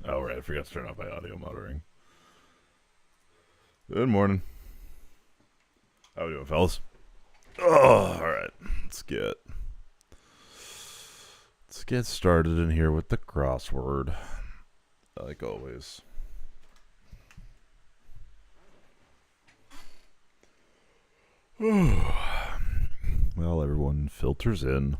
Oh, right. I forgot to turn off my audio monitoring. Good morning. How we doing, fellas? Oh, all right. Let's get started in here with the crossword, like always. Well, everyone filters in.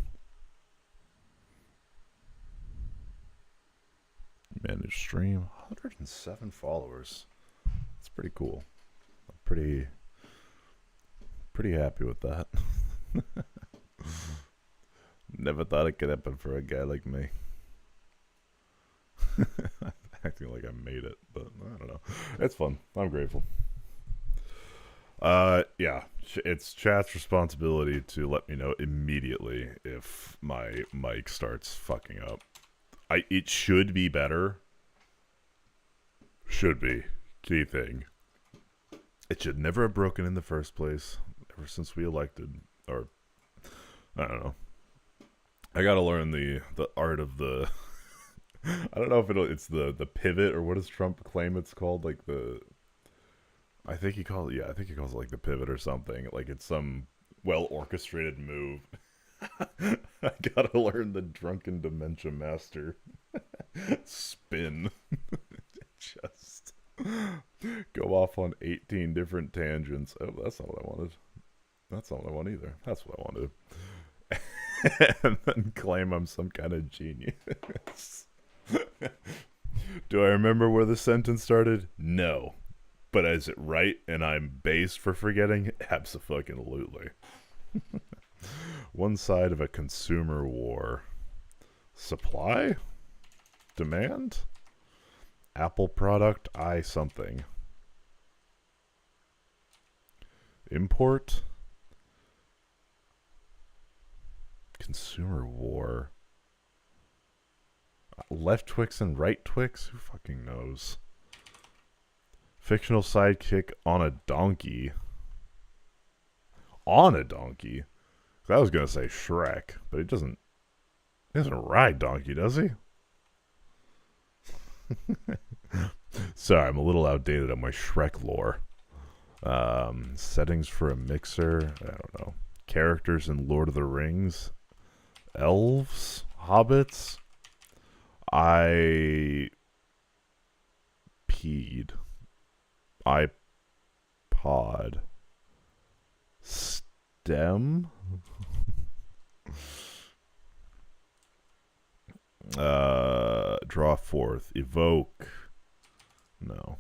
Manage stream. 107 followers. That's pretty cool. I'm pretty happy with that. Never thought it could happen for a guy like me. Acting like I made it, but I don't know. It's fun. I'm grateful. Yeah, it's chat's responsibility to let me know immediately if my mic starts fucking up. It should be better. Should be. Key thing. It should never have broken in the first place. Ever since we elected, or I don't know. I gotta learn the art of the. I don't know if it's the pivot or what does Trump claim it's called? Like the. I think he calls it like the pivot or something. Like it's some well orchestrated move. I gotta learn the drunken dementia master spin. Just go off on 18 different tangents. Oh, that's not what I wanted. That's not what I want either. That's what I wanted. And then claim I'm some kind of genius. Do I remember where the sentence started? No. But is it right and I'm based for forgetting? Abso-fucking-lutely. One side of a consumer war. Supply? Demand? Apple product? I something. Import? Consumer war. Left Twix and right Twix? Who fucking knows? Fictional sidekick on a donkey. On a donkey? I was gonna say Shrek, but he doesn't ride donkey, does he? Sorry, I'm a little outdated on my Shrek lore. Settings for a mixer. I don't know. Characters in Lord of the Rings. Elves? Hobbits? I peed. iPod. Stem? Draw forth. Evoke. No.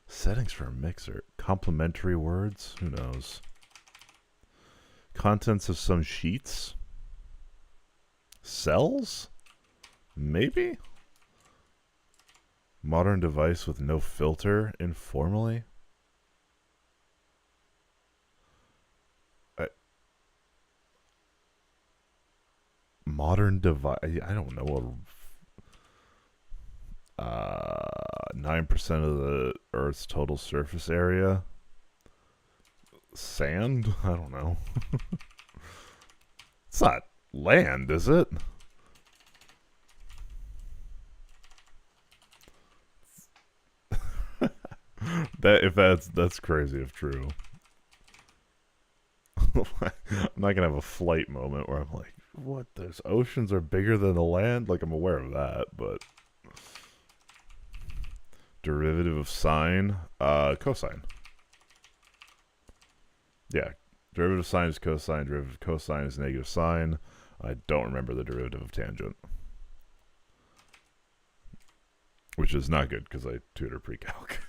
Settings for a mixer. Complementary words? Who knows? Contents of some sheets? Cells? Maybe? Modern device with no filter, informally? Modern device. I don't know. 9% of the Earth's total surface area. Sand? I don't know. It's not land, is it? That's crazy if true. I'm not gonna have a flight moment where I'm like, what? Those oceans are bigger than the land? Like, I'm aware of that, but derivative of sine, cosine. Yeah, derivative of sine is cosine. Derivative of cosine is negative sine. I don't remember the derivative of tangent, which is not good because I tutor pre-calc.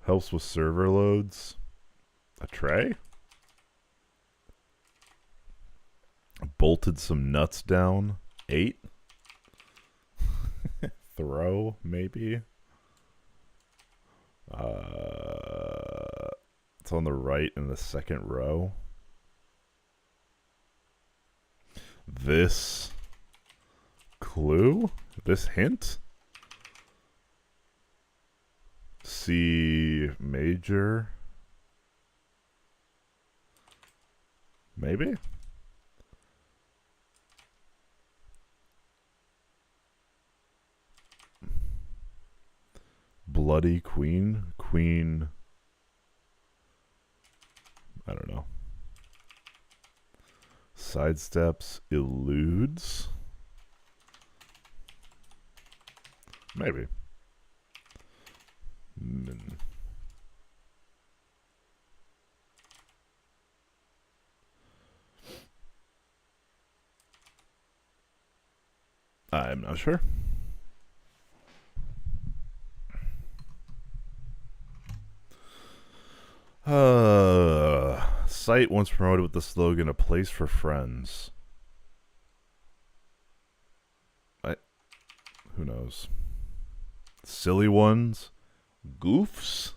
Helps with server loads. A tray? Bolted some nuts down. 8? Throw, maybe? It's on the right in the second row. This clue? This hint? C major. Maybe? Bloody Queen? Queen... I don't know. Sidesteps, eludes? Maybe. I'm not sure. Site once promoted with the slogan, "A place for friends." Who knows? Silly ones? Goofs?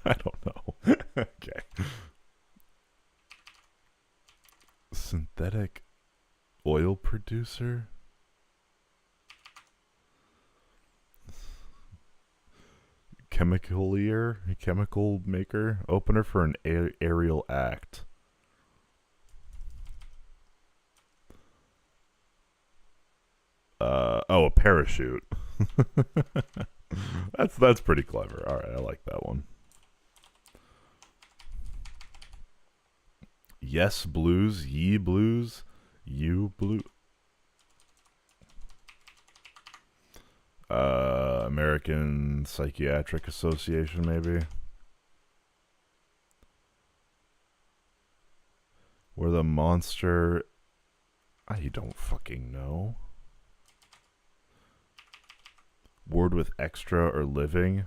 I don't know. Okay. Synthetic oil producer? Chemical maker? Opener for an aerial act. A parachute. That's pretty clever. All right, I like that one. Yes Blues, Ye Blues, You Blue. American Psychiatric Association, maybe. Where the monster... I don't fucking know. Word with extra or living.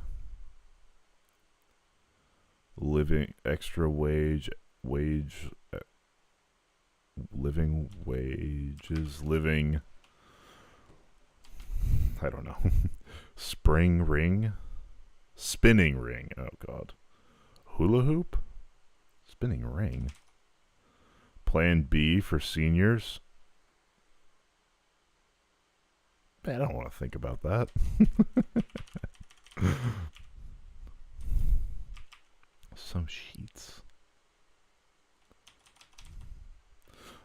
Living, extra wage, living wages, living... I don't know. Spring ring? Spinning ring. Oh, God. Hula hoop? Spinning ring. Plan B for seniors? I don't want to think about that. Some sheets.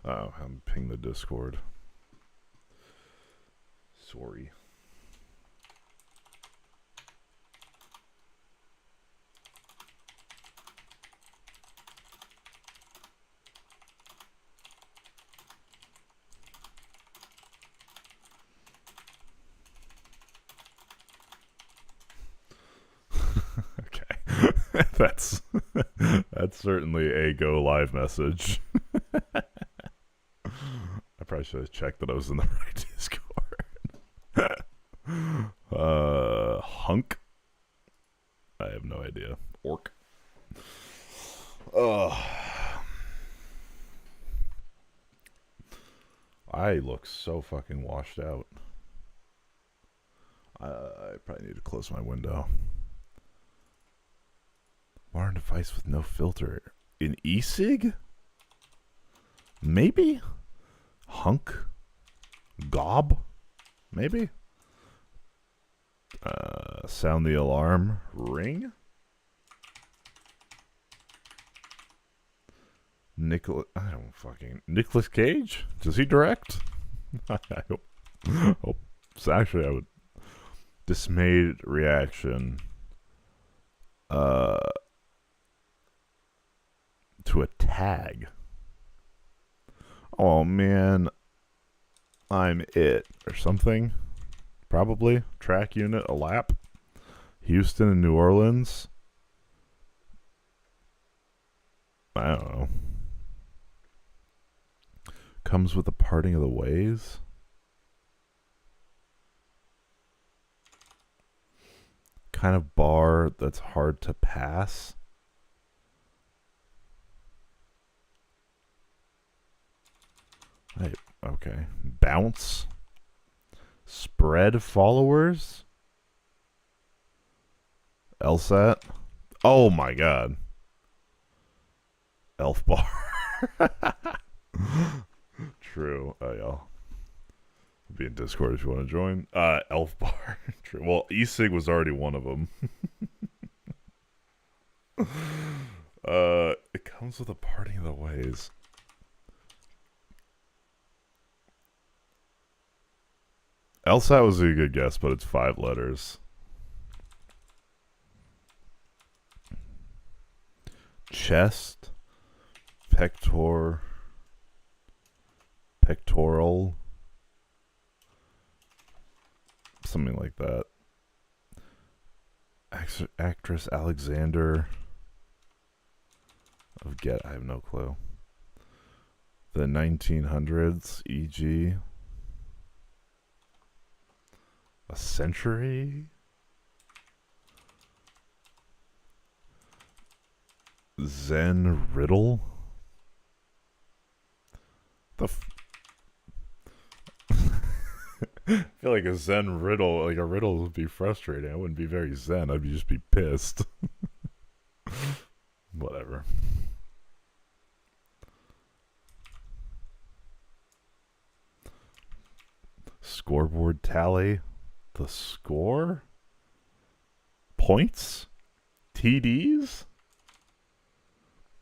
Oh, I'm ping the Discord. Sorry. That's certainly a go live message. I probably should have checked that I was in the right Discord. Hunk? I have no idea. Orc. I look so fucking washed out. I probably need to close my window. Modern device with no filter. An e-cig? Maybe? Hunk? Gob? Maybe? Sound the alarm. Ring? Nicolas Cage? Does he direct? I hope. So actually, I would... Dismayed reaction. To a tag. Oh man, I'm it or something. Probably track unit, a lap. Houston and New Orleans. I don't know. Comes with the parting of the ways. Kind of bar that's hard to pass. Okay. Bounce. Spread followers. LSAT. Oh my god. Elf bar. True. Oh, y'all. Be in Discord if you want to join. Elf bar. True. Well, e-cig was already one of them. It comes with a parting of the ways. LSAT was a good guess, but it's 5 letters. Chest, pectoral, something like that. Actress Alexander of Get, I have no clue. The 1900s, e.g. a century? Zen riddle? I feel like a Zen riddle, like a riddle would be frustrating. I wouldn't be very Zen. I'd just be pissed. Whatever. Scoreboard tally. The score? Points? TDs?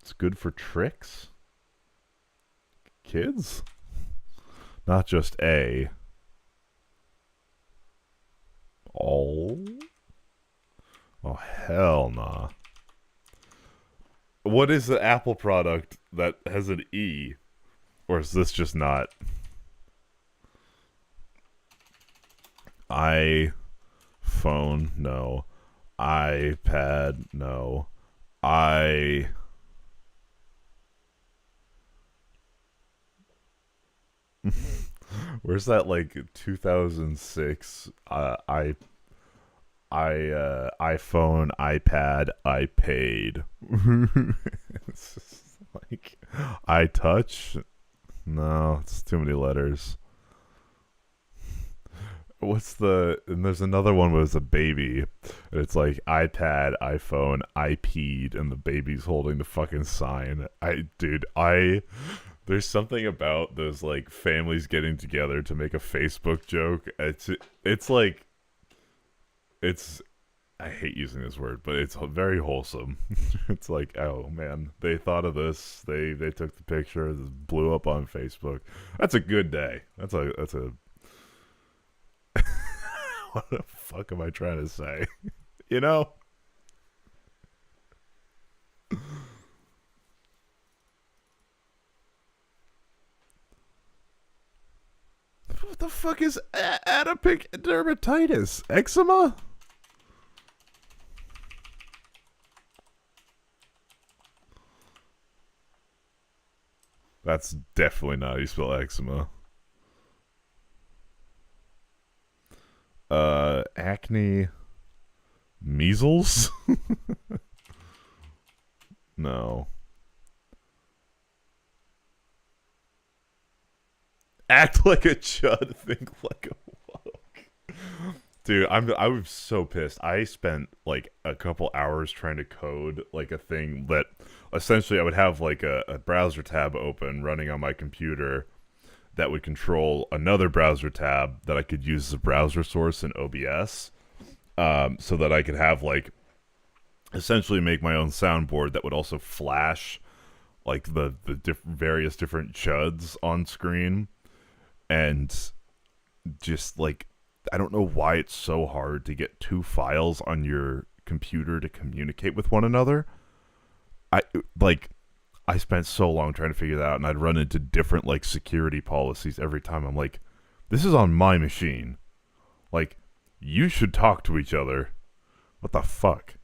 It's good for tricks? Kids? Not just A. All? Oh, hell nah. What is the Apple product that has an E? Or is this just not? iPhone, no. iPad, no. Where's that like 2006 iPhone, iPad, I paid. It's just like iTouch. No, it's too many letters. And there's another one where it's a baby. And it's like iPad, iPhone, iPed, and the baby's holding the fucking sign. There's something about those like families getting together to make a Facebook joke. I hate using this word, but it's very wholesome. It's like, oh man, they thought of this. They took the picture, it blew up on Facebook. That's a good day. That's a what the fuck am I trying to say? You know? What the fuck is atopic dermatitis? Eczema? That's definitely not how you spell eczema. Acne. Measles? No. Act like a chud, think like a woke. Dude, I was so pissed. I spent like a couple hours trying to code like a thing that essentially I would have like a browser tab open running on my computer that would control another browser tab that I could use as a browser source in OBS, so that I could have like essentially make my own soundboard that would also flash like the various different chuds on screen. And just like, I don't know why it's so hard to get two files on your computer to communicate with one another. I spent so long trying to figure that out, and I'd run into different like security policies every time. I'm like, this is on my machine. Like, you should talk to each other. What the fuck?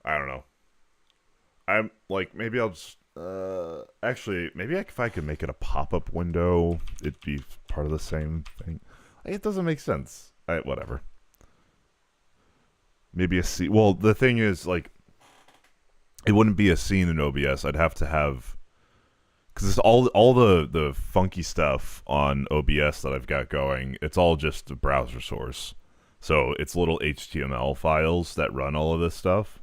I don't know. I'm like, maybe I'll just actually, maybe if I could make it a pop-up window, it'd be part of the same thing. It doesn't make sense. Whatever. Maybe a scene. Well, the thing is, like, it wouldn't be a scene in OBS. I'd have to have, because it's all the funky stuff on OBS that I've got going. It's all just a browser source, so it's little HTML files that run all of this stuff.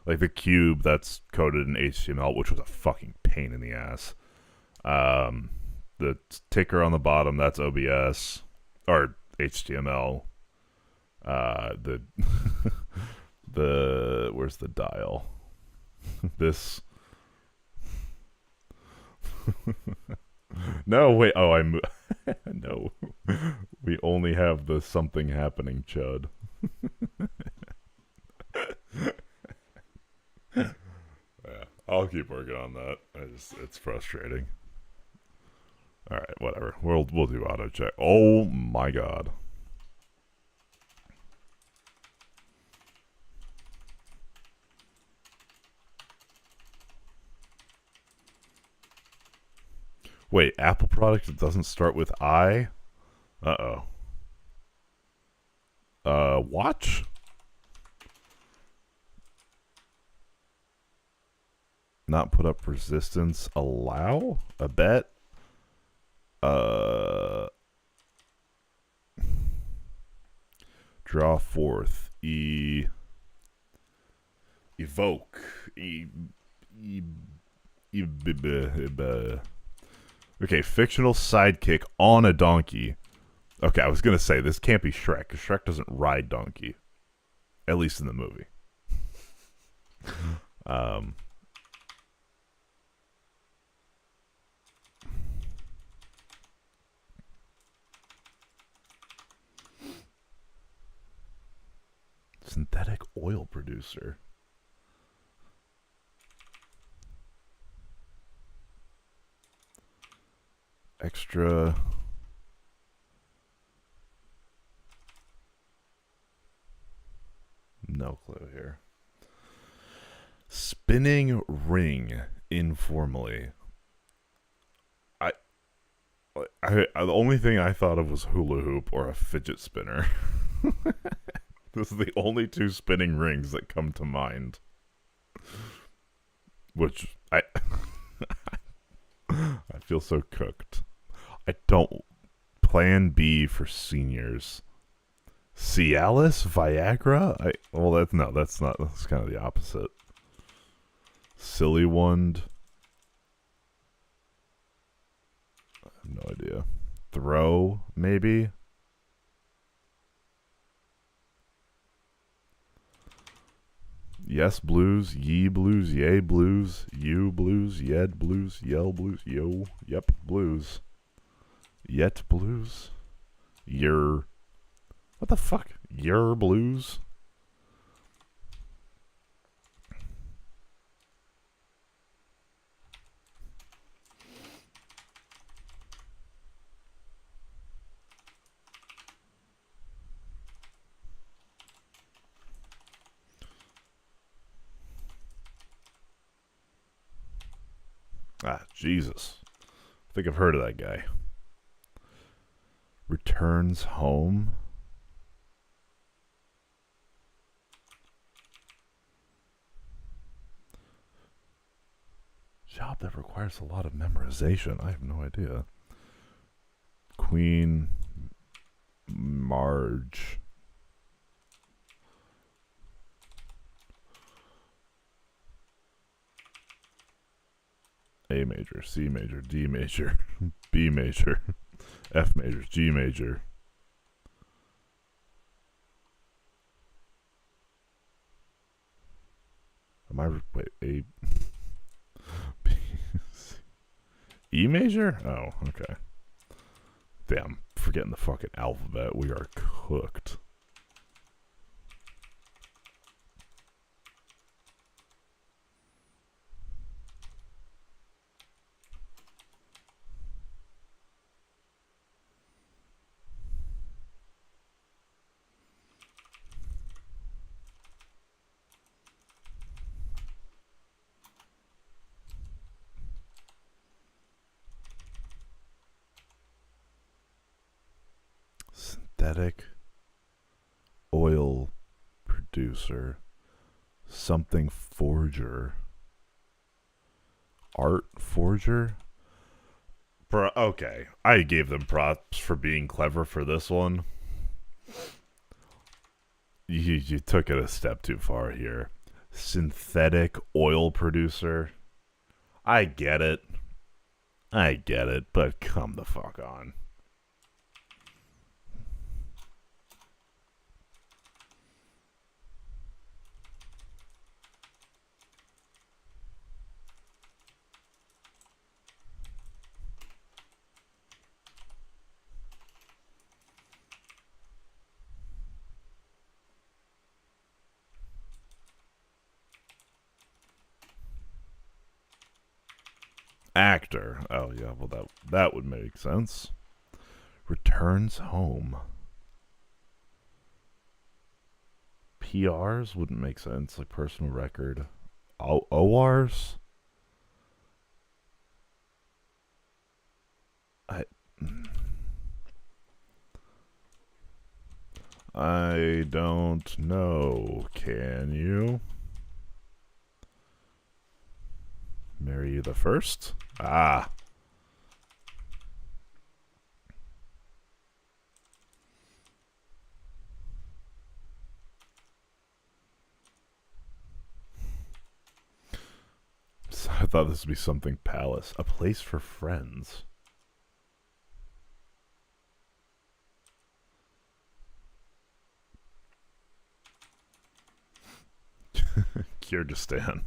Like the cube that's coded in HTML, which was a fucking pain in the ass. The ticker on the bottom, that's OBS or HTML. The where's the dial? This. No, wait. Oh, no. We only have the something happening chud. Yeah, I'll keep working on that. It's frustrating. All right, whatever. We'll do auto check. Oh my god. Wait, Apple product that doesn't start with I? Uh-oh. Watch? Not put up resistance. Allow? A bet? Draw forth. Evoke. Okay, fictional sidekick on a donkey. Okay, I was gonna say this can't be Shrek, because Shrek doesn't ride donkey. At least in the movie. Synthetic oil producer. Extra. No clue here. Spinning ring informally. The only thing I thought of was hula hoop or a fidget spinner. Those are the only two spinning rings that come to mind. Which I feel so cooked. I don't. Plan B for seniors. Cialis? Viagra? That's not. That's kind of the opposite. Silly Wand. I have no idea. Throw, maybe? Yes blues, ye blues, yay blues, you blues, yed blues, yell blues, yo, yep, blues. Yet blues? Your. What the fuck? Your blues? Ah, Jesus. I think I've heard of that guy. Returns home? Job that requires a lot of memorization. I have no idea. Queen Marge. A major, C major, D major, B major, F major, G major. Am I wait A B C E major? Oh, okay. Damn, forgetting the fucking alphabet. We are cooked. Synthetic oil producer. Something forger. Art forger? Okay, I gave them props for being clever for this one. You took it a step too far here. Synthetic oil producer. I get it, but come the fuck on. Actor. Oh yeah, well that would make sense. Returns home. PRs wouldn't make sense, like personal record. ORs? I I don't know. Can you? Mary the First? Ah. I thought this would be something palace. A place for friends. Kyrgyzstan.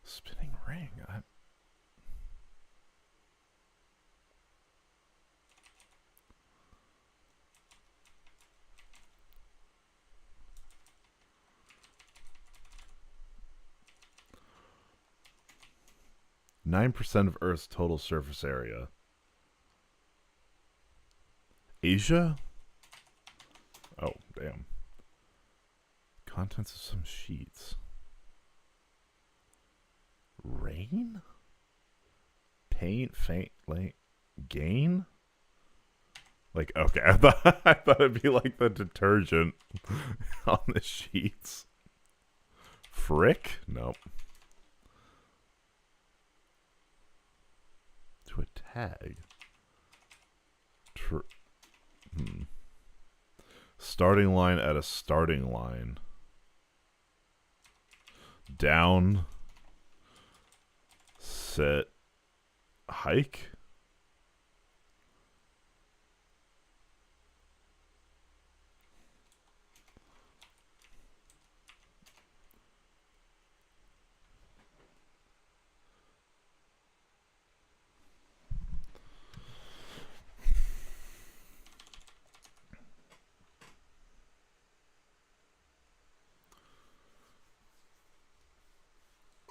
Spinning ring. 9% of Earth's total surface area. Asia? Oh, damn. Contents of some sheets. Rain? Paint, faint, like, gain? Like, okay, I thought it'd be like the detergent on the sheets. Frick? Nope. To a tag. Starting line at a starting line. Down. Set. Hike.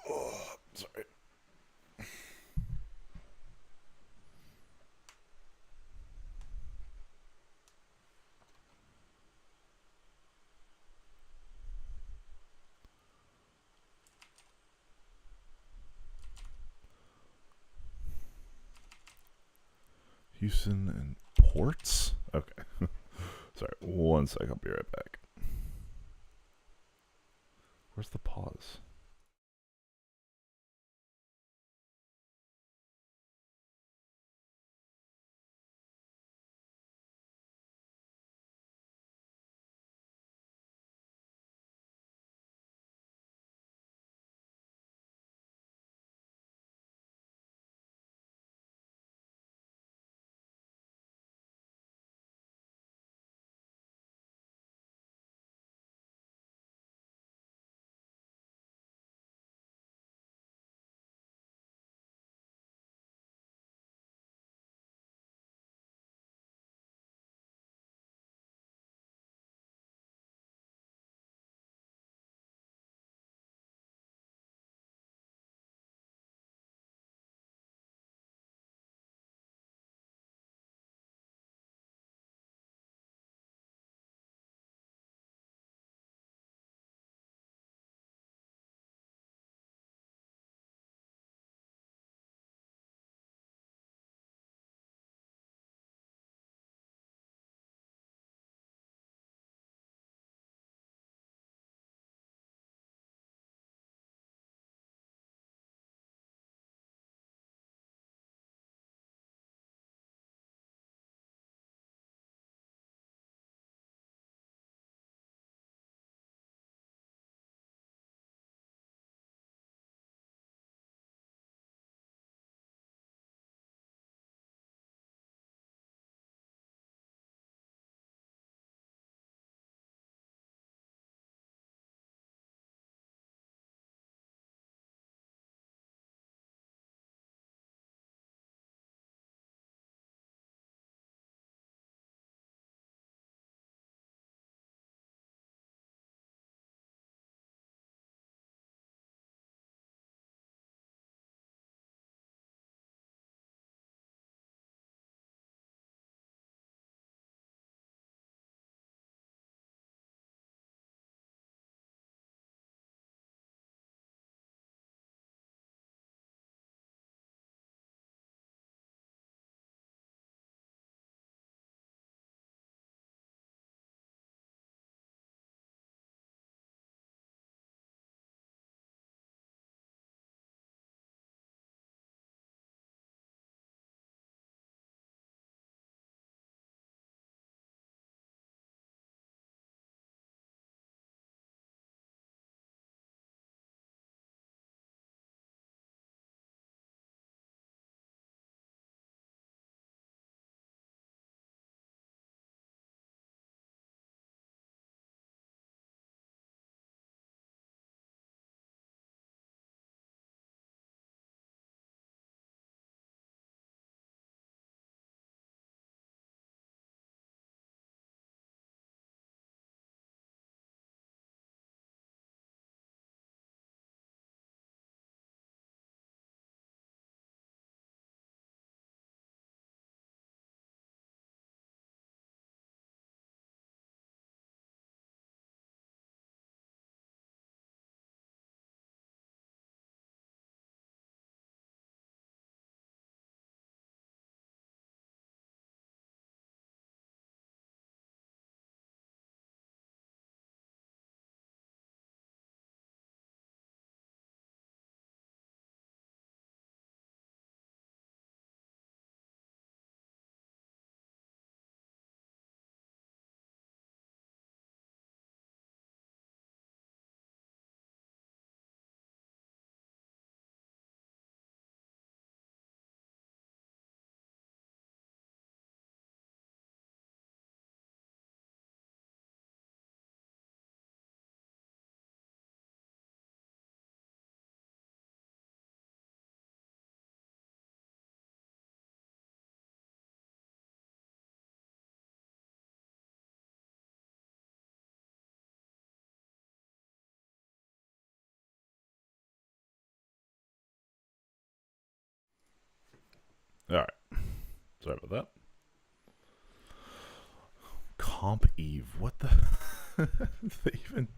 Oh, sorry. Houston and ports? Okay. Sorry, one sec. I'll be right back. Where's the pause? Alright. Sorry about that. Comp Eve. What the... even...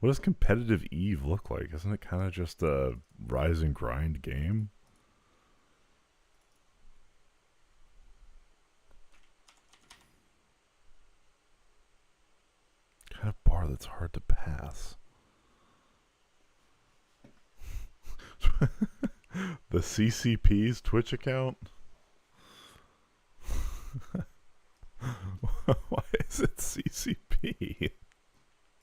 What does competitive Eve look like? Isn't it kind of just a rise and grind game? Kind of bar that's hard to pass. The CCP's Twitch account? Why is it CCP?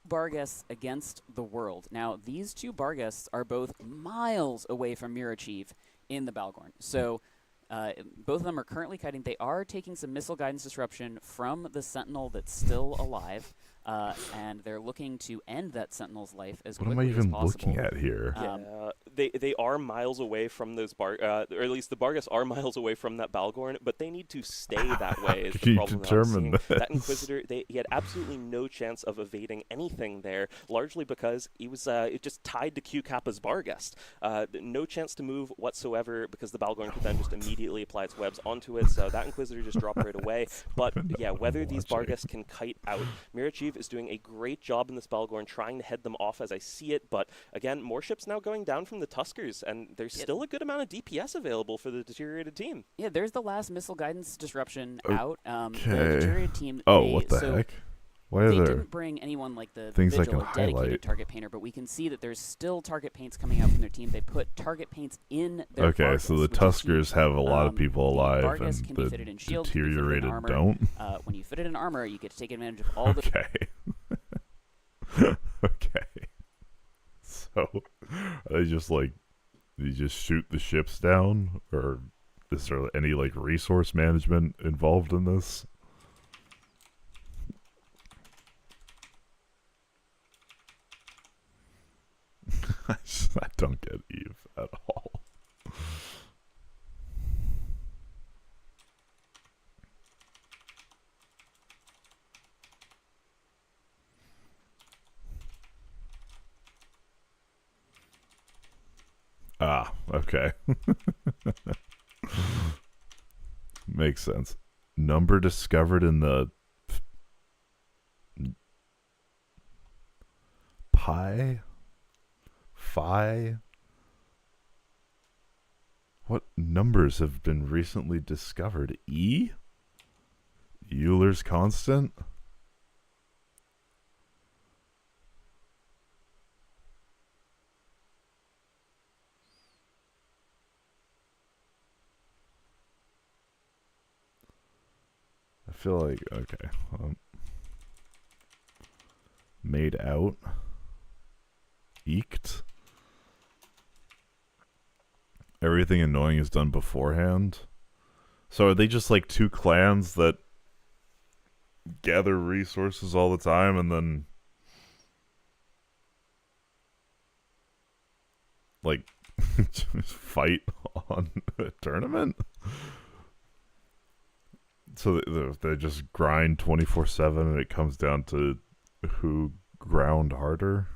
Bar guests against the world. Now, these two bar guests are both miles away from Mirachieve in the Balgorn. So, both of them are currently kiting. They are taking some missile guidance disruption from the Sentinel that's still alive, and they're looking to end that Sentinel's life as quickly as possible. What am I even looking at here? They are miles away from those or at least the Bargus are miles away from that Balgorn, but they need to stay that way. Is the problem determine that Inquisitor, he had absolutely no chance of evading anything there, largely because he was just tied to Q Kappa's Bargust. No chance to move whatsoever because the Balgorn could then just immediately apply its webs onto it. So that Inquisitor just dropped right away. But yeah, whether these Bargusts can kite out, Mirachieve is doing a great job in this Balgorn, trying to head them off as I see it. But again, more ships now going down from the Tuskers, and there's still a good amount of DPS available for the deteriorated team. Yeah, there's the last missile guidance disruption out. The deteriorated team. What the heck? Why are they there didn't bring anyone like the things Vigil, I can a dedicated highlight? target painter, but we can see that there's still target paints coming out from their team. They put target paints in their Okay, so the Tuskers have a lot of people alive, Bargus and can the be fitted in shields, deteriorated armor. don't? When you fit it in armor, you get to take advantage of all the... Okay. Okay. So, are they just like... You just shoot the ships down? Or is there any, like, resource management involved in this? I don't get Eve at all. Ah, okay. Makes sense. Number discovered in the Phi? What numbers have been recently discovered? E? Euler's constant? I feel like, okay. Made out. Eked. Everything annoying is done beforehand. So are they just like two clans that gather resources all the time and then like just fight on a tournament? So they just grind 24/7 and it comes down to who ground harder?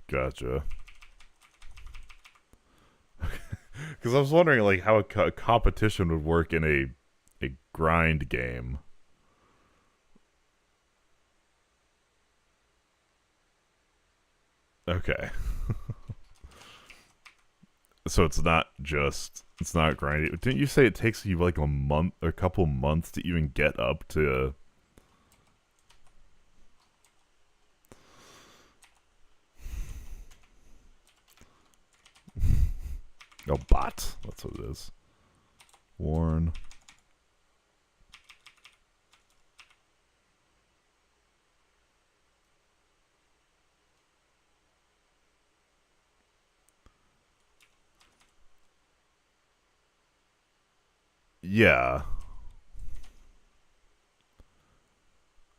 Gotcha. Because I was wondering, like, how a competition would work in a grind game. Okay. So it's not grinding. Didn't you say it takes you like a couple months to even get up to? Oh, bot. That's what it is. Warn. Yeah.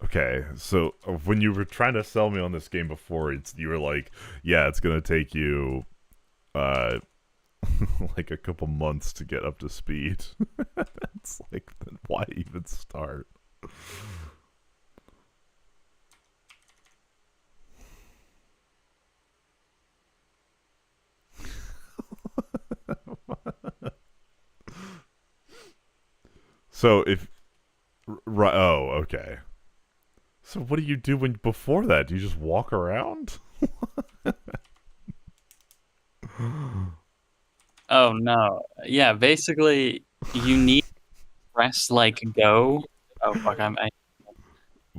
Okay, so when you were trying to sell me on this game before, you were like, yeah, it's gonna take you like a couple months to get up to speed. It's like, then why even start? So if right, oh, okay. So what do you do when before that? Do you just walk around? Oh no. Yeah, basically you need to press like go. Oh fuck,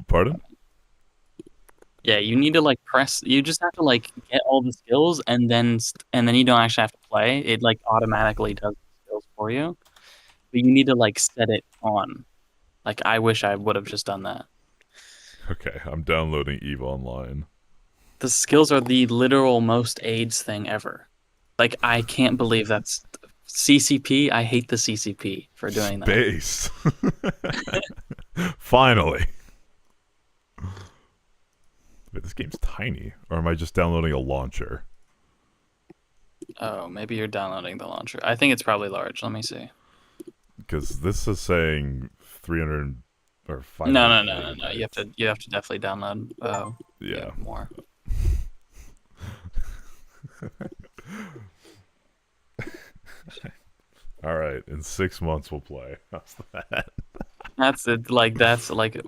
Pardon? yeah, you need to like press. You just have to like get all the skills, and then you don't actually have to play. It like automatically does the skills for you, but you need to like set it on. Like I wish I would have just done that. Okay, I'm downloading EVE Online. The skills are the literal most AIDS thing ever. Like I can't believe that's CCP. I hate the CCP for doing that. Space. Finally. Wait, this game's tiny. Or am I just downloading a launcher? Oh, maybe you're downloading the launcher. I think it's probably large. Let me see. Because this is saying 300 or 500 No. megabytes. You have to definitely download. Yeah. More. All right, in 6 months we'll play. How's that? That's it. Like that's like.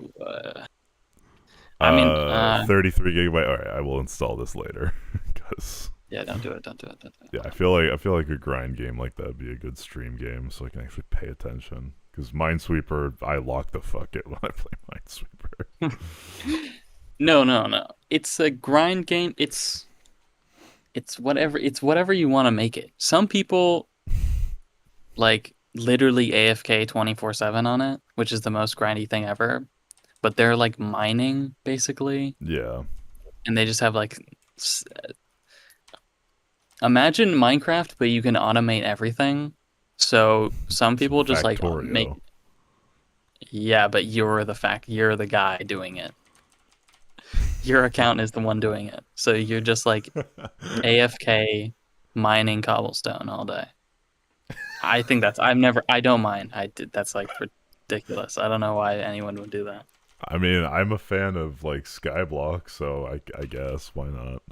I mean, 33 gigabyte. All right, I will install this later. Because yeah, don't do it. Don't do it. Don't do it. yeah, I feel like a grind game like that would be a good stream game, so I can actually pay attention. Because Minesweeper, I lock the fuck it when I play Minesweeper. No. It's a grind game. It's whatever. It's whatever you want to make it. Some people like literally AFK 24/7 on it, which is the most grindy thing ever. But they're like mining basically, Yeah. and they just have like. Imagine Minecraft, but you can automate everything. So some people just like make. Factorio. Yeah, but you're the guy doing it. Your account is the one doing it. So you're just like AFK mining cobblestone all day. I think I don't mind. That's like ridiculous. I don't know why anyone would do that. I mean, I'm a fan of like Skyblock, so I guess why not?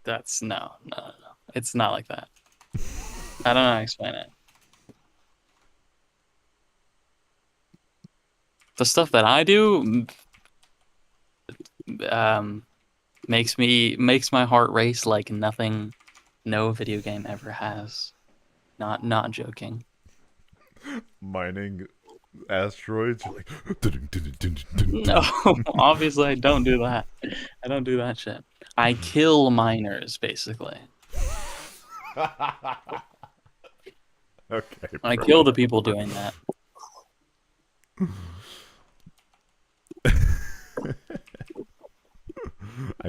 That's no. It's not like that. I don't know how to explain it. The stuff that I do makes my heart race like nothing no video game ever has. Not joking. Mining asteroids, you're like No, obviously I don't do that. I don't do that shit. I kill miners basically. Okay. I bro. kill the people doing that.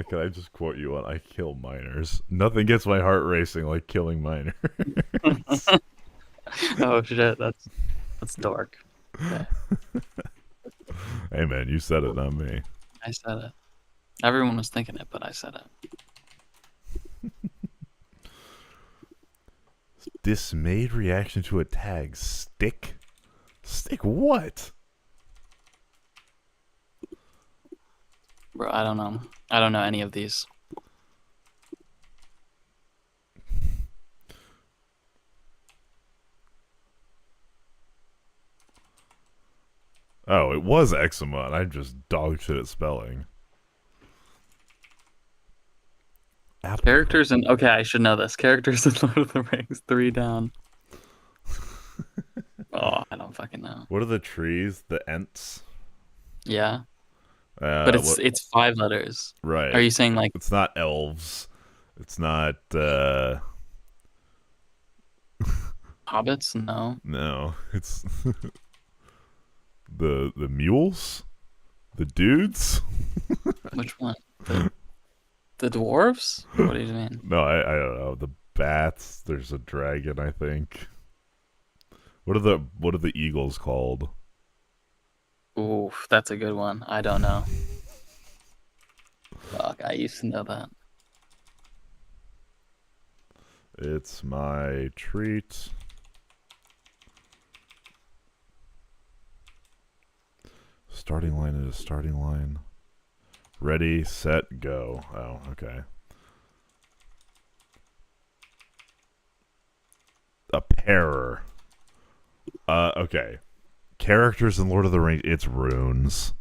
Can I just quote you on I kill miners. Nothing gets my heart racing like killing miners. Oh shit, that's dark. Okay. Hey man, you said it, not me. I said it. Everyone was thinking it, but I said it. Dismayed reaction to a tag. Stick? Stick what? Bro, I don't know. I don't know any of these. Oh, it was eczema, and I'm just dog shit at spelling. Apple. Characters in okay, I should know this. Characters in Lord of the Rings, 3 down. Oh, I don't fucking know. What are the trees? The Ents? Yeah, but what- it's 5 letters. right. Are you saying like It's not elves. It's not hobbits? No. no. It's the mules? The dudes? Which one? The dwarves? What do you mean? No, I don't know. The bats, there's a dragon, I think. What are the eagles called? Oof, that's a good one. I don't know. Fuck, I used to know that. It's my treat. Starting line is a starting line. Ready, set, go. Oh, okay. A pairer. Okay. Characters in Lord of the Rings, it's runes.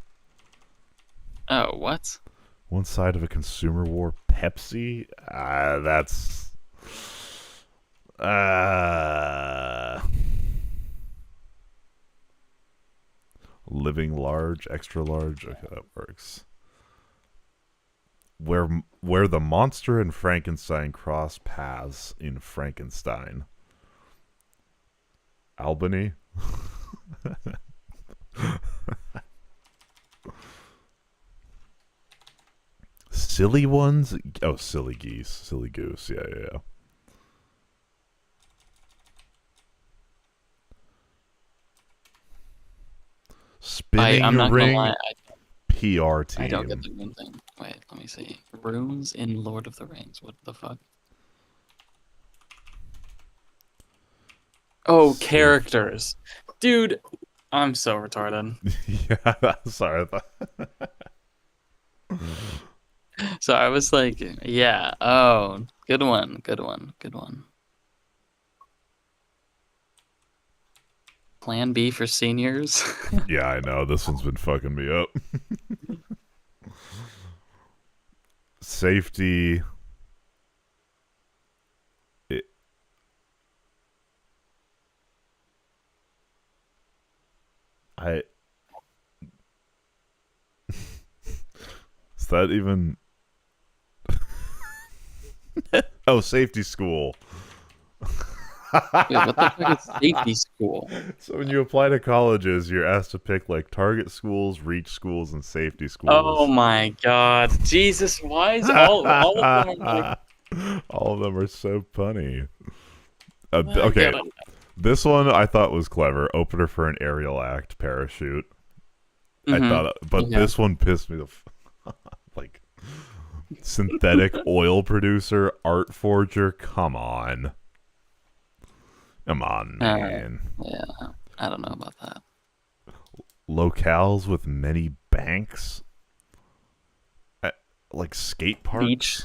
Oh, what? One side of a consumer war, Pepsi? That's... living large, extra large. Okay, that works. Where the monster and Frankenstein cross paths in Frankenstein. Albany? Silly ones? Oh, silly geese. Silly goose. Yeah. Spinning I'm not ring, gonna lie. PR team. I don't get the rune thing. Wait, let me see. Runes in Lord of the Rings. What the fuck? Oh, Safe. characters. Dude, I'm so retarded. Yeah, sorry. So I was like, yeah, oh, good one. Plan B for seniors. Yeah, I know. This one's been fucking me up. Safety. Is that even... Oh, safety school. Wait, what the fuck is safety school? So when you apply to colleges, you're asked to pick like target schools, reach schools, and safety schools. Oh my god. Jesus, why is all of them like... All of them are so punny. I Okay, get it. this one I thought was clever. Opener for an aerial act parachute. I thought, but Okay. this one pissed me the like synthetic oil producer, art forger. Come on, man. Yeah, I don't know about that. Locales with many banks, like skate parks. Beach?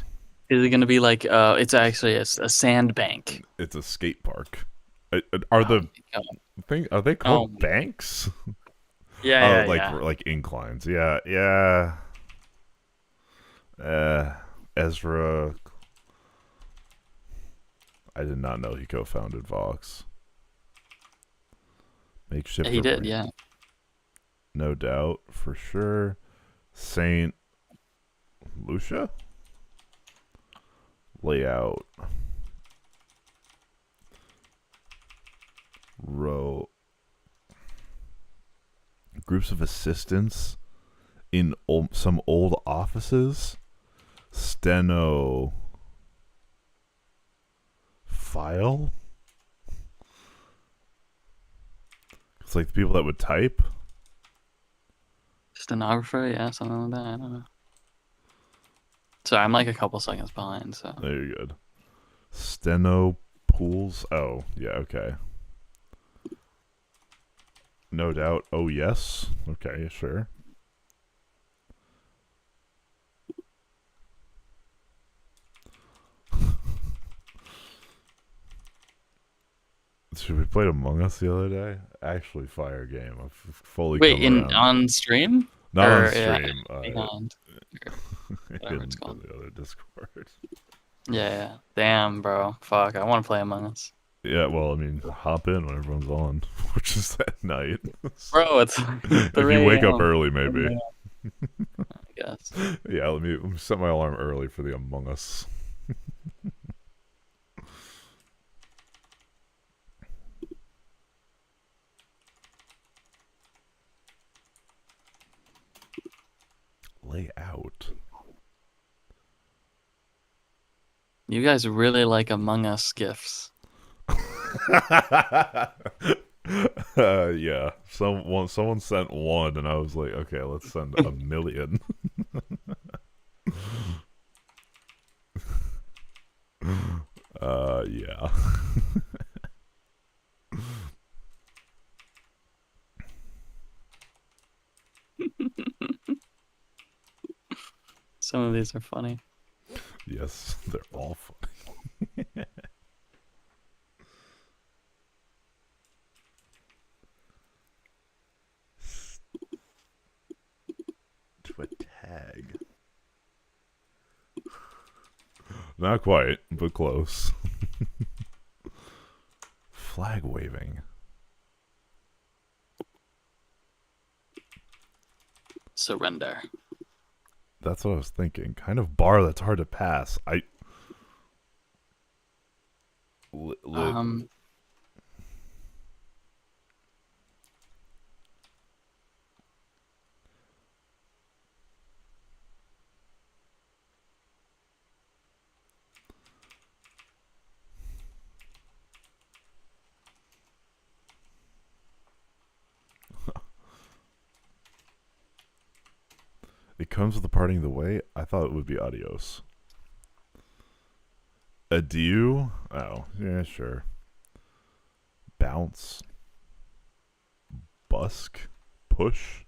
Is it gonna be like? It's actually a sand bank. It's a skate park. Are God. are they called Oh. banks? Yeah, like inclines. Yeah. Ezra. I did not know he co-founded Vox. Makeshift. He did, yeah. No doubt, for sure. Saint Lucia? Layout. Row. Groups of assistants in some old offices. Steno. File? It's like the people that would type. Stenographer, yeah, something like that. I don't know. So I'm like a couple seconds behind. So There you go. Steno pools. Oh, yeah, okay. No doubt. Oh, yes. Okay, sure. Should we played Among Us the other day? Actually, fire game. I've fully wait, come around. on stream? Not on or, stream. Behind. Whatever it's in called. the other Discord. Yeah. Damn, bro. Fuck. I want to play Among Us. Yeah, well, I mean, hop in when everyone's on, which is at night. Bro, it's If you wake up early, maybe. I guess. Yeah, let me set my alarm early for the Among Us. Layout. You guys really like Among Us gifs. Yeah. Someone sent one, and I was like, okay, let's send 1,000,000. Yeah. Some of these are funny. Yes, they're all funny. To a tag. Not quite, but close. Flag waving. Surrender. That's what I was thinking. Kind of bar that's hard to pass. Um, It comes with the parting of the way. I thought it would be adios. Adieu? Oh, yeah, sure. Bounce. Busk. Push.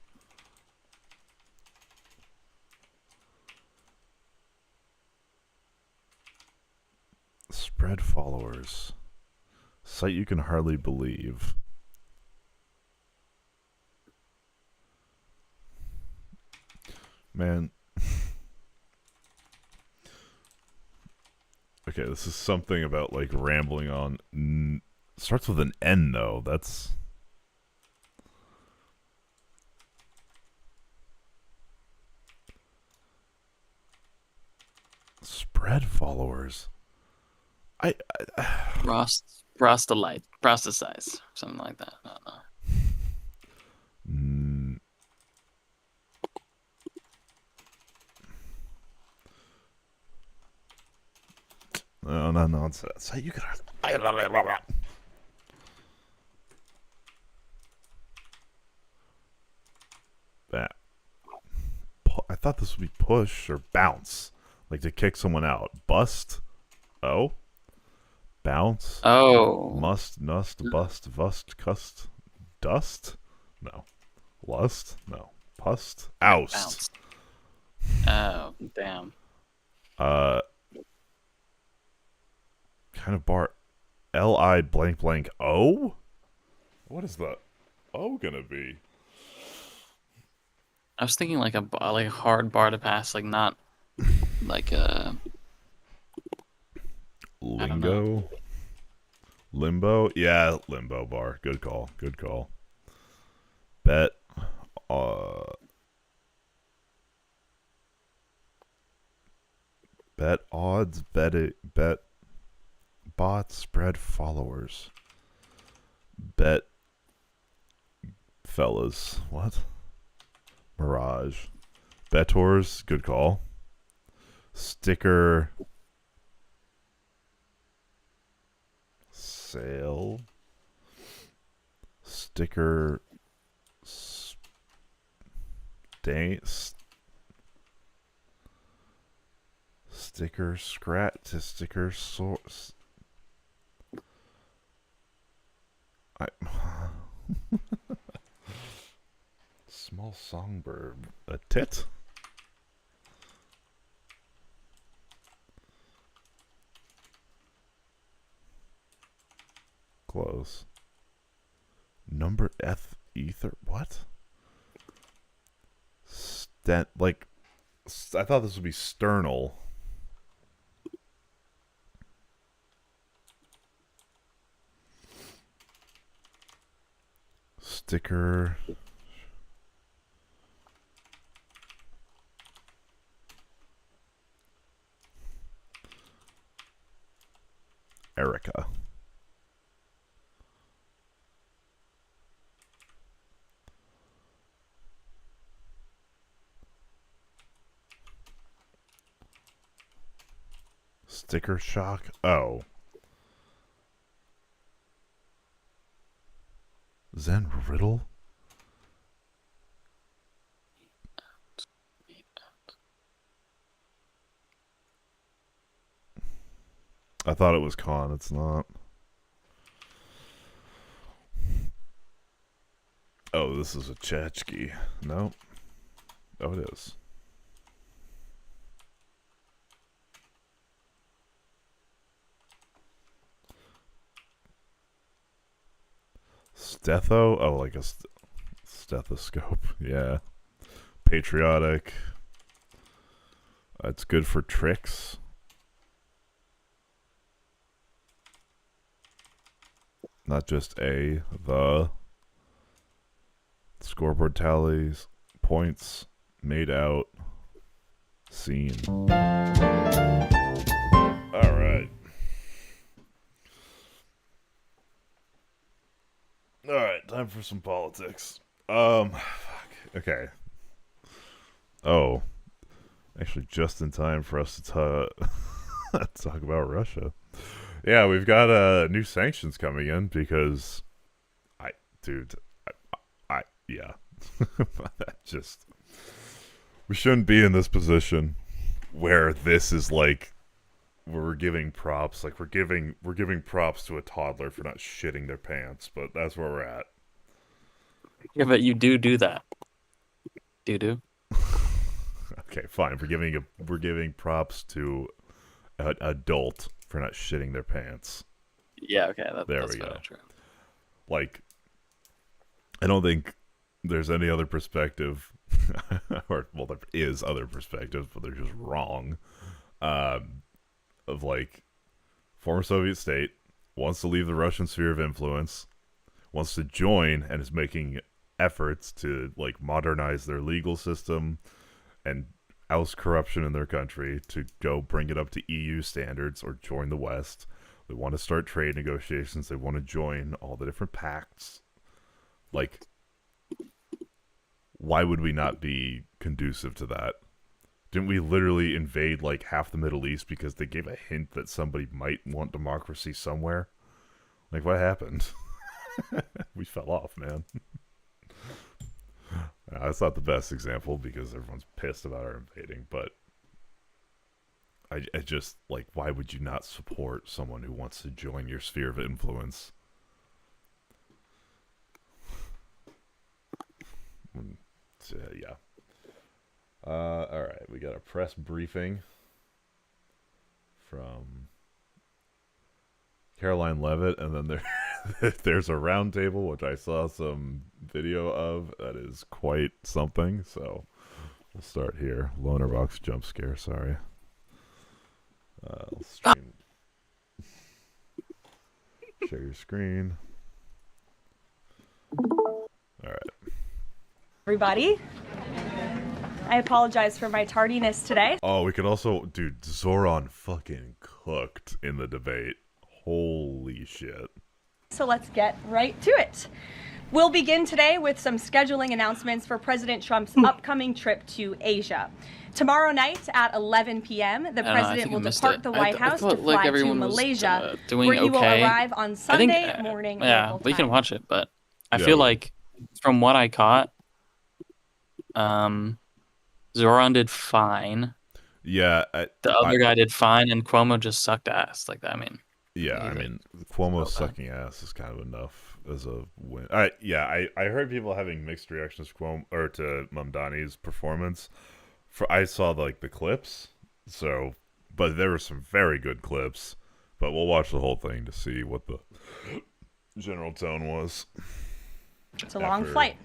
Spread followers. Sight you can hardly believe. Man. Okay, this is something about like rambling on. Starts with an N though. That's spread followers. I Prosticize, something like that. I don't know. No nonsense. You could. That. I thought this would be push or bounce, like to kick someone out. Bust. Oh. Bounce. Oh, Must. Nust. Bust. Vust. Cust. Dust. No. Lust. No. Pust. Oust. bounce. Oh, damn. Kind of bar. Li blank blank O. What is the O gonna be? I was thinking like a hard bar to pass, like not like a. I don't know. Lingo. Limbo. Yeah, limbo bar. Good call. Good call. Bet. Bet odds. Bet bots. Spread followers. Bet fellas. What? Mirage. Bettors. Good call. Sticker. Sale. Sticker. Sticker scratch to sticker source. Small songbird. A tit? Close. Number F ether. What? Stent. Like, I thought this would be sternal. Sticker. Erica. Sticker shock. Oh. Zen riddle. I thought it was con. It's not. Oh, this is a tchotchke. No. Oh, it is. Stetho? Oh, like a stethoscope. Yeah. Patriotic. It's good for tricks. Not just the scoreboard tallies, points, made out, seen. Alright. Alright, time for some politics. Fuck. Okay. Oh. Actually, just in time for us to talk about Russia. Yeah, we've got new sanctions coming in because yeah. That just, we shouldn't be in this position where this is like where we're giving props, like we're giving props to a toddler for not shitting their pants, but that's where we're at. Yeah, but you do that. Do. Okay, fine. We're giving props to an adult for not shitting their pants. Yeah, okay. There that's we go. True. Like, I don't think there's any other perspective, or well, there is other perspectives, but they're just wrong. Of like, former Soviet state wants to leave the Russian sphere of influence, wants to join, and is making efforts to like modernize their legal system and oust corruption in their country to go bring it up to EU standards or join the West. They want to start trade negotiations. They want to join all the different pacts. Like, why would we not be conducive to that? Didn't we literally invade like half the Middle East because they gave a hint that somebody might want democracy somewhere? Like, what happened? We fell off, man. That's not the best example because everyone's pissed about our invading, but I just, like, why would you not support someone who wants to join your sphere of influence? So, yeah. Alright, we got a press briefing from Caroline Levitt, and then there's a round table, which I saw some video of, that is quite something, so we'll start here. Loner box jump scare, sorry. I'll stream. Share your screen. Alright. Everybody, I apologize for my tardiness today. Oh, we could also, dude, Zoran fucking cooked in the debate. Holy shit. So let's get right to it. We'll begin today with some scheduling announcements for President Trump's upcoming trip to Asia. Tomorrow night at 11 p.m., the president will depart the White House to fly to Malaysia, where he will arrive on Sunday morning. Yeah, we can watch it, but I feel like from what I caught, Zoran did fine. Yeah. The other guy did fine, and Cuomo just sucked ass. Like that, I mean. Yeah, I mean, Cuomo sucking ass is kind of enough as a win. I heard people having mixed reactions to Cuomo or to Mamdani's performance. I saw like the clips, but there were some very good clips. But we'll watch the whole thing to see what the general tone was. It's a long flight.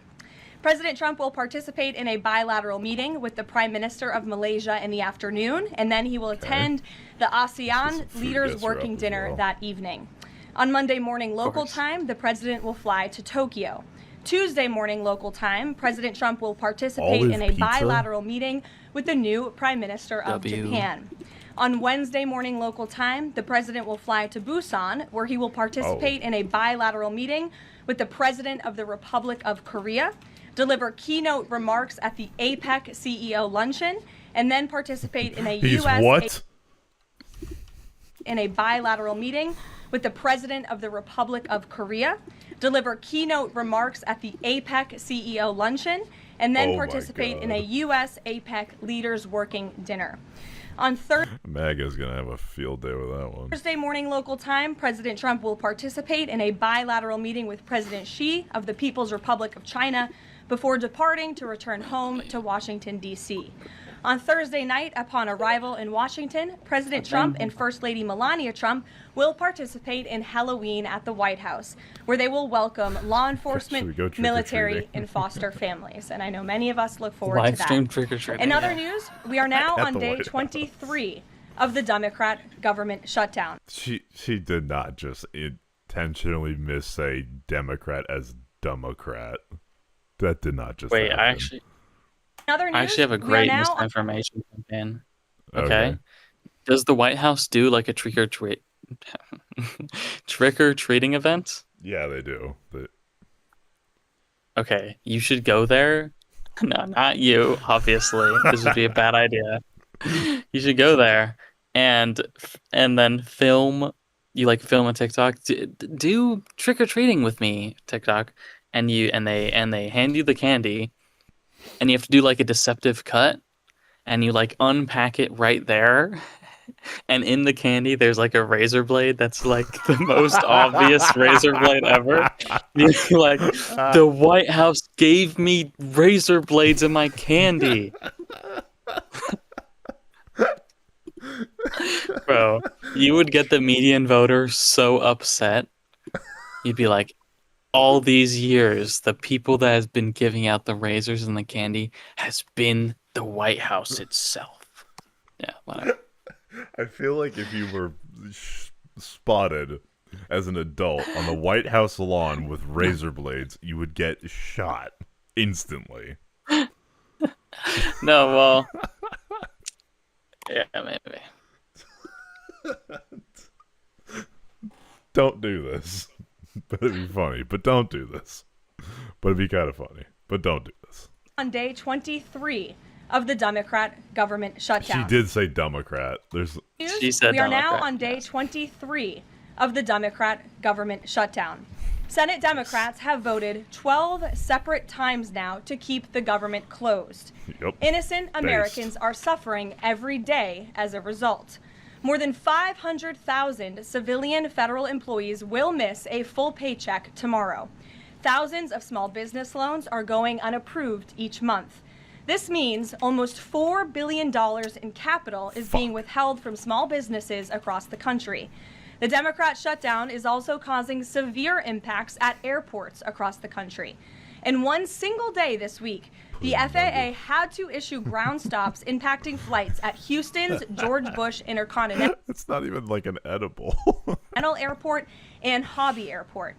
President Trump will participate in a bilateral meeting with the Prime Minister of Malaysia in the afternoon, and then he will attend the ASEAN Leaders Working Dinner that evening. On Monday morning local time, the president will fly to Tokyo. Tuesday morning local time, President Trump will participate in a bilateral meeting with the new Prime Minister of Japan. On Wednesday morning local time, the president will fly to Busan, where he will participate in a bilateral meeting with the President of the Republic of Korea, deliver keynote remarks at the APEC CEO luncheon, and then participate in a in a bilateral meeting with the President of the Republic of Korea, deliver keynote remarks at the APEC CEO luncheon, and then participate in a U.S. APEC Leaders Working Dinner. On MAGA's gonna have a field day with that one. Thursday morning local time, President Trump will participate in a bilateral meeting with President Xi of the People's Republic of China before departing to return home to Washington, D.C. On Thursday night, upon arrival in Washington, President Trump and First Lady Melania Trump will participate in Halloween at the White House, where they will welcome law enforcement, military, and foster families. And I know many of us look forward to that. Live stream trick-or-treating. In other news, we are now on day 23 of the Democrat government shutdown. She did not just intentionally missay Democrat as Democrat. That did not just Wait, happen. I actually have a great misinformation campaign. Okay. Does the White House do like a trick or treating event? Yeah, they do. Okay, you should go there. No, not you, obviously. This would be a bad idea. You should go there and then film. You like film a TikTok. Do trick or treating with me TikTok, and they hand you the candy. And you have to do like a deceptive cut, and you like unpack it right there. And in the candy, there's like a razor blade that's like the most obvious razor blade ever. You're like, the White House gave me razor blades in my candy. Bro, you would get the median voter so upset. You'd be like, all these years, the people that has been giving out the razors and the candy has been the White House itself. Yeah, whatever. I feel like if you were spotted as an adult on the White House lawn with razor blades, you would get shot instantly. No, well, yeah, maybe. Don't do this. But it'd be funny. But don't do this. But it'd be kind of funny. But don't do this. On day 23 of the Democrat government shutdown. She did say Democrat. She said we are Democrat. now on day 23 of the Democrat government shutdown. Senate Democrats have voted 12 separate times now to keep the government closed. Yep. Innocent Americans are suffering every day as a result. More than 500,000 civilian federal employees will miss a full paycheck tomorrow. Thousands of small business loans are going unapproved each month. This means almost $4 billion in capital is being withheld from small businesses across the country. The Democrat shutdown is also causing severe impacts at airports across the country. In one single day this week, the FAA had to issue ground stops impacting flights at Houston's George Bush Intercontinental It's not even like an edible. Airport and Hobby Airport.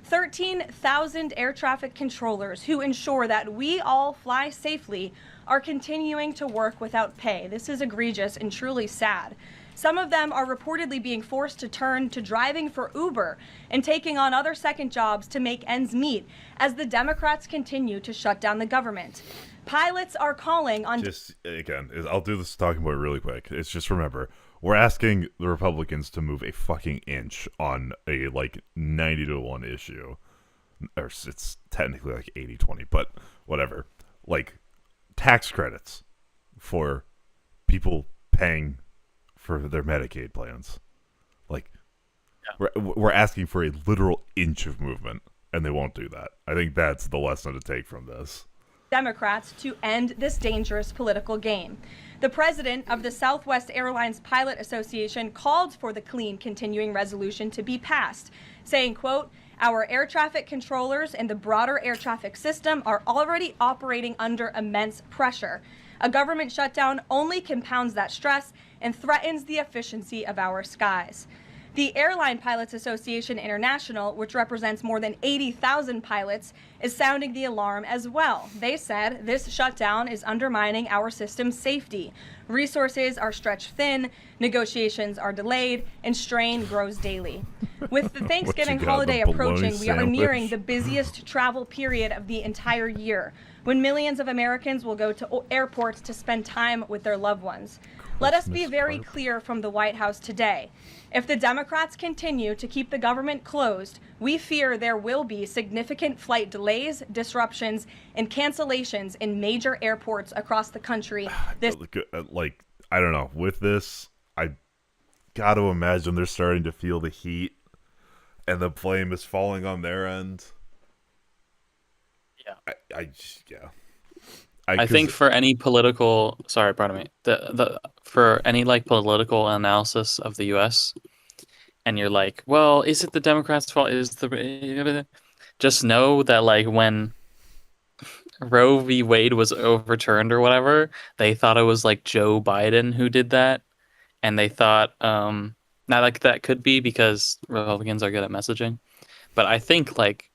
13,000 air traffic controllers who ensure that we all fly safely are continuing to work without pay. This is egregious and truly sad. Some of them are reportedly being forced to turn to driving for Uber and taking on other second jobs to make ends meet as the Democrats continue to shut down the government. Pilots are calling on... I'll do this talking point really quick. It's just remember, we're asking the Republicans to move a fucking inch on a like 90-1 issue. Or it's technically like 80-20, but whatever. Like tax credits for people paying for their Medicaid plans. Like, we're asking for a literal inch of movement, and they won't do that. I think that's the lesson to take from this. Democrats to end this dangerous political game. The president of the Southwest Airlines Pilot Association called for the clean continuing resolution to be passed, saying, quote, "Our air traffic controllers and the broader air traffic system are already operating under immense pressure. A government shutdown only compounds that stress and threatens the efficiency of our skies." The Airline Pilots Association International, which represents more than 80,000 pilots, is sounding the alarm as well. They said this shutdown is undermining our system's safety. Resources are stretched thin, negotiations are delayed, and strain grows daily. With the Thanksgiving holiday approaching, we are nearing the busiest travel period of the entire year, when millions of Americans will go to airports to spend time with their loved ones. Let us be very clear from the White House today. If the Democrats continue to keep the government closed, we fear there will be significant flight delays, disruptions, and cancellations in major airports across the country. I don't know. With this, I got to imagine they're starting to feel the heat, and the blame is falling on their end. Yeah. Yeah. I think for any political, sorry, pardon me, for any like political analysis of the U.S., and you're like, well, is it the Democrats' fault? Just know that like when Roe v. Wade was overturned or whatever, they thought it was like Joe Biden who did that, and they thought now like that could be because Republicans are good at messaging, but I think like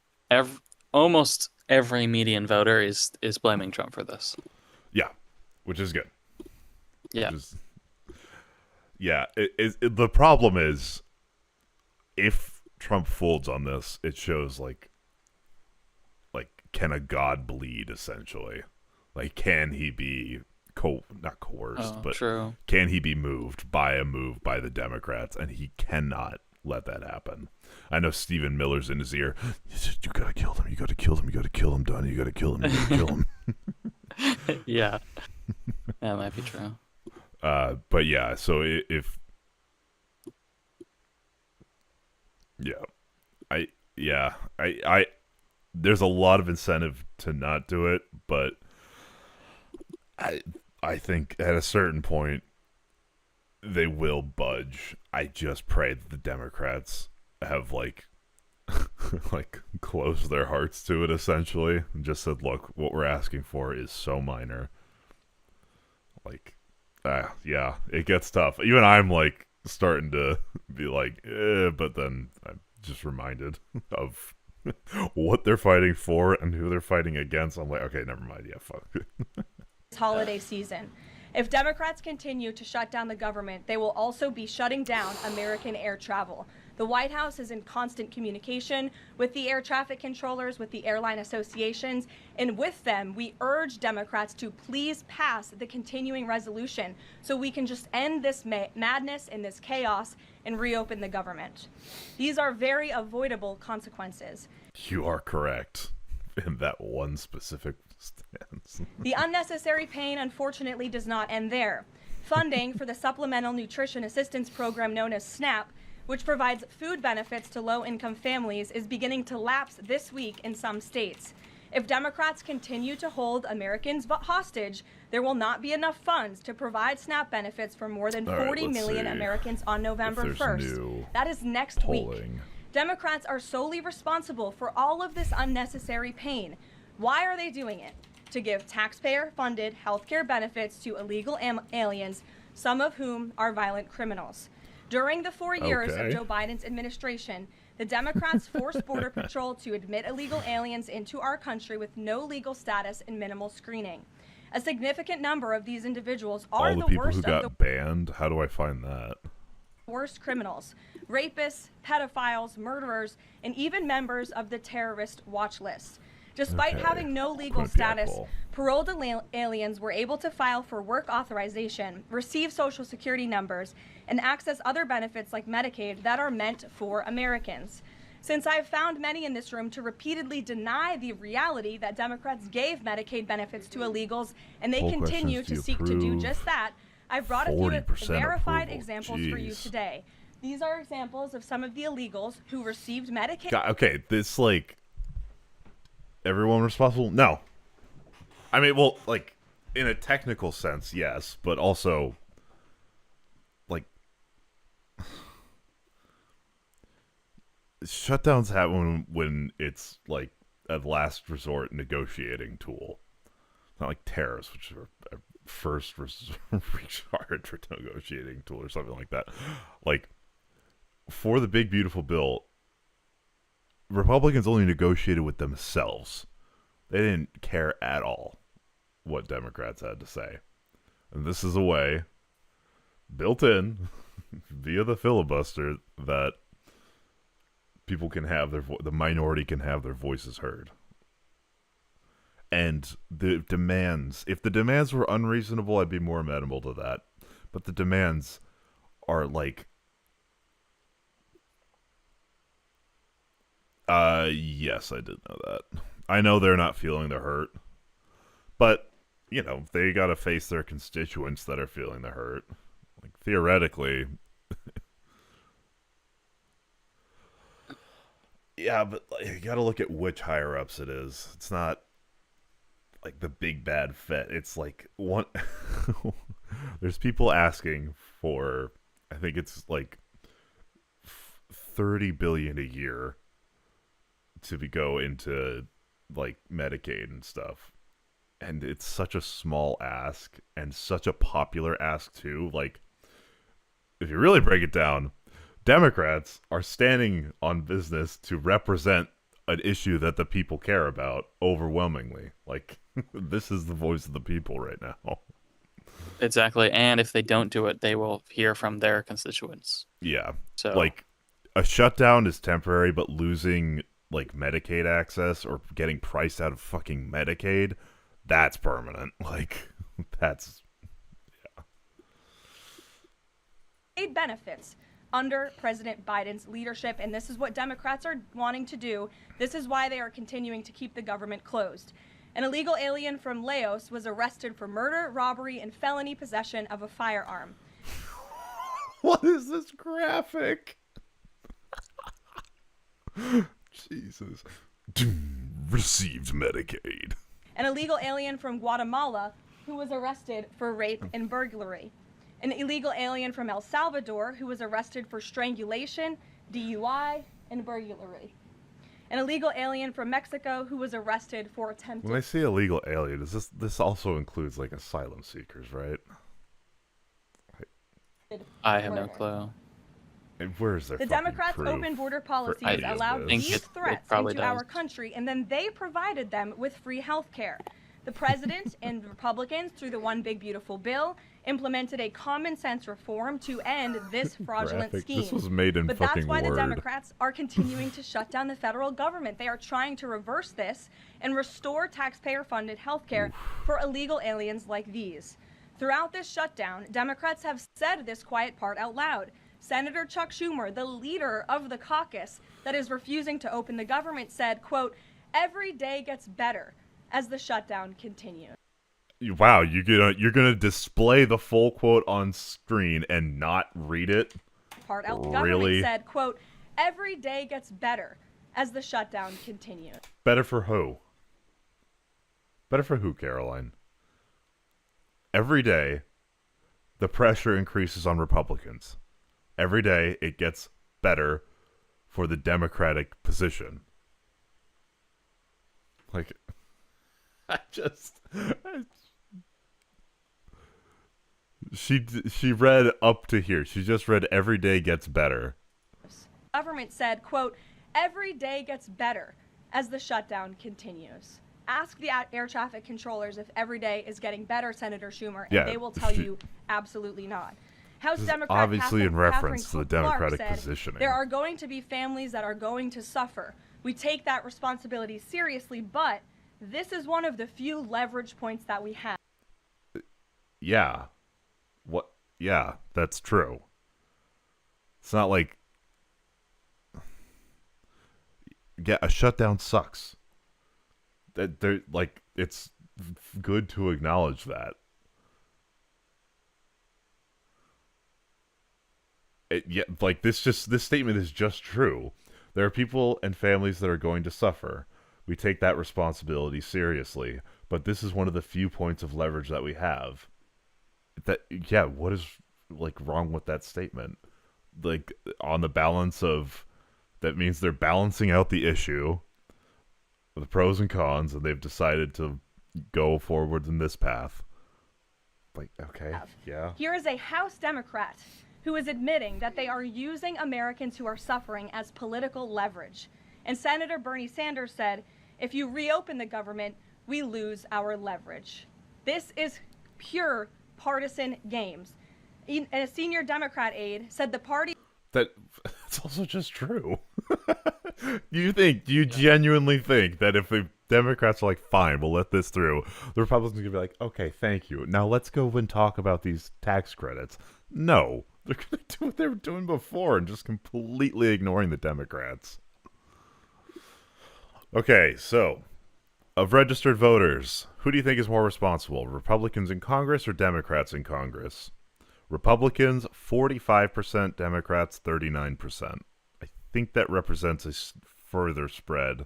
almost every median voter is blaming Trump for this. Yeah, which is good. Yeah. The problem is, if Trump folds on this, it shows like can a god bleed, essentially? Like, can he be not coerced, but true. Can he be moved by a move by the Democrats? And he cannot let that happen. I know Stephen Miller's in his ear. He said, "You gotta kill him. You gotta kill him. You gotta kill him, Donnie. You gotta kill him. You gotta kill him." Yeah, that might be true. But yeah, so I there's a lot of incentive to not do it, but I think at a certain point they will budge. I just pray that the Democrats have like closed their hearts to it, essentially, and just said, "Look, what we're asking for is so minor." Yeah, it gets tough. Even I'm like starting to be like, but then I'm just reminded of what they're fighting for and who they're fighting against. I'm like, okay, never mind. Yeah, fuck. Holiday season. If Democrats continue to shut down the government, they will also be shutting down American air travel. The White House is in constant communication with the air traffic controllers, with the airline associations, and with them, we urge Democrats to please pass the continuing resolution so we can just end this madness and this chaos and reopen the government. These are very avoidable consequences. You are correct in that one specific stance. The unnecessary pain, unfortunately, does not end there. Funding for the Supplemental Nutrition Assistance Program known as SNAP, which provides food benefits to low-income families, is beginning to lapse this week in some states. If Democrats continue to hold Americans hostage, there will not be enough funds to provide SNAP benefits for more than 40 million Americans on November 1st. That is next week. Democrats are solely responsible for all of this unnecessary pain. Why are they doing it? To give taxpayer-funded health care benefits to illegal aliens, some of whom are violent criminals. During the 4 years of Joe Biden's administration, the Democrats forced Border Patrol to admit illegal aliens into our country with no legal status and minimal screening. A significant number of these individuals are the worst of the people who got banned. How do I find that? Worst criminals, rapists, pedophiles, murderers, and even members of the terrorist watch list. Despite having no legal status, paroled aliens were able to file for work authorization, receive Social Security numbers, and access other benefits like Medicaid that are meant for Americans. Since I've found many in this room to repeatedly deny the reality that Democrats gave Medicaid benefits to illegals, and they continue to seek to do just that, I've brought a few verified examples for you today. These are examples of some of the illegals who received Medicaid. God, okay, this like... Everyone responsible? No. I mean, well, like, in a technical sense, yes, but also, like, shutdowns happen when it's, like, a last resort negotiating tool. Not like tariffs, which are a first resort for negotiating tool or something like that. Like, for the big, beautiful bill, Republicans only negotiated with themselves. They didn't care at all what Democrats had to say. And this is a way, built in, via the filibuster, that people can have the minority can have their voices heard. And the demands, if the demands were unreasonable, I'd be more amenable to that. But the demands are like... yes, I did know that. I know they're not feeling the hurt. But, they got to face their constituents that are feeling the hurt. Like, theoretically. Yeah, but you got to look at which higher-ups it is. It's not like the big bad Fed. It's like one. There's people asking for, I think it's like $30 billion a year to go into like Medicaid and stuff, and it's such a small ask and such a popular ask too. Like, if you really break it down, Democrats are standing on business to represent an issue that the people care about overwhelmingly. Like, this is the voice of the people right now. Exactly, and if they don't do it, they will hear from their constituents. Yeah. So, like, a shutdown is temporary, but losing, like, Medicaid access or getting priced out of fucking Medicaid, that's permanent. Like, that's... yeah. Aid benefits under President Biden's leadership, and this is what Democrats are wanting to do. This is why they are continuing to keep the government closed. An illegal alien from Laos was arrested for murder, robbery, and felony possession of a firearm. What is this graphic? Jesus. Received Medicaid. An illegal alien from Guatemala who was arrested for rape and burglary. An illegal alien from El Salvador who was arrested for strangulation, DUI, and burglary. An illegal alien from Mexico who was arrested for attempted... When I say illegal alien, is this also includes, like, asylum seekers, right? I have no clue. And where is their The fucking Democrats' proof open border policies any of allowed this? these threats into our country, and then they provided them with free health care. The president and Republicans, through the One Big Beautiful Bill, implemented a common sense reform to end this fraudulent Graphic. scheme. This was made in but fucking that's why Word. the Democrats are continuing to shut down the federal government. They are trying to reverse this and restore taxpayer-funded health care for illegal aliens like these. Throughout this shutdown, Democrats have said this quiet part out loud. Senator Chuck Schumer, the leader of the caucus that is refusing to open the government, said, quote, "Every day gets better as the shutdown continues." Wow, you're gonna display the full quote on screen and not read it? Part out. The Really? government said, quote, "Every day gets better as the shutdown continues." Better for who? Better for who, Caroline? Every day, the pressure increases on Republicans. Every day, it gets better for the Democratic position. Like, She read up to here. She just read every day gets better. Government said, quote, "Every day gets better as the shutdown continues." Ask the air traffic controllers if every day is getting better, Senator Schumer, and they will tell you absolutely not. House Democrat obviously in reference to the Catherine Democratic Clark said, positioning. "There are going to be families that are going to suffer. We take that responsibility seriously, but this is one of the few leverage points that we have." Yeah. What? Yeah, that's true. It's not like... yeah, a shutdown sucks. They're, like, it's good to acknowledge that. Like, this statement is just true. There are people and families that are going to suffer. We take that responsibility seriously, but this is one of the few points of leverage that we have. What is, like, wrong with that statement? Like, on the balance of, that means they're balancing out the issue, the pros and cons, and they've decided to go forward in this path. Like, okay, yeah. Here is a House Democrat who is admitting that they are using Americans who are suffering as political leverage. And Senator Bernie Sanders said, "If you reopen the government, we lose our leverage." This is pure partisan games. And a senior Democrat aide said the party... That's also just true. Do you genuinely think that if the Democrats are like, fine, we'll let this through, the Republicans are going to be like, okay, thank you. Now let's go and talk about these tax credits. No. They're going to do what they were doing before and just completely ignoring the Democrats. Okay, so Of registered voters, who do you think is more responsible? Republicans in Congress or Democrats in Congress? Republicans, 45%, Democrats, 39%. I think that represents a further spread.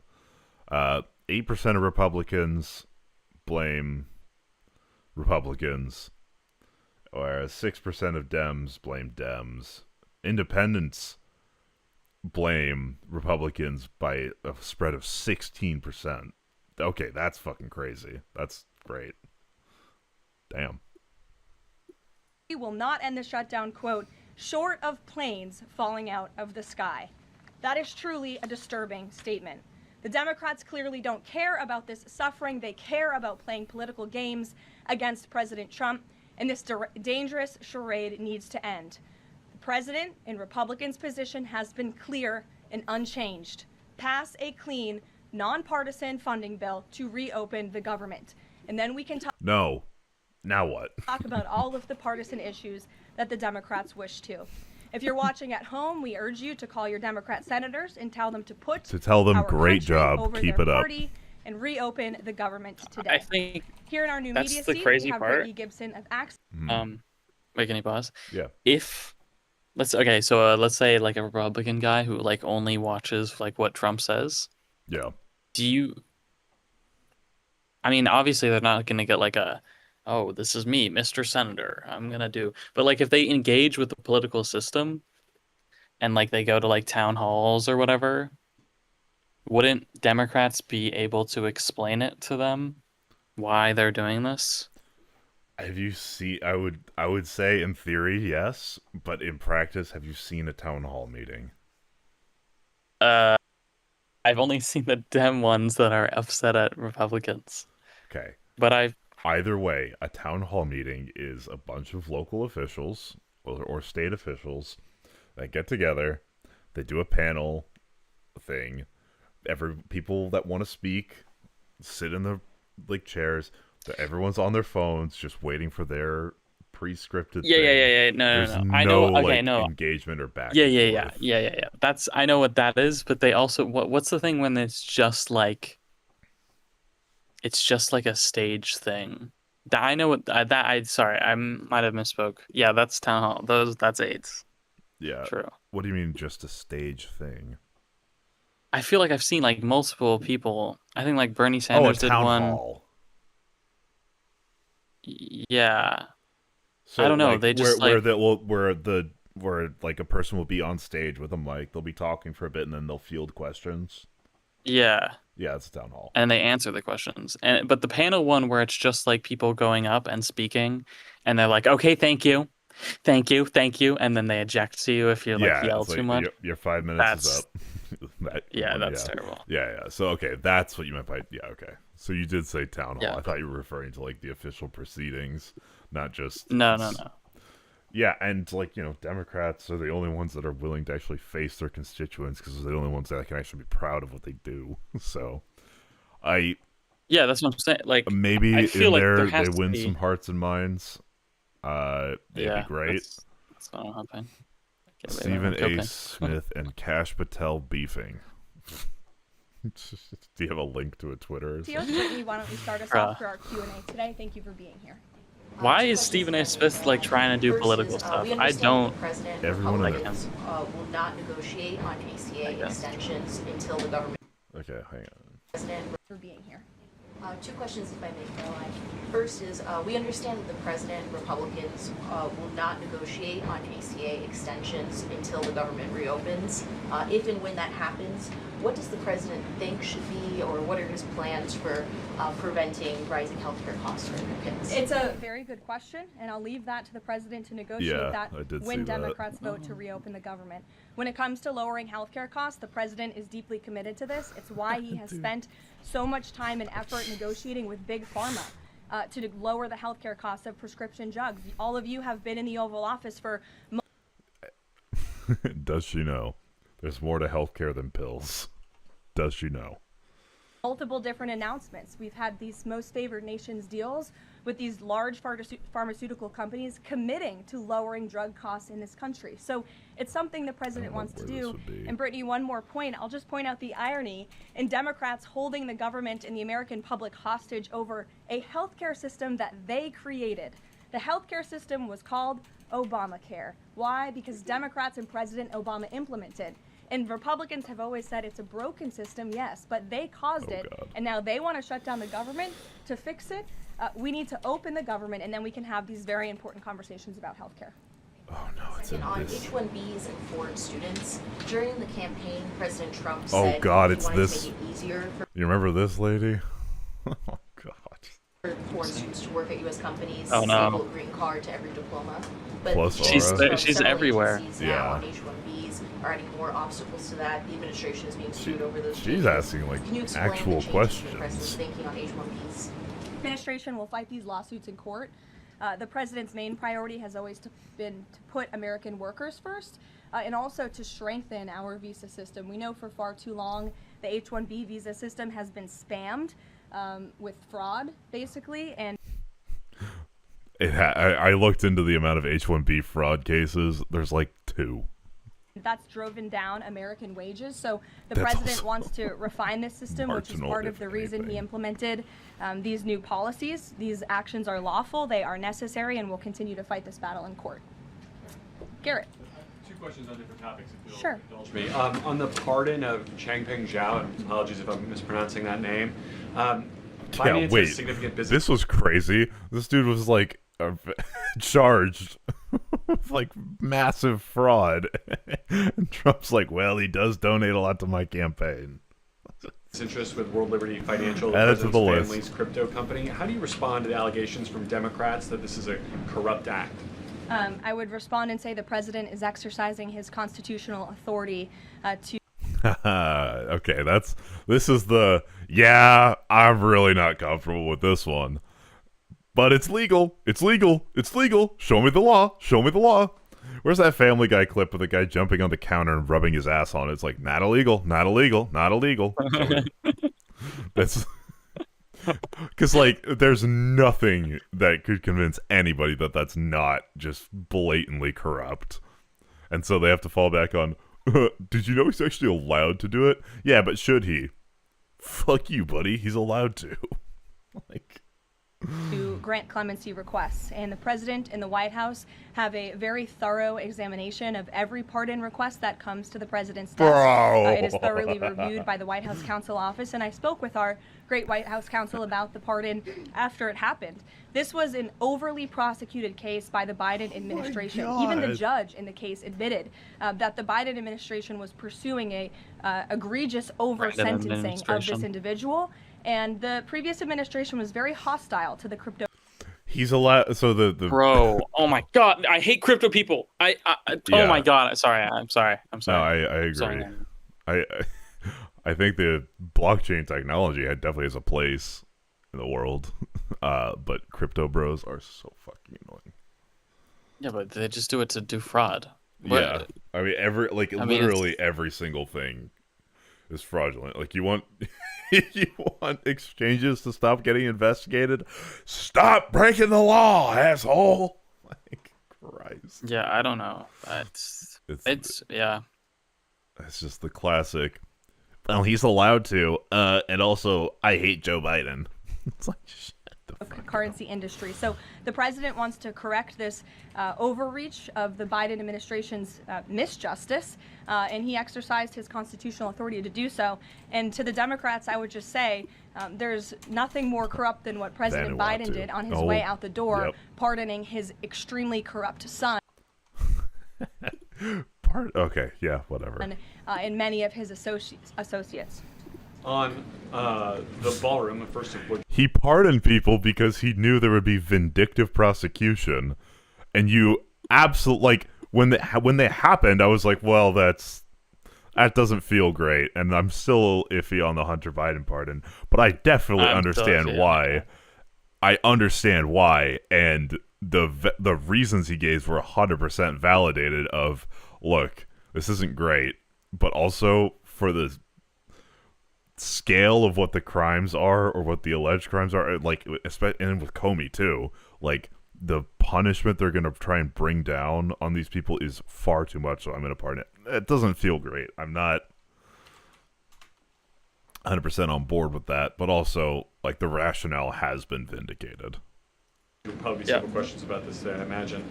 8% of Republicans blame Republicans, whereas 6% of Dems blame Dems. Independents blame Republicans by a spread of 16%. Okay, that's fucking crazy. That's great. Damn. We will not end the shutdown, quote, short of planes falling out of the sky. That is truly a disturbing statement. The Democrats clearly don't care about this suffering. They care about playing political games against President Trump, and this dangerous charade needs to end. The president, in Republicans' position, has been clear and unchanged. Pass a clean, nonpartisan funding bill to reopen the government. And then we can talk. No. Now what? Talk about all of the partisan issues that the Democrats wish to. If you're watching at home, we urge you to call your Democrat senators and tell them to tell them great job, keep it up, and reopen the government today. I think here in our new that's media the seat, crazy we have part. Brittany Gibson of Access. Wait, can you pause? Yeah. Let's say like a Republican guy who like only watches like what Trump says. Yeah. I mean, obviously they're not going to get like oh, this is me, Mr. Senator, I'm going to do. But like if they engage with the political system and like they go to like town halls or whatever, wouldn't Democrats be able to explain it to them why they're doing this? Have you seen, I would say in theory, yes, but in practice, have you seen a town hall meeting? I've only seen the Dem ones that are upset at Republicans. Okay. But either way, a town hall meeting is a bunch of local officials or state officials that get together, they do a panel thing, people that want to speak sit in the like chairs, everyone's on their phones just waiting for their pre-scripted thing. No. I know. Okay, no engagement or back. Yeah. That's, I know what that is, but they also what's the thing when it's just like a stage thing? I know what sorry, I might have misspoke. Yeah, that's town hall. That's AIDS. Yeah. True. What do you mean just a stage thing? I feel like I've seen like multiple people. I think like Bernie Sanders did one. Hall. Yeah. So, I don't know. Like, they just where like a person will be on stage with a mic, they'll be talking for a bit, and then they'll field questions. Yeah. Yeah, it's a town hall. And they answer the questions. But the panel one where it's just like people going up and speaking, and they're like, "Okay, thank you, and then they eject to you if you like yell too much. Your 5 minutes is up. That's terrible. Yeah. So okay, that's what you meant by okay. So you did say town hall. Yeah. I thought you were referring to like the official proceedings, not just No. Yeah, and like, Democrats are the only ones that are willing to actually face their constituents because they're the only ones that can actually be proud of what they do. So, yeah, that's what I'm saying. Like maybe I feel in there like they win some hearts and minds. It'd be great. That's not happening. Stephen A. Smith and Kash Patel beefing. Do you have a link to a Twitter? Brittany, why don't we start us off for our Q&A today? Thank you for being here. Why is Stephen A. Smith like trying to do political stuff? I don't. Everyone will not negotiate on ACA extensions until the government. Okay, hang on. President for being here. Two questions, if I may, Caroline. First is, we understand that the President and Republicans will not negotiate on ACA extensions until the government reopens. If and when that happens, what does the President think should be, or what are his plans for preventing rising healthcare costs for Americans? It's a very good question, and I'll leave that to the President to negotiate when Democrats vote to reopen the government. When it comes to lowering healthcare costs, the President is deeply committed to this. It's why he has spent so much time and effort negotiating with Big Pharma to lower the healthcare costs of prescription drugs. All of you have been in the Oval Office for Does she know? There's more to healthcare than pills. Does she know? multiple different announcements. We've had these most favored nations deals with these large pharmaceutical companies committing to lowering drug costs in this country. So it's something the president wants to do. And Brittany, one more point. I'll just point out the irony in Democrats holding the government and the American public hostage over a healthcare system that they created. The healthcare system was called Obamacare. Why? Because Democrats and President Obama implemented. And Republicans have always said it's a broken system, yes, but they caused it, and now they want to shut down the government to fix it. We need to open the government, and then we can have these very important conversations about healthcare. Oh no, it's Second, on H-1Bs and foreign students, during the campaign, President Trump Oh said God, he it's wanted this. to make it easier You remember this lady? Oh God. for foreign students to work at U.S. companies, Oh, no. stable green card to every diploma. But Plus She's Aura. there- she's everywhere. Now Yeah. on H-1Bs are adding more obstacles to that. The administration is being sued over those. She's changes. asking like Can you explain actual the changes the president's questions. thinking on H-1Bs? Administration will fight these lawsuits in court. The president's main priority has always been to put American workers first, and also to strengthen our visa system. We know for far too long the H-1B visa system has been spammed with fraud, basically, and I looked into the amount of H-1B fraud cases. There's like 2. that's driven down American wages. So the That's president also wants to refine this system, which is marginal, part of if the reason he anything. implemented these new policies. These actions are lawful, they are necessary, and we'll continue to fight this battle in court. Garrett. 2 questions on different topics, if you'll Sure. indulge me. On the pardon of Changpeng Zhao, and apologies if I'm mispronouncing that name. Yeah, Finance wait. has significant business. This was crazy. This dude was like charged with like massive fraud. And Trump's like, well, he does donate a lot to my campaign. interest with World Liberty Financial, the Add it to president's the list. family's crypto company. How do you respond to the allegations from Democrats that this is a corrupt act? I would respond and say the president is exercising his constitutional authority to Okay, this is the I'm really not comfortable with this one. But it's legal. It's legal. It's legal. Show me the law. Show me the law. Where's that Family Guy clip with the guy jumping on the counter and rubbing his ass on it? It's like, not illegal, not illegal, not illegal. That's because, like, there's nothing that could convince anybody that that's not just blatantly corrupt. And so they have to fall back on, did you know he's actually allowed to do it? Yeah, but should he? Fuck you, buddy. He's allowed to. Like... to grant clemency requests, and the president and the White House have a very thorough examination of every pardon request that comes to the president's desk. Bro. It is thoroughly reviewed by the White House counsel office, and I spoke with our great White House counsel about the pardon after it happened. This was an overly prosecuted case by the Biden administration. Even the God. judge in the case admitted that the Biden administration was pursuing a egregious over-sentencing of this administration. individual. And the previous administration was very hostile to the crypto. He's allowed. So the Bro, oh my god, I hate crypto people. Yeah. Oh my god, I'm sorry. I'm No, sorry. I agree. Sorry. I think the blockchain technology definitely has a place in the world, but crypto bros are so fucking annoying. Yeah, but they just do it to do fraud. Yeah, I mean mean, literally every single thing is fraudulent. Like you want you want exchanges to stop getting investigated. Stop breaking the law, asshole! Like Christ. Yeah, I don't know. It's yeah. It's just the classic. Well, he's allowed to, and also I hate Joe Biden. It's like shut the fuck currency industry. So the president wants to correct this overreach of the Biden administration's misjustice, and he exercised his constitutional authority to do so. And to the Democrats, I would just say there's nothing more corrupt than what President Biden did on his way out the door, Yep. pardoning his extremely corrupt son. Okay, yeah, whatever. And many of his associates. On the ballroom, the first of which He pardoned people because he knew there would be vindictive prosecution, and you absolutely like when they happened. I was like, well, that doesn't feel great, and I'm still iffy on the Hunter Biden pardon, but I definitely understand why. I understand why, and the reasons he gave were 100% validated. Of look, this isn't great, but also for the scale of what the crimes are or what the alleged crimes are, like, and with Comey too, like, the punishment they're going to try and bring down on these people is far too much, so I'm going to pardon it. It doesn't feel great. I'm not 100% on board with that, but also, like, the rationale has been vindicated. There'll probably be several questions about this today, I imagine.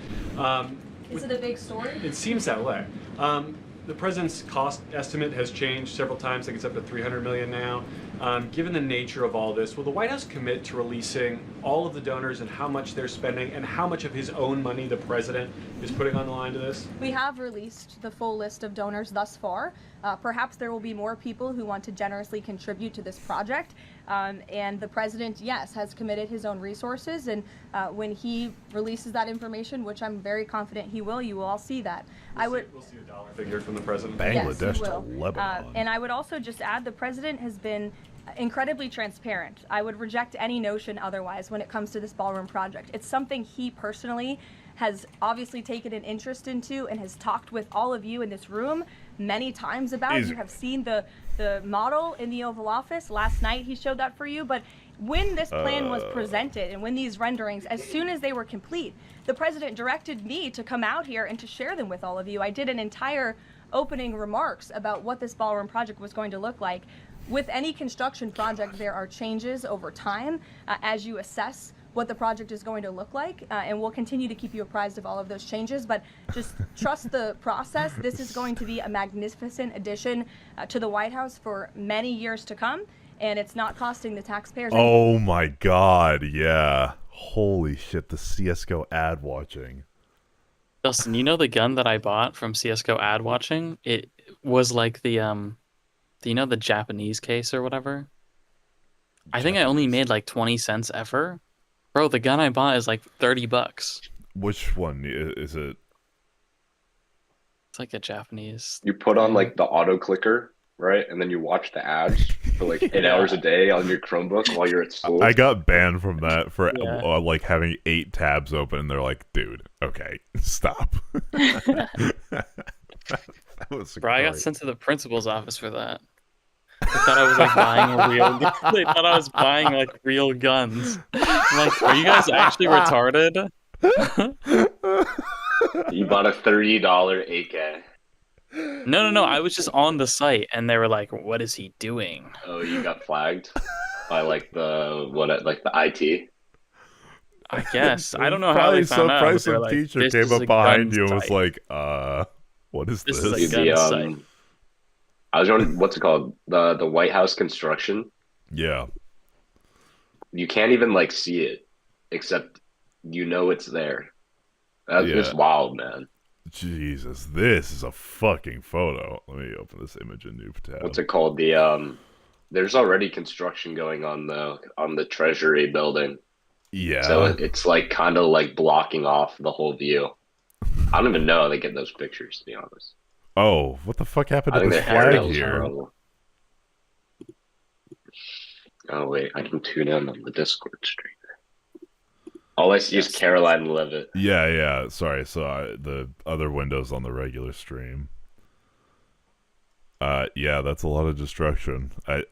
Is it a big story? It seems that way. The president's cost estimate has changed several times. I think it's up to $300 million now. Given the nature of all this, will the White House commit to releasing all of the donors and how much they're spending and how much of his own money the president is putting on the line to this? We have released the full list of donors thus far. Perhaps there will be more people who want to generously contribute to this project. And the president, yes, has committed his own resources. And when he releases that information, which I'm very confident he will, you will all see that. We'll see a dollar figure from the president. Bangladesh Yes, he to will. Lebanon. And I would also just add the president has been incredibly transparent. I would reject any notion otherwise when it comes to this ballroom project. It's something he personally has obviously taken an interest into and has talked with all of you in this room many times about. You have seen the model in the Oval Office. Last night he showed that for you. But when this plan was presented and when these renderings, as soon as they were complete, the president directed me to come out here and to share them with all of you. I did an entire opening remarks about what this ballroom project was going to look like. With any construction project, there are changes over time as you assess what the project is going to look like, and we'll continue to keep you apprised of all of those changes, but just trust the process. This is going to be a magnificent addition to the White House for many years to come, and it's not costing the taxpayers anything. Oh my god, yeah. Holy shit, the CSGO ad watching. Justin, you know the gun that I bought from CSGO ad watching? It was like the do you know the Japanese case or whatever? I think I only made like 20 cents ever. Bro, the gun I bought is like $30. Which one is it? It's like a Japanese. You put on like the auto clicker, right? And then you watch the ads for like 8 hours a day on your Chromebook while you're at school. I got banned from that for Yeah. like having 8 tabs open, and they're like, dude, okay, stop. That was Bro, I got great. sent to the principal's office for that. They thought I was like buying a real. They thought I was buying like real guns. I'm like, are you guys actually retarded? You bought a $30 AK. No. I was just on the site, and they were like, "What is he doing?" Oh, you got flagged by like the IT. I guess I don't know how they found out. Probably But they were some like, teacher "This came is up a behind gun you and was site." like, what is This this? is a gun site. I was wondering what's it called? The White House construction. Yeah. You can't even like see it, except you know it's there. That's Yeah. just wild, man. Jesus, this is a fucking photo. Let me open this image in new tab. What's it called? There's already construction going on the Treasury building. Yeah. So it's like kind of like blocking off the whole view. I don't even know how they get those pictures, to be honest. Oh, what the fuck happened I to think this their hair flag nails are here? horrible. Oh wait, I can tune in on the Discord stream. All I see is Caroline Levitt. Yeah. Sorry, so the other window's on the regular stream. Yeah, that's a lot of destruction. I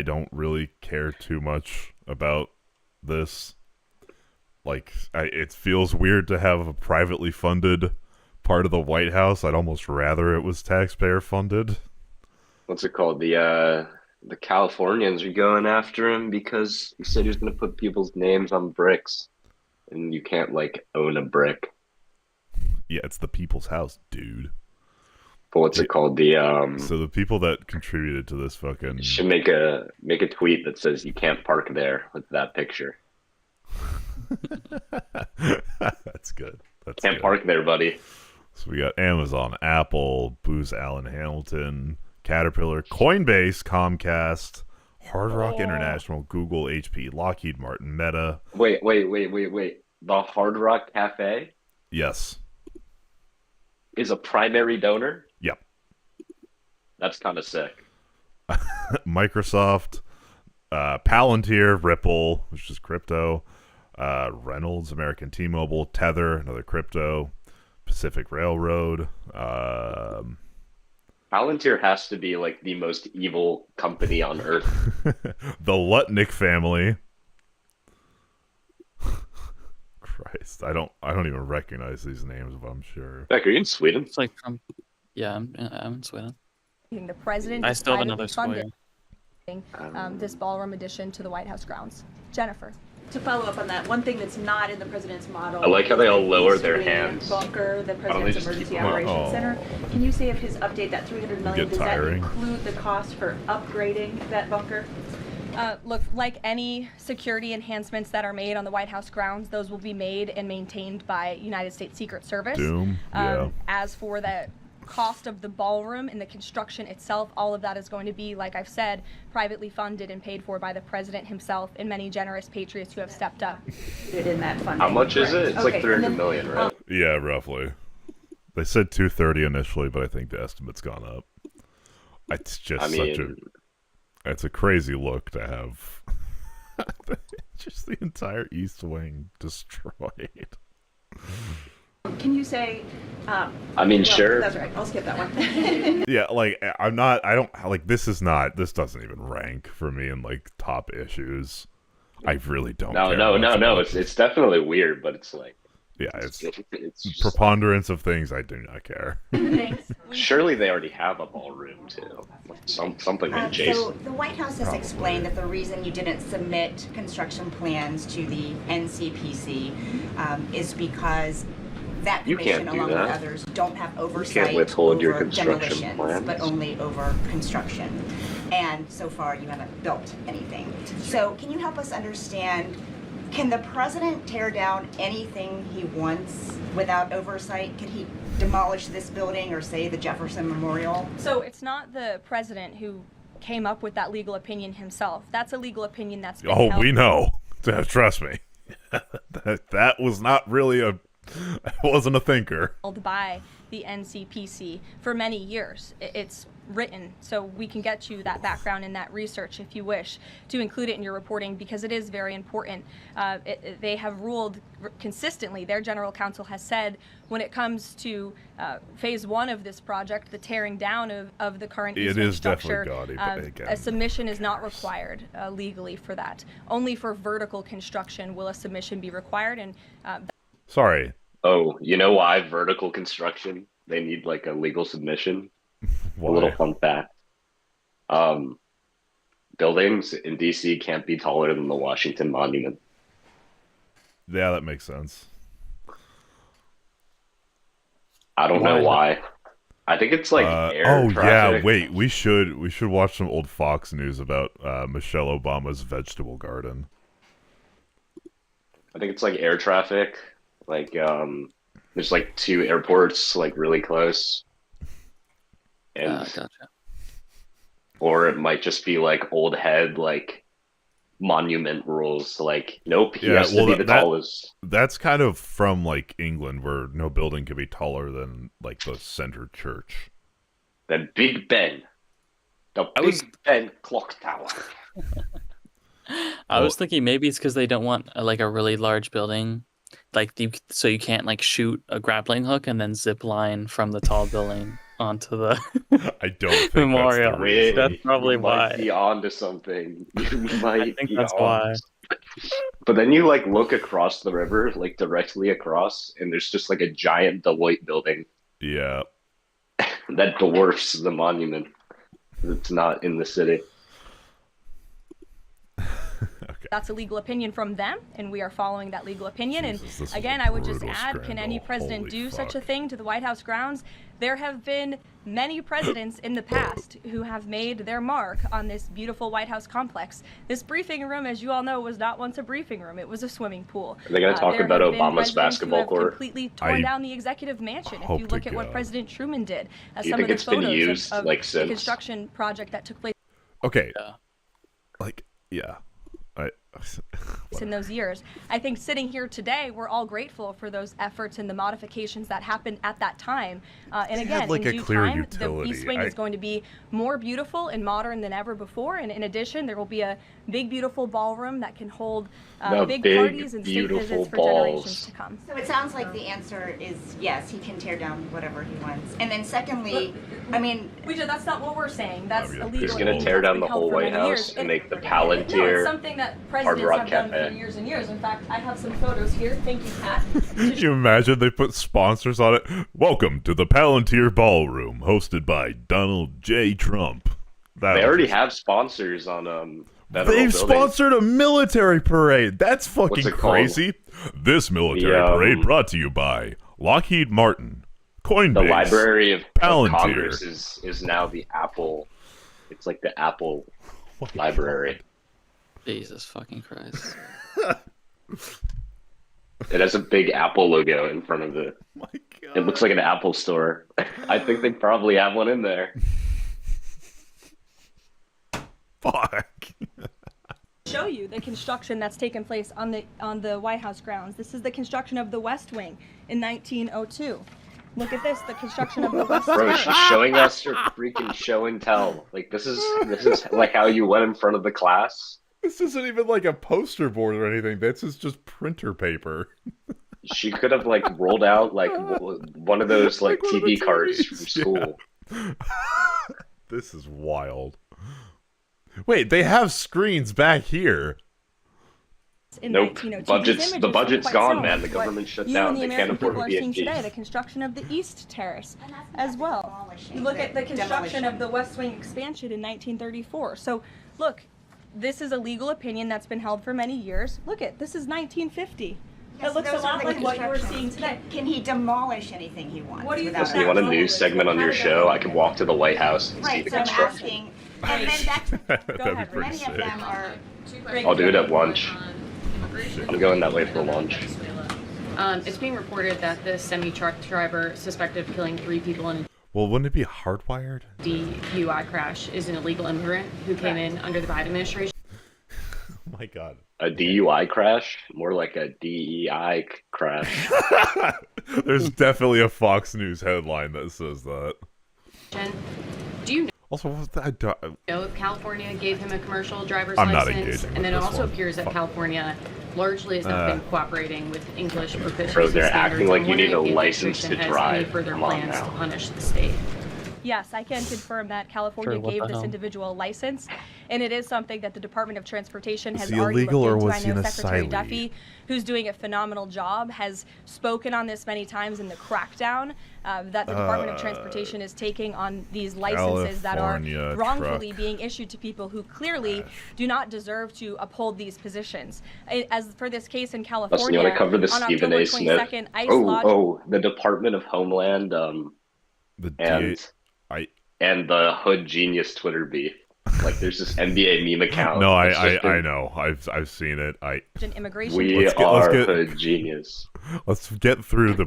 don't really care too much about this. Like, it feels weird to have a privately funded part of the White House. I'd almost rather it was taxpayer funded. What's it called? The Californians are going after him because he said he was going to put people's names on bricks, and you can't like own a brick. Yeah, it's the people's house, dude. But what's it called? So the people that contributed to this fucking Should make a tweet that says you can't park there with that picture. That's good. That's Can't good. park there, buddy. So we got Amazon, Apple, Booz Allen Hamilton, Caterpillar, Coinbase, Comcast, Hard Rock International, Google, HP, Lockheed Martin, Meta. Wait. The Hard Rock Cafe Yes. is a primary donor? Yep. That's kind of sick. Microsoft, Palantir, Ripple, which is crypto, Reynolds, American T-Mobile, Tether, another crypto, Pacific Railroad, Palantir has to be like the most evil company on earth. The Lutnick family. Christ, I don't even recognize these names, but I'm sure. Beck, are you in Sweden? It's like from, yeah, I'm in Sweden. The president I is still have privately another square. funding this ballroom addition to the White House grounds. Jennifer. To follow up on that, one thing that's not in the president's model. I like how they all is lower the their East Wing hands. Bunker, the they president's just emergency keep them up? operations center. Can you say if his update, that $300 million, does that tiring. include the cost for upgrading that bunker? Look, like any security enhancements that are made on the White House grounds, those will be made and maintained by United States Secret Service. Doom, yeah. As for the cost of the ballroom and the construction itself, all of that is going to be, like I've said, privately funded and paid for by the president himself and many generous patriots who have stepped up. In that funding. How much is it? It's like Okay, 300 million, right? Yeah, roughly. They said 230 initially, but I think the estimate's gone up. It's just it's a crazy look to have just the entire East Wing destroyed. Can you say? Sure. That's right. I'll skip that one. Yeah, like this doesn't even rank for me in like top issues. I really don't care much about it's definitely weird, but it's like, yeah, it's just, preponderance of things I do not care. surely they already have a ballroom too. Something So adjacent. the White House has explained that the reason you didn't submit construction plans to the NCPC is because that You commission, can't do along that. with others, don't have oversight withhold your over construction demolitions, plans. but only over construction. And so far, you haven't built anything. So can you help us understand, can the president tear down anything he wants without oversight? Could he demolish this building or, say, the Jefferson Memorial? So it's not the president who came up with that legal opinion himself. That's a legal opinion that's been held. We know. Trust me. that was not really wasn't a thinker. By the NCPC for many years. It's written, so we can get you that background and that research if you wish to include it in your reporting, because it is very important. They have ruled consistently. Their general counsel has said when it comes to phase one of this project, the tearing down of the current It easement is structure, definitely gaudy, but again, a submission is not required legally for that. Only for vertical construction will a submission be required, and sorry. Oh, you know why vertical construction? They need like a legal submission. Why? A little fun fact. Buildings in DC can't be taller than the Washington Monument. Yeah, that makes sense. I don't know why. I think it's like air traffic. Yeah, wait, we should watch some old Fox News about Michelle Obama's vegetable garden. I think it's like air traffic. Like there's like two airports like really close. And Gotcha. or it might just be like old head like monument rules, like nope, he has to be the tallest. That's kind of from like England, where no building can be taller than like the center church. The Big Ben. Big Ben clock tower. I was thinking maybe it's because they don't want like a really large building, like so you can't like shoot a grappling hook and then zip line from the tall building onto the I don't think memorial. That's the reason. That's probably you why. might be onto something. You might I think be that's on. why. But then you like look across the river, like directly across, and there's just like a giant Deloitte building. Yeah. That dwarfs the monument. It's not in the city. Okay. that's a legal opinion from them, and we are following that legal opinion. Jesus, this And was again, a I would just brutal add, can any scramble. president Holy do such a fuck. thing to the White House grounds? There have been many presidents in the past who have made their mark on this beautiful White House complex. This briefing room, as you all know, was not once a briefing room. It was a swimming pool. Are they going to talk There about have been Obama's presidents who basketball have court? completely torn I down the executive mansion. If hope you to look at what God. President Truman did, Do you some think of the it's been photos used, of like, the since? construction project that took place. Okay. Yeah. Like, yeah. in those years. I think sitting here today, we're all grateful for those efforts and the modifications that happened at that time. And again, like in a due clear time, utility. the East Wing is going to be more beautiful and modern than ever before. And in addition, there will be a big, beautiful ballroom that can hold big parties and state visits for generations to come. So it sounds like the answer is yes, he can tear down whatever he wants. And then secondly, I mean, that's not what we're saying. That's illegal. He's going to tear down the whole White House and make the Palantir No, it's something that presidents have done for years and years. In fact, I have some photos here. Thank you, Pat. Can you imagine they put sponsors on it? Welcome to the Palantir Ballroom, hosted by Donald J. Trump. They already have sponsors on They've sponsored a military parade. That's fucking crazy. This military parade brought to you by Lockheed Martin, Coinbase. The Library of Palantir. Congress is now the Apple. It's like the Apple library. Jesus fucking Christ. It has a big Apple logo in front of it. My God. It looks like an Apple store. I think they probably have one in there. Fuck. Show you the construction that's taken place on the White House grounds. This is the construction of the West Wing in 1902. Look at this, the construction of the West Bro, Terrace. she's showing us her freaking show and tell. Like this is like how you went in front of the class. This isn't even like a poster board or anything. This is just printer paper. She could have like rolled out like one of those like TV cards from school. Yeah. This is wild. Wait, they have screens back here. Nope. The budget's gone, man. The government shut down. They can't afford people are seeing today, VFDs. the construction of the East Terrace as well. You look at the construction of the West Wing expansion in 1934. So, look, this is a legal opinion that's been held for many years. Look at this is 1950. It looks a lot like what you were seeing today. Can he demolish anything he wants? What do you without So you want a news segment on your show? I could walk to the White House and see Right, the so I'm construction. asking, and then back to, That'd be pretty many sick. of them are, I'll do it at lunch. I'm going that way for lunch. It's being reported that the semi-truck driver suspected of killing 3 people in Well, wouldn't it be hardwired? a DUI crash is an illegal immigrant who came in under the Biden administration. Oh my God. A DUI crash? More like a DEI crash. There's definitely a Fox News headline that says that. Do you Also, what was that? know if California gave him a commercial driver's I'm not license? engaging And then it with this also one. appears that Fuck. California largely has not been cooperating with English proficiency Bro, they're standards. acting like I'm you need wondering a if the license to administration has any drive. further Come on plans now. to punish the state. Yes, I can confirm that California Sure, what gave the this hell? individual a license, and it is something that the Department of Transportation has Is he already illegal, looked or into. was I he know an Secretary asylee? Duffy, who's doing a phenomenal job, has spoken on this many times in the crackdown that the Department of Transportation is taking on these licenses that are California wrongfully truck being issued to people who clearly do not deserve to uphold these positions. As for this case in California, Listen, you want to cover the on Stephen October A. Smith? 22nd, ICE lodged The Department of Homeland, The and the Hood Genius Twitter beef. Like, there's this NBA meme account. No, that's just I been- know. I've seen it. an immigration We Let's are get- Hood Genius. Let's get through the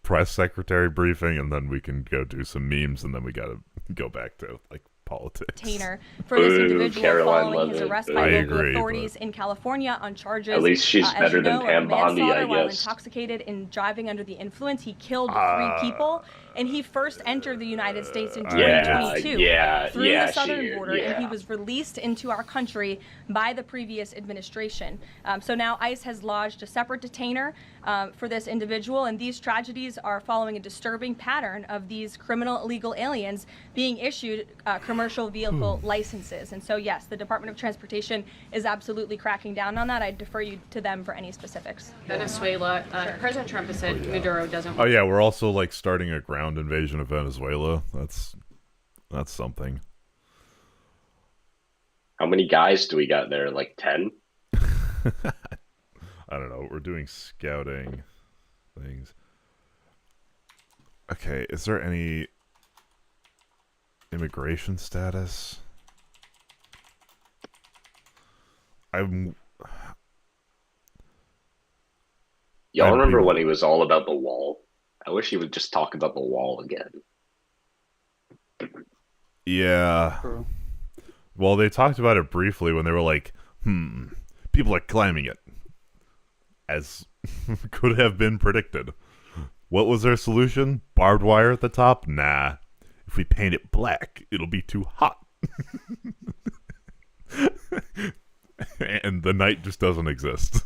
press secretary briefing, and then we can go do some memes, and then we gotta go back to politics. Detainer for this Boo, individual Caroline following his Levitt, arrest boo. by I local agree, authorities in California on charges. At least she's as better you than know, Pam of Bondi, I manslaughter while guess. intoxicated and driving under the influence. He killed 3 people, and he first entered the United States in 2022 through the southern border, and he was released into our country by the previous administration. So now ICE has lodged a separate detainer for this individual, and these tragedies are following a disturbing pattern of these criminal illegal aliens being issued commercial vehicle licenses. And so, yes, the Department of Transportation is absolutely cracking down on that. I defer you to them for any specifics. Venezuela, President Trump has said Maduro doesn't. Oh yeah, we're also starting a ground invasion of Venezuela. That's something. How many guys do we got there? Like 10? I don't know. We're doing scouting things. Okay, is there any immigration status? Y'all I'd remember be- when he was all about the wall? I wish he would just talk about the wall again. Yeah. True. Well, they talked about it briefly when they were like, People are claiming it, as could have been predicted. What was their solution? Barbed wire at the top? Nah. If we paint it black, it'll be too hot. And the night just doesn't exist.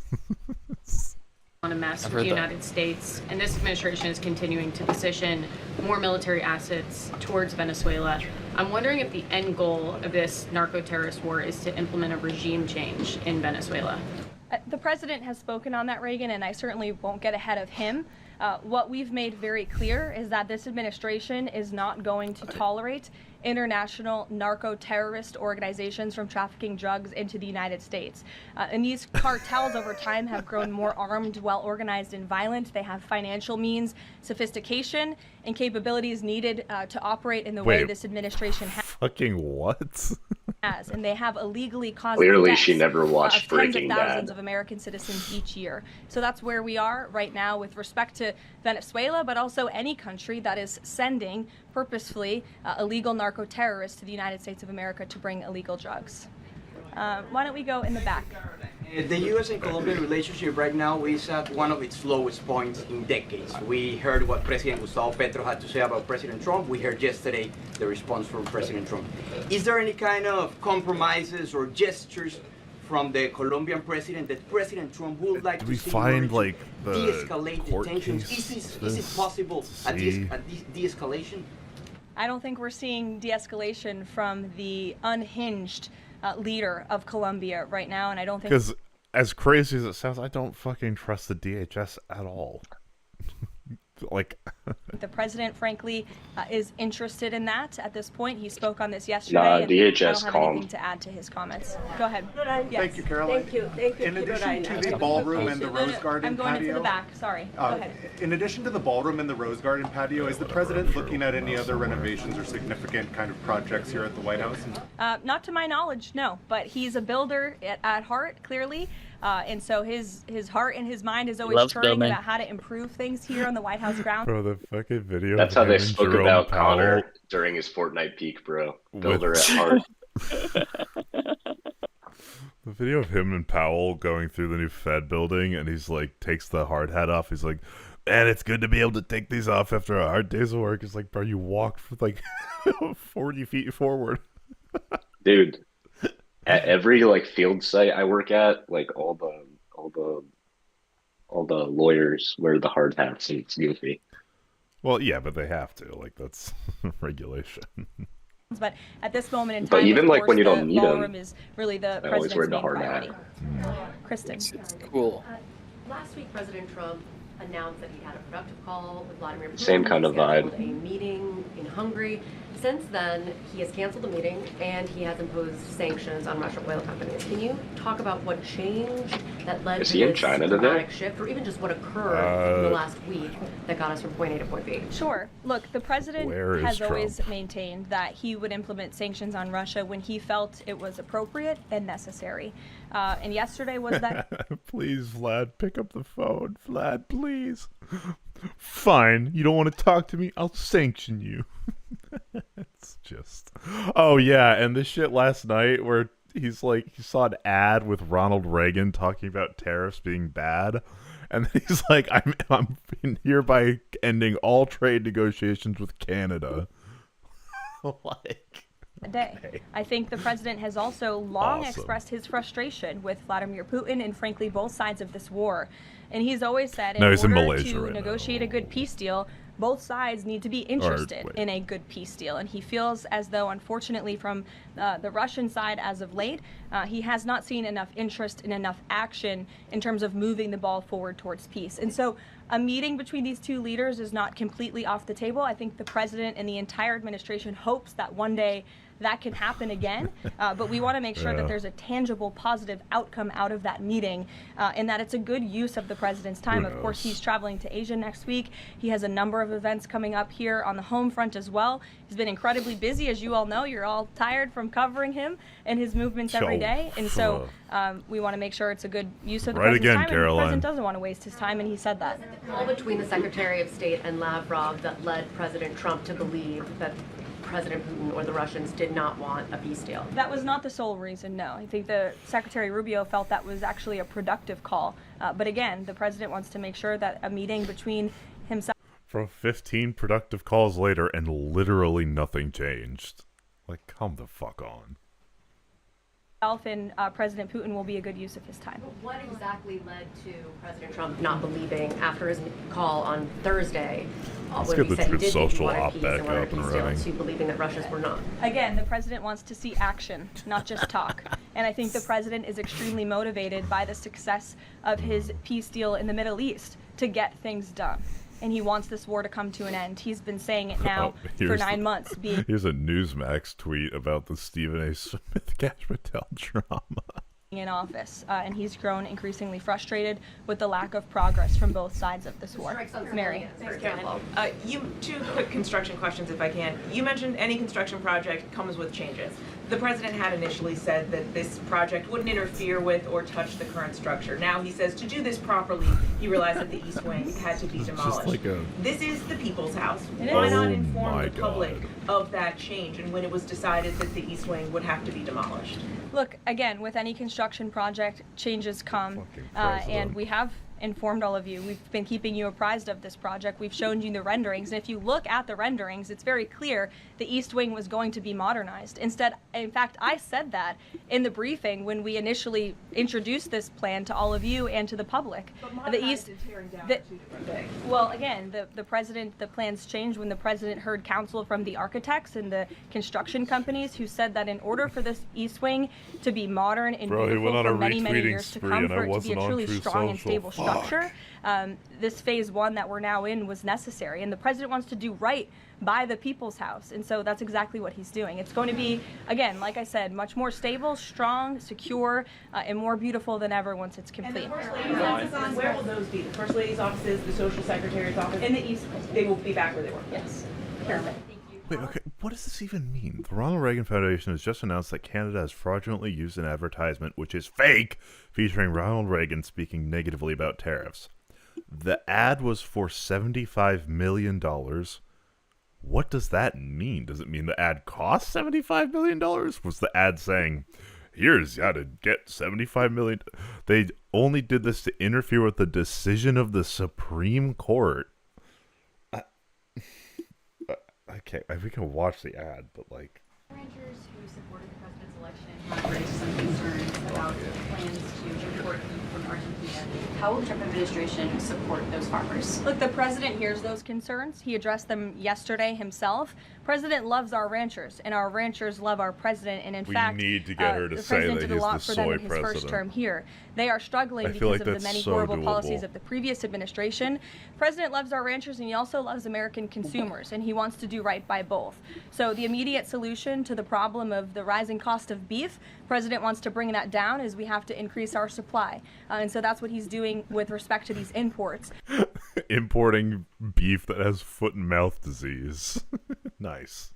On a mess with the United States, and this administration is continuing to position more military assets towards Venezuela. I'm wondering if the end goal of this narco-terrorist war is to implement a regime change in Venezuela. The president has spoken on that, Reagan, and I certainly won't get ahead of him. What we've made very clear is that this administration is not going to tolerate international narco-terrorist organizations from trafficking drugs into the United States. And these cartels over time have grown more armed, well-organized, and violent. They have financial means, sophistication, and capabilities needed to operate in the way this administration has. Fucking what? And they have illegally caused Clearly deaths she never watched of tens Breaking of thousands Bad. of American citizens each year. So that's where we are right now with respect to Venezuela, but also any country that is sending purposefully illegal narco-terrorists to the United States of America to bring illegal drugs. Why don't we go in the back? The U.S. and Colombian relationship right now is at one of its lowest points in decades. We heard what President Gustavo Petro had to say about President Trump. We heard yesterday the response from President Trump. Is there any kind of compromises or gestures from the Colombian president that President Trump would like to see find like the de-escalate the court tensions? case Is it possible at de-escalation? I don't think we're seeing de-escalation from the unhinged leader of Colombia right now, and I don't think... Because as crazy as it sounds, I don't fucking trust the DHS at all. Like... The president, frankly, is interested in that at this point. He spoke on this yesterday. Nah, DHS I don't have calm. anything to add to his comments. Go ahead. Yes. Thank you, Caroline. Thank you. In addition to the ballroom and the Rose Garden I'm going patio, into the back. Sorry. Go ahead. in addition to the ballroom and the Rose Garden patio, is the president looking at any other renovations or significant kind of projects here at the White House? Not to my knowledge, no. But he's a builder at heart, clearly. And so his heart and his mind is always turning about how to improve things here on the White House grounds. Bro, the fucking video. That's how they of him and spoke Jerome about Powell Connor during his Fortnite peak, bro. Builder at heart. The video of him and Powell going through the new Fed building, and he's like, takes the hard hat off. He's like, man, it's good to be able to take these off after a hard day's of work. It's like, bro, you walked for like 40 feet forward. Dude, at every like field site I work at, like all the lawyers wear the hard hats, and it's goofy. Well, yeah, but they have to. Like, that's regulation. But at this moment in time, But even of like course, when you the don't need ballroom them, is really the I always wear president's the main hard priority. hat. Kristen. Cool. Last week, President Trump announced that he had a productive call with Vladimir Putin. Same kind of He scheduled vibe. A meeting in Hungary. Since then, he has canceled the meeting and he has imposed sanctions on Russian oil companies. Can you talk about what changed that led Is to he in this China today? dramatic shift, or even just what occurred in the last week that got us from point A to point B? Sure. Look, the president Where is has Trump? always maintained that he would implement sanctions on Russia when he felt it was appropriate and necessary. And yesterday was that. Please, Vlad, pick up the phone. Vlad, please. Fine. You don't want to talk to me? I'll sanction you. It's just... Oh, yeah, and this shit last night where he's like, he saw an ad with Ronald Reagan talking about tariffs being bad, and then he's like, I'm hereby ending all trade negotiations with Canada. Like... Day. I think the president has also long expressed his frustration with Vladimir Putin and frankly both sides of this war. And he's always said in he's in order Malaysia to right negotiate a good peace deal, both sides need to be interested in a good peace deal. And he feels as though, unfortunately, from the Russian side as of late, he has not seen enough interest and enough action in terms of moving the ball forward towards peace. And so a meeting between these two leaders is not completely off the table. I think the president and the entire administration hopes that one day that can happen again, but we want to make sure that there's a tangible, positive outcome out of that meeting, and that it's a good use of the president's time. Of course, he's traveling to Asia next week. He has a number of events coming up here on the home front as well. He's been incredibly busy, as you all know. You're all tired from covering him and his movements every day, and so we want to make sure it's a good use of the president's time. Caroline. And the president doesn't want to waste his time, and he said that. The call between the Secretary of State and Lavrov that led President Trump to believe that President Putin or the Russians did not want a peace deal. That was not the sole reason, no. I think the Secretary Rubio felt that was actually a productive call. But again, the president wants to make sure that a meeting between himself... From 15 productive calls later, and literally nothing changed. Like, come the fuck on. And President Putin will be a good use of his time. But what exactly led to President Trump not believing after his call on Thursday, when he said he did think he wanted peace and wanted a peace deal, to believing that Russians were not? Again, the president wants to see action, not just talk. And I think the president is extremely motivated by the success of his peace deal in the Middle East to get things done. And he wants this war to come to an end. He's been saying it now for 9 months. Here's a Newsmax tweet about the Stephen A. Smith Cash Patel drama. In office, and he's grown increasingly frustrated with the lack of progress from both sides of this war. Mary. For example, two quick construction questions, if I can. You mentioned any construction project comes with changes. The president had initially said that this project wouldn't interfere with or touch the current structure. Now he says to do this properly, he realized that the East Wing had to be demolished. This is the people's house. Why not inform the public of that change and when it was decided that the East Wing would have to be demolished? Look, again, with any construction project, changes come, and we have informed all of you. We've been keeping you apprised of this project. We've shown you the renderings, and if you look at the renderings, it's very clear the East Wing was going to be modernized. Instead, in fact, I said that in the briefing when we initially introduced this plan to all of you and to the public. But the East and tearing down are two different things. Well, again, the plans changed when the president heard counsel from the architects and the construction companies who said that in order for this East Wing to be modern and beautiful for many, many years to come, for it to be a truly strong and stable structure, this phase one that we're now in was necessary. And the president wants to do right by the people's house. And so that's exactly what he's doing. It's going to be, again, like I said, much more stable, strong, secure, and more beautiful than ever once it's complete. And the First Lady's offices, where will those be? The First Lady's offices, the Social Secretary's office? In the East Wing. They will be back where they were? Yes. Wait, okay, what does this even mean? The Ronald Reagan Foundation has just announced that Canada has fraudulently used an advertisement, which is fake, featuring Ronald Reagan speaking negatively about tariffs. The ad was for $75 million. What does that mean? Does it mean the ad cost $75 million? Was the ad saying, here's how to get $75 million? They only did this to interfere with the decision of the Supreme Court. Okay, we can watch the ad, but like... Ranchers who supported the president's election have raised some concerns about plans to import beef from Argentina. How will the Trump administration support those farmers? Look, the president hears those concerns. He addressed them yesterday himself. President loves our ranchers, and our ranchers love our president. And in fact, we need to get her to say that he's the soy president. First term here, they are struggling because of the many horrible policies of the previous administration. President loves our ranchers, and he also loves American consumers, and he wants to do right by both. So the immediate solution to the problem of the rising cost of beef, President wants to bring that down, as we have to increase our supply, and so that's what he's doing with respect to these imports. Importing beef that has foot and mouth disease. Nice.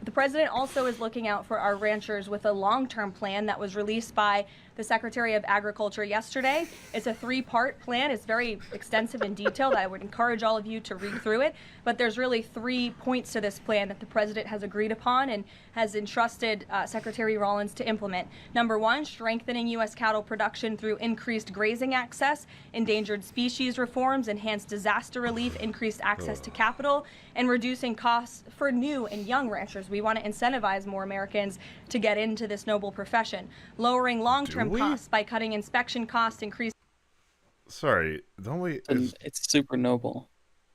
The president also is looking out for our ranchers with a long-term plan that was released by the Secretary of Agriculture yesterday. It's a 3-part plan. It's very extensive and detailed. I would encourage all of you to read through it. But there's really 3 points to this plan that the president has agreed upon and has entrusted Secretary Rollins to implement. Number 1, strengthening U.S. cattle production through increased grazing access, endangered species reforms, enhanced disaster relief, increased access to capital, and reducing costs for new and young ranchers. We want to incentivize more Americans to get into this noble profession. Lowering long-term costs by cutting inspection costs, increase. Sorry, don't we? It's super noble.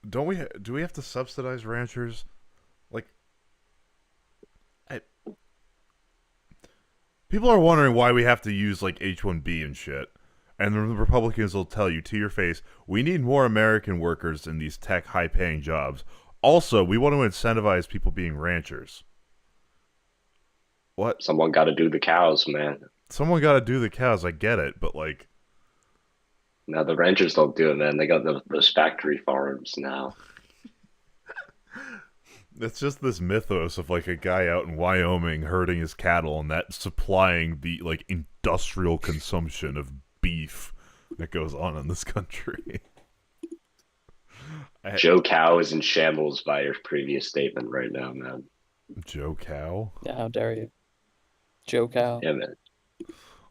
Don't we? Do we have to subsidize ranchers? Like, people are wondering why we have to use like H-1B and shit, and the Republicans will tell you to your face, we need more American workers in these tech high-paying jobs. Also, we want to incentivize people being ranchers. What? Someone got to do the cows, man. Someone got to do the cows. I get it, but like, now the ranchers don't do it, man. They got those factory farms now. It's just this mythos of like a guy out in Wyoming herding his cattle and that supplying the like industrial consumption of beef that goes on in this country. Joe Cow is in shambles by your previous statement right now, man. Joe Cow? Yeah, how dare you? Joe Cow. Yeah, man.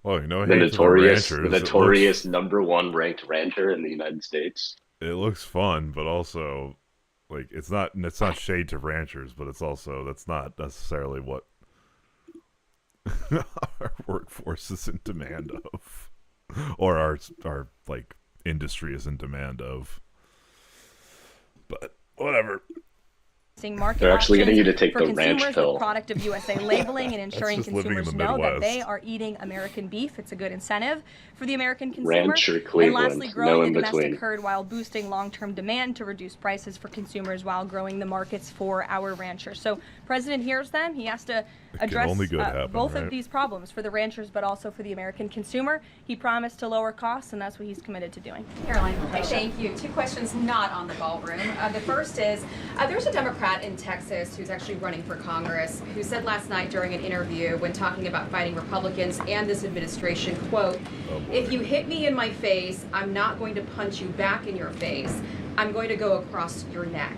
Well, you know, The hate for notorious, ranchers. the notorious #1 ranked rancher in the United States. It looks fun, but also, like, it's not shade to ranchers, but it's also, that's not necessarily what our workforce is in demand of, or our like industry is in demand of. But whatever. Market They're actually getting you to take for the ranch consumers pill. with product of USA labeling and ensuring just living in consumers the know that Midwest. they are eating American beef. It's a good incentive for the American consumer. Rancher And Cleveland, lastly, no growing in the domestic between. herd while boosting long-term demand to reduce prices for consumers while growing the markets for our ranchers. So President hears them. He has to address only good happen, both right? of these problems for the ranchers, but also for the American consumer. He promised to lower costs, and that's what he's committed to doing. Caroline, thank you. Two questions not on the ballroom. The first is, there's a Democrat in Texas who's actually running for Congress who said last night during an interview when talking about fighting Republicans and this administration, quote, if you hit me in my face, I'm not going to punch you back in your face. I'm going to go across your neck.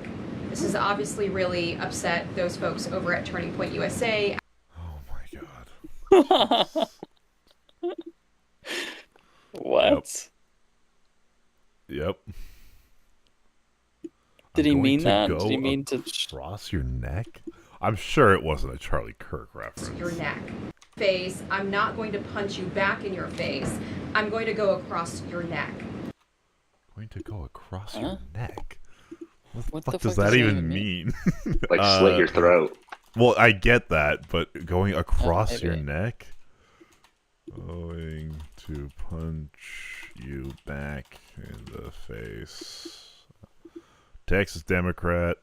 This has obviously really upset those folks over at Turning Point USA. Oh my god. What? Yep. Did he I'm going mean to that? go Did he mean to cross your neck? I'm sure it wasn't a Charlie Kirk reference. Your neck. Face, I'm not going to punch you back in your face. I'm going to go across your neck. Going to go across your neck? What the the fuck does fuck that does even mean? Like slit your throat. Well, I get that, but going across your maybe. neck? Going to punch you back in the face. Texas Democrat.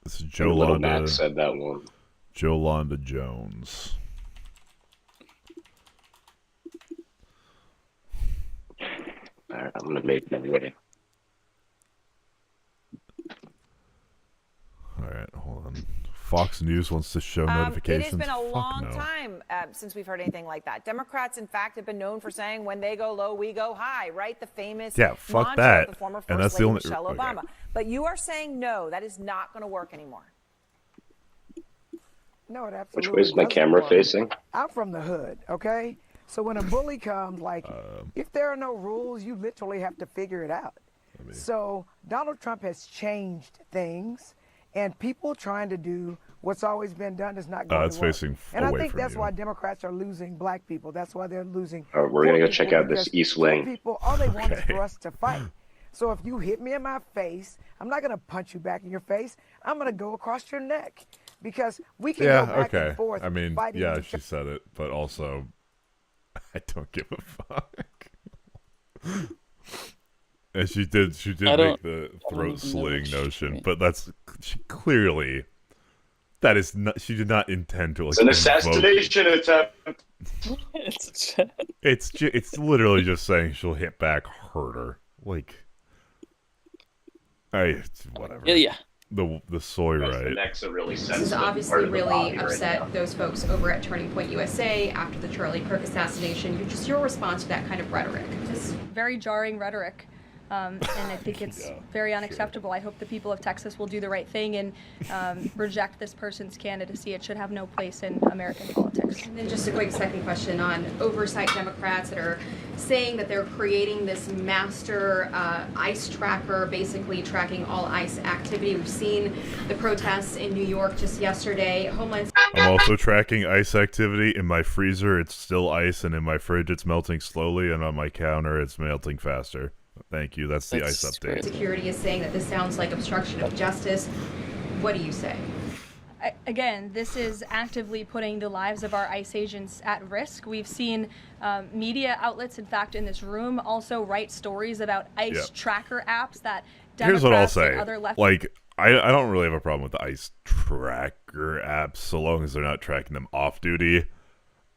This is Joe Little Max Londa. said that one. Joe Londa Jones. Alright, I'm gonna make my way. Alright, hold on. Fox News wants to show It notifications. has been a Fuck long no. time since we've heard anything like that. Democrats, in fact, have been known for saying, when they go low, we go high, right? The famous Yeah, fuck mantra that. of the former First And that's Lady the only- Michelle okay. Obama. But you are saying, no, that is not going to work anymore. No, it Which absolutely way is my doesn't camera work. facing? I'm from the hood, okay? So when a bully comes, like, if there are no rules, you literally have to figure it out. So Donald Trump has changed things, and people trying to do what's always been done is not going it's to work. facing And I away think from that's you. why Democrats are losing black people. That's why they're losing. We're gonna poor go check people, out this because East poor Wing. People, all they want is for us to fight. So if you hit me in my face, I'm not going to punch you back in your face. I'm going to go across your neck, because we can go back and forth. I mean, fighting yeah, each she said it, but also, I don't give a fuck. And she did I make don't- the I don't throat even know sling what she notion, mean. but she clearly, that is not, she did not intend to like. It's an invoke- assassination attempt. It's literally just saying she'll hit back harder. Like, whatever. Yeah. The soy The right. neck's a really This sensitive has part obviously of the really body right upset now. those folks over at Turning Point USA after the Charlie Kirk assassination. Your response to that kind of rhetoric? Just very jarring rhetoric. And I think it's very unacceptable. I hope the people of Texas will do the right thing and reject this person's candidacy. It should have no place in American politics. And then just a quick second question on oversight Democrats that are saying that they're creating this master ICE tracker, basically tracking all ICE activity. We've seen the protests in New York just yesterday. Homeland I'm also tracking ice activity. In my freezer, it's still ice, and in my fridge, it's melting slowly, and on my counter, it's melting faster. Thank you. That's the ice update. Security is saying that this sounds like obstruction of justice. What do you say? Again, this is actively putting the lives of our ICE agents at risk. We've seen media outlets, in fact, in this room, also write stories about ICE tracker apps that Here's what I'll Democrats and say. other left. Like, I don't really have a problem with the ICE tracker apps so long as they're not tracking them off duty.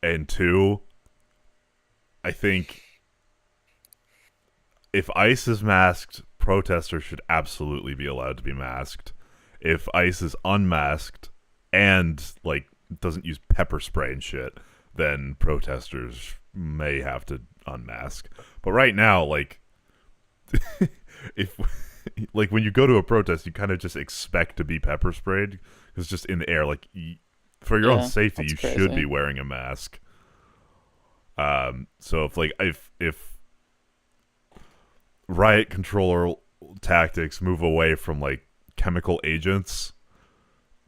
And two, I think if ICE is masked, protesters should absolutely be allowed to be masked. If ICE is unmasked and like doesn't use pepper spray and shit, then protesters may have to unmask. But right now, like, if like when you go to a protest, you kind of just expect to be pepper sprayed because it's just in the air. Like for your own safety, you should be wearing a mask. So if riot control tactics move away from like chemical agents,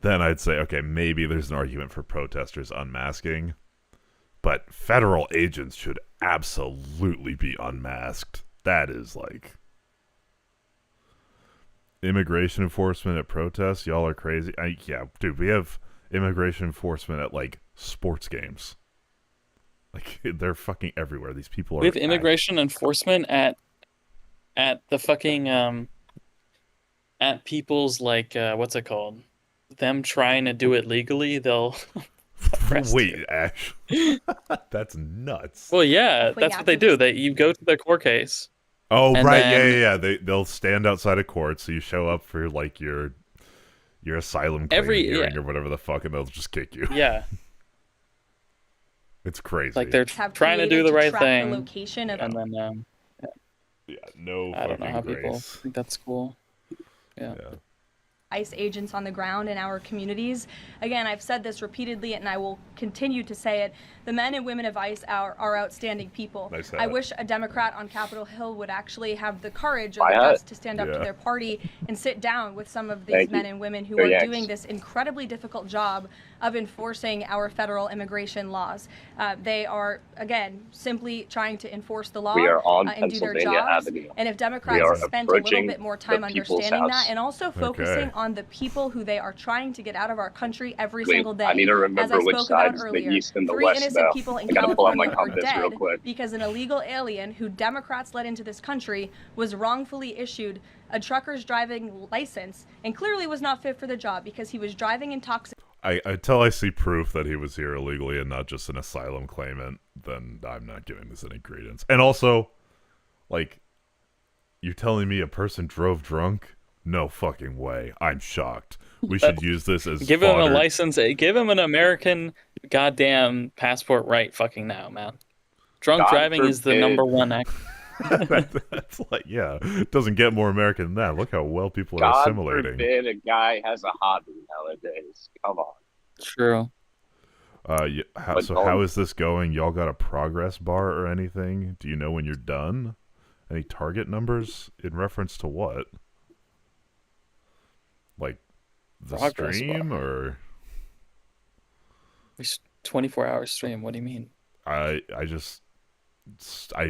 then I'd say, okay, maybe there's an argument for protesters unmasking. But federal agents should absolutely be unmasked. That is like immigration enforcement at protests. Y'all are crazy. Yeah, dude, we have immigration enforcement at like sports games. Like they're fucking everywhere. These people are. We have immigration enforcement at the fucking at people's like what's it called? Them trying to do it legally, they'll. Wait, Ash. That's nuts. Well, yeah, that's what they do. You go to their court case. Oh, right, yeah. They'll stand outside of court, so you show up for like your asylum claim hearing or whatever the fuck, and they'll just kick you. Yeah. It's crazy. Like they're trying to do the right thing. The location of and then no. I don't know how grace. people think that's cool. Yeah. ICE agents on the ground in our communities. Again, I've said this repeatedly and I will continue to say it. The men and women of ICE are outstanding people. Nice I wish a Democrat on Capitol Hill would actually have the courage or the guts to stand up to their party and sit down with some of these men and women who are doing this incredibly difficult job of enforcing our federal immigration laws. They are, again, simply trying to enforce the law and do their jobs. And if Democrats spent a little bit more time understanding that and also focusing on the people who they are trying to get out of our country every single day. I need to remember as I which spoke about side's earlier, the east and the 3 west innocent now. people in I gotta pull out my California are compass real dead quick. because an illegal alien who Democrats let into this country was wrongfully issued a trucker's driving license and clearly was not fit for the job because he was driving intoxicated. Until I see proof that he was here illegally and not just an asylum claimant, then I'm not giving this any credence. And also, like, you're telling me a person drove drunk? No fucking way. I'm shocked. We should use this as give him a license. Give him an American goddamn passport right fucking now, man. Drunk driving is the #1 act. That's like, yeah, it doesn't get more American than that. Look how well people are assimilating. God forbid a guy has a hobby nowadays. Come on. True. How is this going? Y'all got a progress bar or anything? Do you know when you're done? Any target numbers in reference to what? Like the progress stream bar. Or 24-hour stream? What do you mean? I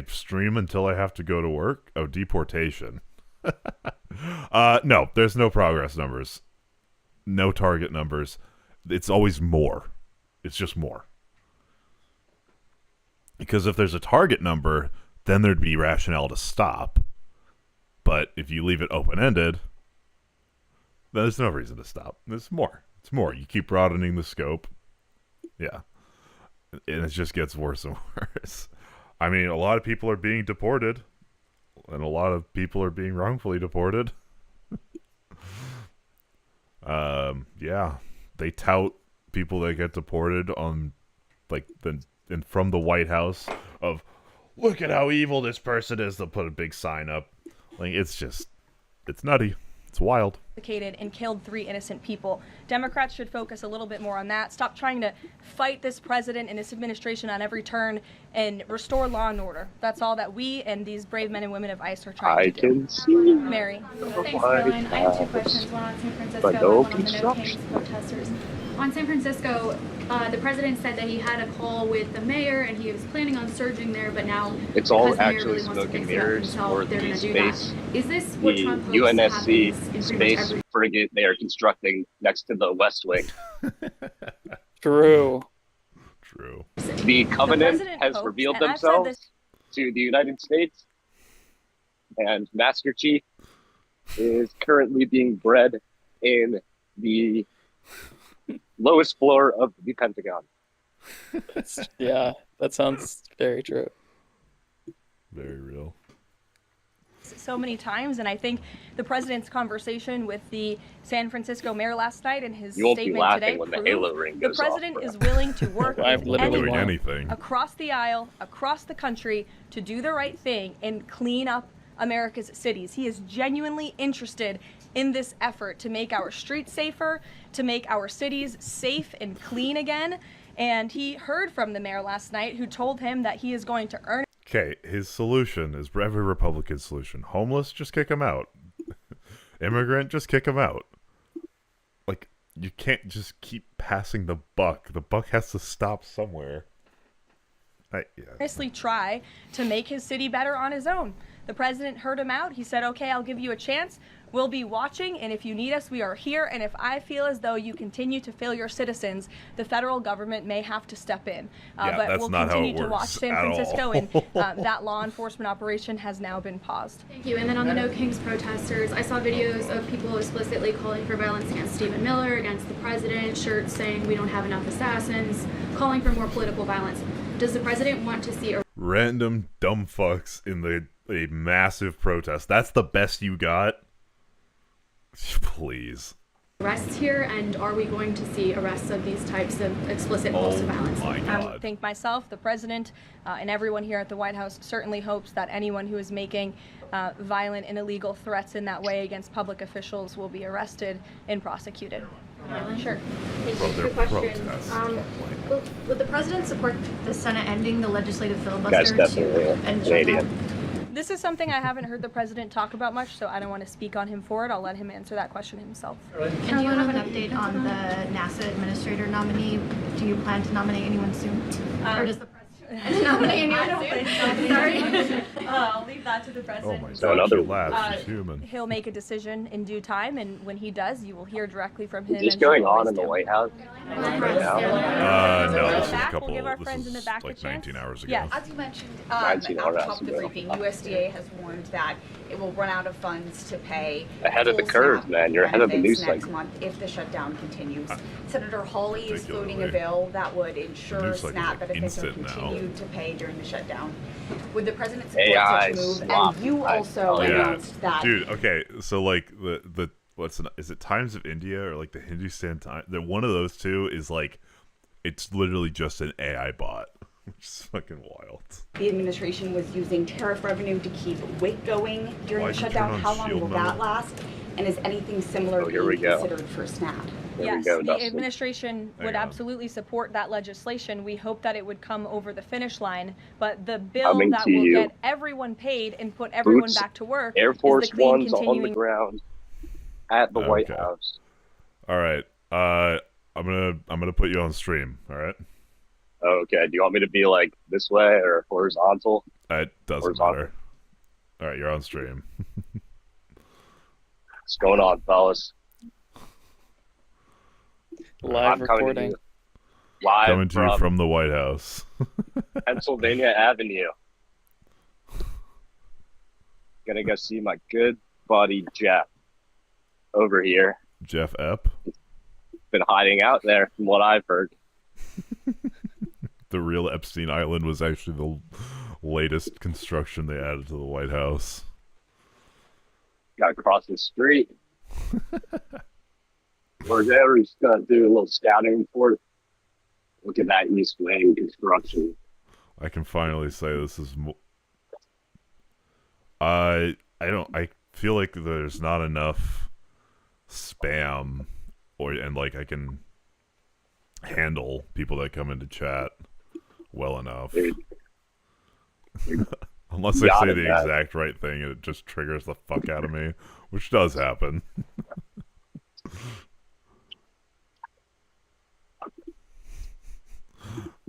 stream until I have to go to work. Oh, deportation. No, there's no progress numbers. No target numbers. It's always more. It's just more. Because if there's a target number, then there'd be rationale to stop. But if you leave it open-ended, then there's no reason to stop. There's more. It's more. You keep broadening the scope. Yeah. And it just gets worse and worse. I mean, a lot of people are being deported, and a lot of people are being wrongfully deported. Yeah, they tout people that get deported on, like, from the White House of, look at how evil this person is. They'll put a big sign up. Like, it's nutty. It's wild. And killed 3 innocent people. Democrats should focus a little bit more on that. Stop trying to fight this president and this administration on every turn and restore law and order. That's all that we and these brave men and women of ICE are trying to do. Mary. Thanks, Caroline. I have 2 questions, one on San Francisco and one on the No Kings protesters. On San Francisco, the president said that he had a call with the mayor and he was planning on surging there, but now it's all actually smoke and mirrors for the space. Is this what the Trump UNSC space frigate they are constructing next to the West Wing? True. The Covenant has revealed themselves to the United States, and Master Chief is currently being bred in the lowest floor of the Pentagon. Yeah, that sounds very true. Very real. So many times, and I think the president's conversation with the San Francisco mayor last night and his statement today when the Halo ring goes the president off, is willing to work with anything across the aisle, across the country, to do the right thing and clean up America's cities. He is genuinely interested in this effort to make our streets safer, to make our cities safe and clean again. And he heard from the mayor last night, who told him that he is going to earn. Okay, his solution is every Republican solution. Homeless, just kick him out. Immigrant, just kick him out. Like, you can't just keep passing the buck. The buck has to stop somewhere. Honestly try to make his city better on his own. The president heard him out. He said, okay, I'll give you a chance. We'll be watching, and if you need us, we are here. And if I feel as though you continue to fail your citizens, the federal government may have to step in. But we'll continue to watch San Francisco, and that law enforcement operation has now been paused. Thank you. And then on the No Kings protesters, I saw videos of people explicitly calling for violence against Stephen Miller, against the president, shirts saying we don't have enough assassins, calling for more political violence. Does the president want to see a random dumb fucks in a massive protest? That's the best you got? Please. arrests here, and are we going to see arrests of these types of explicit calls to violence? I think myself, the president, and everyone here at the White House certainly hopes that anyone who is making violent and illegal threats in that way against public officials will be arrested and prosecuted. Sure. Thank you. Quick question. Would the president support the Senate ending the legislative filibuster to end the shutdown? This is something I haven't heard the president talk about much, so I don't want to speak on him for it. I'll let him answer that question himself. And do you have an update on the NASA administrator nominee? Do you plan to nominate anyone soon? Or does the president nominate anyone soon? Sorry. I'll leave that to the president. Oh my God, another laugh. She's human. He'll make a decision in due time, and when he does, you will hear directly from him. Is this going on in the White House right now? No, this is a couple. We'll give our this friends is in the back like a chance. 19 hours ago. Yeah, as you mentioned at the top of the briefing, USDA has warned that it will run out of funds to pay ahead of the curve, man. You're ahead of the news next cycle. month if the shutdown continues. Senator Hawley is floating a bill that would ensure SNAP benefits are continued to pay during the shutdown. Would the president support such a move? And you also announced that. Dude, okay, so like the is it Times of India or like the Hindustan Times? That one of those two is like, it's literally just an AI bot, which is fucking wild. The administration was using tariff revenue to keep WIC going during the shutdown. How long will that last? And is anything similar being considered for SNAP? Yes, the administration would absolutely support that legislation. We hope that it would come over the finish line, but the bill that will get everyone paid and put everyone back to work Air Force is the clean One's on the ground at the White House. All right, I'm gonna put you on stream. All right. Okay. Do you want me to be like this way or horizontal? It doesn't matter. All right, you're on stream. What's going on, fellas? Live recording. Coming to you from the White House. Pennsylvania Avenue. Gonna go see my good buddy Jeff over here. Jeff Epp? Been hiding out there from what I've heard. The real Epstein Island was actually the latest construction they added to the White House. Got to cross the street. We're there. He's gonna do a little scouting report. Look at that East Wing construction. I can finally say this is. I feel like there's not enough spam, and like I can handle people that come into chat well enough. Unless I say the exact right thing and it just triggers the fuck out of me, which does happen.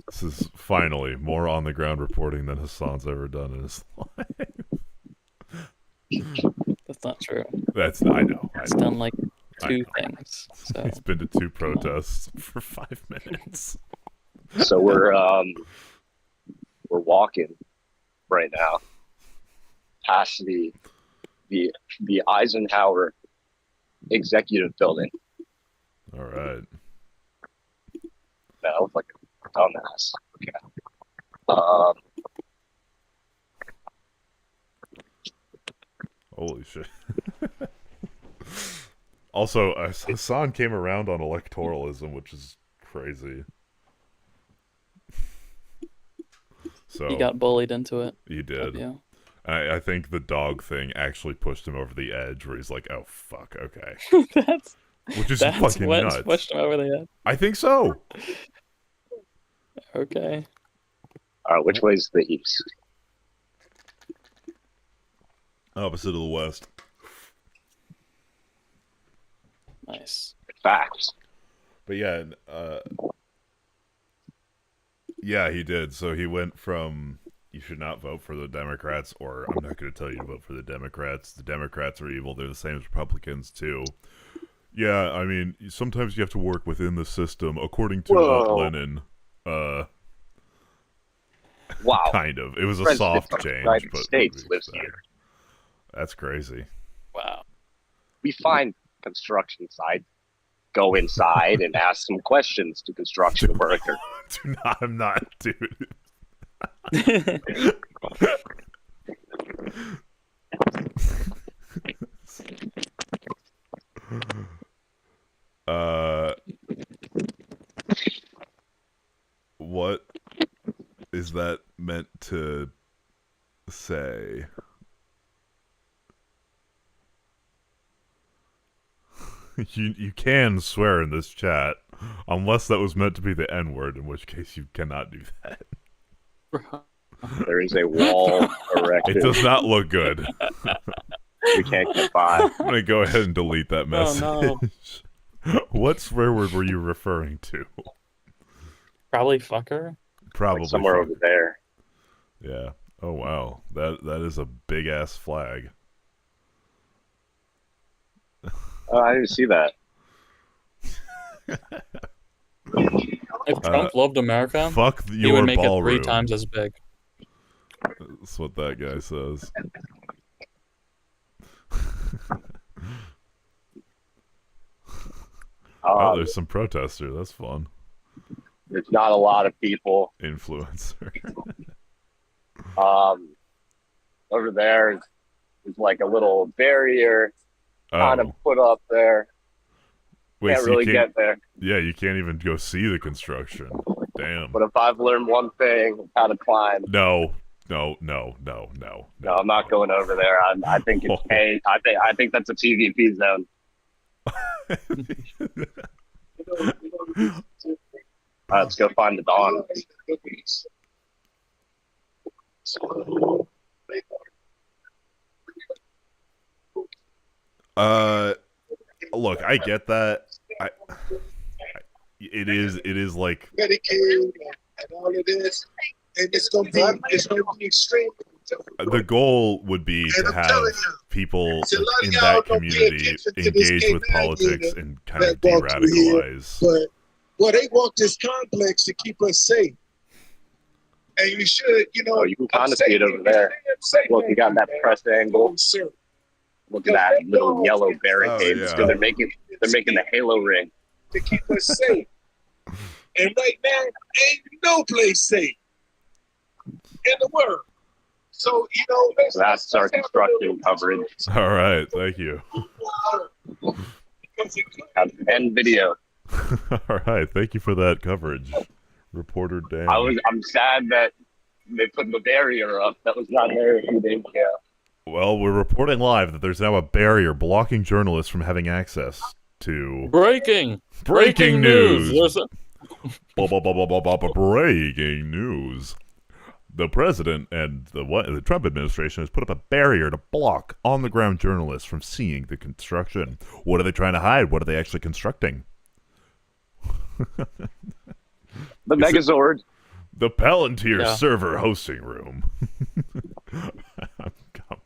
This is finally more on the ground reporting than Hassan's ever done in his life. That's not true. I know. It's done like two things. So. He's been to 2 protests for 5 minutes. So we're walking right now past the Eisenhower Executive Building. All right. That looks like a dumbass. Okay. Holy shit. Also, Hassan came around on electoralism, which is crazy. So he got bullied into it. He did. Yeah. I think the dog thing actually pushed him over the edge, where he's like, "Oh fuck, okay." Which is fucking what nuts. pushed him over the edge. I think so. Okay. All right, which way's the east? Opposite of the west. Nice. Facts. But yeah, yeah, he did. So he went from you should not vote for the Democrats, or I'm not going to tell you to vote for the Democrats. The Democrats are evil. They're the same as Republicans too. Yeah, I mean, sometimes you have to work within the system, according to Lenin. Wow. Kind of. It was a President soft of the change, United but States lives here. That's crazy. Wow. We find construction sites, go inside and ask some questions to construction workers. I'm not, dude. What is that meant to say? You can swear in this chat, unless that was meant to be the N-word, in which case you cannot do that. There is a wall erected. It does not look good. We can't get by. I'm going to go ahead and delete that message. Oh, no. What swear word were you referring to? Probably fucker. Probably like somewhere fucker. over there. Yeah. Oh wow. That is a big ass flag. I didn't see that. If Trump loved America, fuck he your would make it 3 ballroom. times as big. That's what that guy says. Oh, there's some protester. That's fun. There's not a lot of people. Influencer. Over there is like a little barrier kind of put up there. Wait, Can't so really you can't, get there. Yeah, you can't even go see the construction. Damn. But if I've learned one thing, it's how to climb. No, No, I'm not going over there. I think it's I think that's a PvP zone. Let's go find the dawn. Look, I get that. It is like Medicaid and all of this, and it's gonna be extreme. the goal would be to have people in that community engage with politics and kind of de-radicalize. But well, they want this complex to keep us safe, and you should, you can kind of see it over there. Look, you got that press angle. Look at that little yellow barricade. Oh, yeah. So they're making the halo ring to keep us safe. And right now, ain't no place safe in the world. So, that's our construction coverage. All right, thank you. End video. All right, thank you for that coverage, Reporter Dan. I'm sad that they put the barrier up. That was not there a few days ago. Well, we're reporting live that there's now a barrier blocking journalists from having access to breaking news. Breaking news. The president and the Trump administration has put up a barrier to block on-the-ground journalists from seeing the construction. What are they trying to hide? What are they actually constructing? The Megazord. The Palantir server hosting room.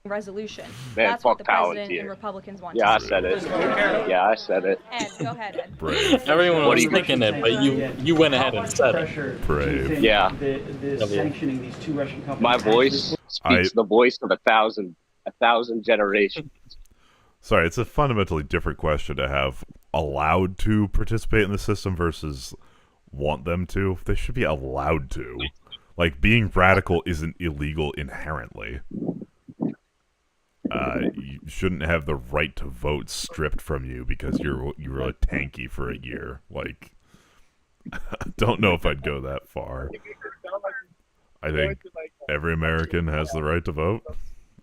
Resolution. Man, That's what the fuck president Palantir. and Republicans want. Yeah, I to said it. Yeah, I said it. Ed, go ahead, Ed. Brave. Everyone was thinking it, but you went ahead and said it. Brave. Yeah. Sanctioning these 2 Russian companies. My voice speaks the voice of a thousand generations. Sorry, it's a fundamentally different question to have allowed to participate in the system versus want them to. They should be allowed to. Like, being radical isn't illegal inherently. You shouldn't have the right to vote stripped from you because you were a tanky for a year. Like, I don't know if I'd go that far. I think every American has the right to vote.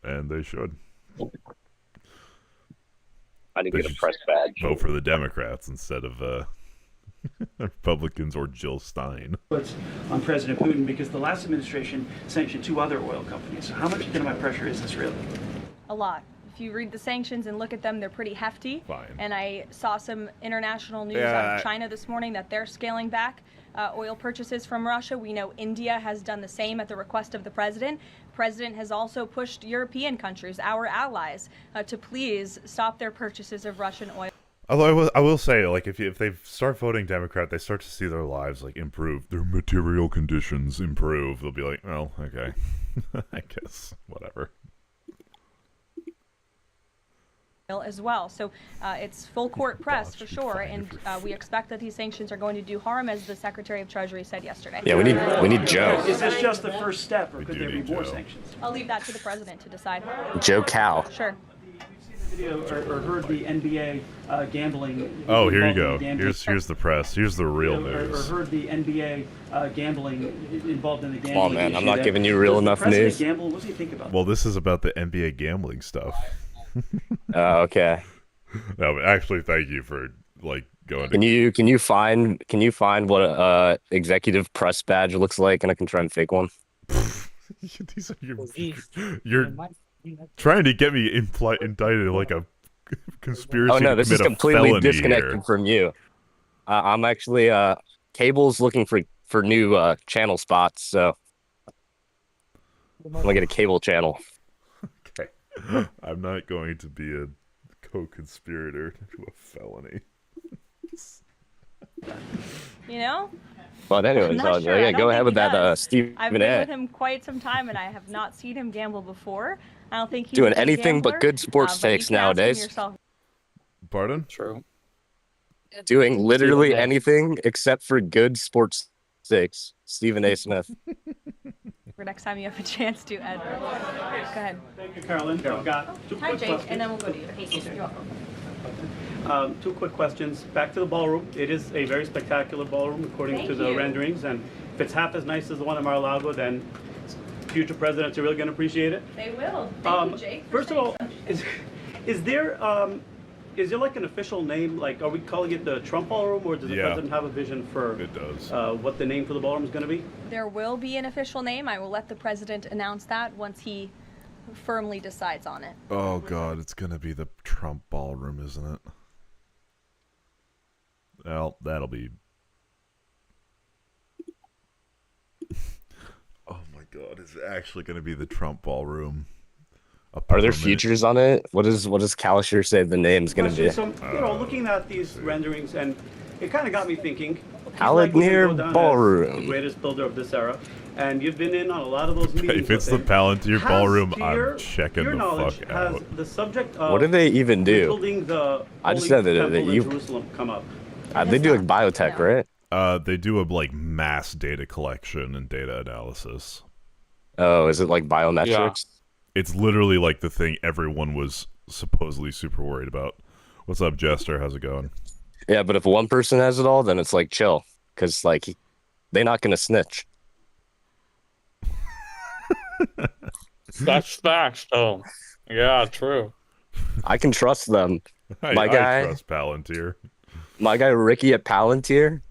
and they should. I didn't get a press badge. Vote for the Democrats instead of Republicans or Jill Stein. On President Putin, because the last administration sanctioned 2 other oil companies. So how much dynamite pressure is this really? A lot. If you read the sanctions and look at them, they're pretty hefty. Fine. And I saw some international news out of China this morning that they're scaling back oil purchases from Russia. We know India has done the same at the request of the president. The president has also pushed European countries, our allies, to please stop their purchases of Russian oil. Although I will say, like, if they start voting Democrat, they start to see their lives like improve, their material conditions improve. They'll be like, oh, okay, I guess whatever. As well. So it's full court press for sure, and we expect that these sanctions are going to do harm, as the Secretary of Treasury said yesterday. Yeah, we need Joe. Is this just the first step, or could there be more sanctions? I'll leave that to the president to decide. Joe Cal. Sure. Video or heard the NBA gambling. Oh, here you go. Here's the press. Here's the real news. Or heard the NBA gambling involved in the gambling. Oh man, I'm not giving you real enough news. Gamble? What does he think about? Well, this is about the NBA gambling stuff. Okay. No, but actually, thank you for like going. Can you find what a executive press badge looks like, and I can try and fake one. These are you're trying to get me indicted like a conspiracy. Oh no, this to is commit completely a felony disconnected here. from you. I'm actually Cable's looking for new channel spots, so I'm gonna get a cable channel. Okay, I'm not going to be a co-conspirator to a felony. You know? But anyways, sure. yeah, go ahead with that Stephen I've been A. with him quite some time, and I have not seen him gamble before. I don't think he's Doing a big anything but gambler, good sports but you takes can ask him nowadays. yourself. Pardon? True. Doing literally anything except for good sports takes. Stephen A. Smith. For next time you have a chance to, Ed. Go ahead. Thank you, Carolyn. I've got 2 Hi, quick Jake, questions. and then we'll go to you. You're welcome. 2 quick questions. Back to the ballroom. It is a very spectacular ballroom, according Thank to the you. renderings. And if it's half as nice as the one in Mar-a-Lago, then future presidents are really going to appreciate it. They will. Thank you, Jake. First of all, is there like an official name? Like, are we calling it the Trump Ballroom, or does the president have a vision for what the name for the ballroom is going to be? There will be an official name. I will let the president announce that once he firmly decides on it. Oh God, it's gonna be the Trump Ballroom, isn't it? Well, that'll be. Oh my God, it's actually gonna be the Trump Ballroom. Are there features on it? What does Kalisher say the name's going to be? So, looking at these renderings, and it kind of got me thinking. Palantir Ballroom. The greatest builder of this era, and you've been in on a lot of those meetings. If it's the Palantir Ballroom, I'm checking the fuck out. Has the subject of What do they even do? rebuilding the I just Holy said that Temple in you. Jerusalem come up? They do like biotech, right? They do a like mass data collection and data analysis. Oh, is it like biometrics? It's literally like the thing everyone was supposedly super worried about. What's up, Jester? How's it going? Yeah, but if one person has it all, then it's like chill, because like they're not gonna snitch. That's facts, though. Yeah, true. I can trust them. I trust Palantir. My guy Ricky at Palantir,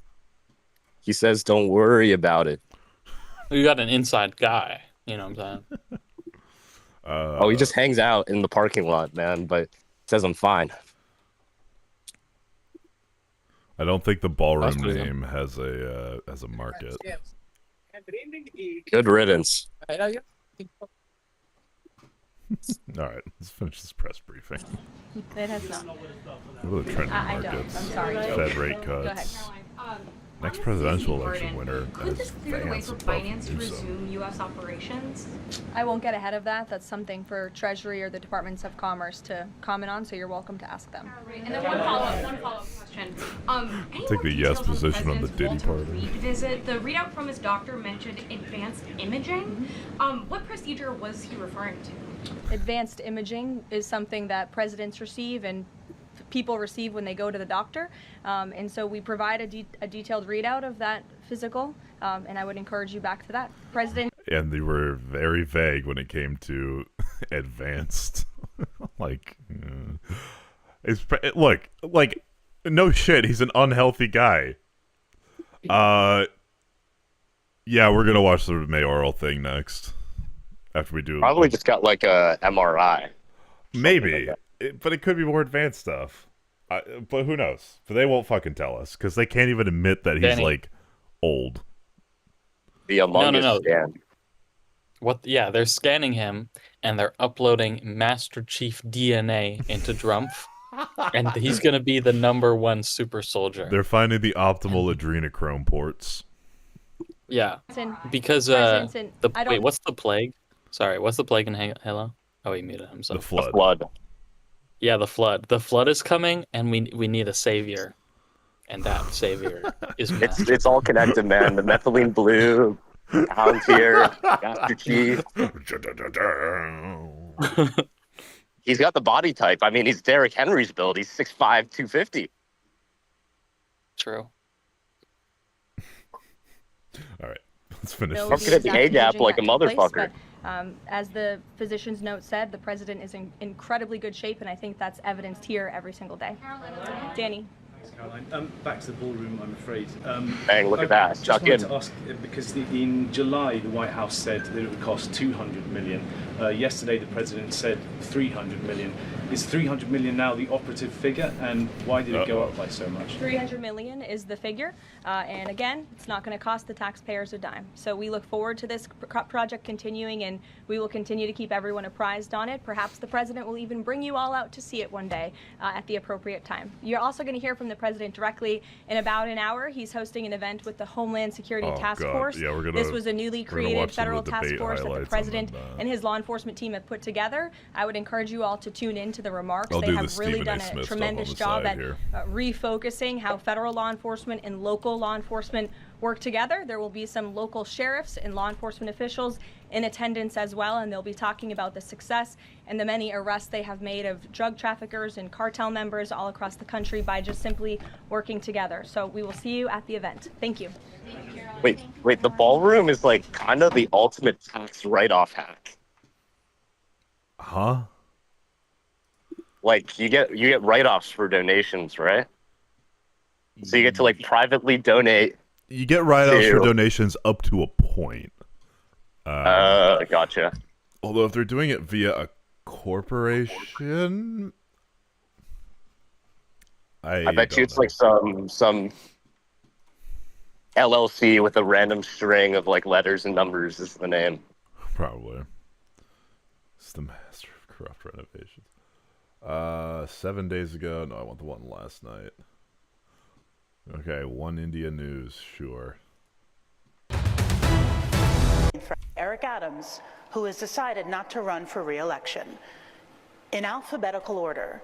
he says, "Don't worry about it." You got an inside guy. You know what I'm saying? Oh, he just hangs out in the parking lot, man, but says I'm fine. I don't think the ballroom name has a market. Good riddance. All right, let's finish this press briefing. It has not. What are the trending I don't. markets? I'm sorry, Joe. Fed rate Go ahead. cuts. Next presidential election winner Could this has clear the way Vance for above finance to Newsom. resume U.S. operations? I won't get ahead of that. That's something for Treasury or the Departments of Commerce to comment on, so you're welcome to ask them. And then one follow-up question. Take the yes position on the Diddy party. Visit. The readout from his doctor mentioned advanced imaging. What procedure was he referring to? Advanced imaging is something that presidents receive and people receive when they go to the doctor, and so we provide a detailed readout of that physical, and I would encourage you back to that. President. And they were very vague when it came to advanced. Like, look, like, no shit, he's an unhealthy guy. Yeah, we're gonna watch the mayoral thing next. After we do, Probably just got like a MRI. Maybe, but it could be more advanced stuff. But who knows? But they won't fucking tell us because they can't even admit that he's Danny. like old. The Among Us scan. What? Yeah, they're scanning him and they're uploading Master Chief DNA into Drumpf, and he's gonna be the #1 super soldier. They're finding the optimal adrenochrome ports. Yeah, because wait, what's the plague? Sorry, what's the plague in Halo? Oh, he muted himself. The flood. The flood. Yeah, the flood. The flood is coming, and we need a savior, and that savior is It's all connected, man. The methylene blue, Palantir, Master Chief. He's got the body type. I mean, he's Derrick Henry's build. He's 6'5", 250. True. All right, let's finish. I'm gonna the A gap like a motherfucker. As the physician's note said, the president is in incredibly good shape, and I think that's evidenced here every single day. Danny. Thanks, Caroline. Back to the ballroom, I'm afraid. Bang, look at that. Just Chuck wanted in. to ask, because in July, the White House said that it would cost $200 million. Yesterday, the president said $300 million. Is $300 million now the operative figure, and why did it go up by so much? $300 million is the figure, and again, it's not going to cost the taxpayers a dime. So we look forward to this project continuing, and we will continue to keep everyone apprised on it. Perhaps the president will even bring you all out to see it one day at the appropriate time. You're also going to hear from the president directly in about an hour. He's hosting an event with the Homeland Security Task Force. Yeah, this was a newly created federal task force that the president and his law enforcement team have put together. I would encourage you all to tune in to the remarks. They have really done a tremendous job at refocusing how federal law enforcement and local law enforcement work together. There will be some local sheriffs and law enforcement officials in attendance as well, and they'll be talking about the success and the many arrests they have made of drug traffickers and cartel members all across the country by just simply working together. So we will see you at the event. Thank you. Wait, the ballroom is like kind of the ultimate tax write-off hack. Huh? Like you get write-offs for donations, right? So you get to like privately donate. You get write-offs for donations up to a point. Gotcha. Although if they're doing it via a corporation, I bet you it's like some LLC with a random string of like letters and numbers is the name. Probably. It's the master of corrupt renovations. 7 days ago. No, I want the one last night. Okay, One India News, sure. For Eric Adams, who has decided not to run for re-election. In alphabetical order,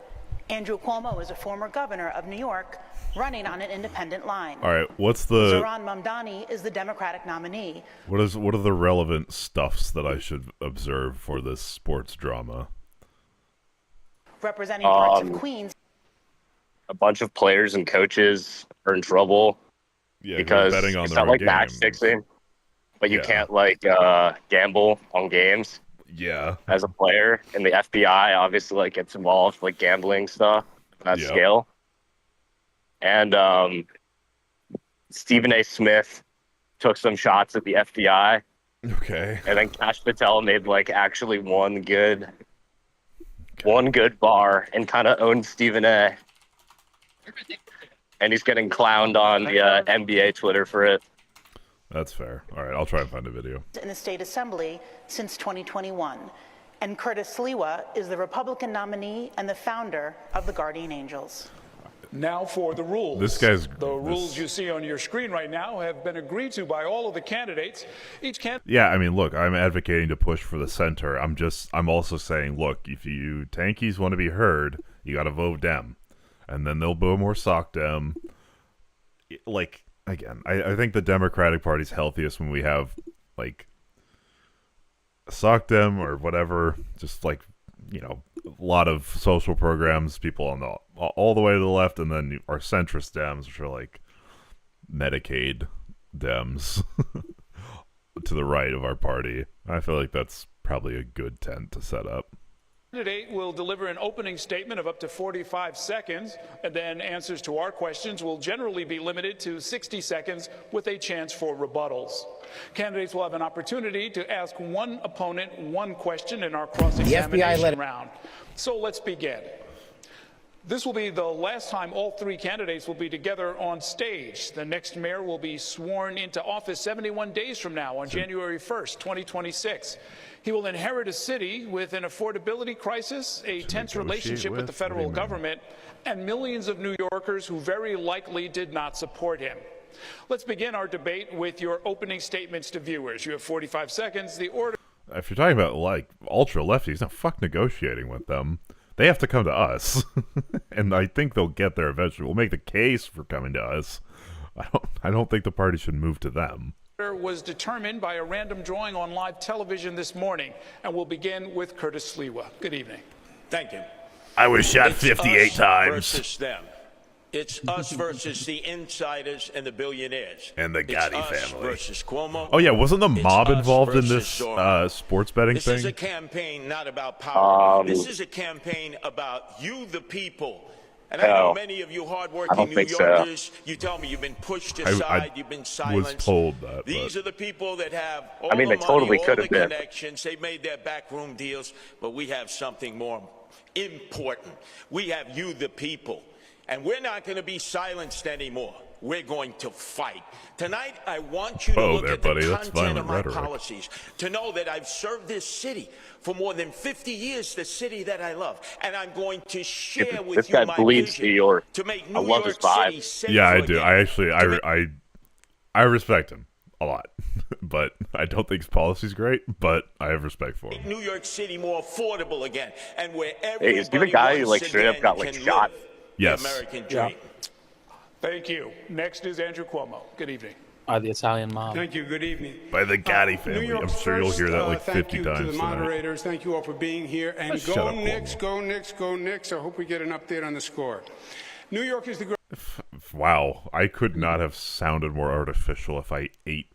Andrew Cuomo is a former governor of New York, running on an independent line. All right, what's the... Zohran Mamdani is the Democratic nominee. What are the relevant stuffs that I should observe for this sports drama? Representing parts of Queens. A bunch of players and coaches are in trouble because betting on it's their not like own match game. fixing, but you can't like gamble on games. Yeah. As a player, and the FBI obviously like gets involved like gambling stuff at scale. And Stephen A. Smith took some shots at the FBI. Okay. And then Kash Patel made like actually one good bar and kind of owned Stephen A. And he's getting clowned on the NBA Twitter for it. That's fair. All right, I'll try and find a video. In the state assembly since 2021. And Curtis Sliwa is the Republican nominee and the founder of the Guardian Angels. Now for the rules. This guy's... The rules you see on your screen right now have been agreed to by all of the candidates. Each candidate... Yeah, I mean, look, I'm advocating to push for the center. I'm also saying, look, if you tankies want to be heard, you got to vote Dem. And then they'll vote more sock Dem. Like, again, I think the Democratic Party's healthiest when we have, like, sock Dem or whatever, just like, you know, a lot of social programs, people on the all the way to the left, and then our centrist Dems, which are like Medicaid Dems to the right of our party. I feel like that's probably a good tent to set up. Candidate will deliver an opening statement of up to 45 seconds, and then answers to our questions will generally be limited to 60 seconds with a chance for rebuttals. Candidates will have an opportunity to ask one opponent one question in our cross-examination round. So let's begin. This will be the last time all three candidates will be together on stage. The next mayor will be sworn into office 71 days from now on January 1st, 2026. He will inherit a city with an affordability crisis, a tense relationship with the federal government, and millions of New Yorkers who very likely did not support him. Let's begin our debate with your opening statements to viewers. You have 45 seconds. The order... If you're talking about, like, ultra-lefties, no, fuck negotiating with them. They have to come to us, and I think they'll get there eventually. We'll make the case for coming to us. I don't think the party should move to them. Was determined by a random drawing on live television this morning, and we'll begin with Curtis Sliwa. Good evening. Thank you. I was shot 58 times. Versus them. It's us versus the insiders and the billionaires. And the Gotti us family. Versus Cuomo. Oh yeah, wasn't the mob It's involved in versus this Soros. sports betting This thing? is a campaign not about power. This is a campaign about you, the people. And I know many of you hardworking New Yorkers, you tell me you've been pushed aside, you've been silenced. Was told that. These are the people that have all I mean, the they money, totally all could the have been. connections. They made their backroom deals, but we have something more important. We have you, the people. And we're not going to be silenced anymore. We're going to fight. Tonight, I want you to look at the content of my policies, to know that I've served this city for more than 50 years, the city that I love. And I'm going to share with This you guy my bleeds vision New York. to make I New love York his vibe. City safer Yeah, I do. again. I actually, I respect him a lot, but I don't think his policy's great. But I have respect for him. Make New York City more affordable again, and where Hey, is he the guy who like straight up got like shot? Yes. the American dream. Thank you. Next is Andrew Cuomo. Good evening. By the Italian mob. Thank you. Good evening. By the Gotti family. I'm sure you'll hear that like 50 thank you times to the tonight. moderators. Thank you all for being here. And Shut go up, Knicks, go Knicks, go Knicks. I hope we get an update on the score. New York is the Wow, I could not have sounded more artificial if I ate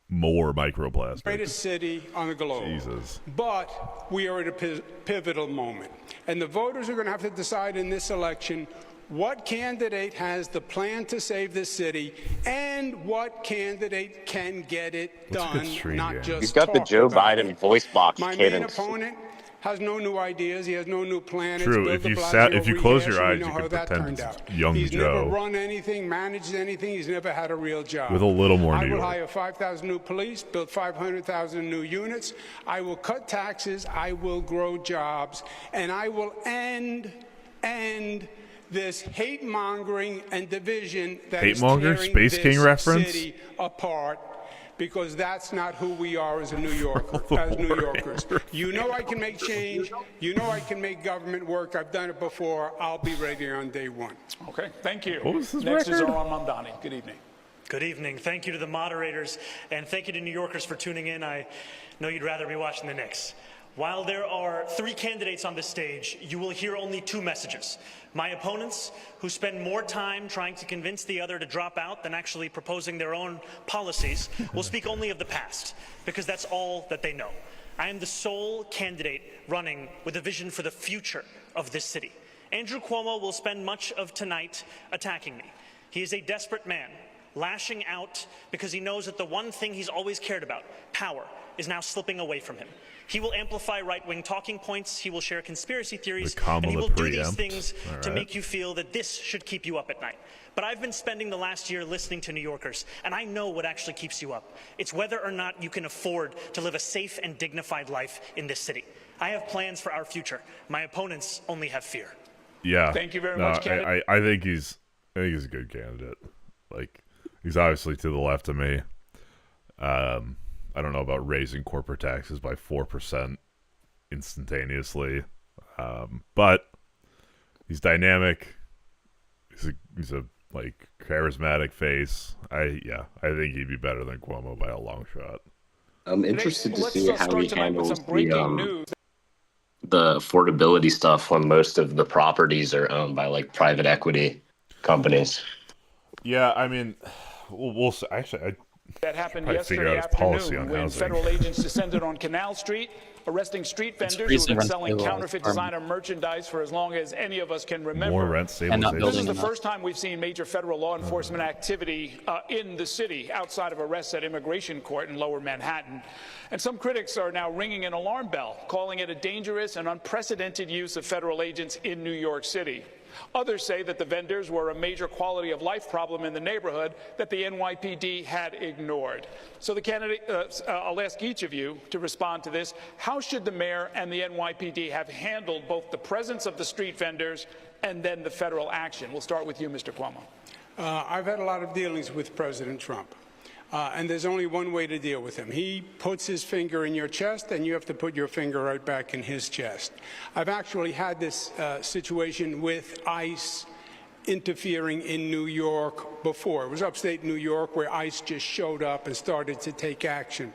more microplastics. greatest city on the globe. Jesus. But we are at a pivotal moment. And the voters are going to have to decide in this election what candidate has the plan to save this city and what candidate can get it done, not just He's got the talk Joe about Biden it. voice box My main cadence. opponent has no new ideas. He has no new plan. It's True. Bill If de you Blasio if you close your rehash, eyes, and we you know how can that pretend turned it's out. young He's Joe never run anything, managed anything. He's never had a real job. with a little more I New will York. hire 5,000 new police, build 500,000 new units. I will cut taxes. I will grow jobs, and I will end this hate mongering and division that is Hate-monger? tearing Space this King reference? city apart. Because that's not who we are as a New Yorker, as New Yorkers. You know I can make change. You know I can make government work. I've done it before. I'll be ready on day one. Okay, thank you. What was his Next is record? Aram Mamdani. Good evening. Good evening. Thank you to the moderators, and thank you to New Yorkers for tuning in. I know you'd rather be watching the Knicks. While there are 3 candidates on this stage, you will hear only 2 messages. My opponents, who spend more time trying to convince the other to drop out than actually proposing their own policies, will speak only of the past, because that's all that they know. I am the sole candidate running with a vision for the future of this city. Andrew Cuomo will spend much of tonight attacking me. He is a desperate man, lashing out because he knows that the one thing he's always cared about, power, is now slipping away from him. He will amplify right-wing talking points, he will share conspiracy theories, and he will do these things to make you feel that this should keep you up at night. But I've been spending the last year listening to New Yorkers, and I know what actually keeps you up. It's whether or not you can afford to live a safe and dignified life in this city. I have plans for our future. My opponents only have fear. Yeah. Thank you very much, candidate. I think he's a good candidate. Like, he's obviously to the left of me. I don't know about raising corporate taxes by 4% instantaneously, but he's dynamic. He's a like charismatic face. I think he'd be better than Cuomo by a long shot. I'm interested to see how he handles the affordability stuff when most of the properties are owned by like private equity companies. Yeah, I mean, we'll actually That happened Probably figure yesterday out his policy afternoon on when housing. federal agents descended on Canal Street, arresting street vendors who have been selling counterfeit designer merchandise for as long as any of us can remember. More rent stabilization. This is the first time we've seen major federal law enforcement activity in the city outside of arrests at immigration court in lower Manhattan. And some critics are now ringing an alarm bell, calling it a dangerous and unprecedented use of federal agents in New York City. Others say that the vendors were a major quality of life problem in the neighborhood that the NYPD had ignored. So the candidate, I'll ask each of you to respond to this. How should the mayor and the NYPD have handled both the presence of the street vendors and then the federal action? We'll start with you, Mr. Cuomo. I've had a lot of dealings with President Trump. And there's only one way to deal with him. He puts his finger in your chest, and you have to put your finger right back in his chest. I've actually had this situation with ICE interfering in New York before. It was upstate New York where ICE just showed up and started to take action.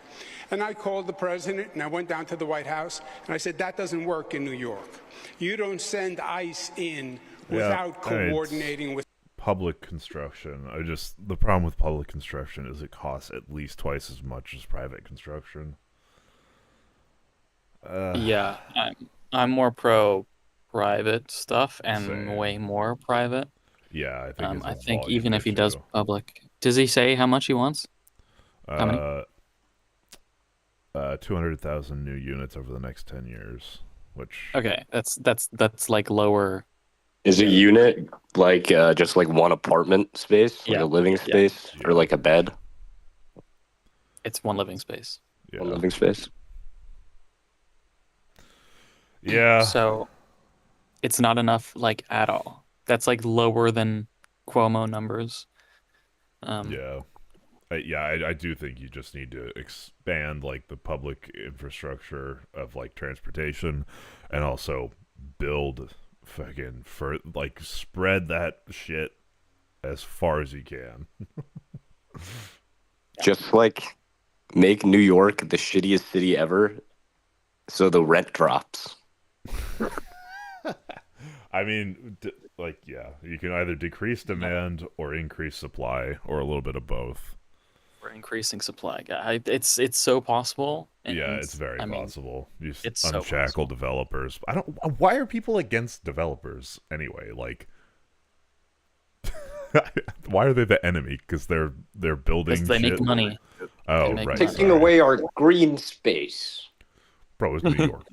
And I called the president, and I went down to the White House, and I said, that doesn't work in New York. You don't send ICE in without coordinating with public construction. The problem with public construction is it costs at least twice as much as private construction. Yeah, I'm more pro private stuff and way more private. Yeah, I think even if he does public, does he say how much he wants? How many? 200,000 new units over the next 10 years. Which that's like lower. Is a unit like just like one apartment space, like a living space, or like a bed? It's one living space. Yeah. One living space. Yeah. So it's not enough, like, at all. That's like lower than Cuomo numbers. I do think you just need to expand like the public infrastructure of like transportation, and also build fucking spread that shit as far as you can. Just like make New York the shittiest city ever, so the rent drops. I mean, you can either decrease demand or increase supply, or a little bit of both. We're increasing supply. It's so possible. Yeah, it's very possible. It's unshackle developers. Why are people against developers anyway? Like, why are they the enemy? Because they're building. They make money. Oh, right. Taking away our green space. Bro, it's New York.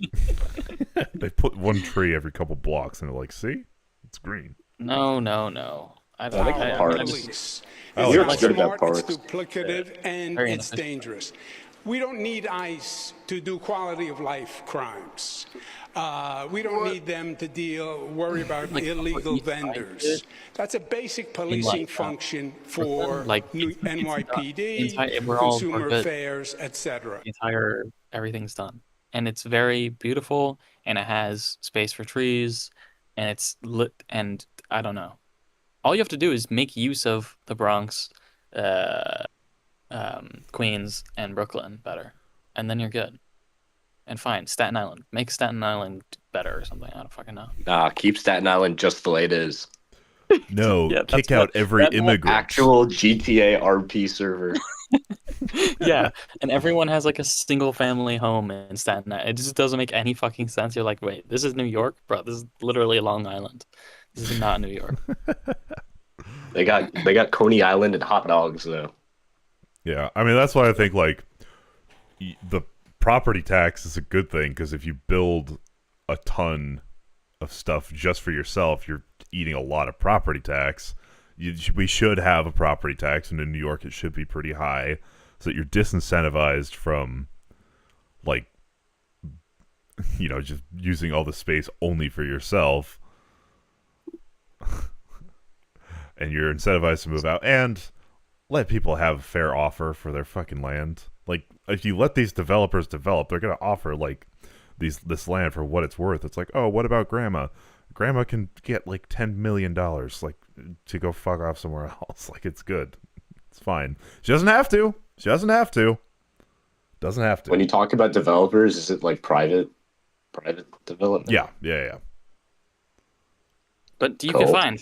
They put one tree every couple blocks, and they're like, "See, it's green." No. I don't think It's duplicative and it's dangerous. We don't need ICE to do quality of life crimes. We don't need them to worry about illegal vendors. That's a basic policing function for NYPD, consumer affairs, etc. Everything's done, and it's very beautiful, and it has space for trees, and it's lit, and I don't know. All you have to do is make use of the Bronx, Queens, and Brooklyn better, and then you're good. And fine, Staten Island. Make Staten Island better or something. I don't fucking know. Nah, keep Staten Island just the way it is. No, kick out every immigrant. Actual GTA RP server. Yeah, and everyone has like a single family home in Staten Island. It just doesn't make any fucking sense. You're like, wait, this is New York? Bro, this is literally Long Island. This is not New York. They got Coney Island and hot dogs though. Yeah, I mean that's why I think like the property tax is a good thing, because if you build a ton of stuff just for yourself, you're eating a lot of property tax. We should have a property tax, and in New York it should be pretty high, so that you're disincentivized from like just using all the space only for yourself. And you're incentivized to move out and let people have a fair offer for their fucking land. Like, if you let these developers develop, they're going to offer like this land for what it's worth. It's like, oh, what about grandma? Grandma can get like $10 million like to go fuck off somewhere else. Like, it's good. It's fine. She doesn't have to. Doesn't have to. When you talk about developers, is it like private development? Yeah. But you can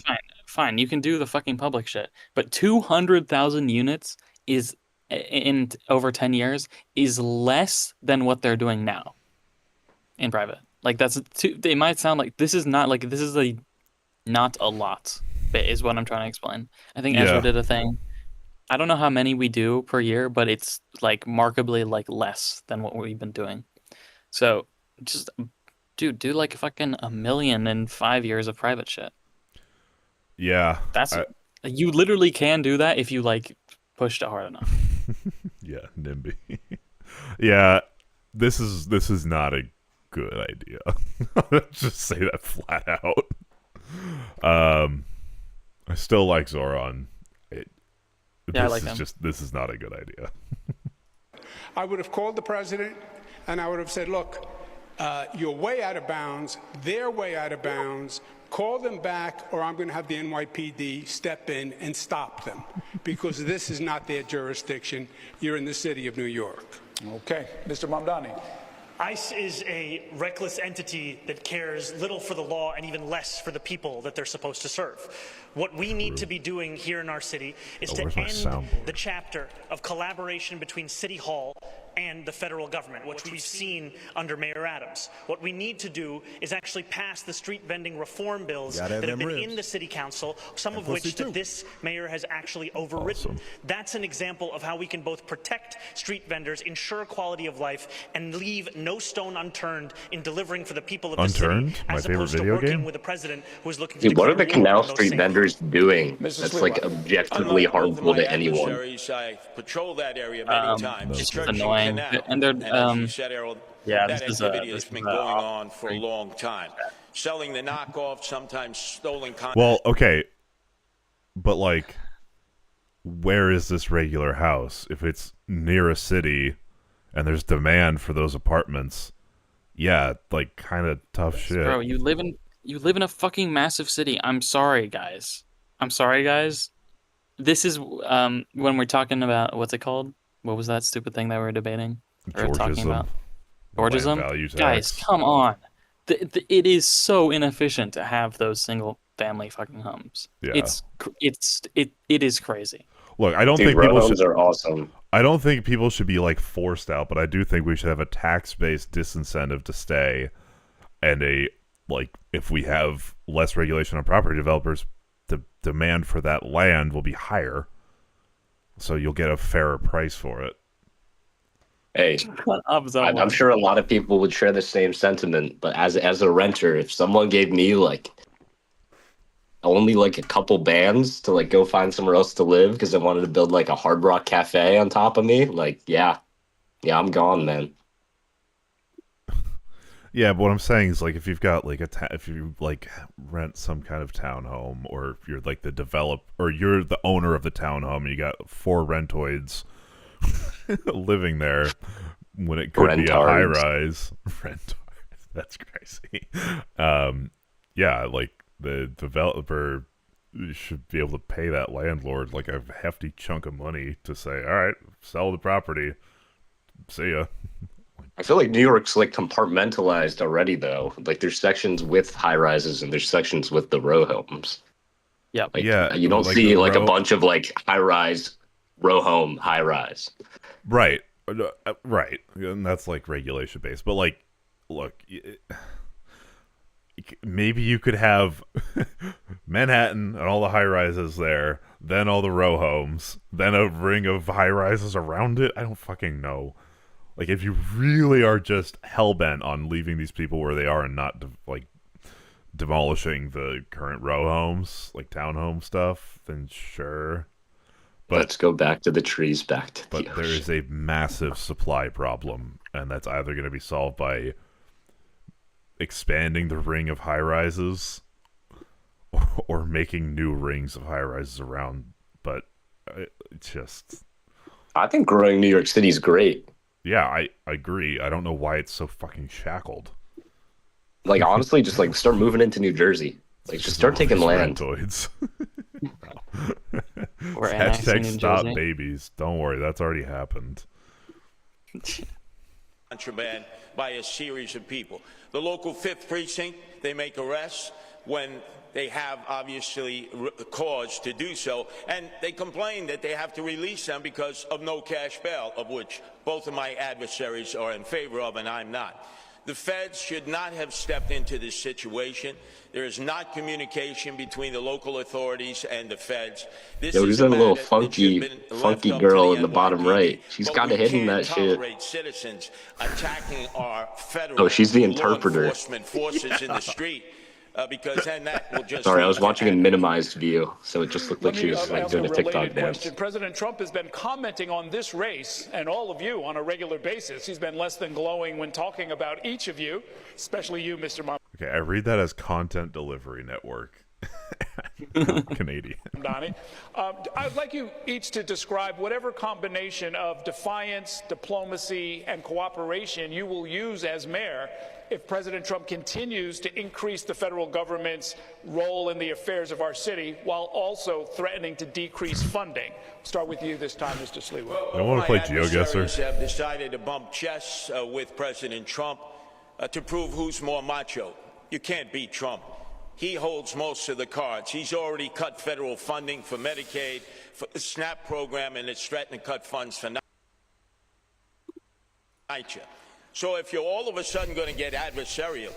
fine. You can do the fucking public shit. But 200,000 units is in over 10 years is less than what they're doing now in private. Like that's it might sound like this is not like this is not a lot, is what I'm trying to explain. I think Ezra did a thing. I don't know how many we do per year, but it's like markedly like less than what we've been doing. So just dude, do like fucking $1 million in 5 years of private shit. Yeah. You literally can do that if you like pushed it hard enough. Yeah, NIMBY. Yeah, this is not a good idea. Let's just say that flat out. I still like Zoran. I like him. This is not a good idea. I would have called the president and I would have said, look, you're way out of bounds. They're way out of bounds. Call them back or I'm going to have the NYPD step in and stop them because this is not their jurisdiction. You're in the city of New York. Okay. Mr. Mamdani. ICE is a reckless entity that cares little for the law and even less for the people that they're supposed to serve. What we need to be doing here in our city is to end the chapter of collaboration between City Hall and the federal government, which we've seen under Mayor Adams. What we need to do is actually pass the street vending reform bills that have been in the city council, some of which this mayor has actually overridden. That's an example of how we can both protect street vendors, ensure quality of life, and leave no stone unturned in delivering for the people of the city, as opposed to working with a president who is looking to what are the declare war Canal on those Street same vendors doing Mr. that's Sweetwater. like objectively harmful to anyone? I patrolled that area many times. It's Church annoying. Canal. And they're as you said, Errol, yeah, that this activity is has been going on for a long time. Selling the knockoff, sometimes stolen content. Well, okay, but like, where is this regular house? If it's near a city and there's demand for those apartments, yeah, like kind of tough shit. Bro, you live in a fucking massive city. I'm sorry, guys. This is when we're talking about what's it called? What was that stupid thing that we were debating or talking about? Georgism. Guys, come on. It is so inefficient to have those single family fucking homes. Yeah. It is crazy. Look, I don't think people should. Are awesome. I don't think people should be like forced out, but I do think we should have a tax-based disincentive to stay, and if we have less regulation on property developers, the demand for that land will be higher, so you'll get a fairer price for it. Hey, I'm sure a lot of people would share the same sentiment, but as a renter, if someone gave me only a couple bands to go find somewhere else to live because I wanted to build a Hard Rock cafe on top of me, yeah, I'm gone, man. Yeah, but what I'm saying is if you've got if you rent some kind of townhome, or if you're or you're the owner of the townhome and you got 4 rentoids living there when it could be a high rise. That's crazy. Yeah, the developer should be able to pay that landlord a hefty chunk of money to say, all right, sell the property. See ya. I feel like New York's compartmentalized already though. There's sections with high rises and there's sections with the row homes. Yeah. You don't see a bunch of high rise, row home, high rise. Right. Right. And that's regulation based. But look, maybe you could have Manhattan and all the high rises there, then all the row homes, then a ring of high rises around it. I don't fucking know. If you really are just hell-bent on leaving these people where they are and not demolishing the current row homes, townhome stuff, then sure. But let's go back to the trees, back to the ocean. There is a massive supply problem, and that's either going to be solved by expanding the ring of high-rises or making new rings of high-rises around. But it's just... I think growing New York City is great. Yeah, I agree. I don't know why it's so fucking shackled. Honestly, just start moving into New Jersey. Just start taking land. Rentoids. Or hashtag stop babies. Don't worry, that's already happened. Contraband by a series of people. The local 5th precinct, they make arrests. when they have obviously cause to do so, and they complain that they have to release them because of no cash bail, of which both of my adversaries are in favor of and I'm not. The feds should not have stepped into this situation. There is not communication between the local authorities and the feds. This Yo, is who's a that little matter that should have been funky left up girl to in the bottom NYPD, right? She's but got we a hit in can't that shit. tolerate citizens attacking our federal Oh, she's the law interpreter. enforcement forces in the street. Because then that will just Sorry, I lead was to watching a minimized view, so it just looked like Let she me was like ask doing a a TikTok related dance. question. President Trump has been commenting on this race and all of you on a regular basis. He's been less than glowing when talking about each of you, especially you, Mr. Okay, I read that as content delivery network. Canadian. Donnie. I'd like you each to describe whatever combination of defiance, diplomacy, and cooperation you will use as mayor if President Trump continues to increase the federal government's role in the affairs of our city while also threatening to decrease funding. Start with you this time, Mr. Sliwa. I want to play My GeoGuessr. adversaries have decided to bump chess with President Trump to prove who's more macho. You can't beat Trump. He holds most of the cards. He's already cut federal funding for Medicaid, for the SNAP program, and it's threatened to cut funds for NYCHA. So if you're all of a sudden going to get adversarial,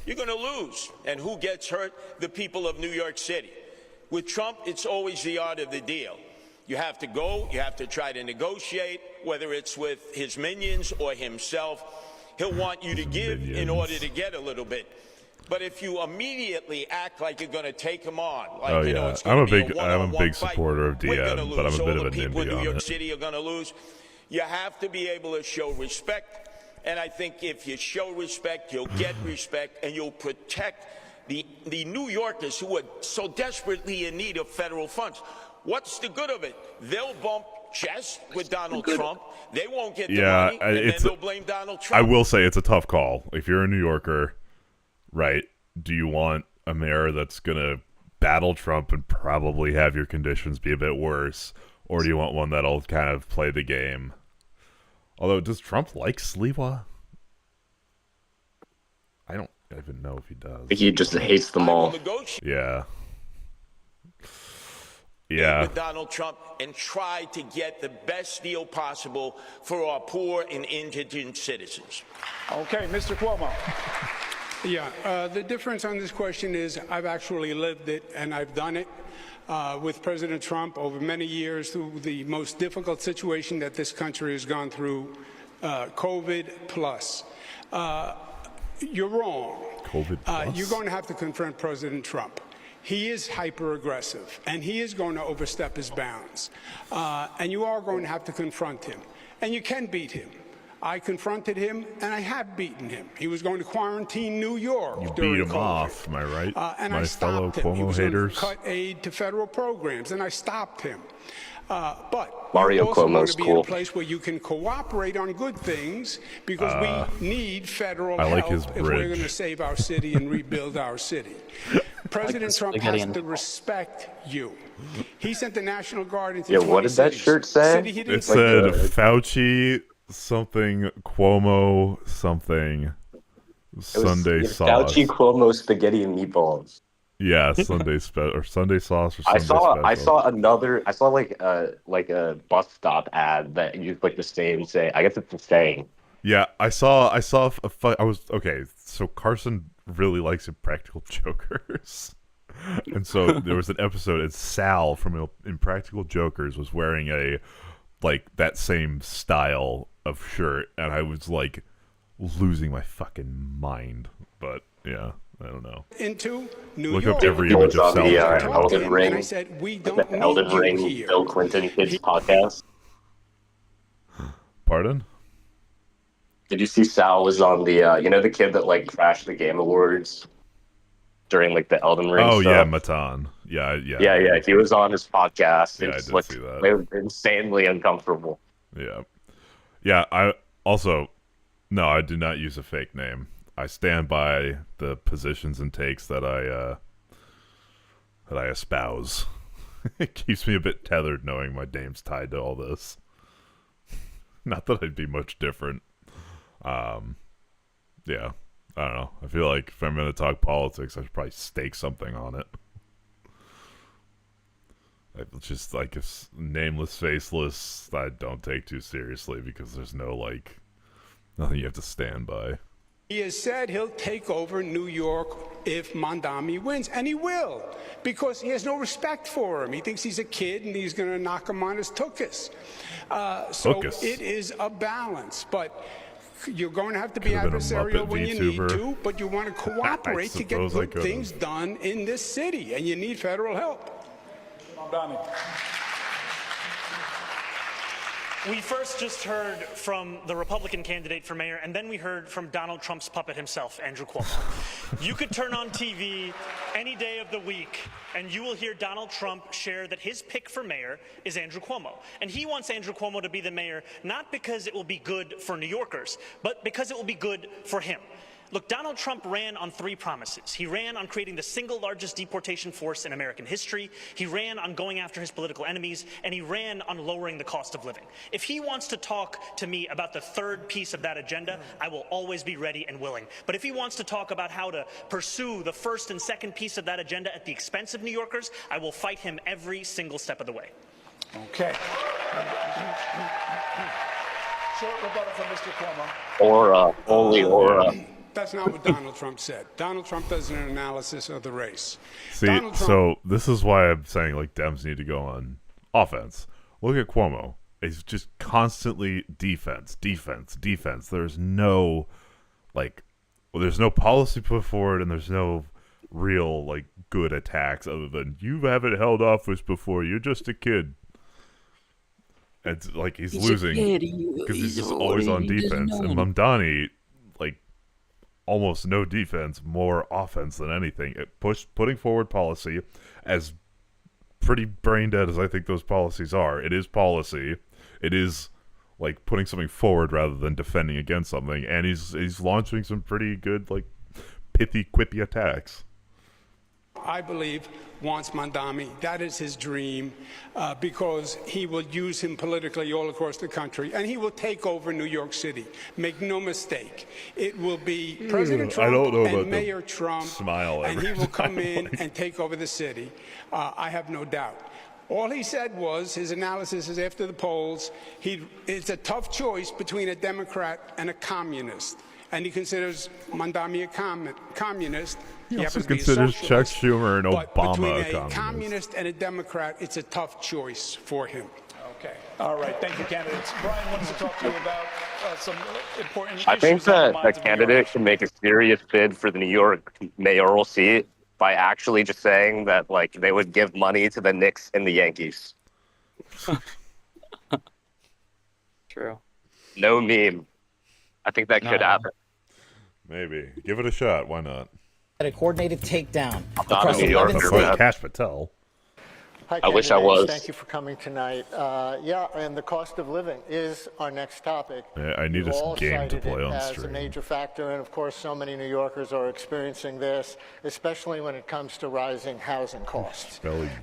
you're going to lose. And who gets hurt? The people of New York City. With Trump, it's always the art of the deal. You have to go, you have to try to negotiate, whether it's with his minions or himself. He'll want you to give in order to get a little bit. But if you immediately act like you're going to take him on, like, you know, it's I'm going a to be I'm a big fight, supporter of we're gonna DM, but I'm lose. a bit All of a the people in NIMBY New on York it. City are going to lose. You have to be able to show respect. And I think if you show respect, you'll get respect, and you'll protect the New Yorkers who are so desperately in need of federal funds. What's the good of it? They'll bump chess with Donald Trump. They won't get the money, and then they'll blame Donald Trump. I will say it's a tough call. If you're a New Yorker, right, do you want a mayor that's going to battle Trump and probably have your conditions be a bit worse, or do you want one that'll kind of play the game? Although, does Trump like Sliwa? I don't even know if he does. I think he just hates them all. Yeah. Yeah. With Donald Trump and try to get the best deal possible for our poor and indigent citizens. Okay, Mr. Cuomo. Yeah, the difference on this question is I've actually lived it and I've done it with President Trump over many years through the most difficult situation that this country has gone through, COVID plus. You're wrong. COVID plus. You're going to have to confront President Trump. He is hyper-aggressive, and he is going to overstep his bounds. And you are going to have to confront him. And you can beat him. I confronted him, and I have beaten him. He was going to quarantine New York You during beat him COVID. off, am I right? And My I fellow stopped him. He Cuomo was going to haters. cut aid to federal programs, and I stopped him. But Mario you also want Cuomo's to be cool. in a place where you can cooperate on good things because we need federal I like help his if we're bridge. going to save our city and rebuild our city. President Trump spaghetti has and- to respect you. He sent the National Guard into Yeah, 20 what did that cities. shirt say? City he didn't It say. said Fauci something, Cuomo something, Sunday sauce. Fauci Cuomo spaghetti and meatballs. Yeah, Sunday or Sunday sauce or I Sunday saw special. I saw like a bus stop ad that used like the same say. I guess it's the saying. Yeah, I was okay. So Carson really likes Impractical Jokers, and so there was an episode. And Sal from Impractical Jokers was wearing a that same style of shirt, and I was like losing my fucking mind. But yeah, I don't know. Into New Look York. up every image of on Sal. the Training. Elden Ring. And I said, we don't The need Elden you Ring here. Bill Clinton kids podcast. Pardon? Did you see Sal was on the you know the kid that like crashed the Game Awards during like the Elden Ring Oh stuff? yeah, Matan. Yeah. Yeah. He was on his podcast. Yeah, I It's did like see that. they were insanely uncomfortable. Yeah. I also I do not use a fake name. I stand by the positions and takes that I espouse. It keeps me a bit tethered knowing my name's tied to all this. Not that I'd be much different. Yeah. I don't know. I feel like if I'm going to talk politics, I should probably stake something on it. It's just like it's nameless, faceless. I don't take too seriously because there's no like nothing you have to stand by. He has said he'll take over New York if Mondami wins, and he will, because he has no respect for him. He thinks he's a kid and he's going to knock him on his tuchus. So it is a balance, but you're going to have to be adversarial when you need to, but you want to cooperate to get good things done in this city, and you need federal help. We first just heard from the Republican candidate for mayor, and then we heard from Donald Trump's puppet himself, Andrew Cuomo. You could turn on TV any day of the week, and you will hear Donald Trump share that his pick for mayor is Andrew Cuomo. And he wants Andrew Cuomo to be the mayor, not because it will be good for New Yorkers, but because it will be good for him. Look, Donald Trump ran on 3 promises. He ran on creating the single largest deportation force in American history. He ran on going after his political enemies, and he ran on lowering the cost of living. If he wants to talk to me about the 3rd piece of that agenda, I will always be ready and willing. But if he wants to talk about how to pursue the 1st and 2nd piece of that agenda at the expense of New Yorkers, I will fight him every single step of the way. Okay. Short rebuttal from Mr. Cuomo. That's not what Donald Trump said. Donald Trump does an analysis of the race. See, so this is why I'm saying like Dems need to go on offense. Look at Cuomo. He's just constantly defense. There's no there's no policy put forward, and there's no real like good attacks other than you haven't held office before. You're just a kid. It's like he's losing because he's just always on defense. And Mamdani, like, almost no defense, more offense than anything. Putting forward policy, as pretty brain dead as I think those policies are. It is policy. It is like putting something forward rather than defending against something. And he's launching some pretty good, like, pithy, quippy attacks. I believe wants Mondami. That is his dream, because he will use him politically all across the country, and he will take over New York City. Make no mistake. It will be President Trump and Mayor Trump, and he will come in and take over the city. I have no doubt. All he said was, his analysis is after the polls, it's a tough choice between a Democrat and a communist. And he considers Mondami a communist. He also considers Chuck Schumer and Obama a communist and a Democrat. It's a tough choice for him. Okay. All right. Thank you, candidates. Brian wants to talk to you about some important issues. I think that a candidate should make a serious bid for the New York mayoral seat by actually just saying that, like, they would give money to the Knicks and the Yankees. True. No meme. I think that could happen. Maybe. Give it a shot. Why not? A coordinated takedown across 11 cities. Cash Patel. Hi, I wish I was. Thank you for coming tonight. Yeah, and the cost of living is our next topic. Yeah, I need a game to play on as stream. a major factor, and of course, so many New Yorkers are experiencing this, especially when it comes to rising housing costs.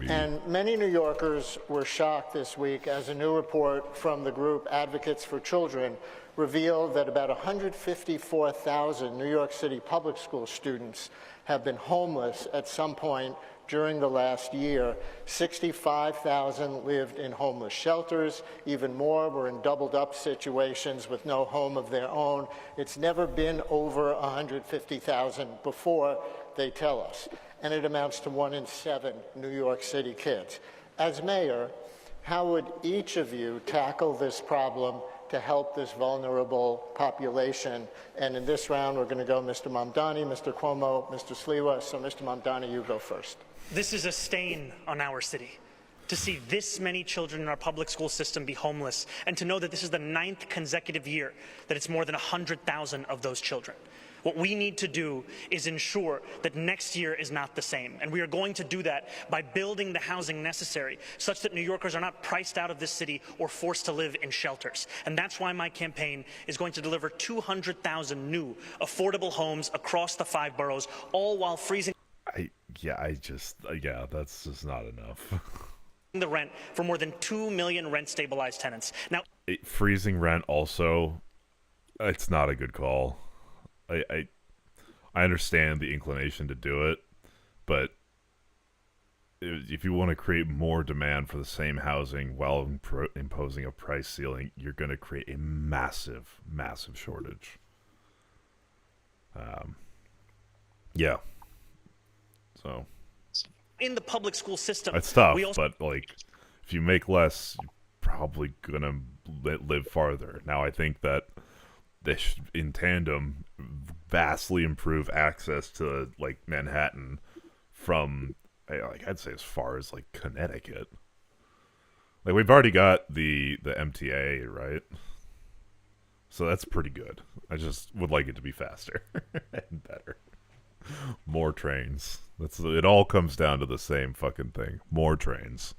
And many New Yorkers were shocked this week as a new report from the group Advocates for Children revealed that about 154,000 New York City public school students have been homeless at some point during the last year. 65,000 lived in homeless shelters. Even more were in doubled up situations with no home of their own. It's never been over 150,000 before, they tell us. And it amounts to 1 in 7 New York City kids. As mayor, how would each of you tackle this problem to help this vulnerable population? And in this round, we're going to go Mr. Mamdani, Mr. Cuomo, Mr. Sliwa. So Mr. Mamdani, you go first. This is a stain on our city. To see this many children in our public school system be homeless, and to know that this is the 9th consecutive year that it's more than 100,000 of those children. What we need to do is ensure that next year is not the same. And we are going to do that by building the housing necessary such that New Yorkers are not priced out of this city or forced to live in shelters. And that's why my campaign is going to deliver 200,000 new affordable homes across the 5 boroughs, all while freezing that's just not enough. the rent for more than 2 million rent-stabilized tenants. Now, freezing rent also, it's not a good call. I understand the inclination to do it, but if you want to create more demand for the same housing while imposing a price ceiling, you're going to create a massive, massive shortage. Yeah. So in the public school system, it's tough, but like, if you make less, you're probably gonna live farther. Now, I think that they should, in tandem, vastly improve access to like Manhattan from, like, I'd say as far as like Connecticut. Like, we've already got the MTA, right? So that's pretty good. I just would like it to be faster and better. More trains. It all comes down to the same fucking thing. More trains.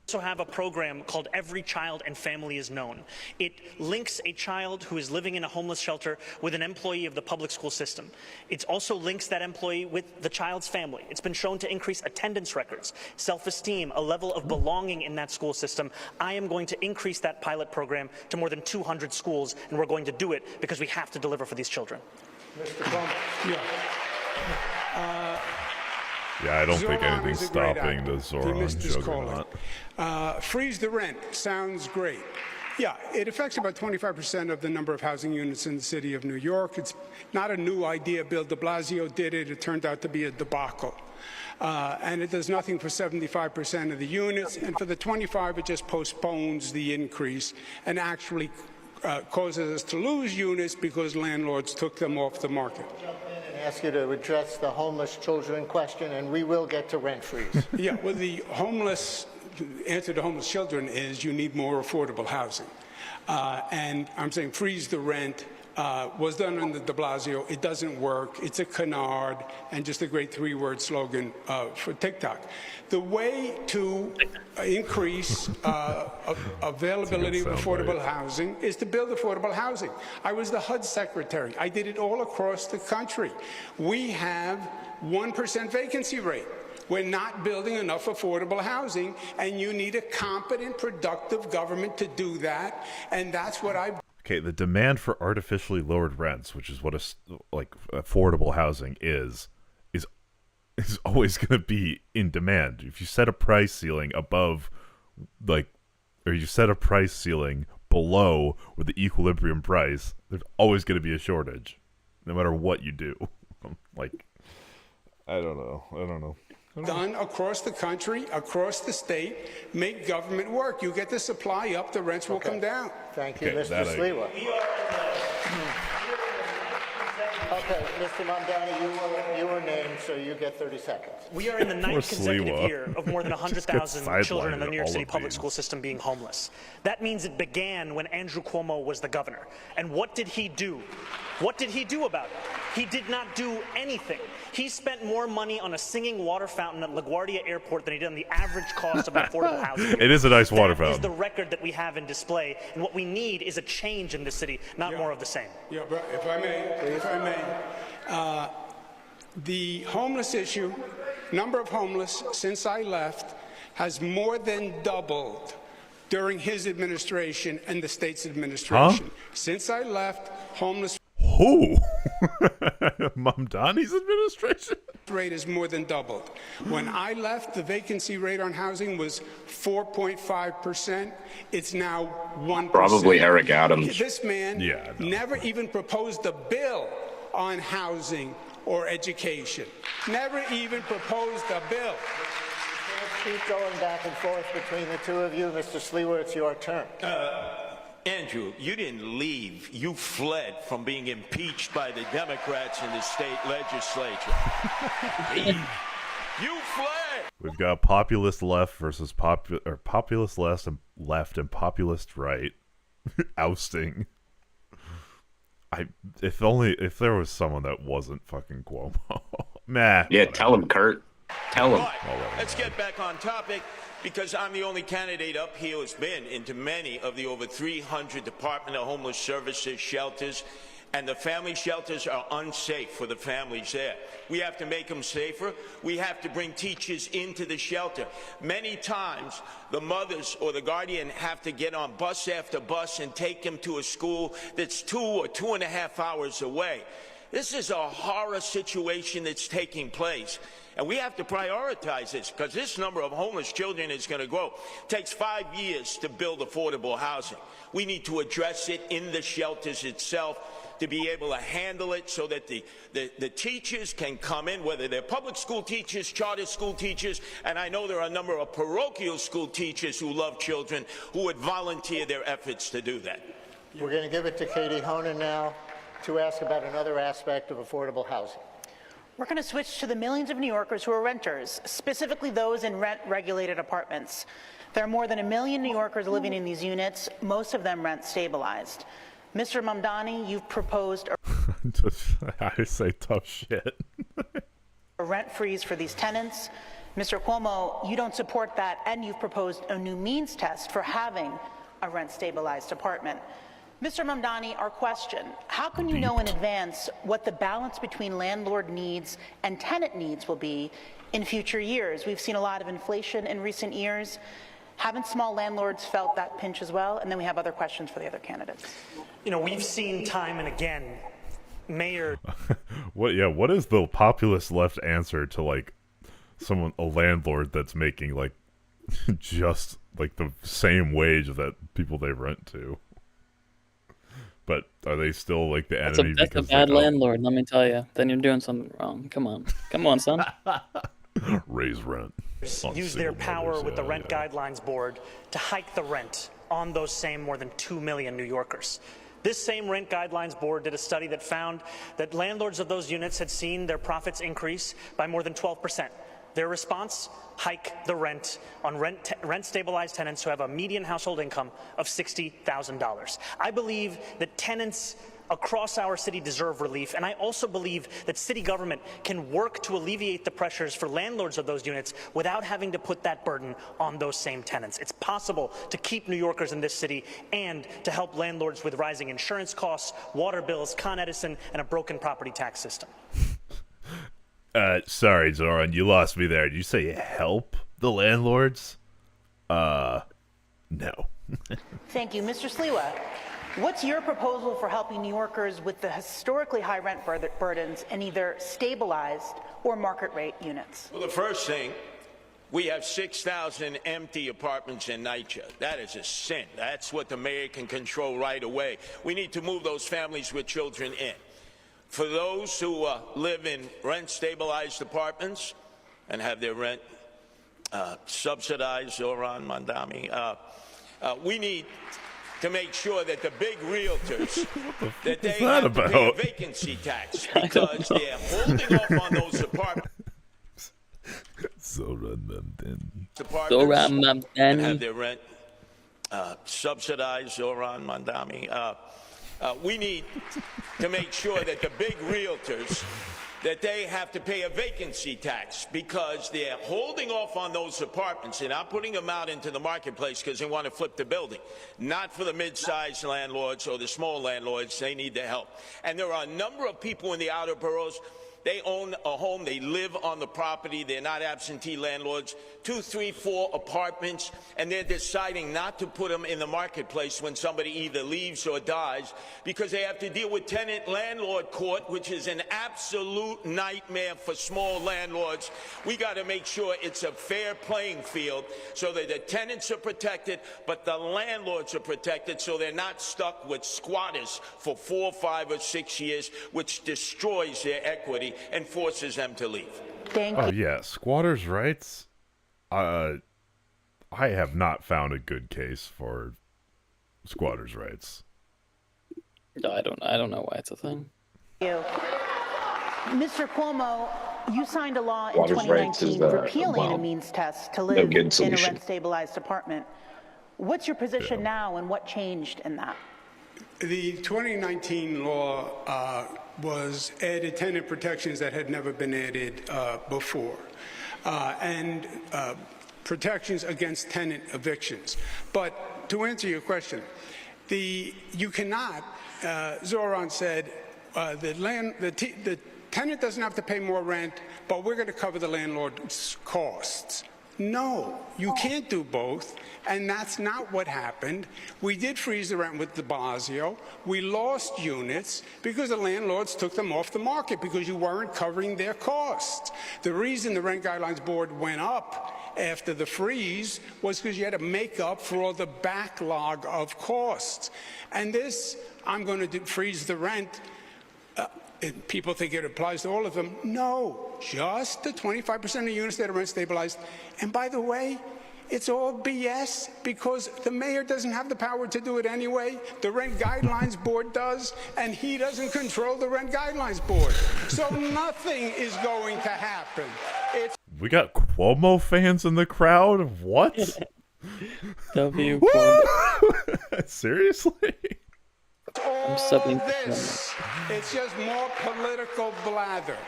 Also have a program called Every Child and Family is Known. It links a child who is living in a homeless shelter with an employee of the public school system. It also links that employee with the child's family. It's been shown to increase attendance records, self-esteem, a level of belonging in that school system. I am going to increase that pilot program to more than 200 schools, and we're going to do it because we have to deliver for these children. Mr. Cuomo. Yeah. Yeah, I don't think Zoran anything's is a great stopping actor. the Zoran juggernaut. Freeze the rent sounds great. Yeah, it affects about 25% of the number of housing units in the city of New York. It's not a new idea. Bill de Blasio did it. It turned out to be a debacle. And it does nothing for 75% of the units. And for the 25, it just postpones the increase and actually causes us to lose units because landlords took them off the market. Ask you to address the homeless children question, and we will get to rent freeze. Yeah, well, the answer to homeless children is you need more affordable housing. And I'm saying freeze the rent was done under de Blasio. It doesn't work. It's a canard and just a great three-word slogan for TikTok. The way to increase availability of affordable housing is to build affordable housing. I was the HUD secretary. I did it all across the country. We have 1% vacancy rate. We're not building enough affordable housing, and you need a competent, productive government to do that, and that's what I... Okay, the demand for artificially lowered rents, which is what affordable housing is always going to be in demand. If you set a price ceiling above, or you set a price ceiling below or the equilibrium price, there's always going to be a shortage, no matter what you do. I don't know. Done across the country, across the state, make government work. You get the supply up, the rents will come down. Thank you, Mr. Sliwa. Okay, Mr. Mamdani, you were named, so you get 30 seconds. We are in the ninth consecutive year of more than 100,000 children in the New York City public school system being homeless. That means it began when Andrew Cuomo was the governor. And what did he do? What did he do about it? He did not do anything. He spent more money on a singing water fountain at LaGuardia Airport than he did on the average cost of affordable housing. It is a nice water fountain. That is the record that we have in display, and what we need is a change in this city, not more of the same. Yeah, but if I may, the homeless issue, number of homeless since I left, has more than doubled during his administration and the state's administration. Huh? Since I left, homeless... Who? Mamdani's administration? Rate is more than doubled. When I left, the vacancy rate on housing was 4.5%. It's now 1%. Probably Eric Adams. This man never even proposed a bill on housing or education. Never even proposed a bill. Keep going back and forth between the two of you. Mr. Sliwa, it's your turn. Andrew, you didn't leave. You fled from being impeached by the Democrats in the state legislature. You fled. We've got populist left versus populist left and populist right ousting. If there was someone that wasn't fucking Cuomo. Nah. Yeah, tell him, Kurt. Tell him. But let's get back on topic, because I'm the only candidate up here who's been into many of the over 300 Department of Homeless Services shelters, and the family shelters are unsafe for the families there. We have to make them safer. We have to bring teachers into the shelter. Many times, the mothers or the guardian have to get on bus after bus and take them to a school that's 2 or 2.5 hours away. This is a horror situation that's taking place. And we have to prioritize this because this number of homeless children is going to grow. It takes 5 years to build affordable housing. We need to address it in the shelters itself to be able to handle it so that the teachers can come in, whether they're public school teachers, charter school teachers, and I know there are a number of parochial school teachers who love children who would volunteer their efforts to do that. We're going to give it to Katie Honan now to ask about another aspect of affordable housing. We're going to switch to the millions of New Yorkers who are renters, specifically those in rent-regulated apartments. There are more than 1 million New Yorkers living in these units, most of them rent-stabilized. Mr. Mamdani, you've proposed I say tough shit. a rent freeze for these tenants. Mr. Cuomo, you don't support that, and you've proposed a new means test for having a rent-stabilized apartment. Mr. Mamdani, our question, how can you know in advance what the balance between landlord needs and tenant needs will be in future years? We've seen a lot of inflation in recent years. Haven't small landlords felt that pinch as well? And then we have other questions for the other candidates. You know, we've seen time and again, Mayor. What is the populist left answer to like a landlord that's making like just like the same wage that people they rent to? But are they still like the enemy? That's a bad landlord, let me tell you. Then you're doing something wrong. Come on, son. Raise rent. Use their power with the Rent Guidelines Board to hike the rent on those same more than 2 million New Yorkers. This same Rent Guidelines Board did a study that found that landlords of those units had seen their profits increase by more than 12%. Their response? Hike the rent on rent-stabilized tenants who have a median household income of $60,000. I believe that tenants across our city deserve relief, and I also believe that city government can work to alleviate the pressures for landlords of those units without having to put that burden on those same tenants. It's possible to keep New Yorkers in this city and to help landlords with rising insurance costs, water bills, Con Edison, and a broken property tax system. Sorry, Zoran, you lost me there. Did you say help the landlords? No. Thank you. Mr. Sliwa, what's your proposal for helping New Yorkers with the historically high rent burdens in either stabilized or market rate units? Well, the first thing, we have 6,000 empty apartments in NYCHA. That is a sin. That's what the mayor can control right away. We need to move those families with children in. For those who live in rent-stabilized apartments and have their rent subsidized, Zoran Mandami, we need to make sure that the big realtors, that they have to pay a vacancy tax because they're holding off on those apartments. Zoran And have their rent subsidized, Zoran Mandami. We need to make sure that the big realtors, that they have to pay a vacancy tax because they're holding off on those apartments and not putting them out into the marketplace because they want to flip the building. Not for the mid-sized landlords or the small landlords. They need the help. And there are a number of people in the outer boroughs. They own a home, they live on the property, they're not absentee landlords, 2, 3, 4 apartments, and they're deciding not to put them in the marketplace when somebody either leaves or dies because they have to deal with tenant-landlord court, which is an absolute nightmare for small landlords. We got to make sure it's a fair playing field so that the tenants are protected, but the landlords are protected so they're not stuck with squatters for 4, 5, or 6 years, which destroys their equity and forces them to leave. Oh yeah, squatters' rights. I have not found a good case for squatters' rights. I don't know why it's a thing. Thank you. Mr. Cuomo, you signed a law in Squatters' rights 2019 is, repealing a means test to live good in a solution. rent-stabilized apartment. What's your position now, and what changed in that? The 2019 law was added tenant protections that had never been added before, and protections against tenant evictions. But to answer your question, you cannot, Zoran said, the tenant doesn't have to pay more rent, but we're going to cover the landlord's costs. No, you can't do both, and that's not what happened. We did freeze the rent with de Blasio. We lost units because the landlords took them off the market because you weren't covering their costs. The reason the Rent Guidelines Board went up after the freeze was because you had to make up for all the backlog of costs. And this, I'm going to freeze the rent. And people think it applies to all of them. No, just the 25% of units that are rent stabilized. And by the way, it's all BS because the mayor doesn't have the power to do it anyway. The Rent Guidelines Board does, and he doesn't control the Rent Guidelines Board. So nothing is going to happen. We got Cuomo fans in the crowd? What? W. Cuomo. Seriously? All this, it's just more political blather.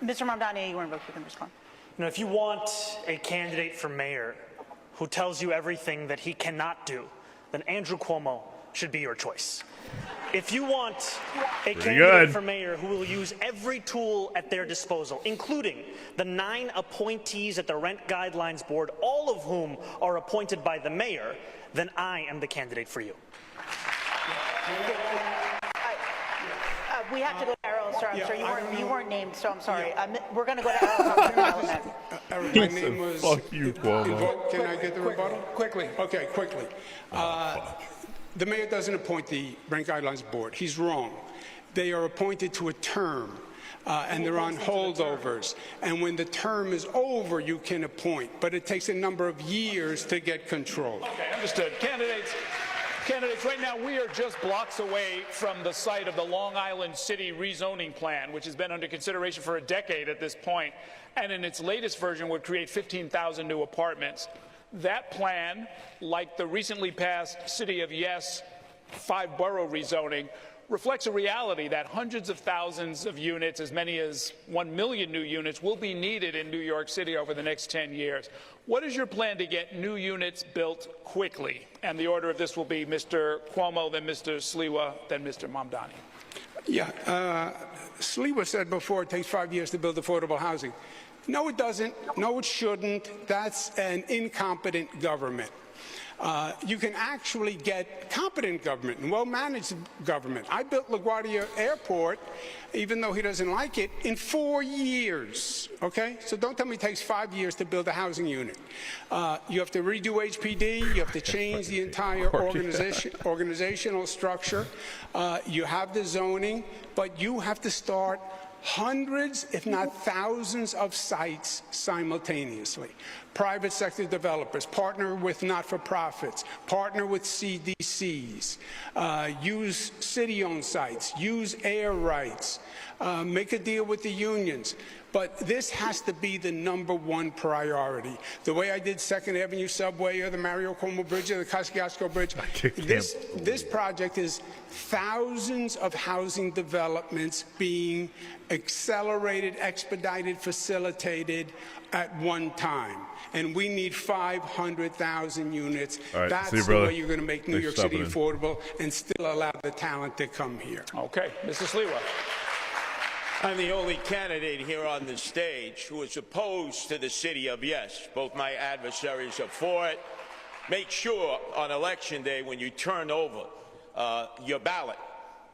Mr. Mamdani, you can respond. If you want a candidate for mayor who tells you everything that he cannot do, then Andrew Cuomo should be your choice. If you want a candidate for mayor who will use every tool at their disposal, including the 9 appointees at the Rent Guidelines Board, all of whom are appointed by the mayor, then I am the candidate for you. We have to go to Errol, sir. I'm sorry, you weren't named, so I'm sorry. We're going to go to Errol. Eric, my name was... Fuck you, Cuomo. Can I get the rebuttal? Quickly. Okay, quickly. The mayor doesn't appoint the Rent Guidelines Board. He's wrong. They are appointed to a term, and they're on holdovers. And when the term is over, you can appoint. But it takes a number of years to get control. Okay, understood. Candidates, right now we are just blocks away from the site of the Long Island City rezoning plan, which has been under consideration for a decade at this point, and in its latest version would create 15,000 new apartments. That plan, like the recently passed City of Yes 5-borough rezoning, reflects a reality that hundreds of thousands of units, as many as 1 million new units, will be needed in New York City over the next 10 years. What is your plan to get new units built quickly? And the order of this will be Mr. Cuomo, then Mr. Sliwa, then Mr. Mamdani. Yeah, Sliwa said before it takes 5 years to build affordable housing. No, it doesn't. No, it shouldn't. That's an incompetent government. You can actually get competent government and well-managed government. I built LaGuardia Airport, even though he doesn't like it, in 4 years, okay? So don't tell me it takes 5 years to build a housing unit. You have to redo HPD. You have to change the entire organizational structure. You have the zoning, but you have to start hundreds, if not thousands, of sites simultaneously. Private sector developers, partner with not-for-profits, partner with CDCs, use city-owned sites, use air rights, make a deal with the unions. But this has to be the #1 priority. The way I did 2nd Avenue Subway or the Mario Cuomo Bridge or the Kosciuszko Bridge, this project is thousands of housing developments being accelerated, expedited, facilitated at one time. And we need 500,000 units. Right, that's the way you're going to make New York City affordable and still allow the talent to come here. Okay, Mr. Sliwa. I'm the only candidate here on the stage who is opposed to the City of Yes. Both my adversaries are for it. Make sure on Election Day when you turn over your ballot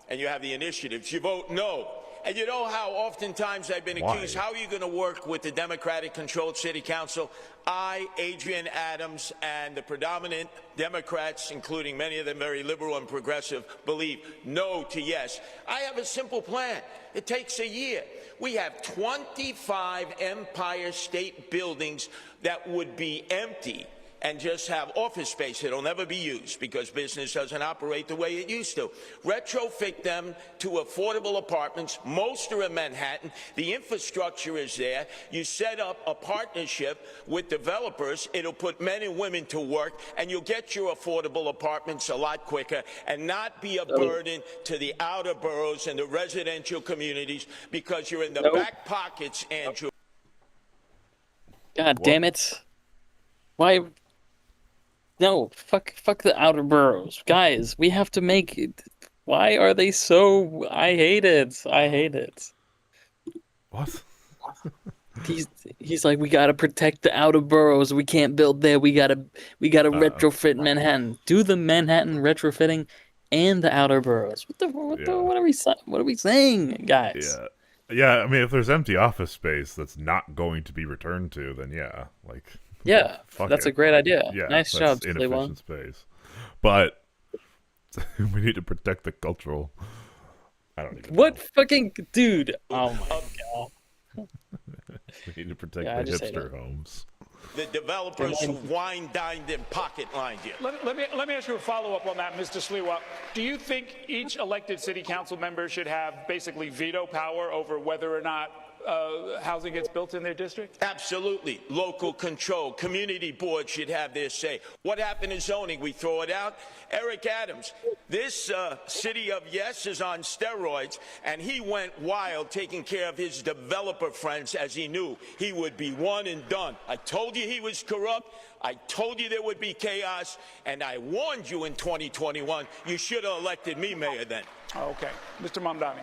and you have the initiatives, you vote no. And you know how oftentimes I've been accused, how are you going to work with the Democratic-controlled City Council? I, Adrian Adams, and the predominant Democrats, including many of them very liberal and progressive, believe no to yes. I have a simple plan. It takes a year. We have 25 Empire State buildings that would be empty and just have office space. It'll never be used because business doesn't operate the way it used to. Retrofit them to affordable apartments. Most are in Manhattan. The infrastructure is there. You set up a partnership with developers. It'll put men and women to work, and you'll get your affordable apartments a lot quicker and not be a burden to the outer boroughs and the residential communities because you're in the back pockets, Andrew. God damn it. Why? No, fuck the outer boroughs. Guys, we have to make it. Why are they so... I hate it. I hate it. What? He's like, we gotta protect the outer boroughs. We can't build there. We gotta retrofit Manhattan. Do the Manhattan retrofitting and the outer boroughs. What are we saying, guys? Yeah. I mean, if there's empty office space that's not going to be returned to, then that's a great idea. Yeah, nice job, inefficient space. But we need to protect the cultural. I don't even. What fucking dude? Oh my god. We need to protect the hipster homes. The developers who wine-dined and pocket-lined you. Let me ask you a follow-up on that, Mr. Sliwa. Do you think each elected city council member should have basically veto power over whether or not housing gets built in their district? Absolutely. Local control. Community boards should have their say. What happened in zoning? We throw it out? Eric Adams, this city of yes is on steroids, and he went wild taking care of his developer friends as he knew he would be one and done. I told you he was corrupt. I told you there would be chaos, and I warned you in 2021. You should have elected me mayor then. Okay. Mr. Mamdani.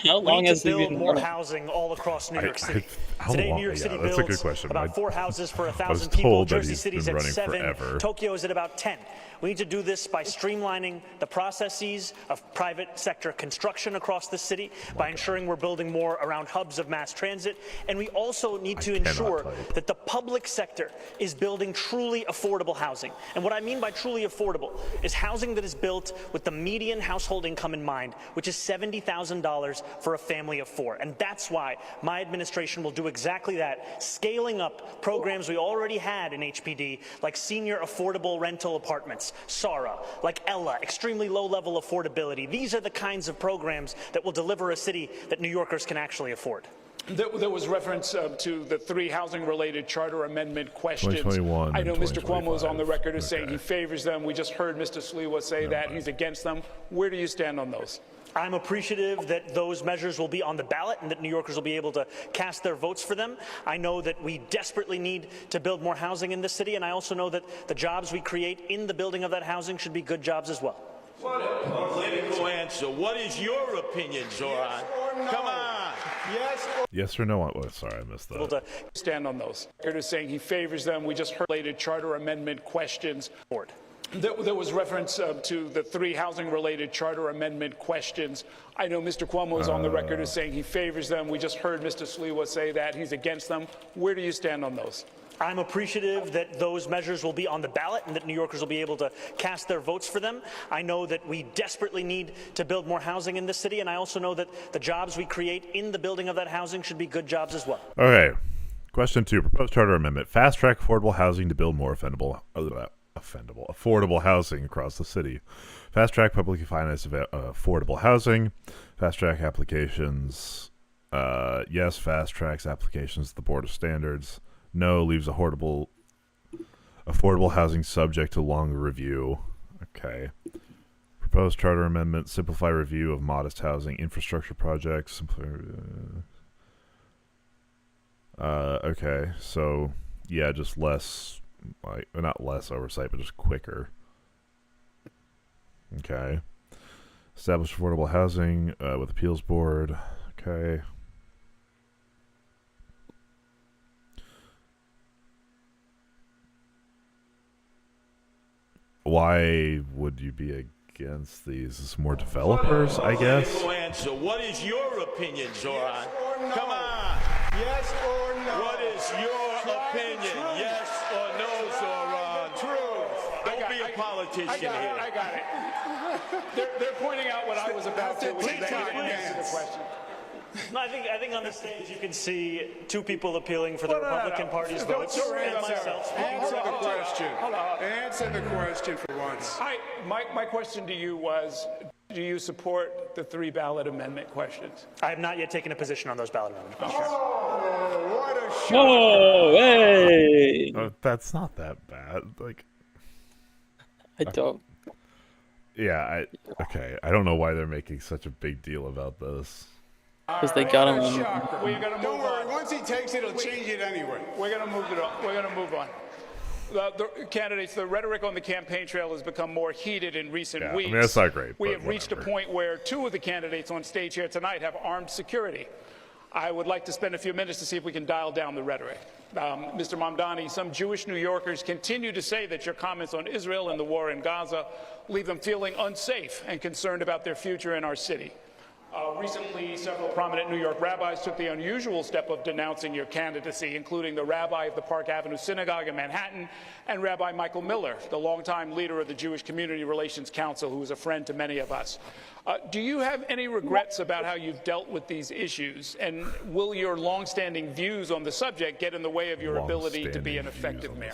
How long has we he build been more running? housing all across New York City? How Today, long? New York City Yeah, that's a good builds question. about 4 houses for 1,000 told people. that Jersey he's City's been at running 7. forever. Tokyo is at about 10. We need to do this by streamlining the processes of private sector construction across the city, by ensuring we're building more around hubs of mass transit, and we also need to ensure that the public sector is building truly affordable housing. And what I mean by truly affordable is housing that is built with the median household income in mind, which is $70,000 for a family of 4. And that's why my administration will do exactly that, scaling up programs we already had in HPD, like senior affordable rental apartments, SARA, like Ella, extremely low-level affordability. These are the kinds of programs that will deliver a city that New Yorkers can actually afford. There was reference to the 3 housing-related charter amendment questions. 2021 I know and Mr. Cuomo is on the record as saying Okay. he favors them. We just heard Mr. Sliwa say that he's against them. Where do you stand on those? I'm appreciative that those measures will be on the ballot and that New Yorkers will be able to cast their votes for them. I know that we desperately need to build more housing in this city, and I also know that the jobs we create in the building of that housing should be good jobs as well. What a political answer. What is your opinion, Zoran? Come on. Yes or no? Oh, sorry, I missed Able that. to stand on those. Is saying he favors them. We just heard related charter amendment questions. There was reference to the 3 housing-related charter amendment questions. I know Mr. Cuomo is on the record as saying he favors them. We just heard Mr. Sliwa say that he's against them. Where do you stand on those? I'm appreciative that those measures will be on the ballot and that New Yorkers will be able to cast their votes for them. I know that we desperately need to build more housing in this city, and I also know that the jobs we create in the building of that housing should be good jobs as well. Okay. Question 2. Proposed charter amendment. Fast track affordable housing to build more affordable housing across the city. Fast track publicly financed affordable housing. Fast track applications. Yes, fast tracks applications to the Board of Standards. No, leaves affordable housing subject to long review. Okay. Proposed charter amendment. Simplify review of modest housing infrastructure projects. Okay, so yeah, just less, like, not less oversight, but just quicker. Okay. Establish affordable housing with appeals board. Okay. Why would you be against these? Is more developers, I guess? Answer. What is your opinion, Zoran? Come on. Yes or no? What is your opinion? Yes or no, Zoran? Truth. Don't be a politician here. I got it. They're pointing out what I was about to, which is that you didn't answer the question. No, I think on the stage you can see 2 people appealing for the Republican Party's votes and myself. Answer the question. Answer the question for once. My question to you was, do you support the 3 ballot amendment questions? I have not yet taken a position on those ballot amendment questions. Oh, what a shock. Oh, hey! That's not that bad. Like, I don't. Yeah, okay. I don't know why they're making such a big deal about this. Because they got him. Don't worry. Once he takes it, he'll change it anyway. We're going to move it on. We're going to move on. The candidates, the rhetoric on the campaign trail has become more heated in recent weeks. I mean, that's not great. We but have reached a whatever. point where 2 of the candidates on stage here tonight have armed security. I would like to spend a few minutes to see if we can dial down the rhetoric. Mr. Mamdani, some Jewish New Yorkers continue to say that your comments on Israel and the war in Gaza leave them feeling unsafe and concerned about their future in our city. Recently, several prominent New York rabbis took the unusual step of denouncing your candidacy, including the rabbi of the Park Avenue Synagogue in Manhattan and Rabbi Michael Miller, the longtime leader of the Jewish Community Relations Council, who is a friend to many of us. Do you have any regrets about how you've dealt with these issues? And will your longstanding views on the subject get in the way of your ability to be an effective mayor?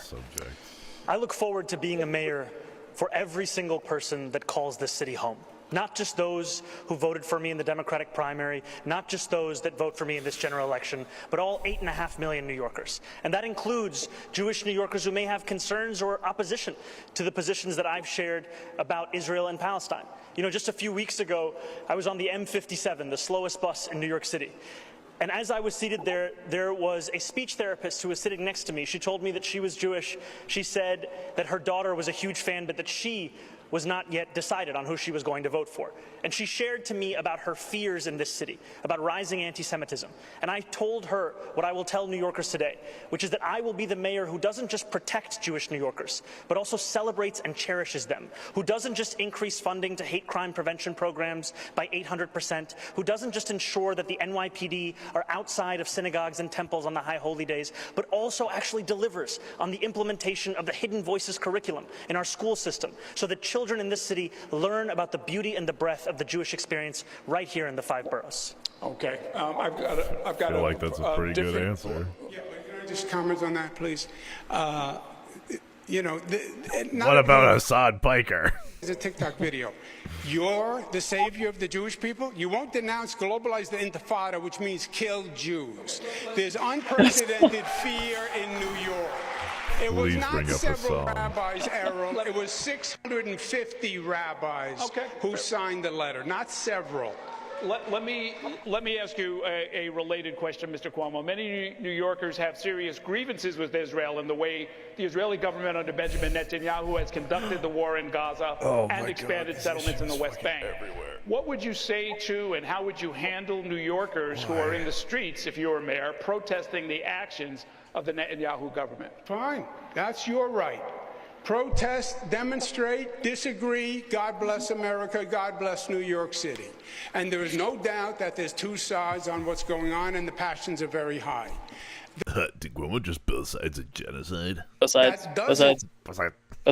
I look forward to being a mayor for every single person that calls this city home. Not just those who voted for me in the Democratic primary, not just those that vote for me in this general election, but all 8.5 million New Yorkers. And that includes Jewish New Yorkers who may have concerns or opposition to the positions that I've shared about Israel and Palestine. You know, just a few weeks ago, I was on the M57, the slowest bus in New York City. And as I was seated there was a speech therapist who was sitting next to me. She told me that she was Jewish. She said that her daughter was a huge fan, but that she was not yet decided on who she was going to vote for. And she shared to me about her fears in this city, about rising anti-Semitism. And I told her what I will tell New Yorkers today, which is that I will be the mayor who doesn't just protect Jewish New Yorkers, but also celebrates and cherishes them, who doesn't just increase funding to hate crime prevention programs by 800%, who doesn't just ensure that the NYPD are outside of synagogues and temples on the high holy days, but also actually delivers on the implementation of the Hidden Voices curriculum in our school system, so that children in this city learn about the beauty and the breadth of the Jewish experience right here in the 5 boroughs. Okay, I've got I feel like that's a pretty good answer. Yeah, but can I just comment on that, please? You know, what about Assad Biker? It's a TikTok video. You're the savior of the Jewish people. You won't denounce globalize the intifada, which means kill Jews. There's unprecedented fear in New York. It was not several rabbis, Errol. It was 650 rabbis who signed the letter, not several. Let me ask you a related question, Mr. Cuomo. Many New Yorkers have serious grievances with Israel and the way the Israeli government under Benjamin Netanyahu has conducted the war in Gaza and expanded settlements in the West Bank. What would you say to and how would you handle New Yorkers who are in the streets, if you were mayor, protesting the actions of the Netanyahu government? Fine, that's your right. Protest, demonstrate, disagree. God bless America. God bless New York City. And there is no doubt that there's two sides on what's going on, and the passions are very high. Did Cuomo just both sides of genocide? Both sides. Both sides. Both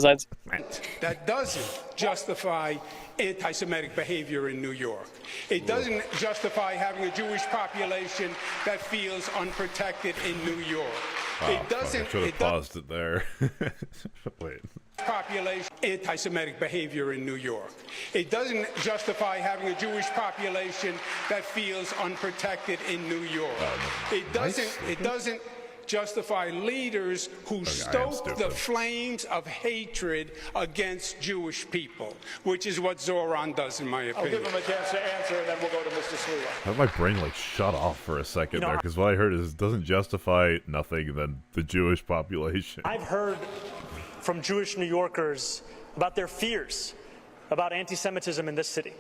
sides. That doesn't justify anti-Semitic behavior in New York. It doesn't justify having a Jewish population that feels unprotected in New York. It doesn't. I should have paused it there. Wait. Population anti-Semitic behavior in New York. It doesn't justify having a Jewish population that feels unprotected in New York. It doesn't justify leaders who stoke the flames of hatred against Jewish people, which is what Zoran does, in my opinion. I'll give him a chance to answer, and then we'll go to Mr. Slula. How did my brain shut off for a second there? Because what I heard is it doesn't justify nothing than the Jewish population. I've heard from Jewish New Yorkers about their fears about anti-Semitism in this city.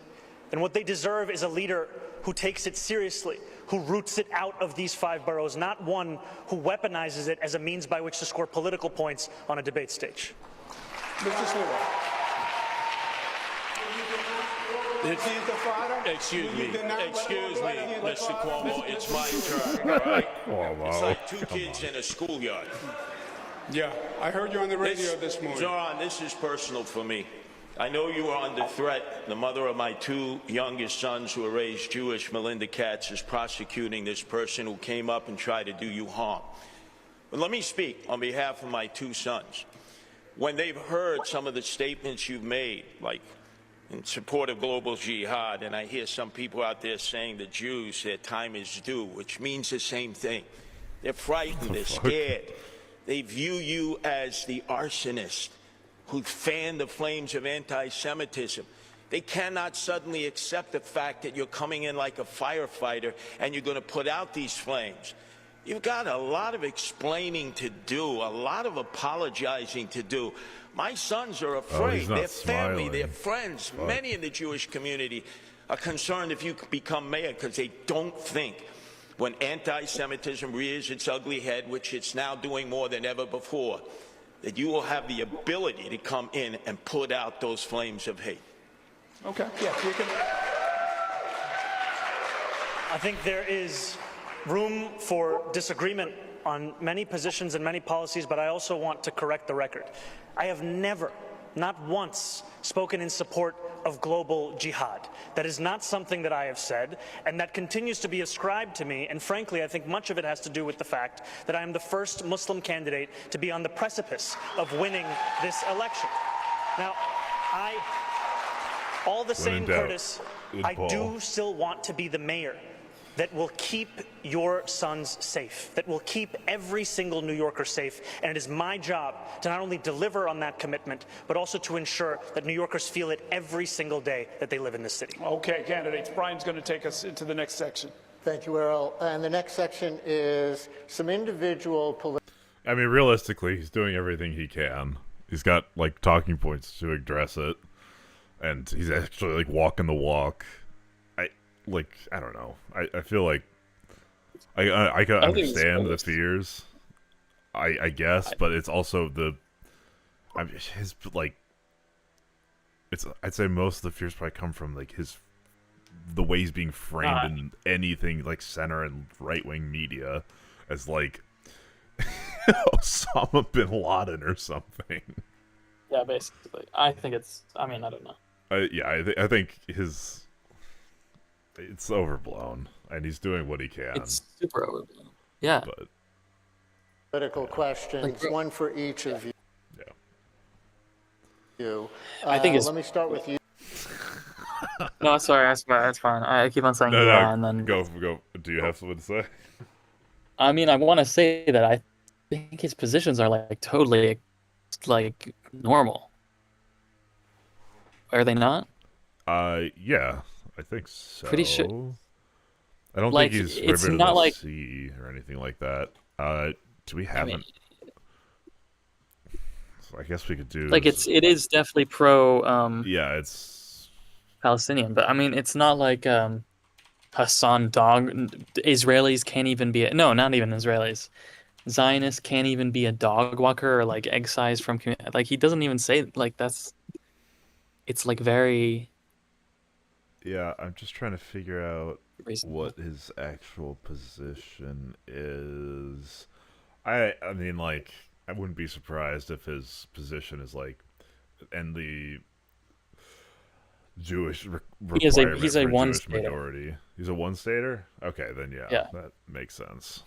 And what they deserve is a leader who takes it seriously, who roots it out of these 5 boroughs, not one who weaponizes it as a means by which to score political points on a debate stage. Mr. Slula. Excuse me, Mr. Cuomo, it's my turn, all right? It's like 2 kids in a schoolyard. Yeah, I heard you on the radio this morning. Zoran, this is personal for me. I know you are under threat. The mother of my 2 youngest sons who are raised Jewish, Melinda Katz, is prosecuting this person who came up and tried to do you harm. But let me speak on behalf of my 2 sons. When they've heard some of the statements you've made, like in support of global jihad, and I hear some people out there saying the Jews, their time is due, which means the same thing. They're frightened, they're scared. They view you as the arsonist who fanned the flames of anti-Semitism. They cannot suddenly accept the fact that you're coming in like a firefighter and you're going to put out these flames. You've got a lot of explaining to do, a lot of apologizing to do. My sons are afraid. Their family, their friends, many in the Jewish community are concerned if you become mayor because they don't think when anti-Semitism rears its ugly head, which it's now doing more than ever before, that you will have the ability to come in and put out those flames of hate. Okay, yeah, you can. I think there is room for disagreement on many positions and many policies, but I also want to correct the record. I have never, not once, spoken in support of global jihad. That is not something that I have said, and that continues to be ascribed to me, and frankly, I think much of it has to do with the fact that I am the first Muslim candidate to be on the precipice of winning this election. Now, all the same, Curtis, I do still want to be the mayor that will keep your sons safe, that will keep every single New Yorker safe. And it is my job to not only deliver on that commitment, but also to ensure that New Yorkers feel it every single day that they live in this city. Okay, candidates, Brian's going to take us into the next section. Thank you, Earl. And the next section is some individual political... I mean, realistically, he's doing everything he can. He's got, like, talking points to address it. And he's actually, like, walking the walk. I don't know. I feel like I can understand the fears. I guess, but it's also I'd say most of the fears probably come from like the way he's being framed in anything like center and right wing media as like Osama bin Laden or something. Yeah, basically. I think it's. I mean, I don't know. I think it's overblown, and he's doing what he can. It's super overblown. Yeah. But political questions, one for each of you. Yeah. I think it's. Let me start with you. No, sorry, that's fine. I keep on saying and then go. Do you have something to say? I mean, I want to say that I think his positions are like totally like normal. Are they not? Yeah. I think so. Pretty sure. I don't like, think he's it's riveted not to like sea or anything like that. Do we have it? So I guess we could do like it is definitely pro. Yeah, it's Palestinian, but I mean, it's not like Hassan Dog. Israelis can't even be not even Israelis. Zionists can't even be a dog walker or like excised from like he doesn't even say like that's. It's like very. Yeah, I'm just trying to figure out what his actual position is. I mean, like, I wouldn't be surprised if his position is like, and the Jewish requirement he's a for one-stater. Jewish minority. He's a one-stater? Okay, then yeah, that makes sense.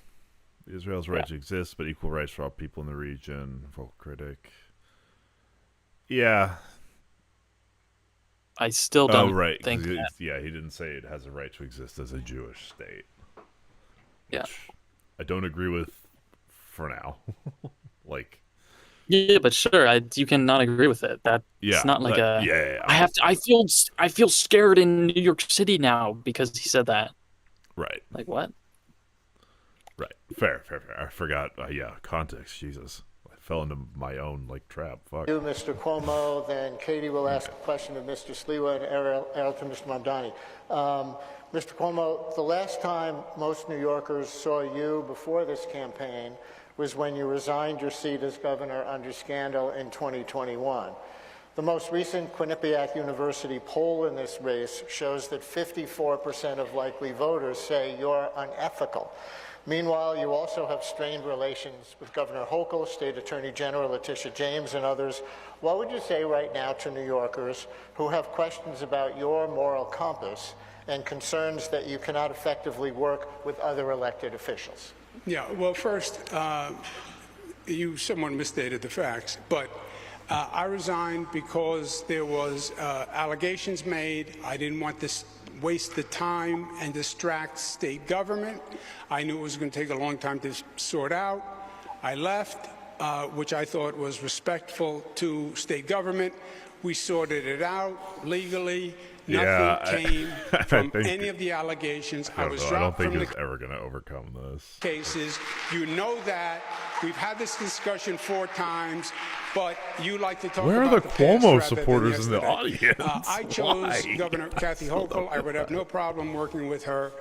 Israel's right to exist, but equal rights for all people in the region. Vocal critic. Yeah. I still don't think that. Yeah, he didn't say it has a right to exist as a Jewish state. Yeah. I don't agree with for now. like Yeah, but sure, you cannot agree with it. It's not like I feel scared in New York City now because he said that. Right. Like what? Right. Fair. I forgot. Context. Jesus. Fell into my own trap. Fuck. You, Mr. Cuomo, then Katie will ask a question of Mr. Sliwa and Errol to Mr. Mamdani. Mr. Cuomo, the last time most New Yorkers saw you before this campaign was when you resigned your seat as governor under scandal in 2021. The most recent Quinnipiac University poll in this race shows that 54% of likely voters say you're unethical. Meanwhile, you also have strained relations with Governor Hochul, State Attorney General Letitia James, and others. What would you say right now to New Yorkers who have questions about your moral compass and concerns that you cannot effectively work with other elected officials? Yeah, well, first, you somewhat misstated the facts, but I resigned because there was allegations made. I didn't want this waste the time and distract state government. I knew it was going to take a long time to sort out. I left, which I thought was respectful to state government. We sorted it out legally, Nothing came from any of the allegations. I was dropped from the he's ever going to overcome this. Cases. You know that. We've had this discussion 4 times, but you like to talk Where about are the Cuomo supporters in the audience? I chose Governor Kathy Hochul. I would have no problem working with her.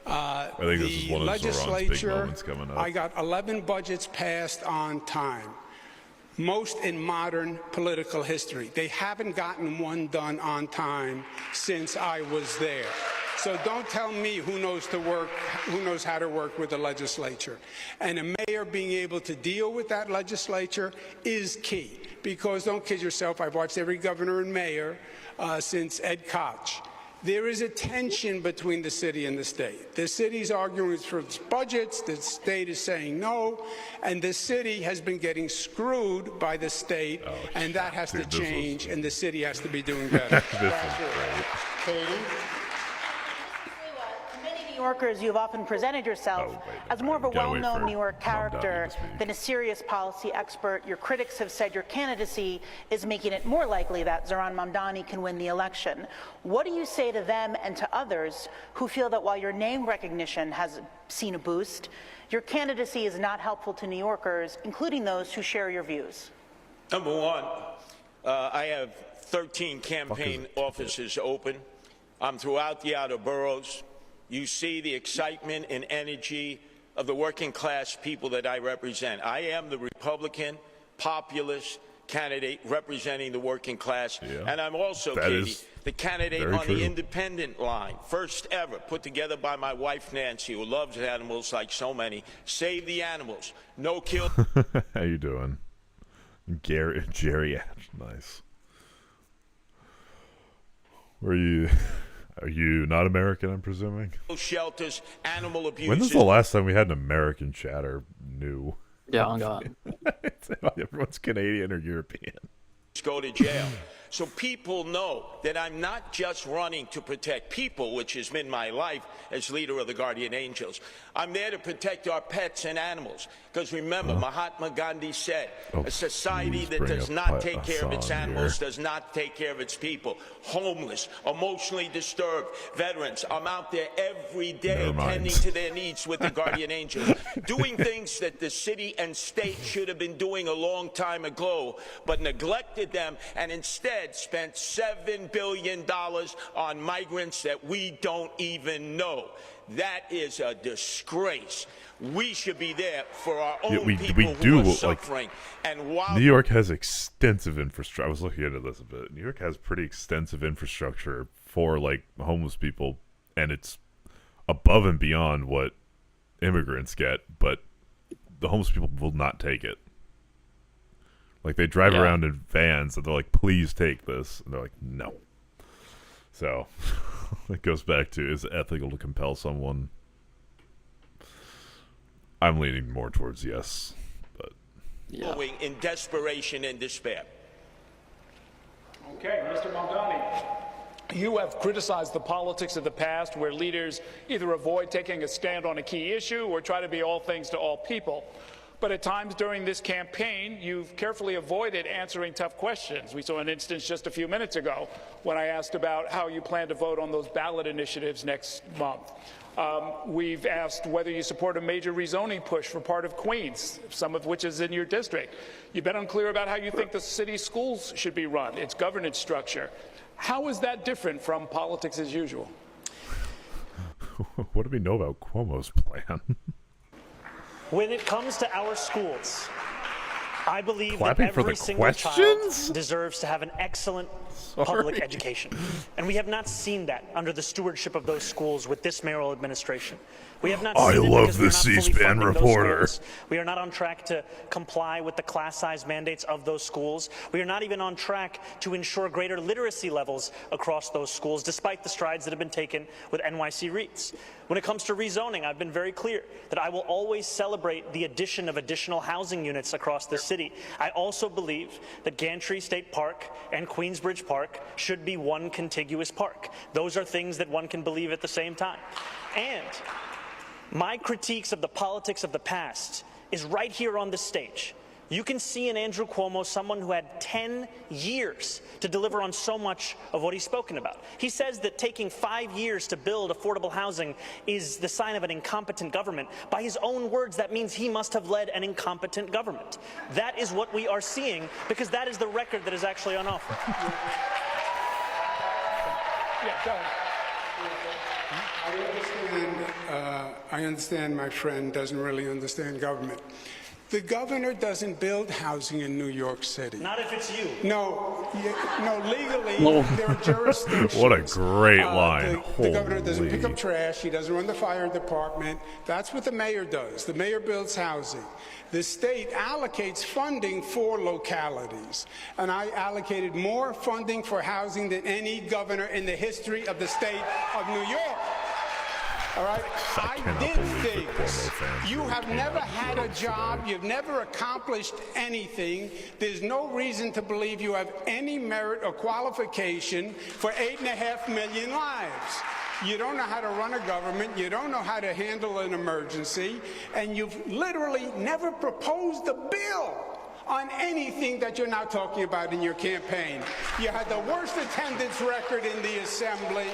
I think this is one of Zoran's big moments coming up. I got 11 budgets passed on time. Most in modern political history. They haven't gotten one done on time since I was there. So don't tell me who knows how to work with the legislature. And a mayor being able to deal with that legislature is key. Because don't kid yourself, I've watched every governor and mayor since Ed Koch. There is a tension between the city and the state. The city's arguing for its budgets, the state is saying no, and the city has been getting screwed by the state, and that has to change, and the city has to be doing better. Katie? New Yorkers, you've often presented yourself as more of a well-known New York character than a serious policy expert. Your critics have said your candidacy is making it more likely that Zohran Mamdani can win the election. What do you say to them and to others who feel that while your name recognition has seen a boost, your candidacy is not helpful to New Yorkers, including those who share your views? Number one, I have 13 campaign offices open. I'm throughout the outer boroughs. You see the excitement and energy of the working class people that I represent. I am the Republican populist candidate representing the working class. And I'm also, Katie, the candidate on the independent line, first ever, put together by my wife, Nancy, who loves animals like so many. Save the animals. No kill. How you doing? Jerry, nice. Were you... Are you not American, I'm presuming? Shelters, animal abuse. When was the last time we had an American chatter new? Yeah, on God. Everyone's Canadian or European. Go to jail. So people know that I'm not just running to protect people, which has been my life as leader of the Guardian Angels. I'm there to protect our pets and animals. Because remember, Mahatma Gandhi said, a society that does not take care of its animals does not take care of its people. Homeless, emotionally disturbed, veterans. I'm out there every day tending to their needs with the Guardian Angels. Doing things that the city and state should have been doing a long time ago, but neglected them and instead spent $7 billion on migrants that we don't even know. That is a disgrace. We should be there for our own people who are suffering. And while New York has extensive infrastructure. I was looking into this a bit. New York has pretty extensive infrastructure for like homeless people, and it's above and beyond what immigrants get, but the homeless people will not take it. Like, they drive around in vans and they're like, please take this. And they're like, no. So, it goes back to, is it ethical to compel someone? I'm leaning more towards yes. But in desperation and despair. Okay, Mr. Mamdani. You have criticized the politics of the past where leaders either avoid taking a stand on a key issue or try to be all things to all people. But at times during this campaign, you've carefully avoided answering tough questions. We saw an instance just a few minutes ago when I asked about how you plan to vote on those ballot initiatives next month. We've asked whether you support a major rezoning push for part of Queens, some of which is in your district. You've been unclear about how you think the city's schools should be run, its governance structure. How is that different from politics as usual? What do we know about Cuomo's plan? When it comes to our schools, I believe Clapping that for every the single questions? child deserves to have an excellent public education. And we have not seen that under the stewardship of those schools with this mayoral administration. We have not I seen love it the C-SPAN reporter. We are not on track to comply with the class size mandates of those schools. We are not even on track to ensure greater literacy levels across those schools, despite the strides that have been taken with NYC REITs. When it comes to rezoning, I've been very clear that I will always celebrate the addition of additional housing units across the city. I also believe that Gantry State Park and Queensbridge Park should be one contiguous park. Those are things that one can believe at the same time. And my critiques of the politics of the past is right here on this stage. You can see in Andrew Cuomo someone who had 10 years to deliver on so much of what he's spoken about. He says that taking 5 years to build affordable housing is the sign of an incompetent government. By his own words, that means he must have led an incompetent government. That is what we are seeing, because that is the record that is actually on offer. Yeah, go ahead. I understand my friend doesn't really understand government. The governor doesn't build housing in New York City. Not if it's you. No, legally, there are jurisdictions. What a great line. The governor doesn't pick up trash. He doesn't run the fire department. That's what the mayor does. The mayor builds housing. The state allocates funding for localities. And I allocated more funding for housing than any governor in the history of the state of New York. All right? I did things. You have never had a job. You've never accomplished anything. There's no reason to believe you have any merit or qualification for 8.5 million lives. You don't know how to run a government. You don't know how to handle an emergency. And you've literally never proposed a bill on anything that you're now talking about in your campaign. You had the worst attendance record in the assembly.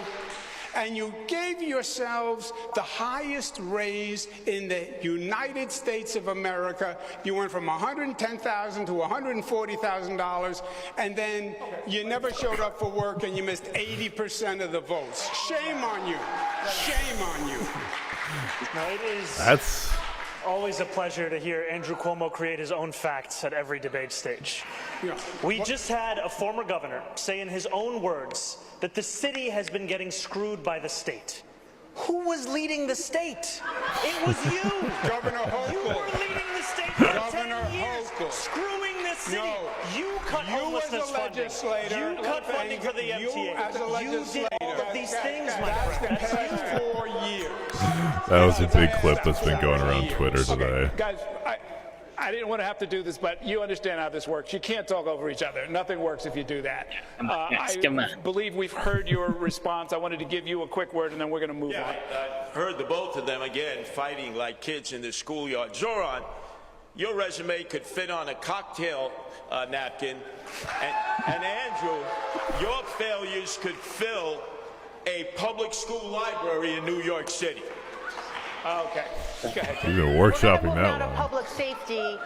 And you gave yourselves the highest raise in the United States of America. You went from $110,000 to $140,000, and then you never showed up for work, and you missed 80% of the votes. Shame on you. Shame on you. No, it is always a pleasure to hear Andrew Cuomo create his own facts at every debate stage. Yeah. We just had a former governor say in his own words that the city has been getting screwed by the state. Who was leading the state? It was you. Governor Hochul. You were leading the state for Governor 10 years, Hochul. Screwing the city. No. You cut homelessness funding. You cut funding for the MTA. You did all of these things, my friend. That's the past 4 years. That was a big clip that's been going around Twitter today. Guys, I didn't want to have to do this, but you understand how this works. You can't talk over each other. Nothing works if you do that. I believe we've heard your response. I wanted to give you a quick word, and then we're going to move on. I heard the both of them again fighting like kids in the schoolyard. Zoran, your resume could fit on a cocktail napkin, and Andrew, your failures could fill a public school library in New York City. Okay. You've been workshopping that one. Public safety,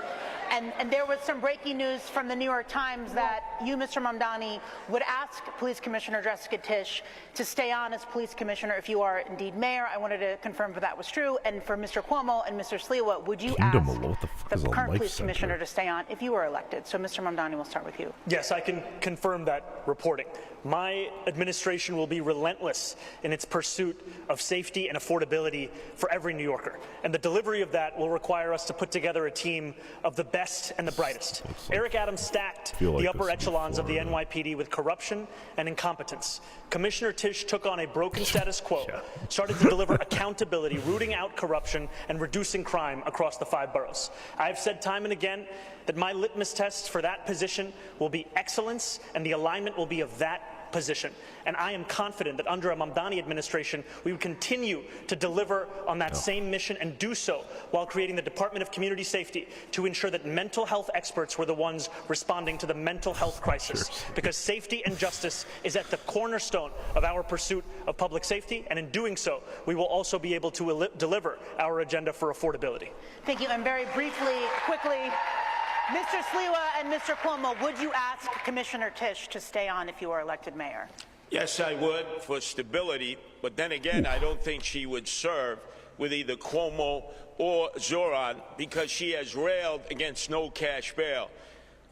and there was some breaking news from the New York Times that you, Mr. Mamdani, would ask Police Commissioner Jessica Tisch to stay on as police commissioner if you are indeed mayor. I wanted to confirm if that was true. And for Mr. Cuomo and Mr. Sliwa, would you ask the current police commissioner to stay on if you were elected? So, Mr. Mamdani, we'll start with you. Yes, I can confirm that reporting. My administration will be relentless in its pursuit of safety and affordability for every New Yorker. And the delivery of that will require us to put together a team of the best and the brightest. Eric Adams stacked the upper echelons of the NYPD with corruption and incompetence. Commissioner Tisch took on a broken status quo, started to deliver accountability, rooting out corruption and reducing crime across the 5 boroughs. I've said time and again that my litmus tests for that position will be excellence, and the alignment will be of that position. And I am confident that under a Mamdani administration, we would continue to deliver on that same mission and do so while creating the Department of Community Safety to ensure that mental health experts were the ones responding to the mental health crisis. Because safety and justice is at the cornerstone of our pursuit of public safety, and in doing so, we will also be able to deliver our agenda for affordability. Thank you. And very briefly, quickly, Mr. Sliwa and Mr. Cuomo, would you ask Commissioner Tisch to stay on if you were elected mayor? Yes, I would, for stability. But then again, I don't think she would serve with either Cuomo or Zoran because she has railed against no cash bail.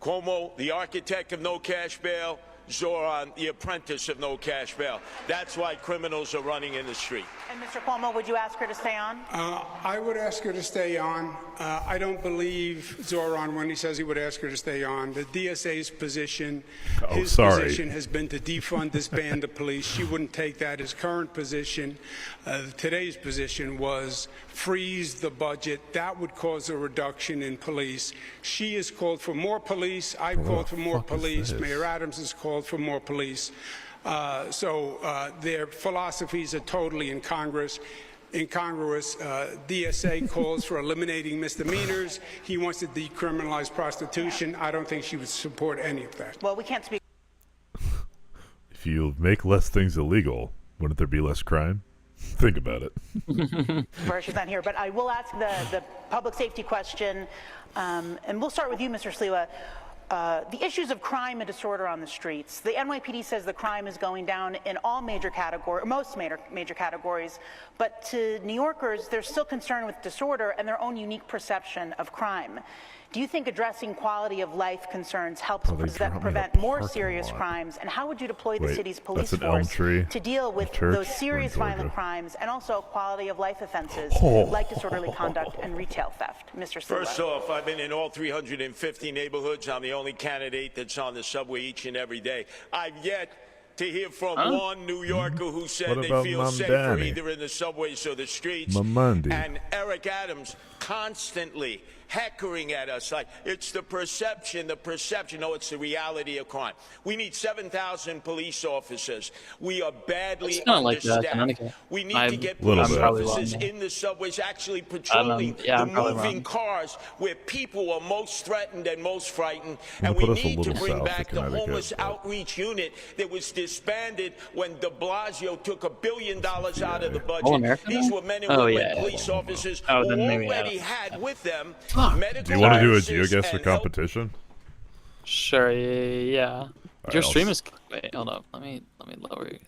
Cuomo, the architect of no cash bail. Zoran, the apprentice of no cash bail. That's why criminals are running in the street. And Mr. Cuomo, would you ask her to stay on? I would ask her to stay on. I don't believe Zoran when he says he would ask her to stay on. The DSA's position, position has been to defund, disband the police. She wouldn't take that. His current position, today's position was freeze the budget. That would cause a reduction in police. She has called for more police. I've called for more police. Mayor Adams has called for more police. So their philosophies are totally in Congress. incongruous. DSA calls for eliminating misdemeanors. He wants to decriminalize prostitution. I don't think she would support any of that. Well, we can't speak. If you make less things illegal, wouldn't there be less crime? Think about it. She's not here, but I will ask the public safety question, and we'll start with you, Mr. Sliwa. The issues of crime and disorder on the streets. The NYPD says the crime is going down in all major categories, most major categories, but to New Yorkers, they're still concerned with disorder and their own unique perception of crime. Do you think addressing quality of life concerns helps prevent more serious crimes? And how would you deploy the city's police force to deal with those serious violent crimes and also quality of life offenses like disorderly conduct and retail theft? Mr. Sliwa. First off, I've been in all 350 neighborhoods. I'm the only candidate that's on the subway each and every day. I've yet to hear from one New Yorker who said they feel safer either in the subways or the streets. And Eric Adams constantly heckling at us like it's the perception. No, it's the reality of crime. We need 7,000 police officers. We are badly understaffed. We need to get police officers in the subways actually patrolling the moving cars where people are most threatened and most frightened. And we need to bring back the homeless outreach unit that was disbanded when de Blasio took $1 billion out of the budget. These were men and women police officers who already had with them medical. Do you want to do a GeoGuessr competition? Sure. Yeah. Right, Your stream is. Wait, hold up. Let me lower you.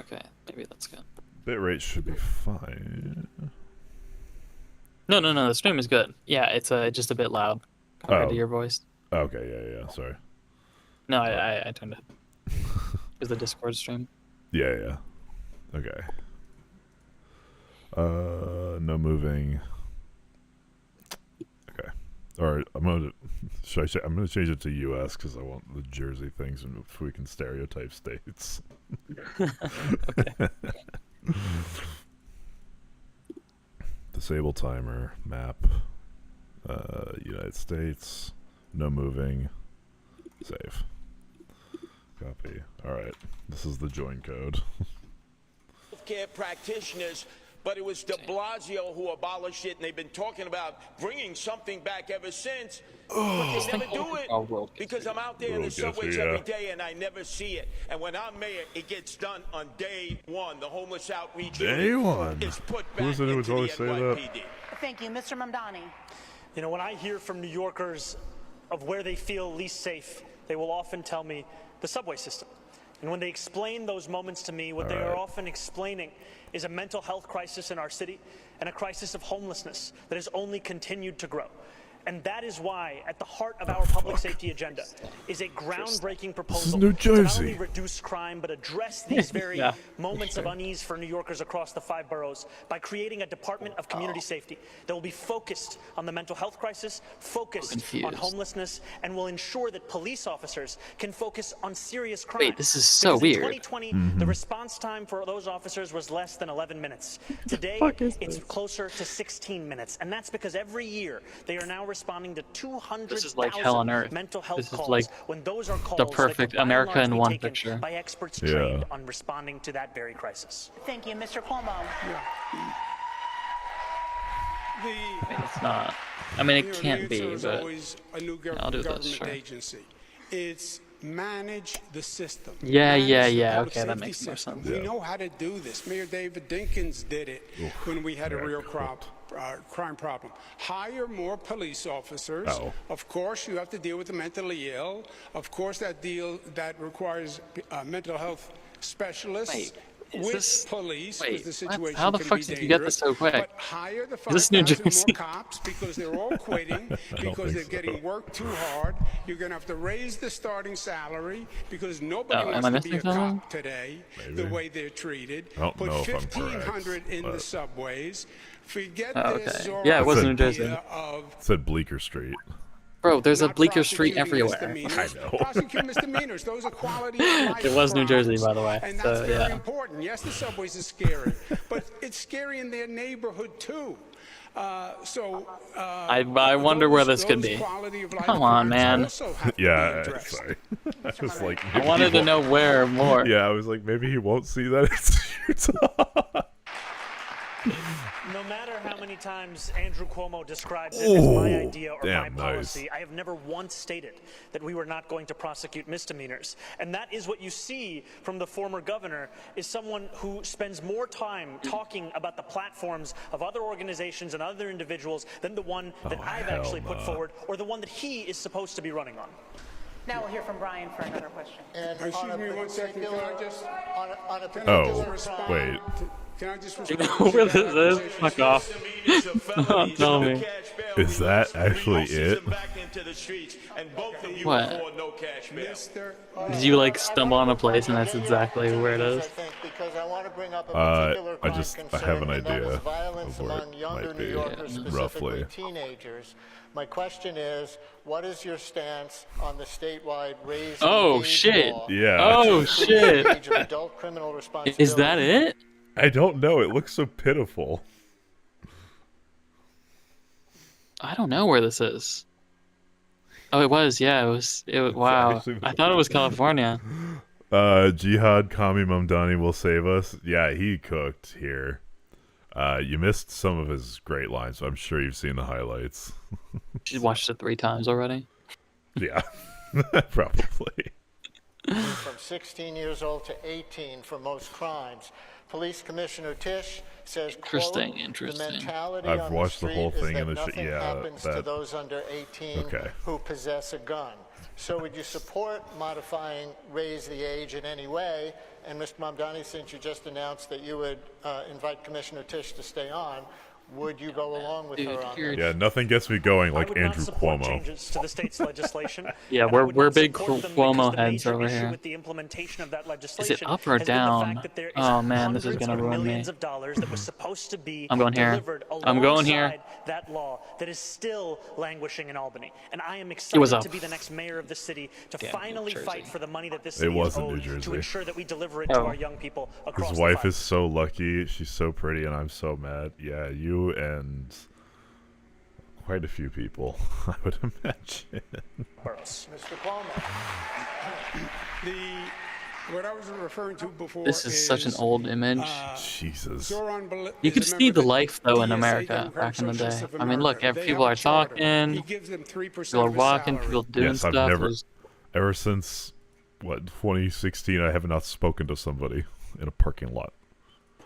Okay, maybe that's good. Bitrate should be fine. No. The stream is good. Yeah, it's just a bit loud compared to your voice. Okay. Yeah. Sorry. No, I turned it. Is the Discord stream? Yeah. Okay. No moving. Okay. All right. I'm gonna change it to U.S. because I want the Jersey things, and if we can stereotype states. Okay. Disable timer map. United States. No moving. Save. Copy. All right. This is the join code. Healthcare practitioners, but it was de Blasio who abolished it, and they've been talking about bringing something back ever since. But they never do it because I'm out there in the subways every day and I never see it. And when I'm mayor, it gets done on day one. The homeless outreach is put back into the NYPD. Thank you, Mr. Mamdani. You know, when I hear from New Yorkers of where they feel least safe, they will often tell me the subway system. And when they explain those moments to me, what they are often explaining is a mental health crisis in our city and a crisis of homelessness that has only continued to grow. And that is why, at the heart of our public safety agenda, is a groundbreaking proposal to not only reduce crime, but address these very moments of unease for New Yorkers across the 5 boroughs by creating a Department of Community Safety that will be focused on the mental health crisis, focused on homelessness, and will ensure that police officers can focus on serious crime. Wait, this is so weird. In 2020, the response time for those officers was less than 11 minutes. Today, it's closer to 16 minutes. And that's because every year, they are now responding to 200,000 mental health calls. Like when those are calls the perfect America in one picture. By experts trained on responding to that very crisis. Thank you, Mr. Cuomo. It's not. I mean, it can't be, but a new I'll do this. Sure. Agency. It's manage the system. Yeah. Okay, that makes more sense. We know how to do this. Mayor David Dinkins did it when we had a real crime problem. Hire more police officers. Of course, you have to deal with the mentally ill. Of course, that requires mental health specialists. With police, the situation how the fuck did you get this so quick? But hire the 5,000 more cops because they're all quitting because they're getting worked too hard. You're going to have to raise the starting salary because nobody wants to be a cop today. The way they're treated. Put 1,500 in the subways. Forget this. Yeah, it was New Jersey. It said Bleecker Street. Bro, there's a Bleecker Street everywhere. I know. Prosecute misdemeanors. Those are quality of life. It was New Jersey, by the way. And that's very important. Yes, the subways are scary, but it's scary in their neighborhood too. I wonder where this could be. Come on, man. Yeah, sorry. I was like, I wanted to know where more. Yeah, I was like, maybe he won't see that it's Utah. No matter how many times Andrew Cuomo describes it as my idea or my policy, I have never once stated that we were not going to prosecute misdemeanors. And that is what you see from the former governor, is someone who spends more time talking about the platforms of other organizations and other individuals than the one that I've actually put forward, or the one that he is supposed to be running on. Now we'll hear from Brian for another question. And excuse me 1 second. Can I just wait. Can I just you know where this is? Fuck off. Don't tell me. Is that actually it? What? Did you like stumble on a place and that's exactly where it is? I have an idea of where it might be, roughly. Teenagers. My question is, what is your stance on the statewide raise Oh shit! Yeah. Oh shit! Is that it? I don't know. It looks so pitiful. I don't know where this is. Oh, it was. Yeah, it was. Wow. I thought it was California. Jihad Kami Mamdani will save us. Yeah, he cooked here. You missed some of his great lines, so I'm sure you've seen the highlights. You watched it 3 times already? Yeah, probably. From 16 years old to 18 for most crimes. Police Commissioner Tisch says, Interesting. The mentality I've on watched the the whole street thing is and that nothing happens to those under 18 who possess a gun. So would you support modifying raise the age in any way? And Mr. Mamdani, since you just announced that you would invite Commissioner Tisch to stay on, would you go along with her on that? Yeah, nothing gets me going like Andrew Cuomo. Changes to the state's legislation. Yeah, we're big Cuomo heads over here. With the implementation of that Is legislation it up or down? Oh man, this is gonna ruin me. Millions of dollars that was supposed to be I'm going here. delivered I'm going here. That law that is still languishing in Albany, and I am excited to be the next mayor of the city to finally fight for the money that this city is owed to ensure that we deliver it to our young people across His the wife fight. is so lucky. She's so pretty, and I'm so mad. Yeah, you and quite a few people, I would imagine. Mr. Cuomo. What I was referring to before This is such an old image. Jesus. You could see the life though in America back in the day. I mean, look, people are talking, people are walking, people doing stuff. I've never, ever since what 2016, I have not spoken to somebody in a parking lot.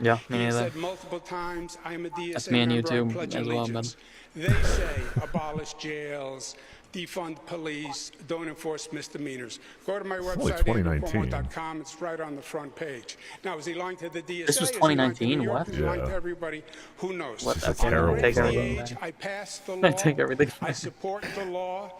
Yeah, me neither. Said multiple times, I'm a DSA That's me and you member, too, I pledge as well, allegiance. They say abolish jails, defund police, don't enforce misdemeanors. Go to my website, andrewcuomo.com. It's right on the front page. Now, is he lying to the DSA? This was 2019. What? Is he lying to everybody? Who knows? What? That's terrible. Take everything. I passed the law. I take everything. I support the law.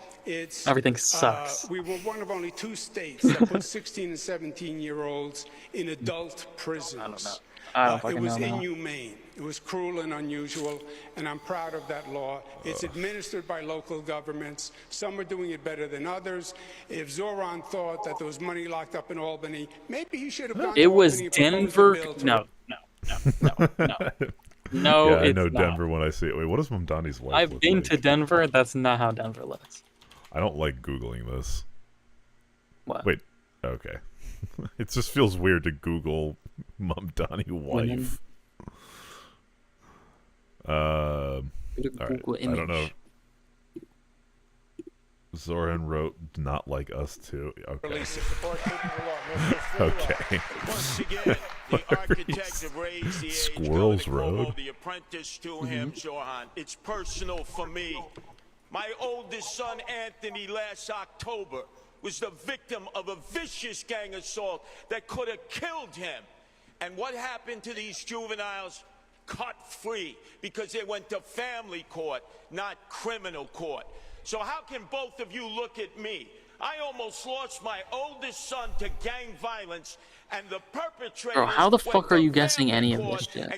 Everything sucks. We were one of only 2 states that put 16 and 17-year-olds in adult prisons. I don't know. I don't fucking it was know. inhumane. It was cruel and unusual, and I'm proud of that law. It's administered by local governments. Some are doing it better than others. If Zoran thought that there was money locked up in Albany, maybe he should have gone to It was Albany and proposed Denver. a bill to- No, yeah, I it's know not. Denver when I see it. Wait, what does Mamdani's life I've look been like? to Denver. That's not how Denver looks. I don't like Googling this. What? Wait, okay. It just feels weird to Google Mamdani wife. All right. I don't know. Zoran wrote "not like us too." Okay. Okay. Once again, the architect of Raise the Age, Squirrels Governor Cuomo, Road. the apprentice to him, Zoran. It's personal for me. My oldest son, Anthony, last October was the victim of a vicious gang assault that could have killed him. And what happened to these juveniles? Cut free, because they went to family court, not criminal court. So how can both of you look at me? I almost lost my oldest son to gang violence, and the perpetrator. Bro, how the fuck are you guessing any of this shit?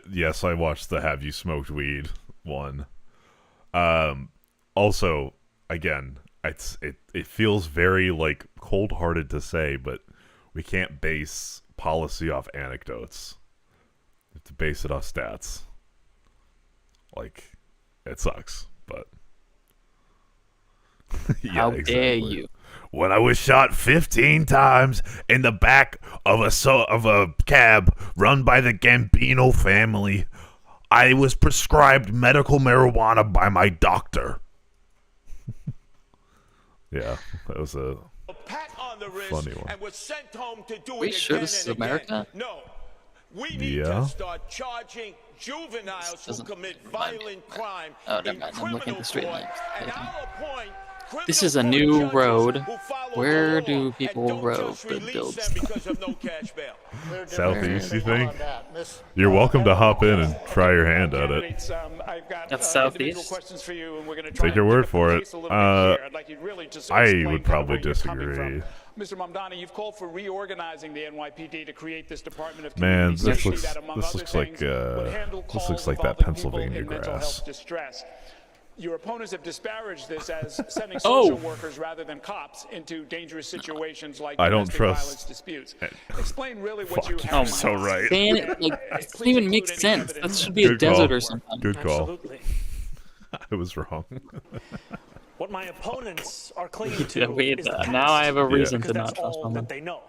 Yes, I watched the "Have You Smoked Weed" one. Also, again, it feels very like cold-hearted to say, but we can't base policy off anecdotes. We have to base it off stats. Like, it sucks, but yeah, How dare exactly. you? When I was shot 15 times in the back of a cab run by the Gambino family, I was prescribed medical marijuana by my doctor. Yeah, that was a funny one. And was sent home to do Are you it sure again this is and again. America? No. We need Yeah. to start charging juveniles who commit violent crime Oh, never in mind. I'm looking at criminal the street court, names. and I'll appoint This is a new road. Where do people build stuff? because of no cash bail. Southeast, you think? You're welcome to hop in and try your hand at it. That's southeast. Take your word for it. I would probably disagree. Mr. Mamdani, you've called for reorganizing the NYPD to create this Department of Man, Community this Safety looks that, among this other looks like things, would handle this calls looks like that involving people Pennsylvania in mental grass. health distress. Your opponents have disparaged this as sending Oh. social workers rather than cops into dangerous situations like I don't domestic trust- violence disputes. Explain really what you Fuck, have. you're so right. Man, it doesn't even make sense. That should be a Good desert call. or something. Good call. Absolutely. I was wrong. What my opponents are clinging Yeah, to wait, is the past, now I have a reason because to that's not trust all someone. that they know.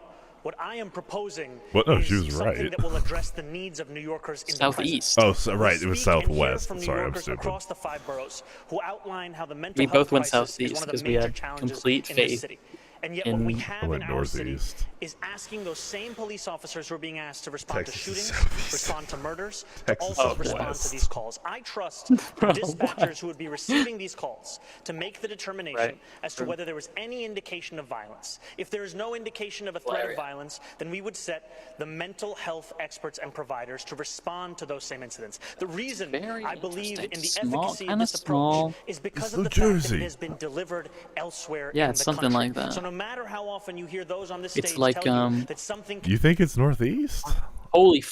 What I am proposing What? No, is she was something right. that will address the needs of New Yorkers in Southeast. the present. Oh, so, right. It was Speak and hear southwest. from New Sorry, I'm Yorkers stupid. across the 5 boroughs who outline how the mental We health both went crisis is southeast one of the because we major had challenges complete in this faith city. And yet in- what we I have went in our city northeast. is asking those same police officers who are being asked to respond Texas to is shootings, southeast. respond to murders, Texas to also is respond west. to these calls. I trust the dispatchers who would be receiving these calls to make the determination Right. as to whether there was any indication of violence. If there is no indication of a threat of violence, then we would set the mental health experts and providers to respond to those same incidents. The reason I believe in the Small, efficacy of kinda this approach small. is because It's of New the fact that Jersey. it has been delivered elsewhere Yeah, in it's the something country. like that. So no matter how often you hear those on this It's stage like, tell you that something You think it's northeast? Holy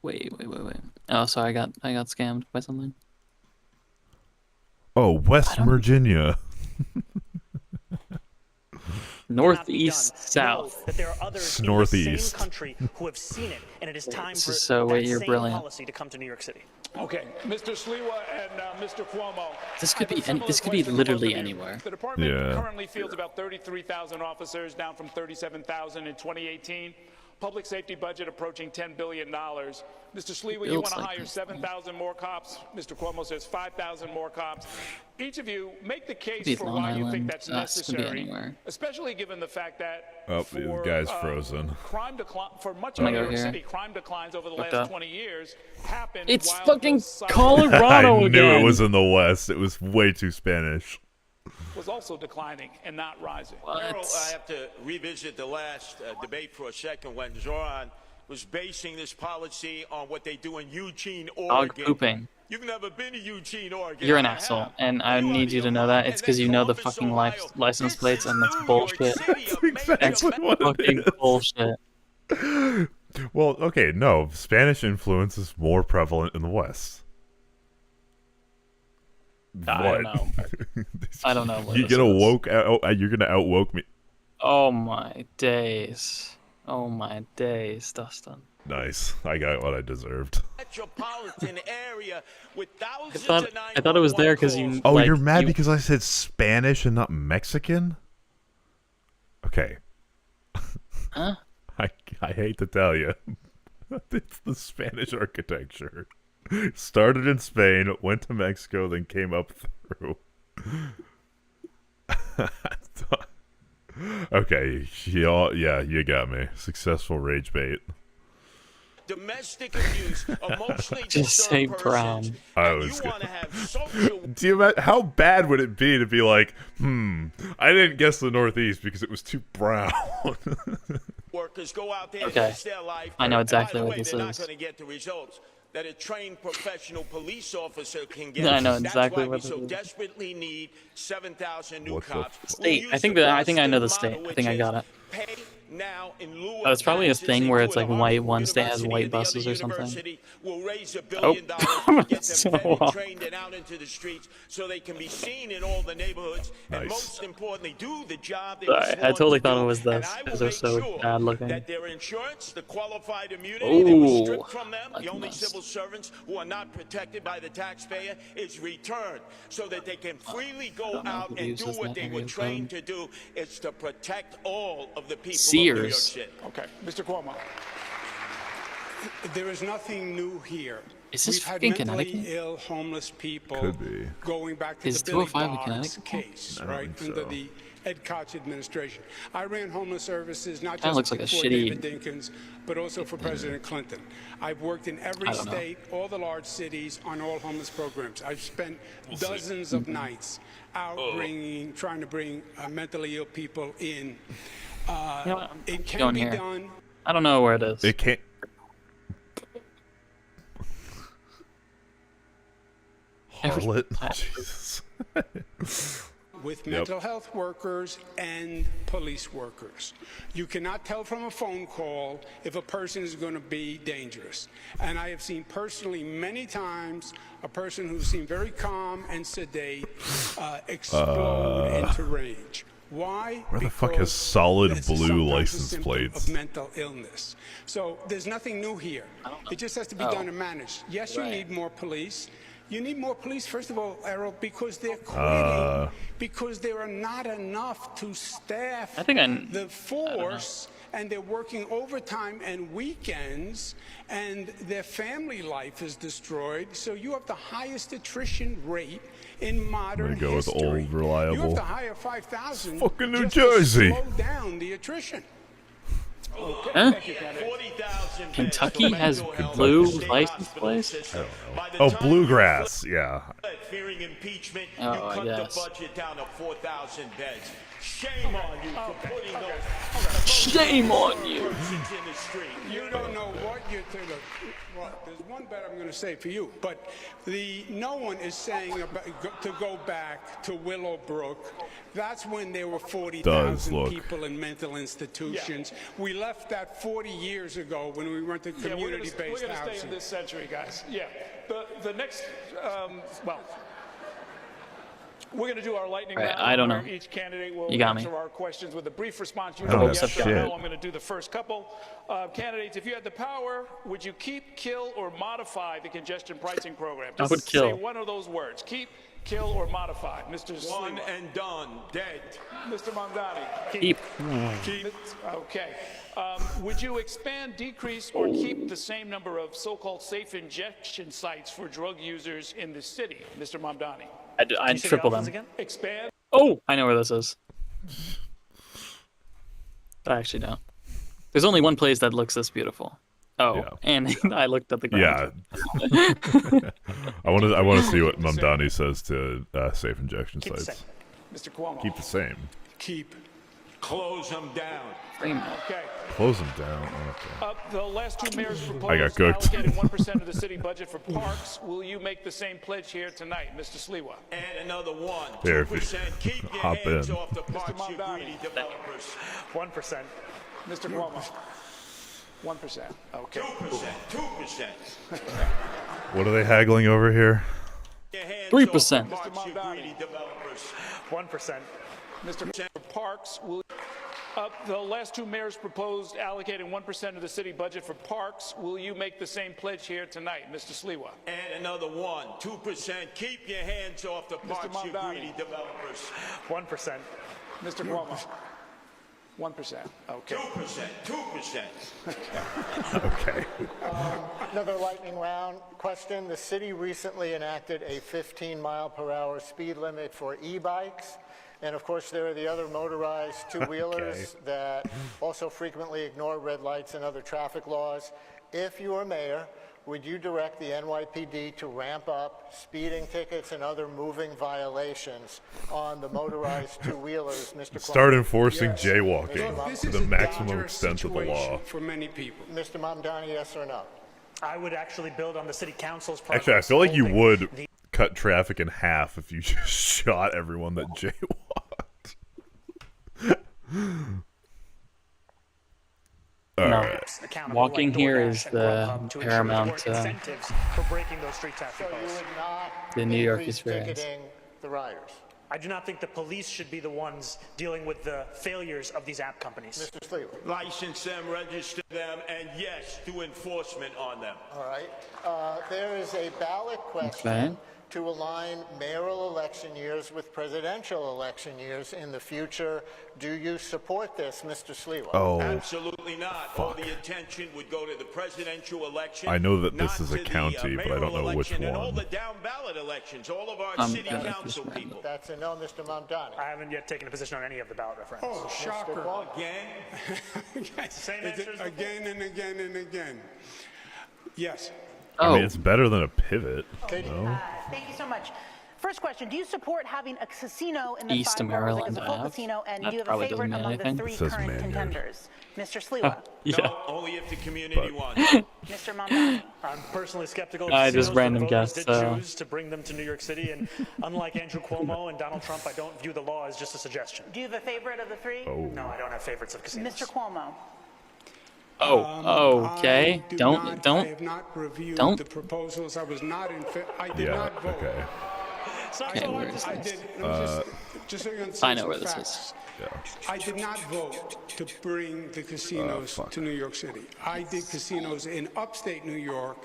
wait. Oh, sorry, I got scammed by something. Oh, West Virginia. Northeast, south. that there are others in the same country who have seen it, and it is time This for is so- that wait, you're same brilliant. policy to come to New York City. Okay, Mr. Sliwa and Mr. Cuomo. This could I have be a similar this could be question for literally both of you. anywhere. The department Yeah. currently fields about 33,000 officers, down from 37,000 in 2018. Public safety budget approaching $10 billion. Mr. Sliwa, you Builds want to like hire this. 7,000 more cops. Mr. Cuomo says 5,000 more cops. Each of you make the case Be for Long why you think Island, that's us, could be necessary, anywhere. especially given the fact that Oh, for, the guy's frozen. crime decline for much I'm of gonna New go York here. City, crime declines over the Fucked last up. 20 years happened It's while fucking the cyber- Colorado I knew again. it was in the West. It was way too Spanish. was also declining and not rising. Earl, I have to revisit the last debate for a second when Zoran was basing this policy on what they do in Eugene, Oregon. Dog pooping. You've never been to Eugene, Oregon. You're an I asshole, have. and I need you to know that. It's because you know the fucking license plates, and that's bullshit. That's what it fucking is. bullshit. Well, okay, no. Spanish influence is more prevalent in the West. I don't know. I don't know what You're this gonna is. you're gonna outwoke me. Oh my days. Oh my days, Dustin. Nice. I got what I deserved. Metropolitan area with I thousands thought it was there because you. Oh, like, you're mad you- because I said Spanish and not Mexican? Okay. Huh? I hate to tell you. It's the Spanish architecture. Started in Spain, went to Mexico, then came up through. Okay, yeah, you got me. Successful rage bait. domestic abuse, emotionally Just say disturbed brown. persons, I and was you want to have social Do you how bad would it be to be like, I didn't guess the Northeast because it was too brown. workers go out there Okay. and risk their life. I know And exactly by the what way, this they're not is. going to get the results that a trained professional police officer can get. I know That's exactly why what we this so is. desperatly need 7,000 new What's the cops. State. I think I know the state. I think I got it. Pay now in lieu Oh, it's probably a taxes, thing where it's like Harvard white one state has University white and the other buses or something. university will raise $1 billion to get them vetted, trained, and out into the streets so they can be seen in all the neighborhoods. And most importantly, do the job they were Sorry, I sworn totally to thought do. it was And this I because will they're make so sure bad looking. that their insurance, the qualified immunity that was stripped from them, the only civil servants who are not protected by the taxpayer, is returned so that they can freely go out and do what they were trained to do. It's to protect all of the people of New York Sears. City. Okay, Mr. Cuomo. There is nothing new here. Is this We've had in mentally Connecticut? ill homeless people Could be. going back to Is the Billy 205 in Boggs Connecticut? case, I don't right, think under so. the Ed Koch administration. I ran homeless services not Kinda just looks like a for shitty- David Dinkins, but also for President Clinton. I've worked in every I don't know. state, all the large cities, on all homeless programs. I've spent dozens of nights out trying to bring mentally ill people in. You know what? It can Going be here. done. I don't know where it is. It can't. Harlot. Jesus. With mental health workers and police workers. You cannot tell from a phone call if a person is going to be dangerous. And I have seen personally many times a person who seemed very calm and sedate explode into rage. Why? Where the fuck Because has solid it's blue sometimes a license symptom plates? of mental illness. So there's nothing new here. It just has to be done and managed. Yes, you need more police. You need more police, first of all, Errol, because they're quitting, because there are not enough to staff I think the force, and they're working overtime and weekends, and their family life is destroyed. So you have the highest attrition rate in modern I'm gonna go with history. old, You have reliable. to hire 5,000 Fucking New just to Jersey. slow down the attrition. Okay, Huh? thank you, Kennedy. 40,000 Kentucky has blue license plates? I don't know. Oh, bluegrass. Yeah. Fearing impeachment, Oh, you I cut guess. the budget down to 4,000 beds. Shame on you for putting those Shame on you. persons in the street. You don't know what you're doing. Well, there's one bet I'm going to say for you, but no one is saying to go back to Willowbrook. That's when there were 40,000 people in mental institutions. We left that 40 years ago when we went to community-based We're going to stay housing. in this century, guys. Yeah. The next, well, we're going to do our lightning Right, round. I don't where know. Each candidate will You got me. answer our questions with a brief response. You I don't vote have yes or shit. no. I'm going to do the first couple. Candidates, if you had the power, would you keep, kill, or modify the congestion pricing program? I Just would kill. say one of those words. Keep, kill, or modify. Mr. One Slima. and done. Dead. Mr. Mamdani. Keep. Okay. Would you expand, decrease, or keep the same number of so-called safe injection sites for drug users in the city? Mr. Mamdani. I'd triple them. Expand. Oh, I know where this is. But I actually don't. There's only one place that looks this beautiful. Oh, Yeah. and I looked at the ground. Yeah. I want to see what Mamdani says to safe injection Keep the sites. same. Mr. Cuomo. Keep the same. Keep. Close them down. Okay. Close them down. Okay. The last two mayors proposed I got cooked. allocating 1% of the city budget for parks. Will you make the same pledge here tonight, Mr. Sliwa? And another one. Here, if you 2%. Keep your hop hands in. off the parks, you Mamdani. greedy developers. 1%. Mr. Cuomo. 1%. Okay. 2%. 2%. What are they haggling over here? 3%. Mr. Mamdani. 1%. Mr. Parks, will the last two mayors proposed allocating 1% of the city budget for parks. Will you make the same pledge here tonight, Mr. Sliwa? And another one. 2%. Keep your hands off the parks, you Mamdani. greedy developers. 1%. Mr. Cuomo. 1%. Okay. 2%. 2%. Okay. Another lightning round question. The city recently enacted a 15-mile-per-hour speed limit for e-bikes. And of course, there are the other motorized two-wheelers that also frequently ignore red lights and other traffic laws. If you were mayor, would you direct the NYPD to ramp up speeding tickets and other moving violations on the motorized two-wheelers, Mr. Start Cuomo? enforcing Yes. jaywalking This to is the a maximum dangerous extent of the law. situation for many people. Mr. Mamdani, yes or no? I would actually build on the city council's Actually, I progress feel like you holding would the- cut traffic in half if you just shot everyone that jaywalked. No. accountable, Walking like here DoorDash is and the Grubhub, to ensure there paramount, weren't incentives for breaking those street traffic laws. the New York experience. ticketing the rioters. I do not think the police should be the ones dealing with the failures of these app companies. Mr. Sleeper. License them, register them, and yes, do enforcement on them. All right. There is a ballot question Okay. to align mayoral election years with presidential election years in the future. Do you support this, Mr. Sliwa? Oh, Absolutely not. All the attention would go to the presidential election. I know that this not is a to the, county, but I don't mayoral know which election and all one. the down ballot elections, all of our I'm city gonna council just people. That's a no, Mr. Mamdani. I haven't yet taken a position on any of the ballot referendums. Oh, shocker. Again? Same Is it answers again and again and again? Yes. I mean, it's better than a pivot. Thank you so much. First question, do you support having a casino in the East five boroughs, like Maryland as a full Ave? casino, and That do you have a probably favorite doesn't mean among the anything. three It says current Manuel. contenders? Mr. Sliwa. Yeah. No, only if the community wants. Mr. Mamdani. I'm personally skeptical of I casinos, just but random voters guessed, did choose to bring them to New York City, and unlike Andrew Cuomo and Donald Trump, I don't view the law as just a suggestion. Do you have a favorite of the three? No, I don't have favorites of casinos. Mr. Cuomo. Okay. I Don't have not reviewed don't- the proposals. I was not in. I did Yeah, not vote. okay. It's not Okay, so where hard is to I say. did. Just so you understand I know some where this facts. Yeah. I did not vote to bring the casinos to New York City. I did casinos in upstate New York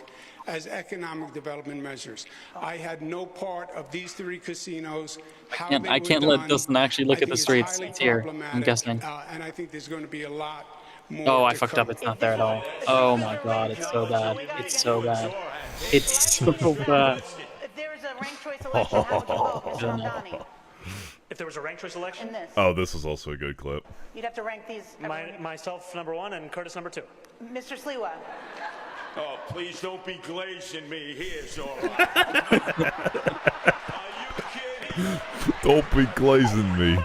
as economic development measures. I had no part of these three casinos. I can't let Dustin actually look at the streets. It's here. I'm guessing. And I think there's going to be a lot more. Oh, I to fucked come. up. It's not there at all. Oh my god, it's so bad. It's so bad. It's so bad. If there was a ranked choice election, how would you vote, Mr. Mamdani? If there was a ranked choice election, In this, Oh, this is also a good clip. you'd have to rank these. myself number one and Curtis number two. Mr. Sliwa. Oh, please don't be glazing me here, Zora. Don't be glazing me.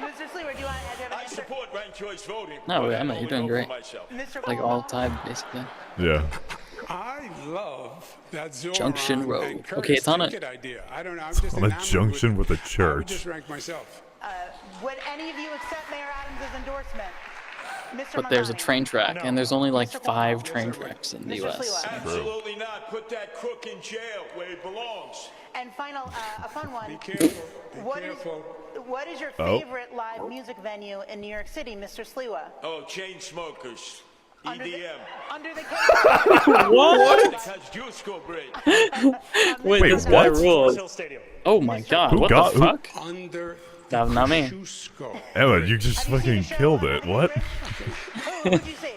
Mr. Sliwa, do you have an I answer? support ranked choice voting. No, but I Emma, only you're doing vote for great. myself. Mr. Like Cuomo. all time, basically. Yeah. I love that Zoran Junction Road. and Curtis Okay, it's on a- ticket idea. I don't know. I'm just On a enamored junction with a I would church. just rank myself. Would any of you accept Mayor Adams' endorsement? Mr. But there's a Mamdani. train track, and there's only like 5 train tracks in the Mr. U.S. Sliwa. Absolutely not. Put that crook in jail where he belongs. And final, a fun one. Be careful. Be What is- careful. What is your Oh. favorite live music venue in New York City, Mr. Sliwa? Oh, chain smokers. Under the- EDM. Under the What? Because Juice go great. Wait, this guy rules. Hill Stadium. Oh my god, Who what got- the who- fuck? Under That, not me. Cusco. Emma, you just fucking killed it. What? Who would you say?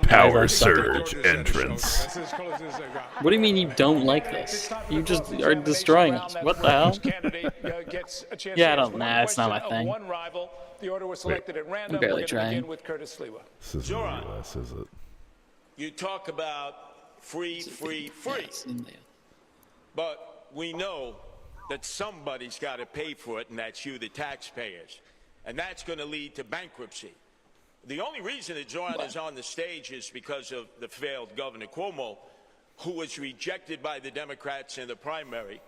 Power That's not the surge entrance. That's as close as I got. What do you mean you don't like this? You just are destroying us. What the hell? Yeah, I don't. Nah, it's not my thing. One rival. The order was selected at random. barely We're going to trying. begin with Curtis Sliwa. This isn't the U.S., is it? You talk about free. But we know that somebody's got to pay for it, and that's you, the taxpayers. And that's going to lead to bankruptcy. The only reason that Zoran is on the stage is because of the failed Governor Cuomo, who was rejected by the Democrats in the primary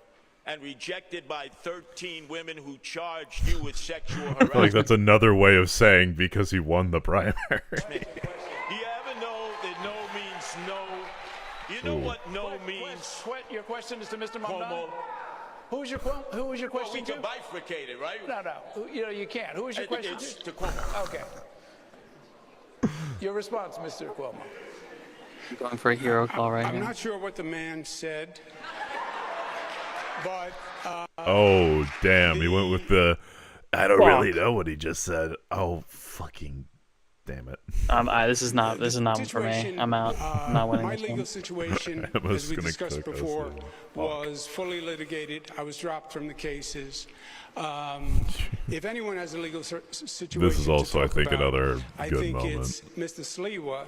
and rejected by 13 women who charged you with sexual I harassment. feel like that's another way of saying because he won the primary. Do you ever know that no means no? You know what no means? Your question is to Mr. Mamdani. Cuomo. Who was your Well, question we to? can bifurcate it, right? No. You can't. Who was your question It's to? to Cuomo. Okay. Your response, Mr. Cuomo. Going for a hero call right I'm now. not sure what the man said, but Oh, damn. He went with the. I don't really know what he just said. Oh, fucking. Damn it. This is not one for me. I'm out. I'm not winning my this legal one. situation, Emma's as we gonna discussed cook us before, in. was fully litigated. I was dropped from the cases. If anyone has a legal situation, This is to also, I talk think, about, another I good think moment. it's Mr. Sliwa,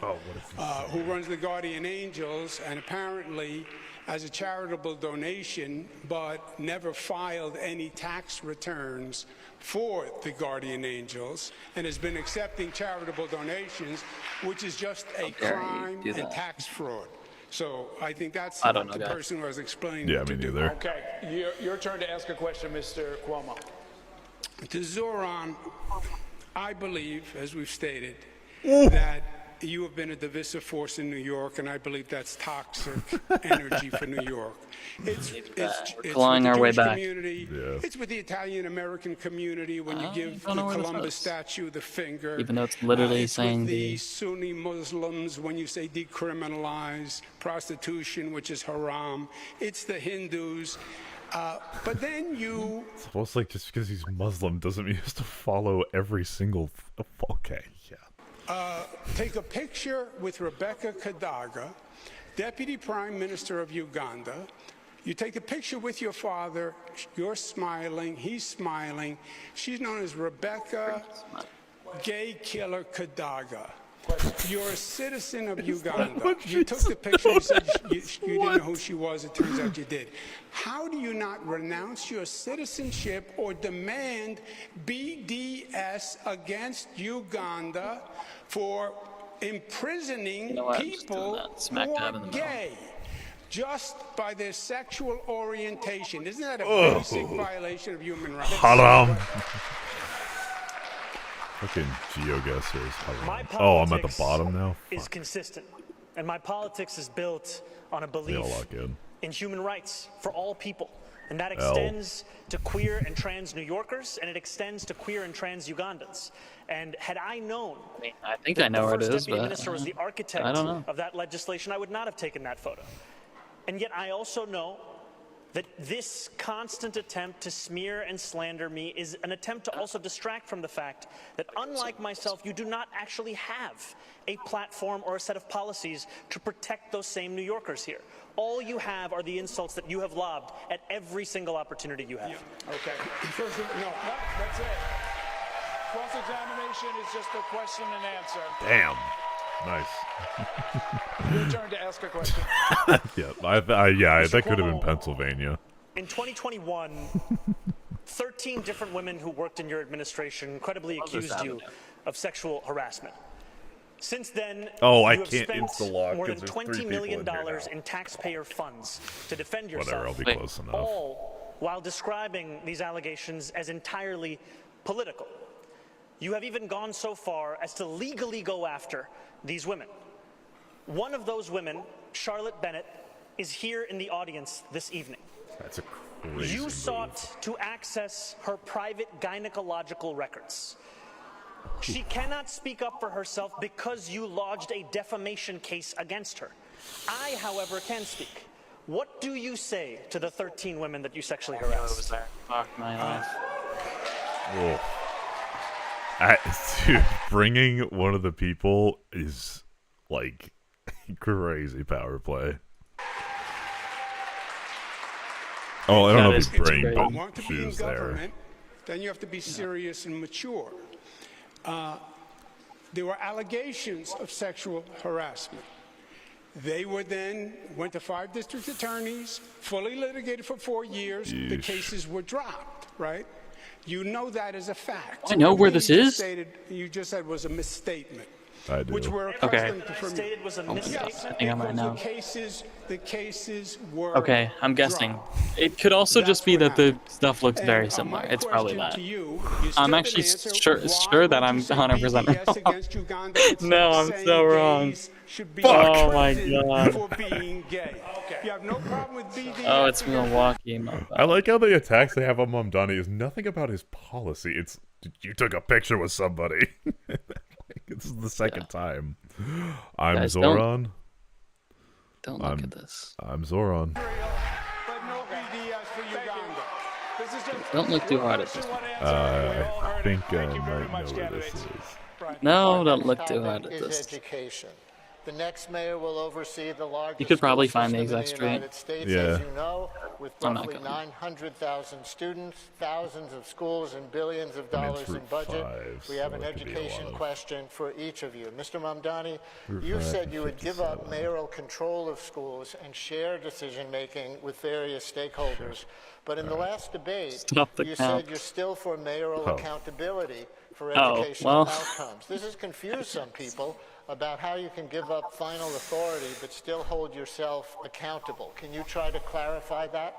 who runs the Guardian Angels, and apparently as a charitable donation, but never filed any tax returns for the Guardian Angels, and has been accepting charitable donations, which is just a crime do and that? tax fraud. So I think that's I don't know, the guys. person who has explained Yeah, what me to do. neither. Okay. Your turn to ask a question, Mr. Cuomo. To Zoran, I believe, as we've stated, that you have been a divisive force in New York, and I believe that's toxic energy for New York. It's with clawing the our way Jewish back. community. Yeah. It's with the Italian-American community when you give the Columbus statue the finger. Even though it's literally it's saying with the Sunni Muslims when you say decriminalize prostitution, which is haram. It's the Hindus. But then you... It's almost like just because he's Muslim doesn't mean he has to follow every single... Okay, yeah. Take a picture with Rebecca Kadaga, Deputy Prime Minister of Uganda. You take a picture with your father, you're smiling, he's smiling. She's known as Rebecca Gay Killer Kadaga. You're a citizen of Uganda. You took the picture, you said you didn't know who she was, it turns out you did. How do you not renounce your citizenship or demand BDS against Uganda for imprisoning people who are gay just by their sexual orientation? Isn't that a basic violation of human rights? Haram. Fucking geoguessers. Oh, I'm at the bottom now? Is consistent, and my politics is built on a belief in human rights for all people, and that extends to queer and trans New Yorkers, and it extends to queer and trans Ugandans. And had I known, I think I know where it is, Deputy but Minister was the architect I don't know. of that legislation, I would not have taken that photo. And yet I also know that this constant attempt to smear and slander me is an attempt to also distract from the fact that, unlike myself, you do not actually have a platform or a set of policies to protect those same New Yorkers here. All you have are the insults that you have lobbed at every single opportunity you have. Okay. No, that's it. Cross-examination is just a question and answer. Damn. Nice. Your turn to ask a question. Yeah, that could have been Pennsylvania. In 2021, 13 different women who worked in your administration credibly accused you of sexual harassment. Since then, I you have can't spent insta-log more than 'cause there's $20 three million people in here now. in taxpayer funds to defend yourself. Whatever, I'll be close enough. All while describing these allegations as entirely political. You have even gone so far as to legally go after these women. One of those women, Charlotte Bennett, is here in the audience this evening. That's a crazy You move. sought to access her private gynecological records. She cannot speak up for herself because you lodged a defamation case against her. I, however, can speak. What do you say to the 13 women that you sexually harassed? Fuck my life. Dude, bringing one of the people is like crazy power play. Oh, I don't know if he's bring, You but want to she be in was there. government, then you have to be serious and mature. There were allegations of sexual harassment. They were then went to 5 district attorneys, fully litigated for 4 years. The cases were dropped, right? You know that as a fact. I know where this is. You just said was a misstatement. I do. Which we're Okay. accustomed to from you. Stated was a misstatement. I think I might know. The cases were Okay, I'm guessing. It could also just be that the stuff looks very similar. It's probably that. I'm actually sure that I'm 100% wrong. No, I'm so wrong. Oh my god. For being gay. You have no problem with BDS. Oh, it's Milwaukee. I like how the attacks they have on Mamdani is nothing about his policy. It's you took a picture with somebody. This is the second time. I'm Guys, Zoran. Don't look at this. I'm Zoran. But no BDS for Uganda. This is just Don't look too hard at this one. I think I might know where this is. No, don't look too hard at Is this. education. The next mayor will oversee the largest You could probably school find the system in exact the United street. States, Yeah. as you know, with I'm not roughly going. 900,000 students, thousands of schools, and billions of dollars in Route budget. 5, We have so an it could be a education lot of- question for each of you. Mr. Mamdani, Route you 5 said and you would give up 57. mayoral control of schools and share decision-making with various stakeholders. But in the last debate, Stop the you count. said you're still for mayoral Oh. accountability for Oh, educational well. outcomes. This has confused some people about how you can give up final authority but still hold yourself accountable. Can you try to clarify that?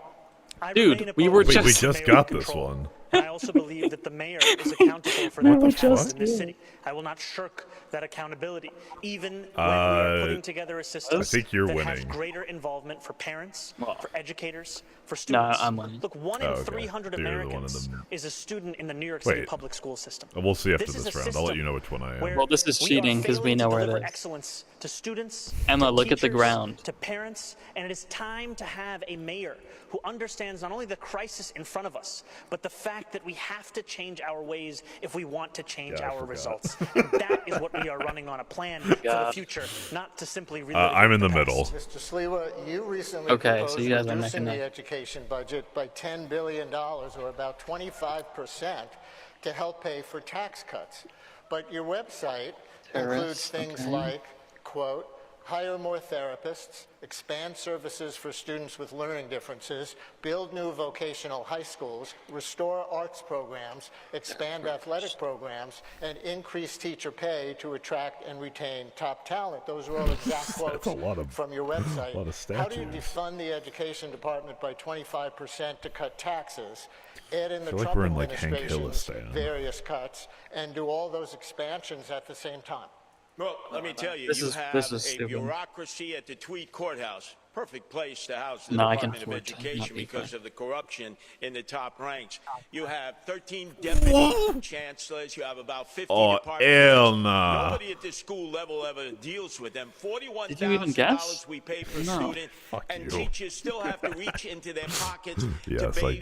Dude, we were We just just got this one. And I also believe that the mayor is accountable for what happens in this city. I will not shirk that accountability, even when we are putting together a system that has greater involvement for parents, for educators, for students. I'm winning. Look, 1 in 300 Americans is a student in the New York City public school system. We'll see after this round. I'll let you know which one I am. Well, this is cheating because we know where it is. Excellence to students, Emma, to look at the teachers, ground. to parents, and it is time to have a mayor who understands not only the crisis in front of us, but the fact that we have to change our ways if we want to change our results. And that is what we are running on, a plan for the future, not to simply relive I'm in the past. middle. Mr. Sliwa, you recently so you guys are reducing making the education budget by $10 billion, or about 25%, to help pay for tax cuts. But your website includes things like, quote, hire more therapists, expand services for students with learning differences, build new vocational high schools, restore arts programs, expand athletic programs, and increase teacher pay to attract and retain top talent. Those are all exact quotes from your website. A lot of How do you defund the education department by 25% to cut taxes, add in the Trump administration's various cuts, and do all those expansions at the same time? Well, let me tell you, you have a bureaucracy at the Tweed Courthouse. Perfect place to house the Department of Education because of the corruption in the top ranks. You have 13 deputy chancellors. You have about 50 departments. Nobody at the school level ever deals with them. $41,000 we pay per student, and teachers still have to reach into their pockets to pay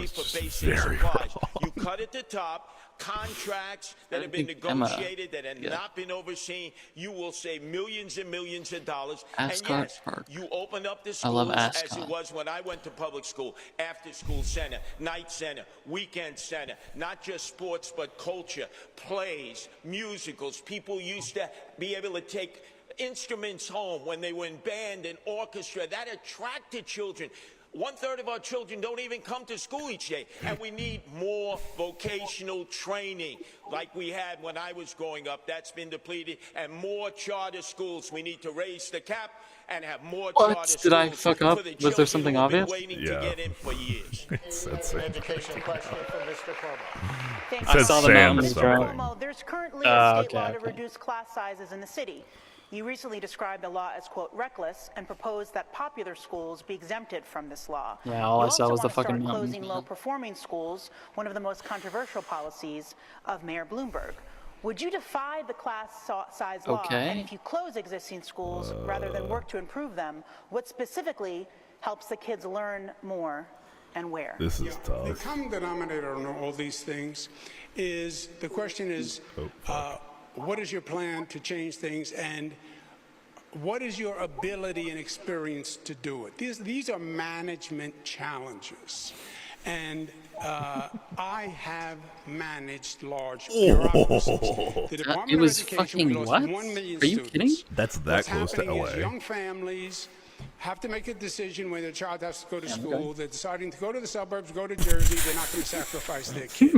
for basic supplies. You cut at the top. Contracts that have been negotiated that have not been overseen, you will save millions and millions of dollars. Ascot and Park. You open up the schools as it was when I went to public school, after school center, night center, weekend center, not just sports but culture, plays, musicals. People used to be able to take instruments home when they were in band and orchestra. That attracted children. 1/3 of our children don't even come to school each day, and we need more vocational training like we had when I was growing up. That's been depleted, and more charter schools. We need to raise the cap and have more charter schools. Did I fuck up? Was there something obvious? It's education question from Mr. Cuomo. I saw the mountains Cuomo, there's currently a state law to reduce class sizes in the city. You recently described the law as, quote, reckless, and proposed that popular schools be exempted from this law. Yeah, all I saw was the fucking mountains. Closing low-performing schools, one of the most controversial policies of Mayor Bloomberg. Would you defy the class size law? And if you close existing schools rather than work to improve them, what specifically helps the kids learn more and where? This is tough. The common denominator on all these things is, the question is, what is your plan to change things, and what is your ability and experience to do it? These are management challenges. And I have managed large bureaucracies. The Department of Education, we lost 1 million students. Are you kidding? That's that close to LA. Young families have to make a decision when their child has to go to school. They're deciding to go to the suburbs, go to Jersey. They're not going to sacrifice their kid.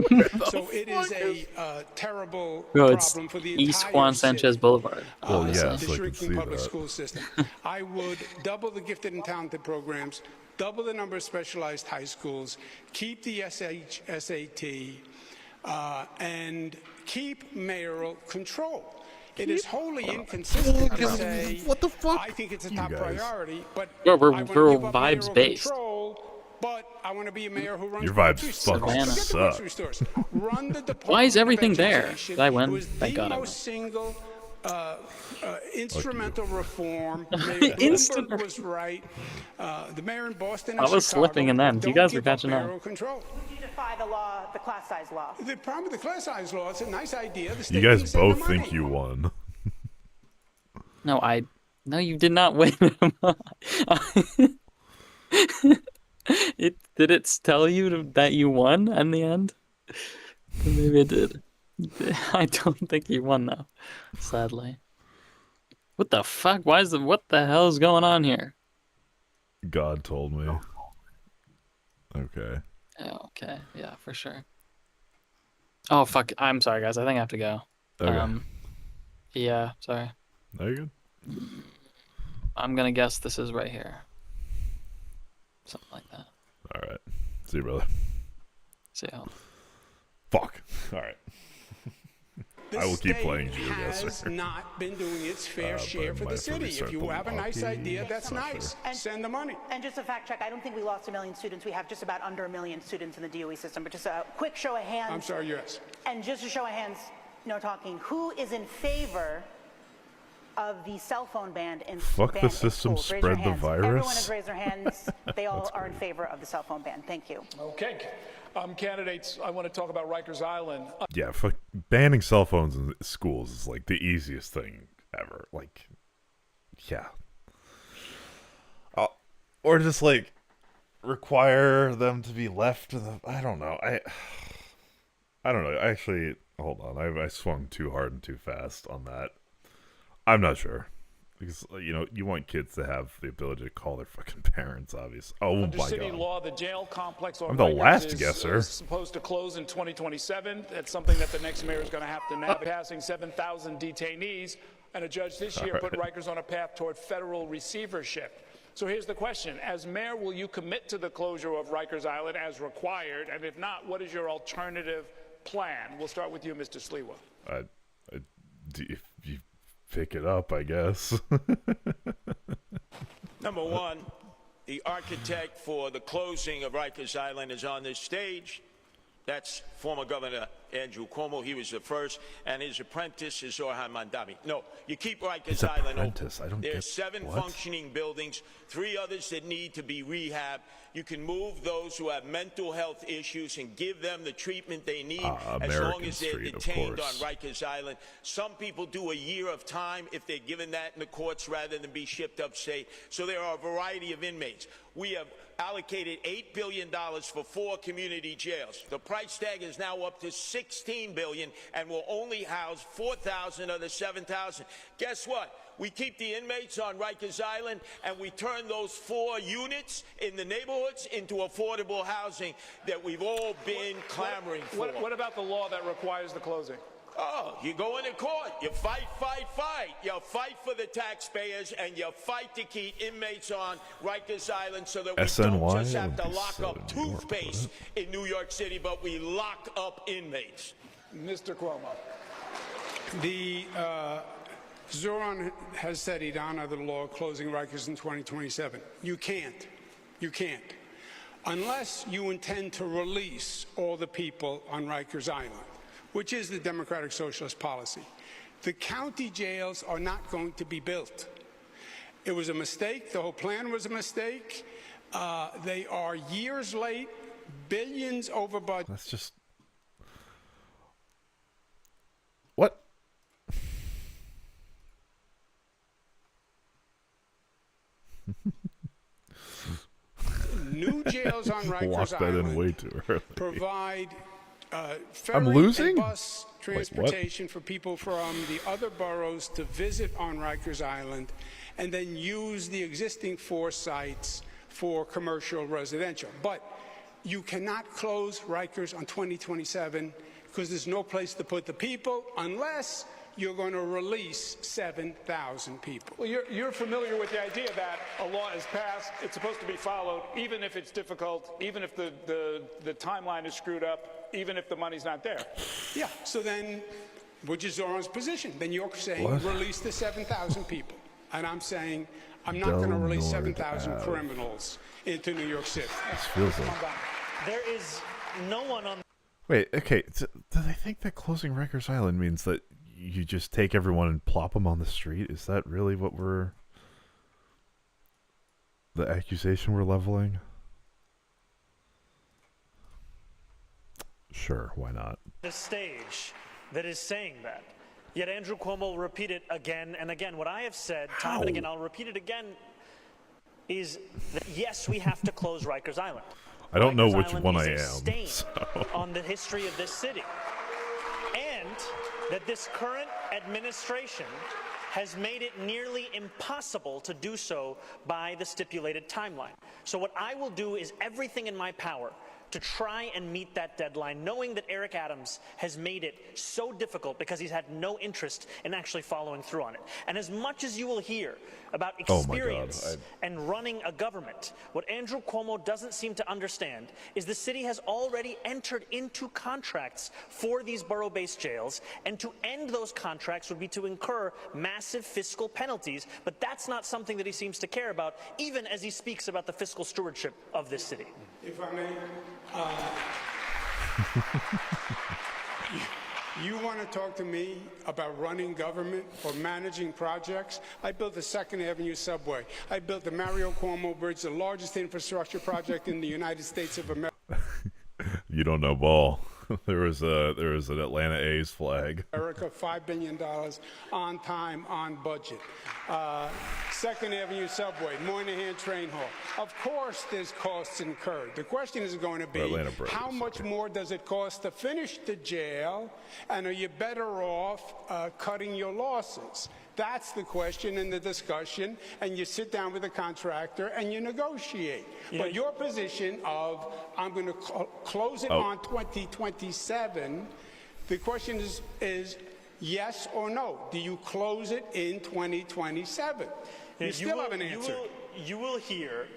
So it is a terrible problem for the entire East Juan Sanchez Boulevard. The shrinking public school system. I would double the gifted and talented programs, double the number of specialized high schools, keep the SAT, and keep mayoral control. It is wholly inconsistent to say, what the fuck? I think it's a top priority, but we're vibes based. But I want to be a mayor who runs your vibes fucking suck. Run the Why is everything there? Did I win? Thank God I won. Single instrumental reform. Mayor Bloomberg was right. The mayor in Boston and I was Chicago slipping in them. You guys were catching up. Would you defy the law, the class size law? The problem with the class size law, it's a nice idea. You guys both think you won. No, you did not win. Did it tell you that you won in the end? Maybe it did. I don't think you won though, sadly. What the fuck? What the hell is going on here? God told me. Okay. Oh, okay. Yeah, for sure. Oh fuck! I'm sorry, guys. I think I have to go. Okay. Yeah. Sorry. No, you're good. I'm gonna guess this is right here. Something like that. All right. See you, brother. See you. Fuck. All right. I will keep playing GeoGuessr. Has not been doing its fair share for the city. If you have a nice idea, that's nice. And send the money. And just a fact check, I don't think we lost 1 million students. We have just about under 1 million students in the DOE system. But just a quick show of hands. I'm sorry, yes. And just a show of hands, no talking. Who is in favor of the cell phone ban in Fuck the system, spread the virus. Everyone has raised their hands. They all are in favor of the cell phone ban. Thank you. Okay. Candidates, I want to talk about Rikers Island. Yeah, fuck, banning cell phones in schools is like the easiest thing ever. Like, yeah. Or just like require them to be left to the. I don't know. I don't know. Actually, hold on. I swung too hard and too fast on that. I'm not sure. Because, you know, you want kids to have the ability to call their fucking parents, obviously. Oh, Under my city God. law, the jail complex on I'm the Rikers last guesser. is supposed to close in 2027. That's something that the next mayor is going to have to navigate. Passing 7,000 detainees, and a judge this year put Rikers on a path toward federal receivership. So here's the question. As mayor, will you commit to the closure of Rikers Island as required? And if not, what is your alternative plan? We'll start with you, Mr. Sliwa. You pick it up, I guess. Number one, the architect for the closing of Rikers Island is on this stage. That's former Governor Andrew Cuomo. He was the first, and his apprentice is Orhan Mandami. No, you keep Rikers Island open. There's 7 functioning buildings, 3 others that need to be rehabbed. You can move those who have mental health issues and give them the treatment they need as long as they're detained on Rikers Island. Some people do a year of time if they're given that in the courts rather than be shipped upstate. So there are a variety of inmates. We have allocated $8 billion for 4 community jails. The price tag is now up to $16 billion and will only house 4,000 of the 7,000. Guess what? We keep the inmates on Rikers Island and we turn those 4 units in the neighborhoods into affordable housing that we've all been clamoring for. What about the law that requires the closing? Oh, you go into court, you fight. You fight for the taxpayers and you fight to keep inmates on Rikers Island so that we don't just have to lock up toothpaste in New York City, but we lock up inmates. Mr. Cuomo. The Zoran has said he'd honor the law closing Rikers in 2027. You can't. You can't. Unless you intend to release all the people on Rikers Island, which is the Democratic Socialist policy. The county jails are not going to be built. It was a mistake. The whole plan was a mistake. They are years late, billions over budget. That's just... What? New jails on Rikers Walked that in way too early. Provide I'm losing? and bus transportation for people from the other boroughs to visit on Rikers Island and then use the existing 4 sites for commercial residential. But you cannot close Rikers on 2027 because there's no place to put the people unless you're going to release 7,000 people. Well, you're familiar with the idea that a law is passed, it's supposed to be followed, even if it's difficult, even if the timeline is screwed up, even if the money's not there. Yeah, so then, which is Zoran's position, then you're saying release the 7,000 people. And I'm saying I'm not going to release 7,000 criminals into New York City. This feels like... There is no one on... Wait, okay, do they think that closing Rikers Island means that you just take everyone and plop them on the street? Is that really what the accusation we're leveling? Sure, why not? The stage that is saying that. Yet Andrew Cuomo will repeat it again and again. What I have said time and again, I'll repeat it again, is that yes, we have to close Rikers Island. I don't know Rikers which Island one is I a am. stain So. on the history of this city. And that this current administration has made it nearly impossible to do so by the stipulated timeline. So what I will do is everything in my power to try and meet that deadline, knowing that Eric Adams has made it so difficult because he's had no interest in actually following through on it. And as much as you will hear about experience and running a government, what Andrew Cuomo doesn't seem to understand is the city has already entered into contracts for these borough-based jails, and to end those contracts would be to incur massive fiscal penalties, but that's not something that he seems to care about, even as he speaks about the fiscal stewardship of this city. If I may, you want to talk to me about running government or managing projects? I built the 2nd Avenue subway. I built the Mario Cuomo Bridge, the largest infrastructure project in the United States of America. You don't know ball. There was an Atlanta A's flag. America, $5 billion on time, on budget. 2nd Avenue subway, Moynihan train hall. Of course there's costs incurred. The question is going to be, how much more does it cost to finish the jail, and are you better off cutting your losses? That's the question in the discussion, and you sit down with the contractor and you negotiate. But your position of, I'm going to close it on 2027, the question is yes or no. Do you close it in 2027? You still haven't answered. You will hear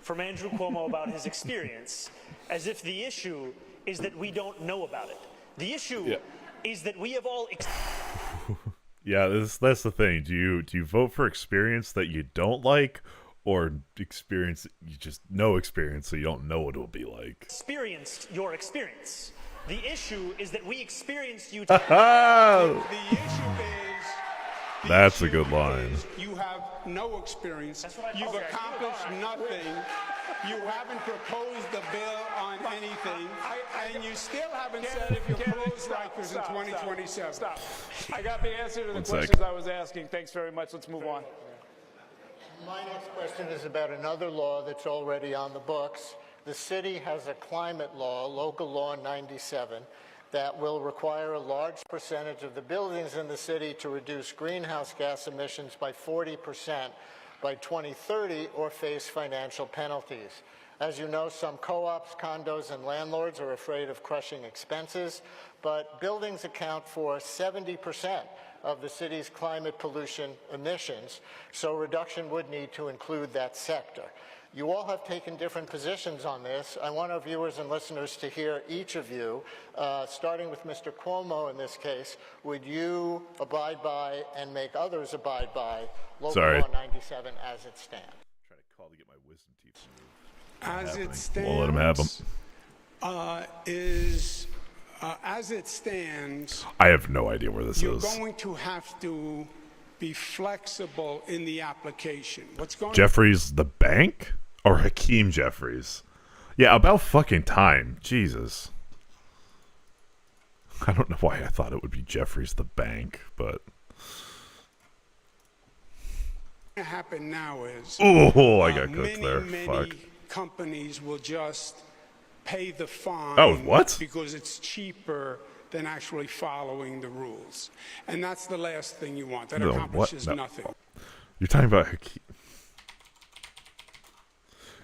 from Andrew Cuomo about his experience as if the issue is that we don't know about it. The issue is that we have all... Yeah, that's the thing. Do you vote for experience that you don't like, or experience you just no experience so you don't know what it'll be like? Experienced your experience. The issue is that we experienced you. The issue is. That's a good line. You have no experience. You've accomplished nothing. You haven't proposed a bill on anything, and you still haven't said if you close Rikers in 2027. Stop. I got the answer to the questions I was asking. Thanks very much. Let's move on. My next question is about another law that's already on the books. The city has a climate law, Local Law 97, that will require a large percentage of the buildings in the city to reduce greenhouse gas emissions by 40% by 2030 or face financial penalties. As you know, some co-ops, condos, and landlords are afraid of crushing expenses, but buildings account for 70% of the city's climate pollution emissions, so reduction would need to include that sector. You all have taken different positions on this. I want our viewers and listeners to hear each of you, starting with Mr. Cuomo in this case. Would you abide by and make others abide by Local Law 97 as it stands? I'm trying to call to get my wisdom teeth moved. As it stands, We'll let him have them. As it stands, I have no idea where this is. You're going to have to be flexible in the application. What's going Jeffries the bank? Or Hakeem Jeffries? Yeah, about fucking time. Jesus. I don't know why I thought it would be Jeffries the bank, but... What happen now is... Oh, I got cooked there. Fuck. Companies will just pay the fine. Oh, what? Because it's cheaper than actually following the rules. And that's the last thing you want. That accomplishes nothing. You're talking about Hakeem.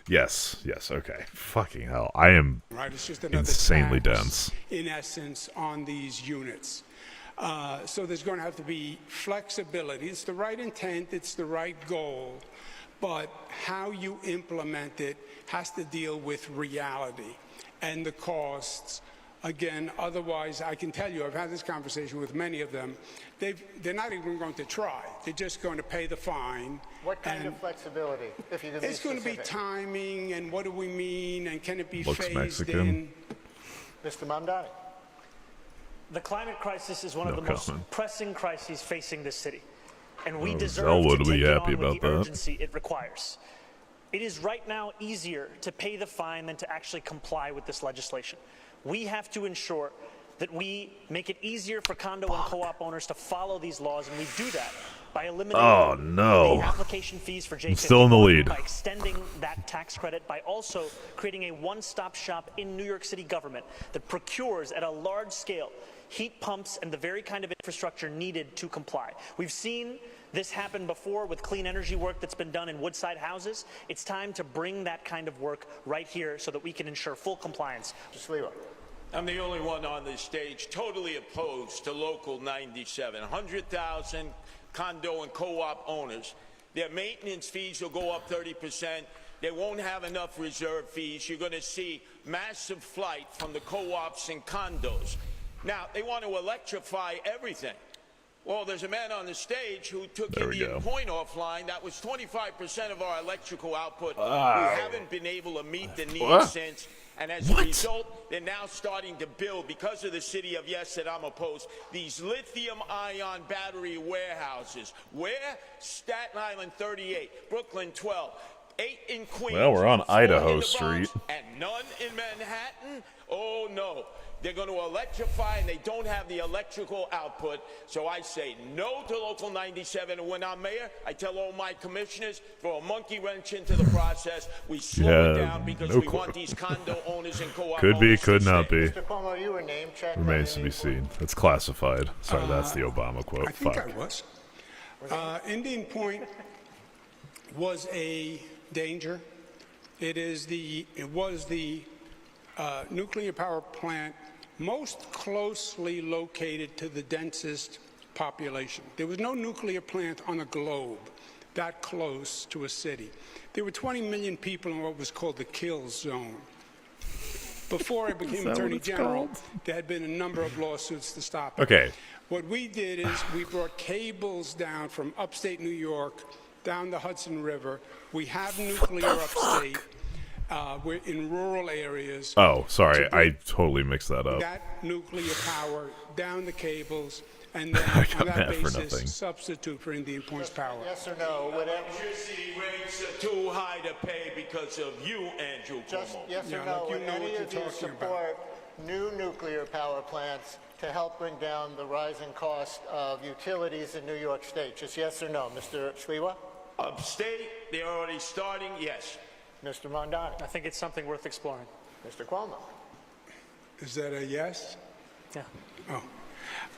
Yes, okay. Fucking hell. I am it's just another insanely tax, dense. in essence, on these units. So there's going to have to be flexibility. It's the right intent, it's the right goal, but how you implement it has to deal with reality and the costs. Again, otherwise, I can tell you, I've had this conversation with many of them. They're not even going to try. They're just going to pay the fine. What kind of flexibility, if you could be It's going to be timing, and what do we mean, and can it be phased Mexican. in? Mr. Mamdani. The climate crisis is one of the most pressing crises facing this city, and we deserve Elwood to will be take it happy on with about the that. urgency it requires. It is right now easier to pay the fine than to actually comply with this legislation. We have to ensure that we make it easier for condo and co-op owners to follow these laws, and we do that by eliminating the application fees for J50, I'm still in the lead. by extending that tax credit, by also creating a one-stop shop in New York City government that procures at a large scale heat pumps, and the very kind of infrastructure needed to comply. We've seen this happen before with clean energy work that's been done in Woodside houses. It's time to bring that kind of work right here so that we can ensure full compliance. I'm the only one on this stage totally opposed to Local 97. 100,000 condo and co-op owners. Their maintenance fees will go up 30%. They won't have enough reserve fees. You're going to see massive flight from the co-ops and condos. Now, they want to electrify everything. Well, there's a man on the stage who took Indian Point offline. That was 25% of our electrical output. We haven't been able to meet the need since. And as a result, they're now starting to build, because of the city of yes that I'm opposed, these lithium-ion battery warehouses. Where? Staten Island 38, Brooklyn 12, 8 in Queens. Well, we're on 4 Idaho in the Street. Bronx, and none in Manhattan? Oh, no. They're going to electrify, and they don't have the electrical output. So I say no to Local 97. And when I'm mayor, I tell all my commissioners, throw a monkey wrench into the process. We slow it down because we want these condo owners and co-op Could be, owners to could not stay. be. Mr. Cuomo, you were name checked. Remains to be seen. It's classified. Sorry, that's the Obama quote. I think Fuck. I was. Indian Point was a danger. It was the nuclear power plant most closely located to the densest population. There was no nuclear plant on the globe that close to a city. There were 20 million people in what was called the kill zone. Before I became Attorney General, there had been a number of lawsuits to stop it. Okay. What we did is we brought cables down from upstate New York down the Hudson River. We have nuclear upstate. We're in rural areas. Oh, sorry. I totally mixed that up. That nuclear power down the cables, and then I got on that mad for basis, nothing. substitute for Indian Point's power. Yes or no? Electricity rates are too high to pay because of you, Andrew Just Cuomo. yes or Yeah, no? like you Would know any what of you're you talking about. support new nuclear power plants to help bring down the rising cost of utilities in New York State? Just yes or no, Mr. Sliwa? Upstate, they're already starting, yes. Mr. Mondani? I think it's something worth exploring. Mr. Cuomo? Is that a yes? Yeah.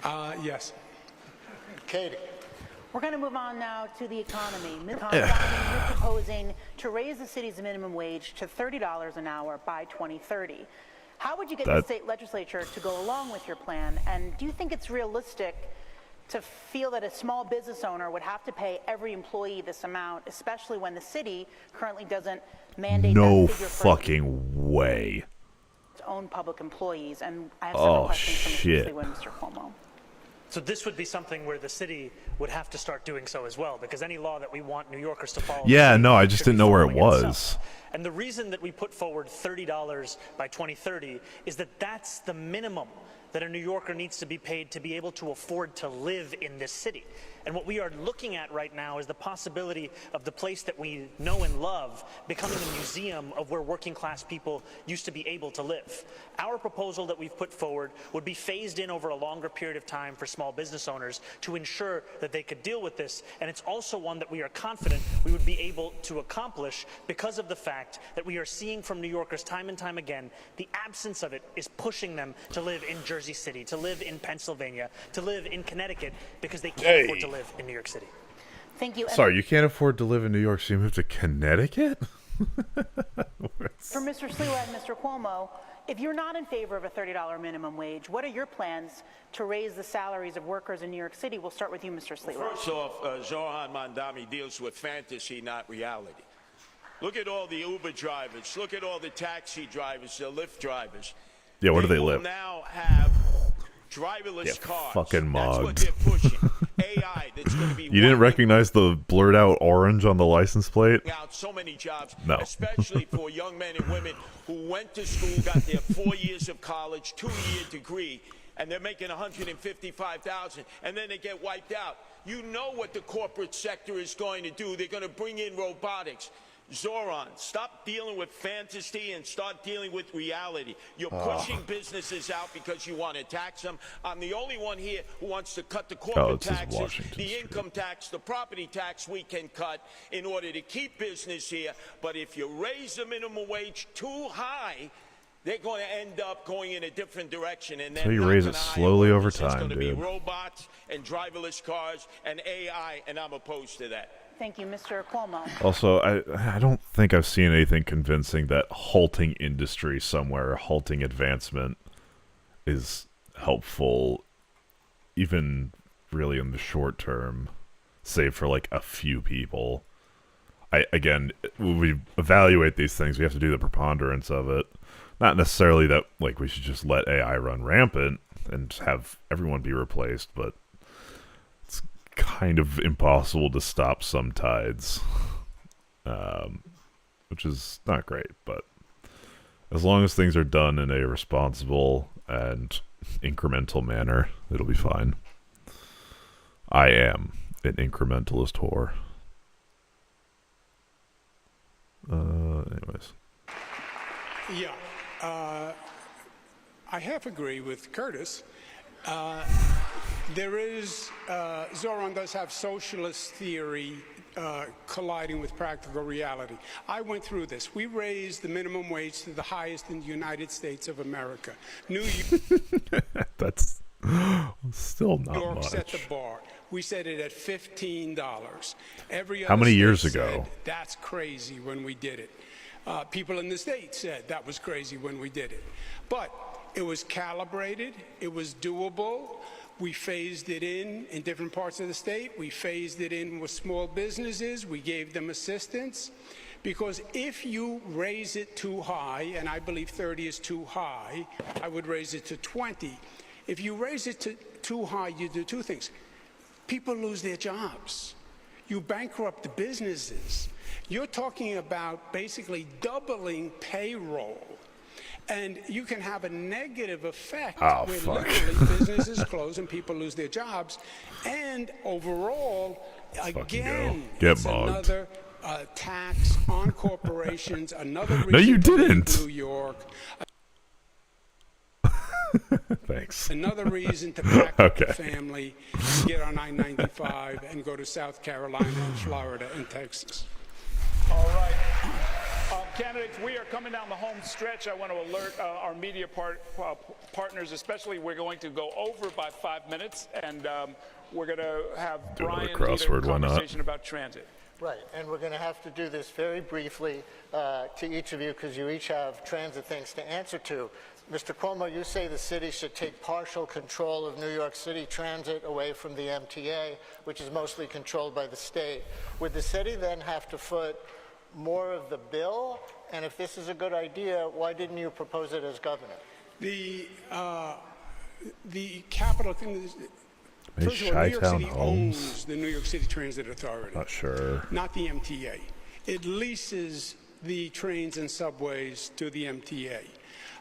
Oh. Yes. Katie? We're going to move on now to the economy. Ms. Mondani, you're proposing to raise the city's minimum wage to $30 an hour by 2030. How would you get the state legislature to go along with your plan? And do you think it's realistic to feel that a small business owner would have to pay every employee this amount, especially when the city currently doesn't mandate No that figure for fucking way. its own public employees? And I have several questions for Mr. shit. Sliwa and Mr. Cuomo. So this would be something where the city would have to start doing so as well, because any law that we want New Yorkers to follow. Yeah, no, I just should be didn't know where it following was. itself. And the reason that we put forward $30 by 2030 is that that's the minimum that a New Yorker needs to be paid to be able to afford to live in this city. And what we are looking at right now is the possibility of the place that we know and love becoming a museum of where working class people used to be able to live. Our proposal that we've put forward would be phased in over a longer period of time for small business owners to ensure that they could deal with this. And it's also one that we are confident we would be able to accomplish because of the fact that we are seeing from New Yorkers time and time again, the absence of it is pushing them to live in Jersey City, to live in Pennsylvania, to live in Connecticut, because they can't afford to live in New York City. Thank you. Sorry, you can't afford to live in New York, so you move to Connecticut? For Mr. Sliwa and Mr. Cuomo, if you're not in favor of a $30 minimum wage, what are your plans to raise the salaries of workers in New York City? We'll start with you, Mr. Sliwa. First off, Zoran Mandami deals with fantasy, not reality. Look at all the Uber drivers. Look at all the taxi drivers, the Lyft drivers. Yeah, where do they will live? now have driverless cars. Fucking That's what mogged. they're pushing. AI that's going to be You didn't recognize the blurred out orange on the license plate? out so many jobs, No. especially for young men and women who went to school, got their 4 years of college, 2-year degree, and they're making $155,000, and then they get wiped out. You know what the corporate sector is going to do. They're going to bring in robotics. Zoran, stop dealing with fantasy and start dealing with reality. You're pushing businesses out because you want to tax them. I'm the only one here who wants to cut the corporate this is taxes, Washington the Street. income tax, the property tax we can cut in order to keep business here. But if you raise the minimum wage too high, they're going to end up going in a different direction. And So you raise it slowly over time, It's going to be dude. robots and driverless cars and AI, and I'm opposed to that. Thank you, Mr. Cuomo. Also, I don't think I've seen anything convincing that halting industry somewhere, halting advancement, is helpful, even really in the short term, save for like a few people. Again, when we evaluate these things, we have to do the preponderance of it. Not necessarily that like we should just let AI run rampant and have everyone be replaced, but it's kind of impossible to stop some tides, which is not great. But as long as things are done in a responsible and incremental manner, it'll be fine. I am an incrementalist whore. Anyways. Yeah. I half agree with Curtis. There is, Zoran does have socialist theory colliding with practical reality. I went through this. We raised the minimum wage to the highest in the United States of America. New That's still not York much. set the bar. We set it at $15. Every other How many state years said, ago? that's crazy when we did it. People in the state said that was crazy when we did it. But it was calibrated. It was doable. We phased it in different parts of the state. We phased it in with small businesses. We gave them assistance. Because if you raise it too high, and I believe 30 is too high, I would raise it to 20. If you raise it to too high, you do two things. People lose their jobs. You bankrupt the businesses. You're talking about basically doubling payroll. And you can have a negative effect where literally businesses close and people lose their jobs. And overall, again, it's another tax on corporations, another reason No, you to leave didn't. New York. Thanks. Another reason to pack up the family, get on I-95, and go to South Carolina and Florida and Texas. All right. Candidates, we are coming down the home stretch. I want to alert our media partners, especially we're going to go over by 5 minutes, and we're going to have Brian lead a conversation about transit. Right, and we're going to have to do this very briefly to each of you because you each have transit things to answer to. Mr. Cuomo, you say the city should take partial control of New York City transit away from the MTA, which is mostly controlled by the state. Would the city then have to foot more of the bill? And if this is a good idea, why didn't you propose it as governor? The capital thing is, first of all, New York City owns the New York City Transit Authority. Not sure. Not the MTA. It leases the trains and subways to the MTA.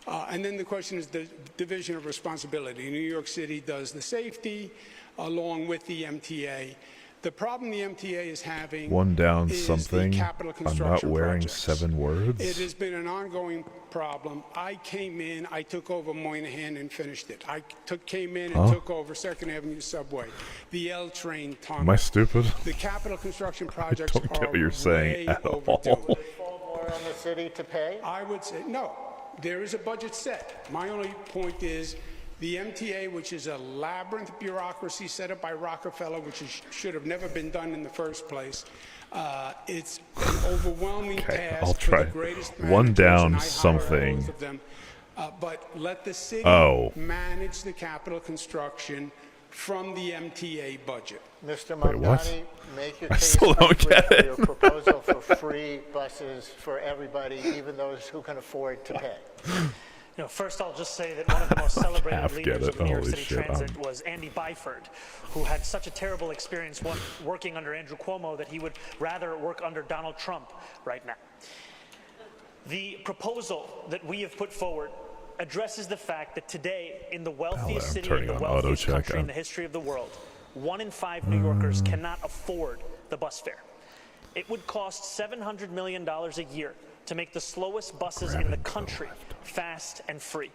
And then the question is the division of responsibility. New York City does the safety along with the MTA. The problem the MTA is having One down is something. the capital I'm construction not wearing projects. 7 words. It has been an ongoing problem. I came in, I took over Moynihan and finished it. I came in and took over 2nd Avenue subway, the L train tunnel. Am I stupid? The capital construction projects don't get what you're saying at all. overdue. Would it fall more on the city to pay? I would say no. There is a budget set. My only point is the MTA, which is a labyrinth bureaucracy set up by Rockefeller, which should have never been done in the first place. It's an overwhelming task I'll for try. the greatest One managers, down and I hire something. both of them. But let the city manage the capital construction from the MTA budget. Mr. Wait, what? Mamdani, make your I case still don't quickly get for it. your proposal for free buses for everybody, even those who can afford to pay. You know, first I'll just say that one of the most celebrated half get leaders it. of New York Holy City shit, Transit was Andy Byford, who had such a terrible experience working under Andrew Cuomo that he would rather work under Donald Trump right now. The proposal that we have put forward addresses the fact that today, in the wealthiest city in the wealthiest country in the history of the world, 1 in 5 New Yorkers cannot afford the bus fare. It would cost $700 million a year to make the slowest buses in the country fast and free.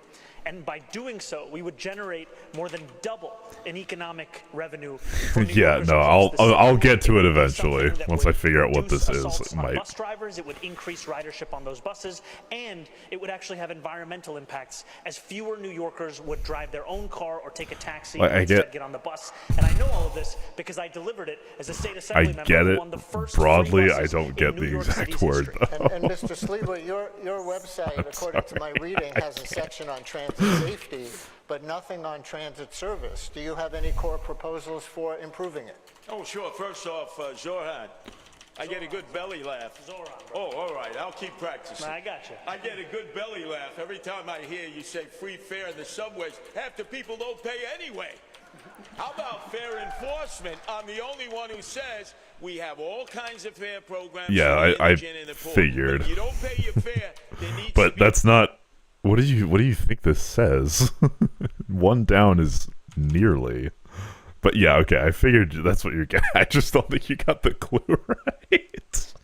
And by doing so, we would generate more than double in economic revenue. Yeah, no, I'll get to it eventually once I figure out what this is. It might. Bus drivers, it would increase ridership on those buses, and it would actually have environmental impacts as fewer New Yorkers would drive their own car or take a taxi and instead get on the bus. And I know all of this because I delivered it as a state assembly member. I get it. Won the first Broadly, I don't get the exact word though. And Mr. Sliwa, your website, according to my reading, has a section on transit safety, but nothing on transit service. Do you have any core proposals for improving it? Oh, sure. First off, Zoran, I get a good belly laugh. Oh, all right. I'll keep practicing. I got you. I get a good belly laugh every time I hear you say free fare in the subways. Half the people don't pay anyway. How about fair enforcement? I'm the only one who says we have all kinds of fare programs. Yeah, I figured. If you don't pay your fare, there needs but that's not. What do you think this says? One down is nearly. But yeah, okay, I figured that's what you're getting. I just don't think you got the clue right.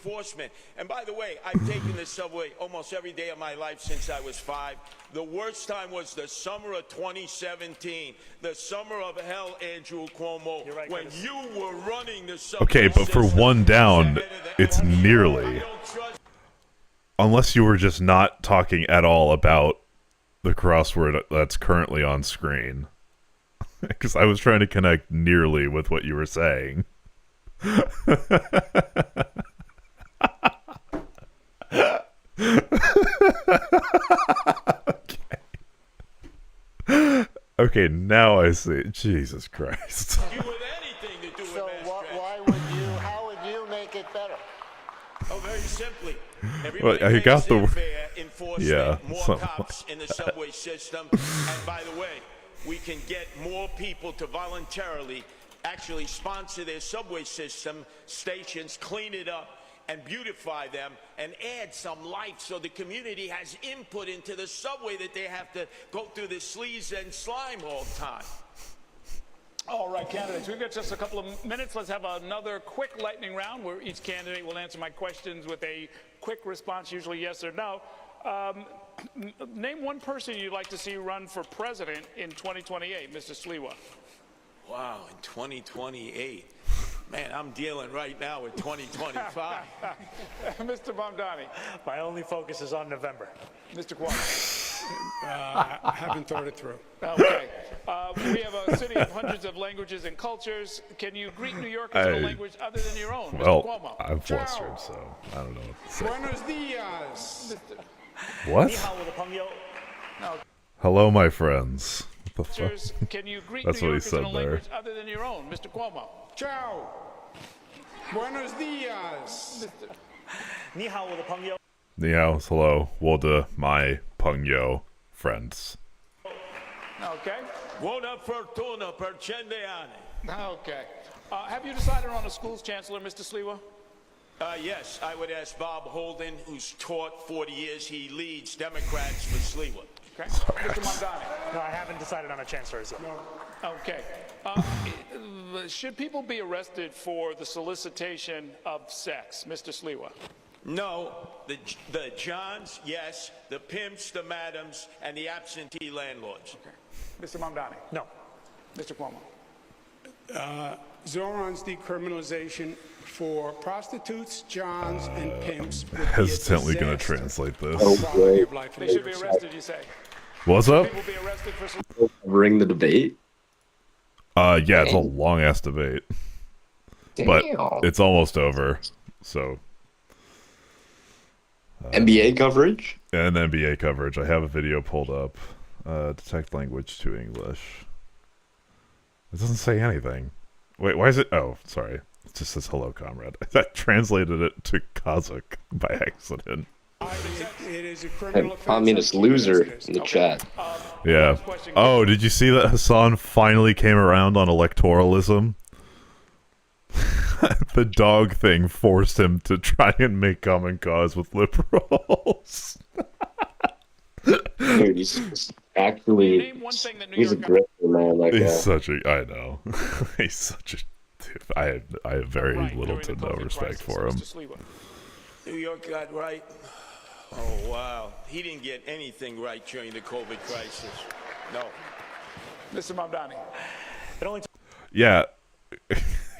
Enforcement. And by the way, I've taken the subway almost every day of my life since I was 5. The worst time was the summer of 2017, the summer of hell, Andrew Cuomo, right, when you were running the subway. Okay, but for one down, it's nearly. Unless you were just not talking at all about the crossword that's currently on screen. Because I was trying to connect nearly with what you were saying. Okay, now I see. Jesus Christ. So how would you make it better? Oh, very simply. Well, I got the fair enforcement, more cops in the subway system. And by the way, we can get more people to voluntarily actually sponsor their subway system stations, clean it up, and beautify them, and add some life so the community has input into the subway that they have to go through the sleaze and slime all the time. All right, candidates, we've got just a couple of minutes. Let's have another quick lightning round where each candidate will answer my questions with a quick response, usually yes or no. Name one person you'd like to see run for president in 2028, Mr. Sliwa. Wow, in 2028. Man, I'm dealing right now with 2025. Mr. Mamdani. My only focus is on November. Mr. Cuomo. I haven't thought it through. Okay. We have a city of hundreds of languages and cultures. Can you greet New Yorkers in a language other than your own, well, Mr. Cuomo? I'm flustered, so I don't know what to say. Buenos dias. What? Hello, my friends. What the fuck? Can you greet That's New what he Yorkers said in a there. language other than your own, Mr. Cuomo? Ciao. Buenos dias. Ni hao, 我的朋友. Ni hao, hello. 我的 my 朋友 friends. Okay. Buona fortuna per cendeane. Okay. Have you decided on a school's chancellor, Mr. Sliwa? Yes, I would ask Bob Holden, who's taught 40 years. He leads Democrats for Sliwa. Okay. Mr. Mamdani. No, I haven't decided on a chancellor as well. Okay. Should people be arrested for the solicitation of sex, Mr. Sliwa? No. The Johns, yes. The pimps, the madams, and the absentee landlords. Okay. Mr. Mamdani. No. Mr. Cuomo. Zoran's decriminalization for prostitutes, johns, and pimps. Hesitantly going to translate this. They should be arrested, you say? What's up? People be arrested for Covering the debate? Yeah, it's a long ass debate. But it's almost over. So NBA coverage? And NBA coverage. I have a video pulled up. Detect language to English. It doesn't say anything. Wait, why is it? Oh, sorry. It just says hello, comrade. I translated it to Kazakh by accident. It is a criminal offense. Communist loser in the chat. Yeah. Oh, did you see that Hassan finally came around on electoralism? The dog thing forced him to try and make common cause with liberals. Dude, he's actually he's a great man. Like he's such a, I know, he's such a I have very little to no respect for him. New York got right. Oh, wow. He didn't get anything right during the COVID crisis. No. Mr. Mamdani. Yeah.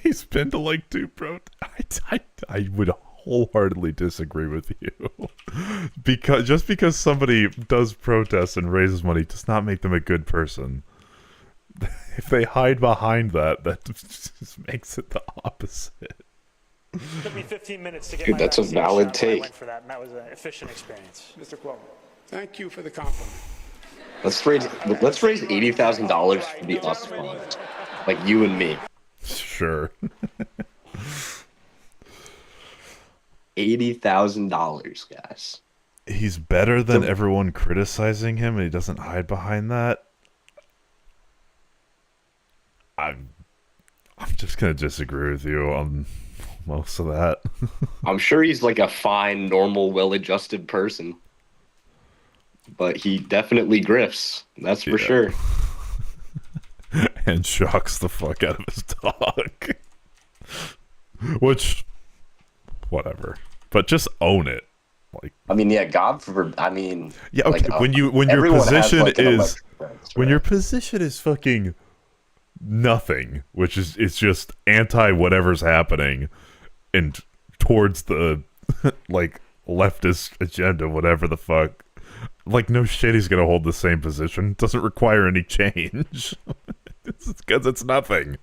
He's been to like 2 protests. I would wholeheartedly disagree with you. Because somebody does protest and raises money does not make them a good person. If they hide behind that just makes it the opposite. Took me 15 minutes to get Dude, my that's a vaccine valid shot, but I take. went for that, and that was an efficient experience. Mr. Cuomo, thank you for the compliment. Let's raise $80,000 for the us fund, like you and me. Sure. $80,000, guys. He's better than everyone criticizing him, and he doesn't hide behind that. I'm just gonna disagree with you on most of that. I'm sure he's like a fine, normal, well-adjusted person, but he definitely grifts. That's for sure. And shocks the fuck out of his dog. Which, whatever. But just own it. Like, I mean, yeah, God forbid. I mean, yeah. Okay, like, when your everyone has, position like, an is electric fence, when right? your position is fucking nothing, which is it's just anti whatever's happening, and towards the like leftist agenda, whatever the fuck. Like, no shit, he's gonna hold the same position. It doesn't require any change. It's because it's nothing.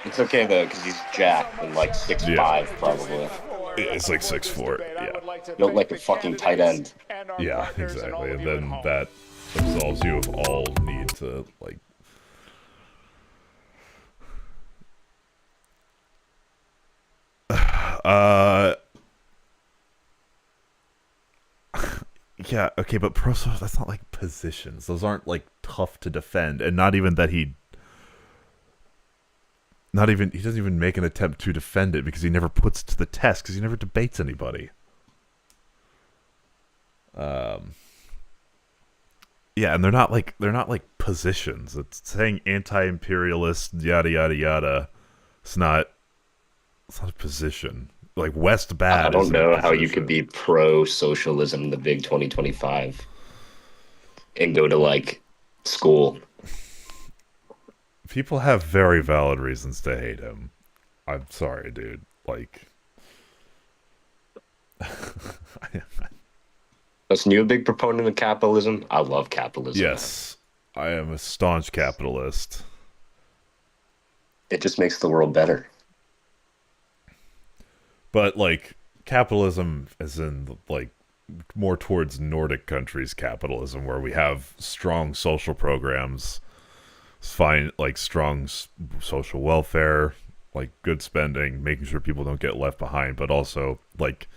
It's okay though, because he's jacked and like 6'5", probably. Yeah, it's like 6'4". Yeah, built like a fucking tight end. Yeah, exactly. And then that absolves you of all need to like. Yeah, okay, but that's not like positions. Those aren't like tough to defend, and not even that he doesn't even make an attempt to defend it because he never puts it to the test because he never debates anybody. Yeah, and they're not like positions. It's saying anti-imperialist yada yada yada. It's not a position. Like West bad. I don't know how you could be pro-socialism in the big 2025 and go to like school. People have very valid reasons to hate him. I'm sorry, dude. Like, Listen, you a big proponent of capitalism? I love capitalism. Yes, I am a staunch capitalist. It just makes the world better. But, like, capitalism as in, like, more towards Nordic countries capitalism, where we have strong social programs, fine, like, strong social welfare, like, good spending, making sure people don't get left behind, but also, like,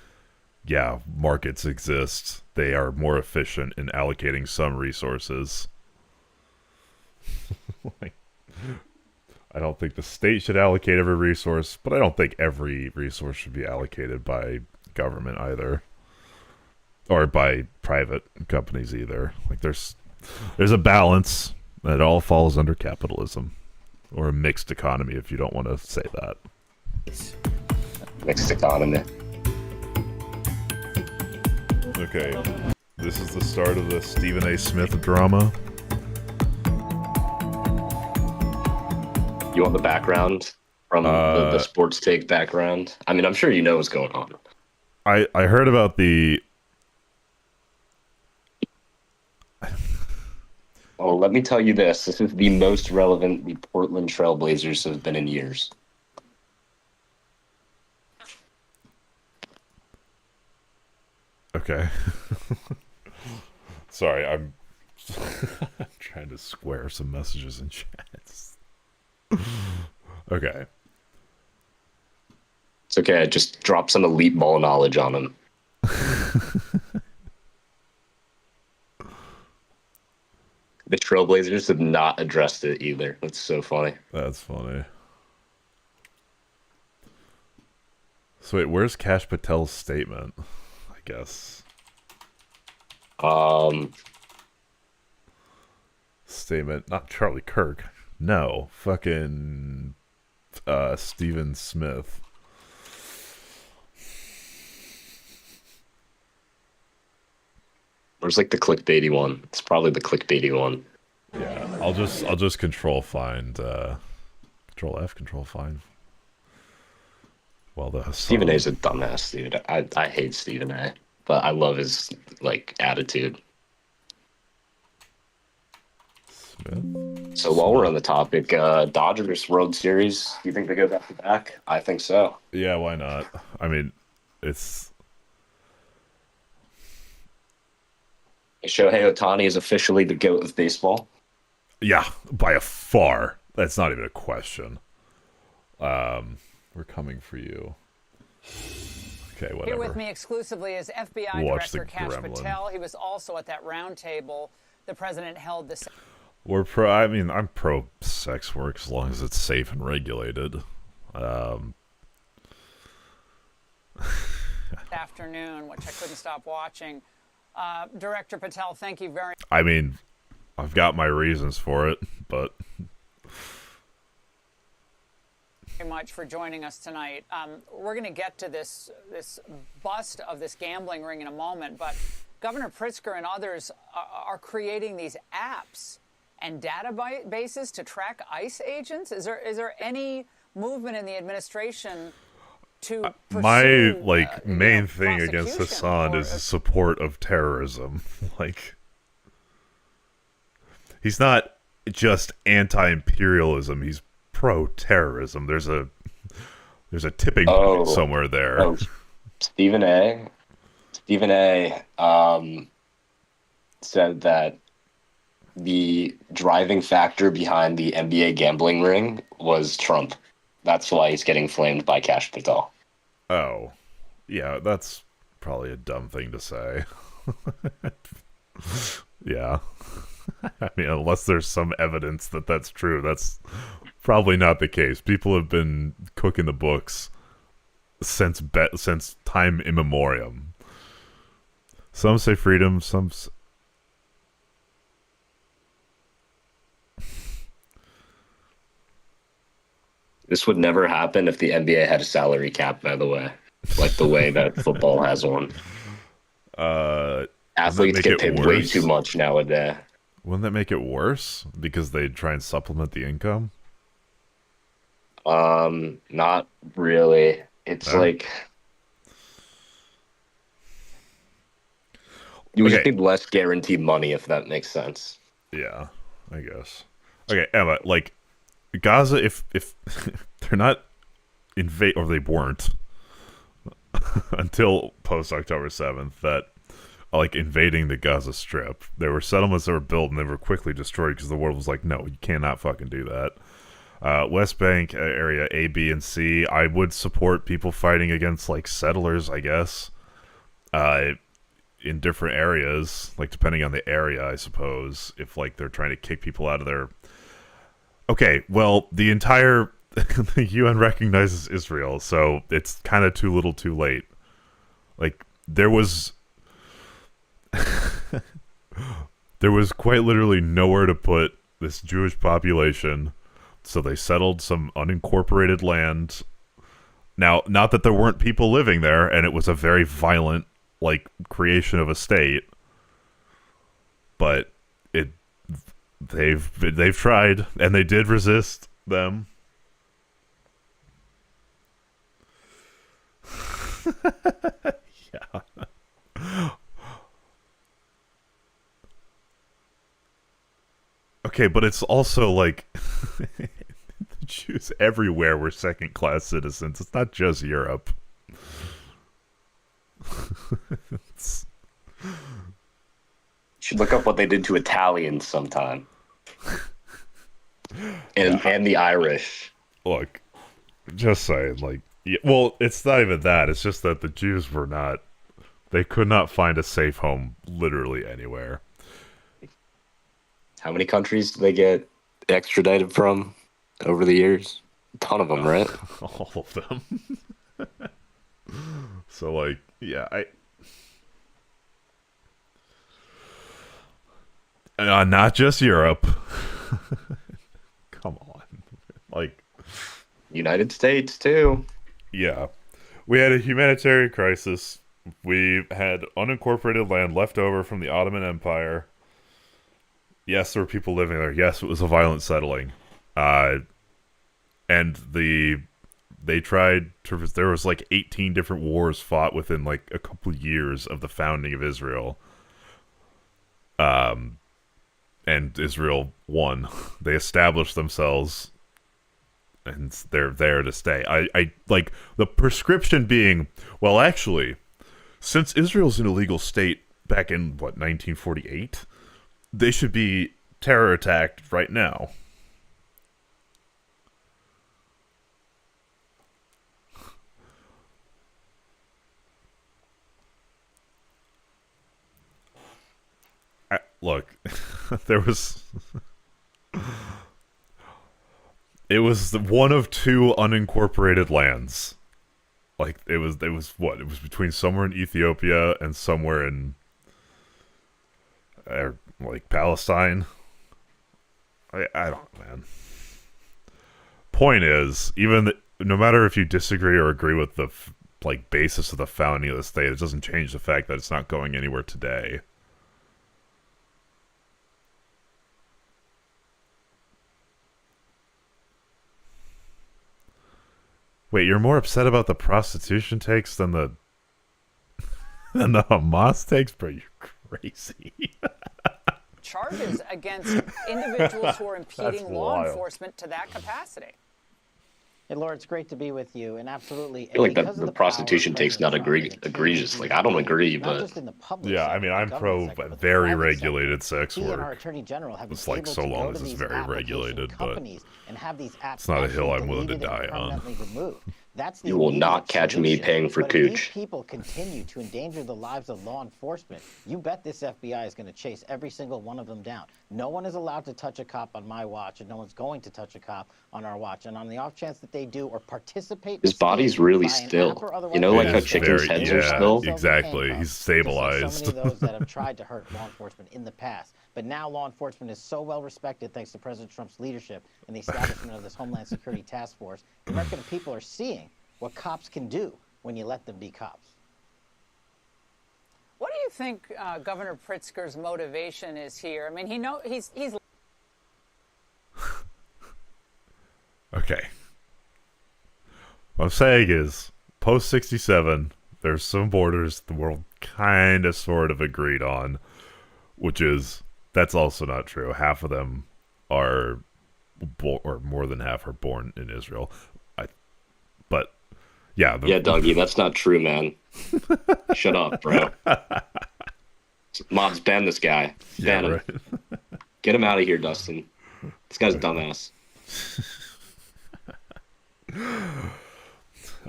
yeah, markets exist. They are more efficient in allocating some resources. Like, I don't think the state should allocate every resource, but I don't think every resource should be allocated by government either. Or by private companies either. Like there's a balance that all falls under capitalism. Or a mixed economy if you don't want to say that. Mixed economy. Okay. This is the start of the Stephen A. Smith drama. You want the background from the sports take background? I mean, I'm sure you know what's going on. I heard about the... Oh, let me tell you this. This is the most relevant the Portland Trailblazers have been in years. Okay. Sorry, I'm trying to square some messages in chats. Okay. It's okay. I just dropped some elite ball knowledge on him. The Trailblazers have not addressed it either. That's so funny. That's funny. So wait, where's Kash Patel's statement? I guess. Statement, not Charlie Kirk. No, fucking Stephen Smith. Where's like the clickbaity one? It's probably the clickbaity one. Yeah, I'll just control find, control F, control find. Well, the Stephen A's a dumbass, dude. I hate Stephen A, but I love his like attitude. Smith? So while we're on the topic, Dodgers World Series, you think they go back to back? I think so. Yeah, why not? I mean, it's. Shohei Ohtani is officially the GOAT of baseball. Yeah, by a far. That's not even a question. We're coming for you. Okay, whatever. Here with me exclusively is FBI Watch Director Kash Gremlin. Patel. He was also at that round table. The president held this I'm pro sex work as long as it's safe and regulated. afternoon, which I couldn't stop watching. Director Patel, thank you very I mean, I've got my reasons for it, but much for joining us tonight. We're going to get to this bust of this gambling ring in a moment, but Governor Pritzker and others are creating these apps and databases to track ICE agents. Is there any movement in the administration to my pursue, main thing against Hassan is the support of terrorism. Like, he's not just anti-imperialism, he's pro-terrorism. There's a tipping point somewhere there. Oh, Stephen A. Said that the driving factor behind the NBA gambling ring was Trump. That's why he's getting flamed by Kash Patel. Oh, yeah, that's probably a dumb thing to say. Yeah. I mean, unless there's some evidence that that's true, that's probably not the case. People have been cooking the books since time immemorial. Some say freedom, some This would never happen if the NBA had a salary cap, by the way. Like the way that football has one. Athletes get paid way too much nowadays. Wouldn't that make it worse? Because they try and supplement the income? Not really. It's like you would need less guaranteed money, if that makes sense. Yeah, I guess. Okay, Emma, like Gaza, if they're not invade, or they weren't until post October 7th, that like invading the Gaza Strip, there were settlements that were built and they were quickly destroyed because the world was like, no, you cannot fucking do that. West Bank area A, B, and C, I would support people fighting against like settlers, I guess, in different areas, like depending on the area, I suppose, if like they're trying to kick people out of their. Okay, well, the entire the UN recognizes Israel, so it's kind of too little, too late. Like there was quite literally nowhere to put this Jewish population. So they settled some unincorporated land. Now, not that there weren't people living there, and it was a very violent, like, creation of a state. But they've tried, and they did resist them. Yeah. Okay, but it's also like the Jews everywhere were second-class citizens. It's not just Europe. You should look up what they did to Italians sometime. And the Irish. Look, just saying, like, yeah, well, it's not even that. It's just that the Jews were not. They could not find a safe home literally anywhere. How many countries do they get extradited from over the years? A ton of them, right? All of them. So, like, yeah, not just Europe. Come United States too. Yeah. We had a humanitarian crisis. We had unincorporated land left over from the Ottoman Empire. Yes, there were people living there. Yes, it was a violent settling. And they tried to, there was like 18 different wars fought within like a couple years of the founding of Israel. And Israel won. They established themselves, and they're there to stay. I like the prescription being, well, actually, since Israel's an illegal state back in, 1948, they should be terror attacked right now. Look, there was... It was one of two unincorporated lands. Like, it was what? It was between somewhere in Ethiopia and somewhere in... like, Palestine? I don't, man. Point is, no matter if you disagree or agree with the, basis of the founding of the state, it doesn't change the fact that it's not going anywhere today. Wait, you're more upset about the prostitution takes than the Hamas takes? Bro, you're crazy. Charges against individuals who are impeding law wild. enforcement to that capacity. Hey, Laura, it's great to be with you, and absolutely. I feel like the prostitution take's not egregious. Like, I don't agree, but yeah, I mean, I'm pro very regulated sex He and our work. Attorney General have been It's like able so to long go as to it's these very application regulated, but companies and have these apps it's not a hill actually I'm willing to deleted and die on. permanently removed. That's the you will not immediate catch me solution. paying for But if these cooch. people continue to endanger the lives of law enforcement, you bet this FBI is going to chase every single one of them down. No one is allowed to touch a cop on my watch, and no one's going to touch a cop on our watch. And on the off chance that they do or participate, His body's really by an app still. or otherwise You know, like It how is chickens' very- heads yeah, are still? exactly. He's stabilized. So many of those that have tried to hurt law enforcement in the past. But now law enforcement is so well respected thanks to President Trump's leadership and the establishment of this Homeland Security Task Force. The American people are seeing what cops can do when you let them be cops. What do you think Governor Pritzker's motivation is here? I mean, he's Okay. What I'm saying is, post 67, there's some borders the world kind of sort of agreed on, which is, that's also not true. Half of them are, or more than half are born in Israel. But, yeah. Yeah, Dougie, that's not true, man. Shut up, bro. Mods, ban this guy. Ban him. Right. Get him out of here, Dustin. This guy's a dumbass.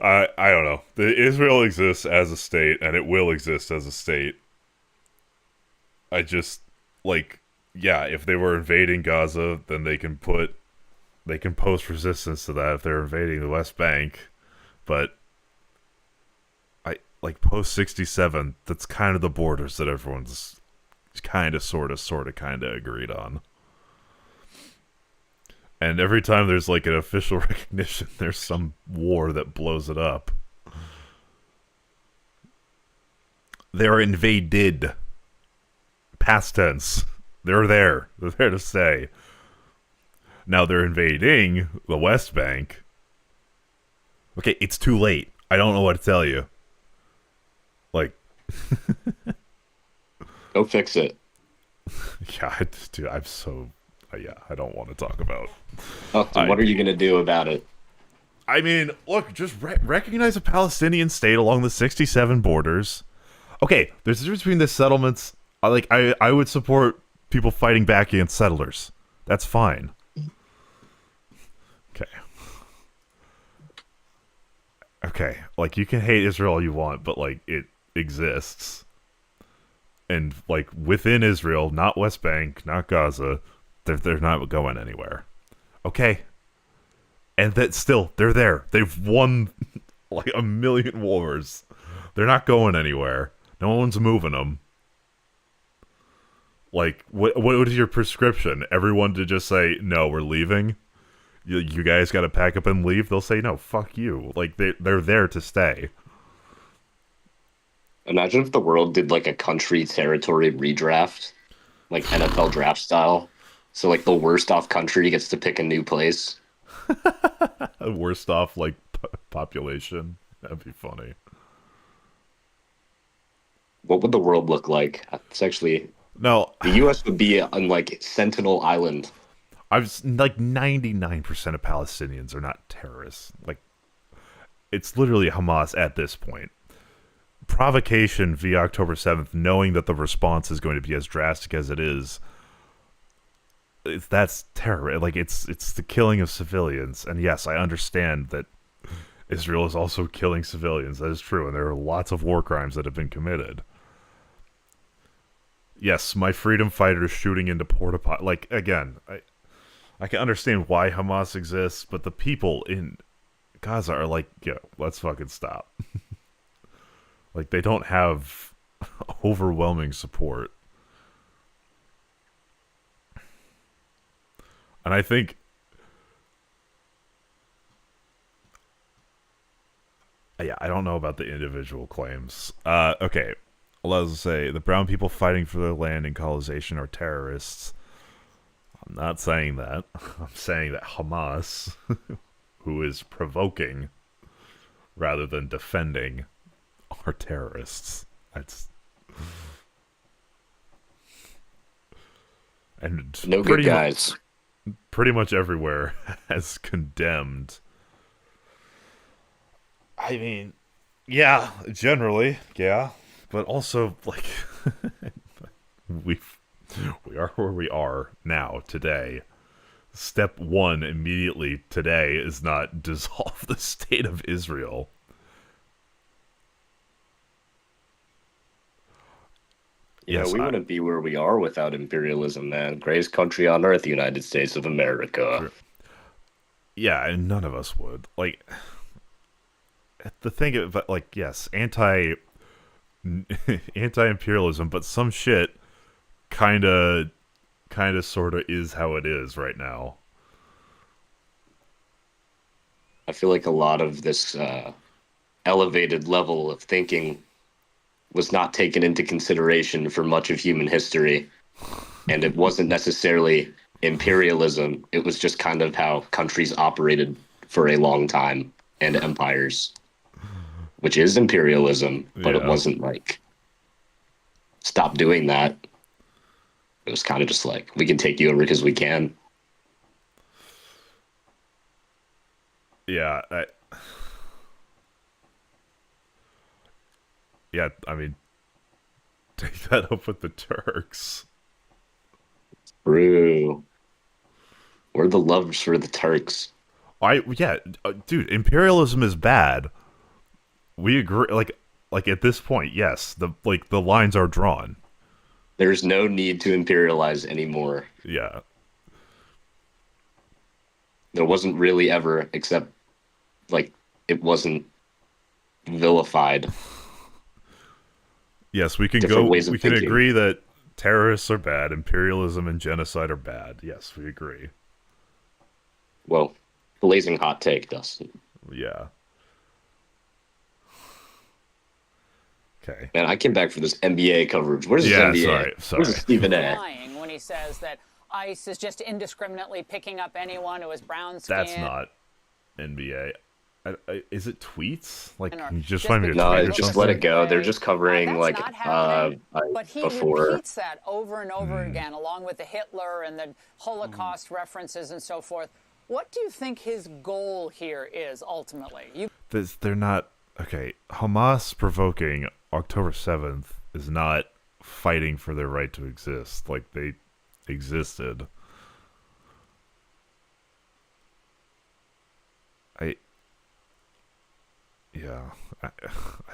I don't know. Israel exists as a state, and it will exist as a state. I just, yeah, if they were invading Gaza, then they can post resistance to that if they're invading the West Bank. But post 67, that's kind of the borders that everyone's kind of, sort of agreed on. And every time there's an official recognition, there's some war that blows it up. They're invaded. Past tense. They're there. They're there to stay. Now they're invading the West Bank. Okay, it's too late. I don't know what to tell you. Go fix it. Yeah, dude, I'm so... yeah, I don't want to talk about... What are you going to do about it? I mean, look, just recognize a Palestinian state along the 67 borders. Okay, there's a difference between the settlements. I would support people fighting back against settlers. That's fine. Okay, you can hate Israel all you want, but, it exists. And, within Israel, not West Bank, not Gaza, they're not going anywhere. Okay. And that still, they're there. They've won, 1 million wars. They're not going anywhere. No one's moving them. What is your prescription? Everyone to just say, no, we're leaving? you guys got to pack up and leave. They'll say no, fuck you. Like they're there to stay. Imagine if the world did like a country territory redraft, like NFL draft style. So like the worst off country gets to pick a new place. Worst off like population. That'd be funny. What would the world look like? It's actually no. The U.S. would be on like Sentinel Island. Like 99% of Palestinians are not terrorists. Like it's literally Hamas at this point. Provocation via October 7th, knowing that the response is going to be as drastic as it is. That's terror. Like it's the killing of civilians, and yes, I understand that Israel is also killing civilians. That is true, and there are lots of war crimes that have been committed. Yes, my freedom fighters shooting into porta potty. Like again, I can understand why Hamas exists, but the people in Gaza are like, yo, let's fucking stop. Like they don't have overwhelming support. And I think I don't know about the individual claims. Okay, let's say the brown people fighting for their land and colonization are terrorists. I'm not saying that. I'm saying that Hamas, who is provoking rather than defending, are terrorists. That's and no good guys. Pretty much everywhere has condemned. I mean, yeah, generally, yeah, but also like we are where we are now today. Step one immediately today is not dissolve the state of Israel. Yeah, we wouldn't be where we are without imperialism, man. Greatest country on earth, the United States of America. Sure. Yeah, and none of us would. Like, the thing of, like, yes, anti-imperialism, but some shit kind of sort of is how it is right now. I feel like a lot of this elevated level of thinking was not taken into consideration for much of human history. And it wasn't necessarily imperialism. It was just kind of how countries operated for a long time, and empires, which is imperialism, but it wasn't like, stop doing that. It was kind of just like, we can take you over because we can. Yeah, yeah, I mean, take that up with the Turks. True. We're the lovers for the Turks. Dude, imperialism is bad. We agree. Like at this point, yes, the lines are drawn. There's no need to imperialize anymore. Yeah. There wasn't really ever, except like it wasn't vilified. Yes, we can we can agree that terrorists are bad, imperialism and genocide are bad. Yes, we agree. Well, blazing hot take, Dustin. Yeah. Okay. Man, I came back for this NBA coverage. Where's this NBA? Sorry. Where's Stephen A? Lying when he says that ICE is just indiscriminately picking up anyone who has brown skin. That's not NBA. Is it tweets? Like, can you just No, find me a tweet or just something? let it go. They're just covering But he before. repeats that over and over again, along with the Hitler and the Holocaust references and so forth. What do you think his goal here is ultimately? They're not okay. Hamas provoking October 7th is not fighting for their right to exist. Like they existed. I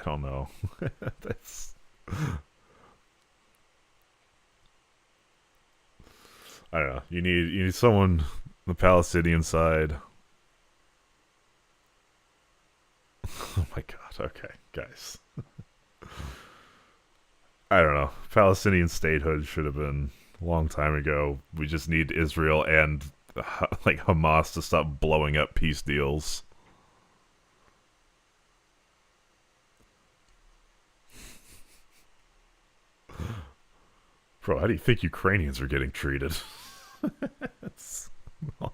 don't know. That's. I don't know. You need someone on the Palestinian side. Oh my god. Okay, guys. I don't know. Palestinian statehood should have been a long time ago. We just need Israel and like Hamas to stop blowing up peace deals. Bro, how do you think Ukrainians are getting treated?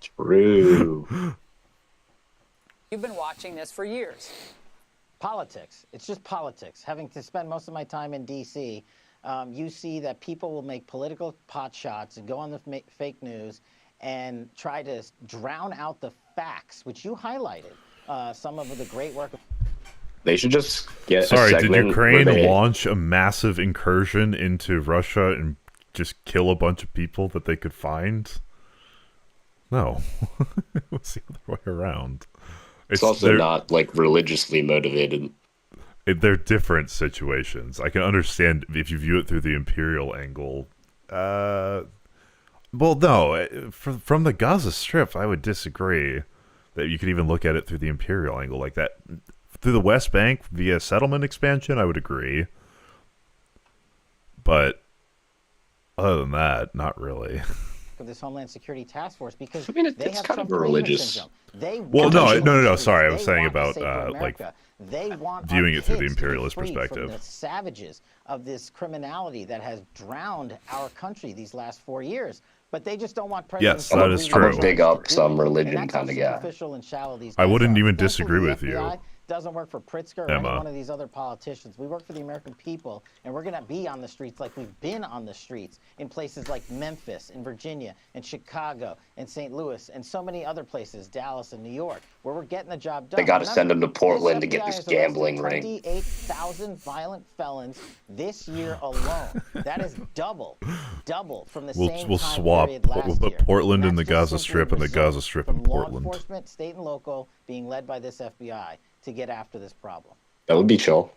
True. You've been watching this for years. Politics. It's just politics. Having to spend most of my time in D.C., you see that people will make political pot shots and go on the fake news and try to drown out the facts, which you highlighted. Some of the great work. They should just get Sorry, a did segment Ukraine where they... launch a massive incursion into Russia and just kill a bunch of people that they could find? No. It was the other way around. It's also not, like, religiously motivated. They're different situations. I can understand if you view it through the imperial angle. Well, no. From the Gaza Strip, I would disagree that you could even look at it through the imperial angle like that. Through the West Bank via settlement expansion, I would agree. But other than that, not really. Of this Homeland Security Task Force, because it's kind of a religious. Well, no. Sorry, I was saying about like viewing it through the imperialist perspective. From the savages of this criminality that has drowned our country these last 4 years, but they just don't want President Yes, that is true. I'm a big up some religion kind of guy. I wouldn't even disagree with you. Doesn't work for Pritzker or any one of these other politicians. We work for the American people, and we're going to be on the streets like we've been on the streets in places like Memphis, in Virginia, and Chicago, and St. Louis, and so many other places, Dallas and New York, where we're getting the job done. They got to send them to Portland to get this gambling ring. 28,000 violent felons this year alone. That is double from the same we'll time swap. period last We'll put year. Portland in the And that's Gaza just Strip and the Gaza Strip in from law Portland. enforcement, state and local, being led by this FBI to get after this problem. That would be chill.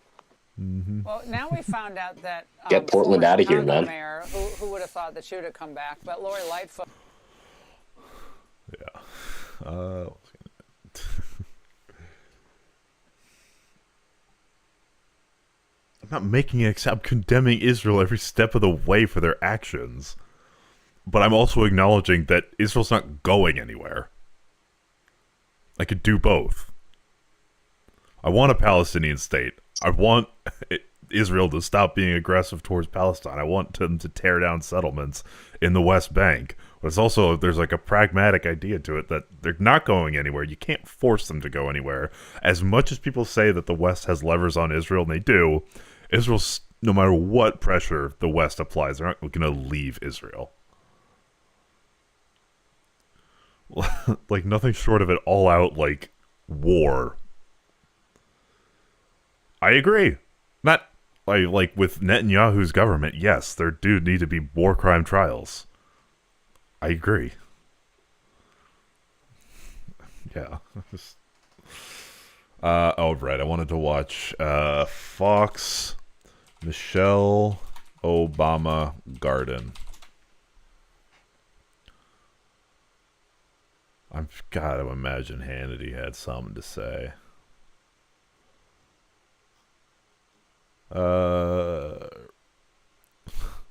Mm-hmm. Well, now we found out that get Portland out of here, man. Mayor, who would have thought that she would have come back? But Lori Lightfoot. Yeah. I'm not making it except condemning Israel every step of the way for their actions. But I'm also acknowledging that Israel's not going anywhere. I could do both. I want a Palestinian state. I want Israel to stop being aggressive towards Palestine. I want them to tear down settlements in the West Bank. But it's also, there's like a pragmatic idea to it that they're not going anywhere. You can't force them to go anywhere. As much as people say that the West has levers on Israel, and they do, Israel's, no matter what pressure the West applies, they're not going to leave Israel. Like, nothing short of it all out, like, war. I agree. Not like with Netanyahu's government. Yes, there do need to be war crime trials. I agree. Yeah. Oh, right. I wanted to watch Fox Michelle Obama Garden. I've got to imagine Hannity had something to say.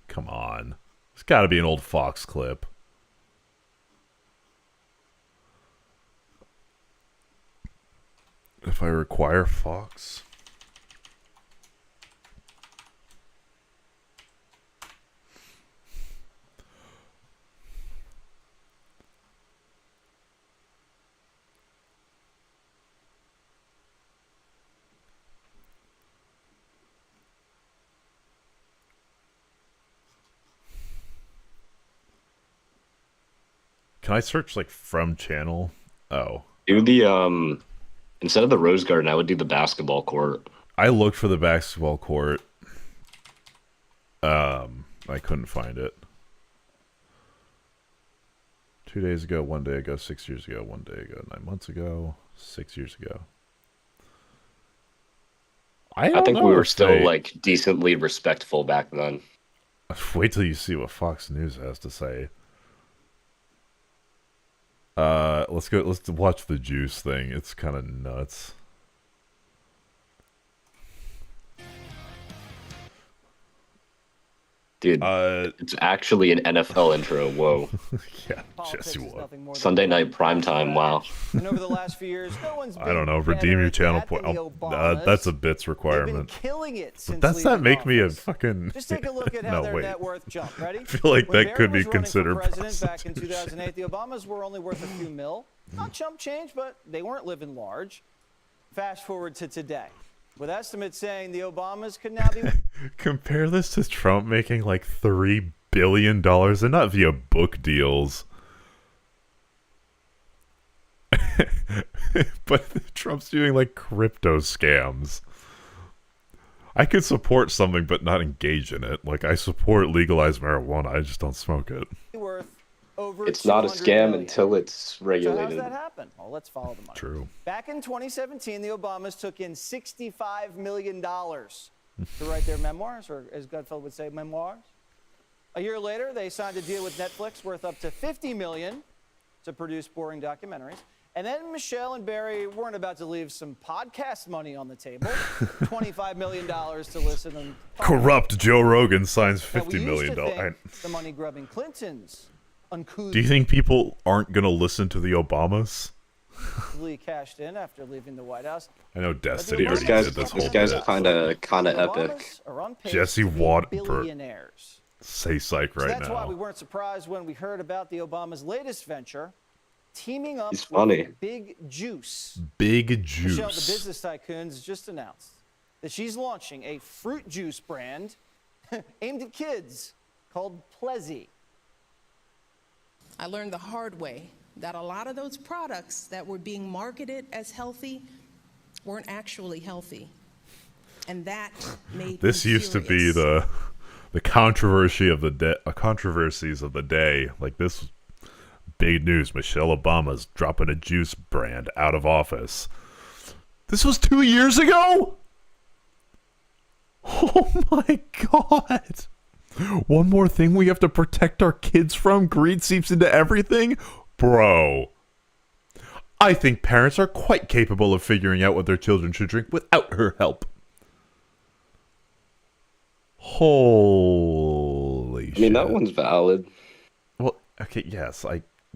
Come on. It's got to be an old Fox clip. If I require Fox. Can I search like from channel? Oh. Do the instead of the Rose Garden, I would do the basketball court. I looked for the basketball court. I couldn't find it. 2 days ago, 1 day ago, 6 years ago, 1 day ago, 9 months ago, 6 years ago. I think we were still like decently respectful back then. Wait till you see what Fox News has to say. Let's watch the juice thing. It's kind of nuts. Dude, it's actually an NFL intro. Whoa. Yeah, Jesse Watt. Sunday night primetime. Wow. And over the last few years, no one's I don't know. Redeem your channel point. That's a bits requirement. killing it But since does that leaving make me a office. fucking? Just take a look at how No, their wait. net worth jumped. Ready? I feel like When that could Barry be was running for considered president back in prostitution. 2008, the Obamas were only worth a few mil. Not chump change, but they weren't living large. Fast forward to today, with estimates saying the Obamas could now be. Compare this to Trump making like $3 billion, and not via book deals. But Trump's doing like crypto scams. I could support something but not engage in it. Like I support legalized marijuana, I just don't smoke it. Worth over It's not a 200 scam million. until it's So regulated. how's that happen? Well, let's follow the money. True. Back in 2017, the Obamas took in $65 million to write their memoirs, or as Gutfeld would say, memoirs. A year later, they signed a deal with Netflix worth up to $50 million to produce boring documentaries. And then Michelle and Barry weren't about to leave some podcast money on the table. $25 million to listen and Corrupt Joe Rogan signs Now, we $50 used million. to think the money-grubbing Clintons uncouthly Do you think people aren't gonna listen to the Obamas? cashed in after leaving the White House. I know Destiny This already guy's, did this this whole guy's bit. kind of epic. Are on pace Jesse to be Watt billionaires. say psych So right that's why now. we weren't surprised when we heard about the Obama's latest venture, teaming up He's funny. with Big Juice. Big Michelle, the juice. business tycoon, has just announced that she's launching a fruit juice brand aimed at kids called Plezzy. I learned the hard way that a lot of those products that were being marketed as healthy weren't actually healthy. And that made This me used to be furious. the controversy of the controversies of the day. Like this big news: Michelle Obama's dropping a juice brand out of office. This was 2 years ago. Oh my god! One more thing we have to protect our kids from. Greed seeps into everything, bro. I think parents are quite capable of figuring out what their children should drink without her help. Holy shit. I mean, that one's valid. Well, okay, yes,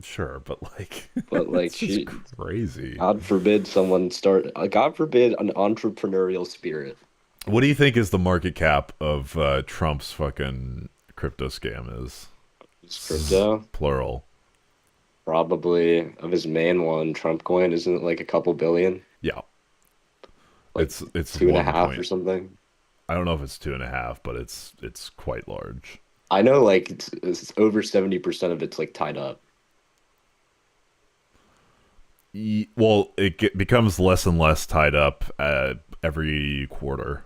sure, but like, But like, it's just crazy. God forbid someone God forbid an entrepreneurial spirit. What do you think is the market cap of Trump's fucking crypto scam is? Crypto? Plural. Probably of his main one, Trump coin, isn't it like a couple billion? Yeah. Like it's 2.5 or something. I don't know if it's 2.5, but it's quite large. I know like it's over 70% of it's like tied up. Well, it becomes less and less tied up every quarter.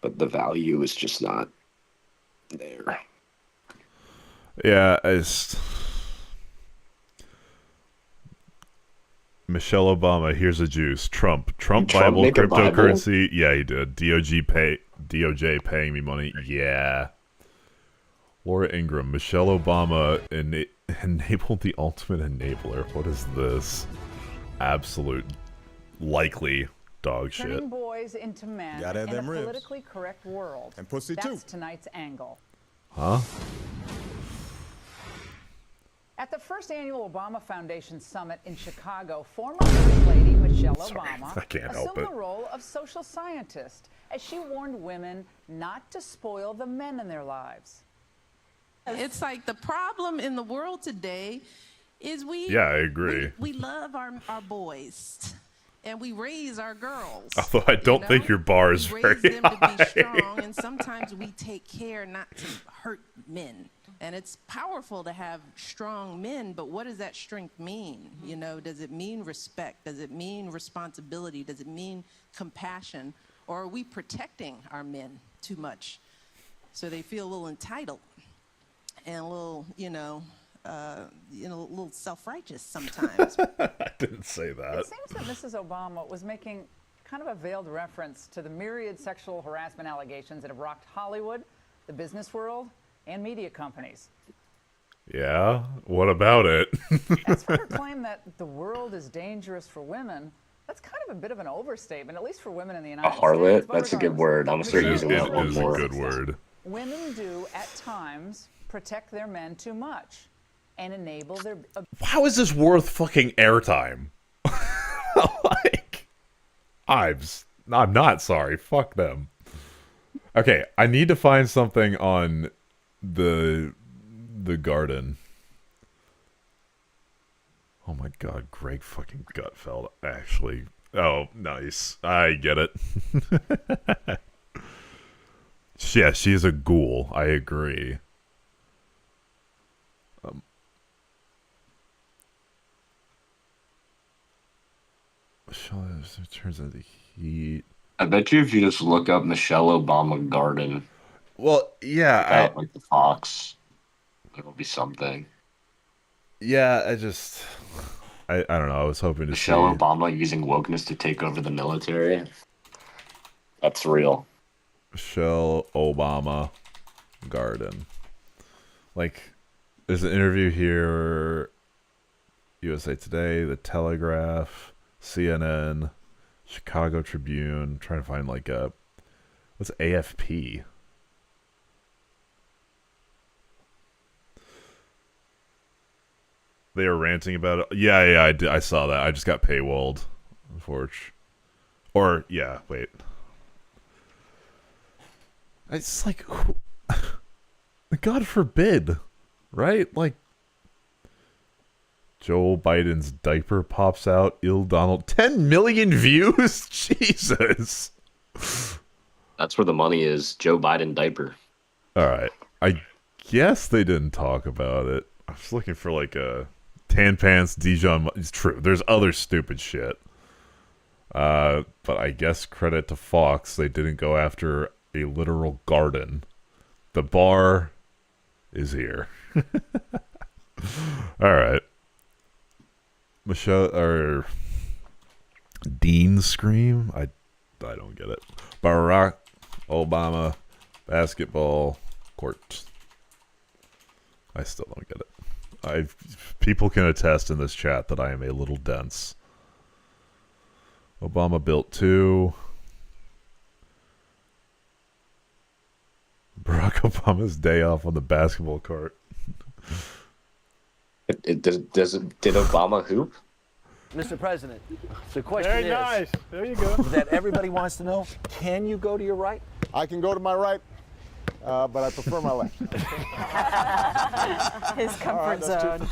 But the value is just not there. Yeah, Michelle Obama, here's a juice. Trump Bible, make a Bible? cryptocurrency. Yeah, he did. DOJ paying me money. Yeah. Laura Ingram, Michelle Obama enabled the ultimate enabler. What is this? Absolute likely dog shit. Turning boys into men Gotta have in a them ribs. politically correct world. And pussy too. That's tonight's angle. Huh? At the first annual Obama Foundation Summit in Chicago, former First Lady Michelle Obama I can't help assumed it. the role of social scientist as she warned women not to spoil the men in their lives. It's like the problem in the world today is Yeah, I agree. we love our boys and we raise our girls. Although I don't think your bar is we very raise them to high. be strong, and sometimes we take care not to hurt men. And it's powerful to have strong men, but what does that strength mean? You know, does it mean respect? Does it mean responsibility? Does it mean compassion? Or are we protecting our men too much so they feel a little entitled and a little, a little self-righteous sometimes? I didn't say that. It seems that Mrs. Obama was making kind of a veiled reference to the myriad sexual harassment allegations that have rocked Hollywood, the business world, and media companies. Yeah? What about it? As for her claim that the world is dangerous for women, That's kind of a bit of an overstatement, at least for women in the A United harlot? States. But That's a good word. I'm gonna start using that one It is more. a good word. Women do, at times, protect their men too much and enable their... How is this worth fucking airtime? Like, I'm not sorry. Fuck them. Okay, I need to find something on the garden. Oh my god, Greg fucking Gutfeld, actually. Oh, nice. I get it. Yeah, she's a ghoul. I agree. Turns out the heat. I bet you if you just look up Michelle Obama garden. Well, yeah, like the fox, it'll be something. Yeah, I don't know. I was hoping to Michelle see Obama using wokeness to take over the military. That's real. Michelle Obama garden. Like, there's an interview here. USA Today, The Telegraph, CNN, Chicago Tribune. Trying to find like what's AFP? They were ranting about it. Yeah, I saw that. I just got paywalled, unfortunately. Or yeah, wait. It's like, God forbid, right? Like, Joe Biden's diaper pops out. Donald. 10 million views? Jesus. That's where the money is. Joe Biden diaper. All right. I guess they didn't talk about it. I was looking for like a tan pants Dijon. It's true. There's other stupid shit. But I guess credit to Fox, they didn't go after a literal garden. The bar is here. All right. Michelle or Dean scream? I don't get it. Barack Obama basketball court. I still don't get it. People can attest in this chat that I am a little dense. Obama built 2. Barack Obama's day off on the basketball court. Did Obama hoop? Mr. President, the question Very is, nice. There you go. that everybody wants to know, can you go to your right? I can go to my right, but I prefer my left. His comfort zone.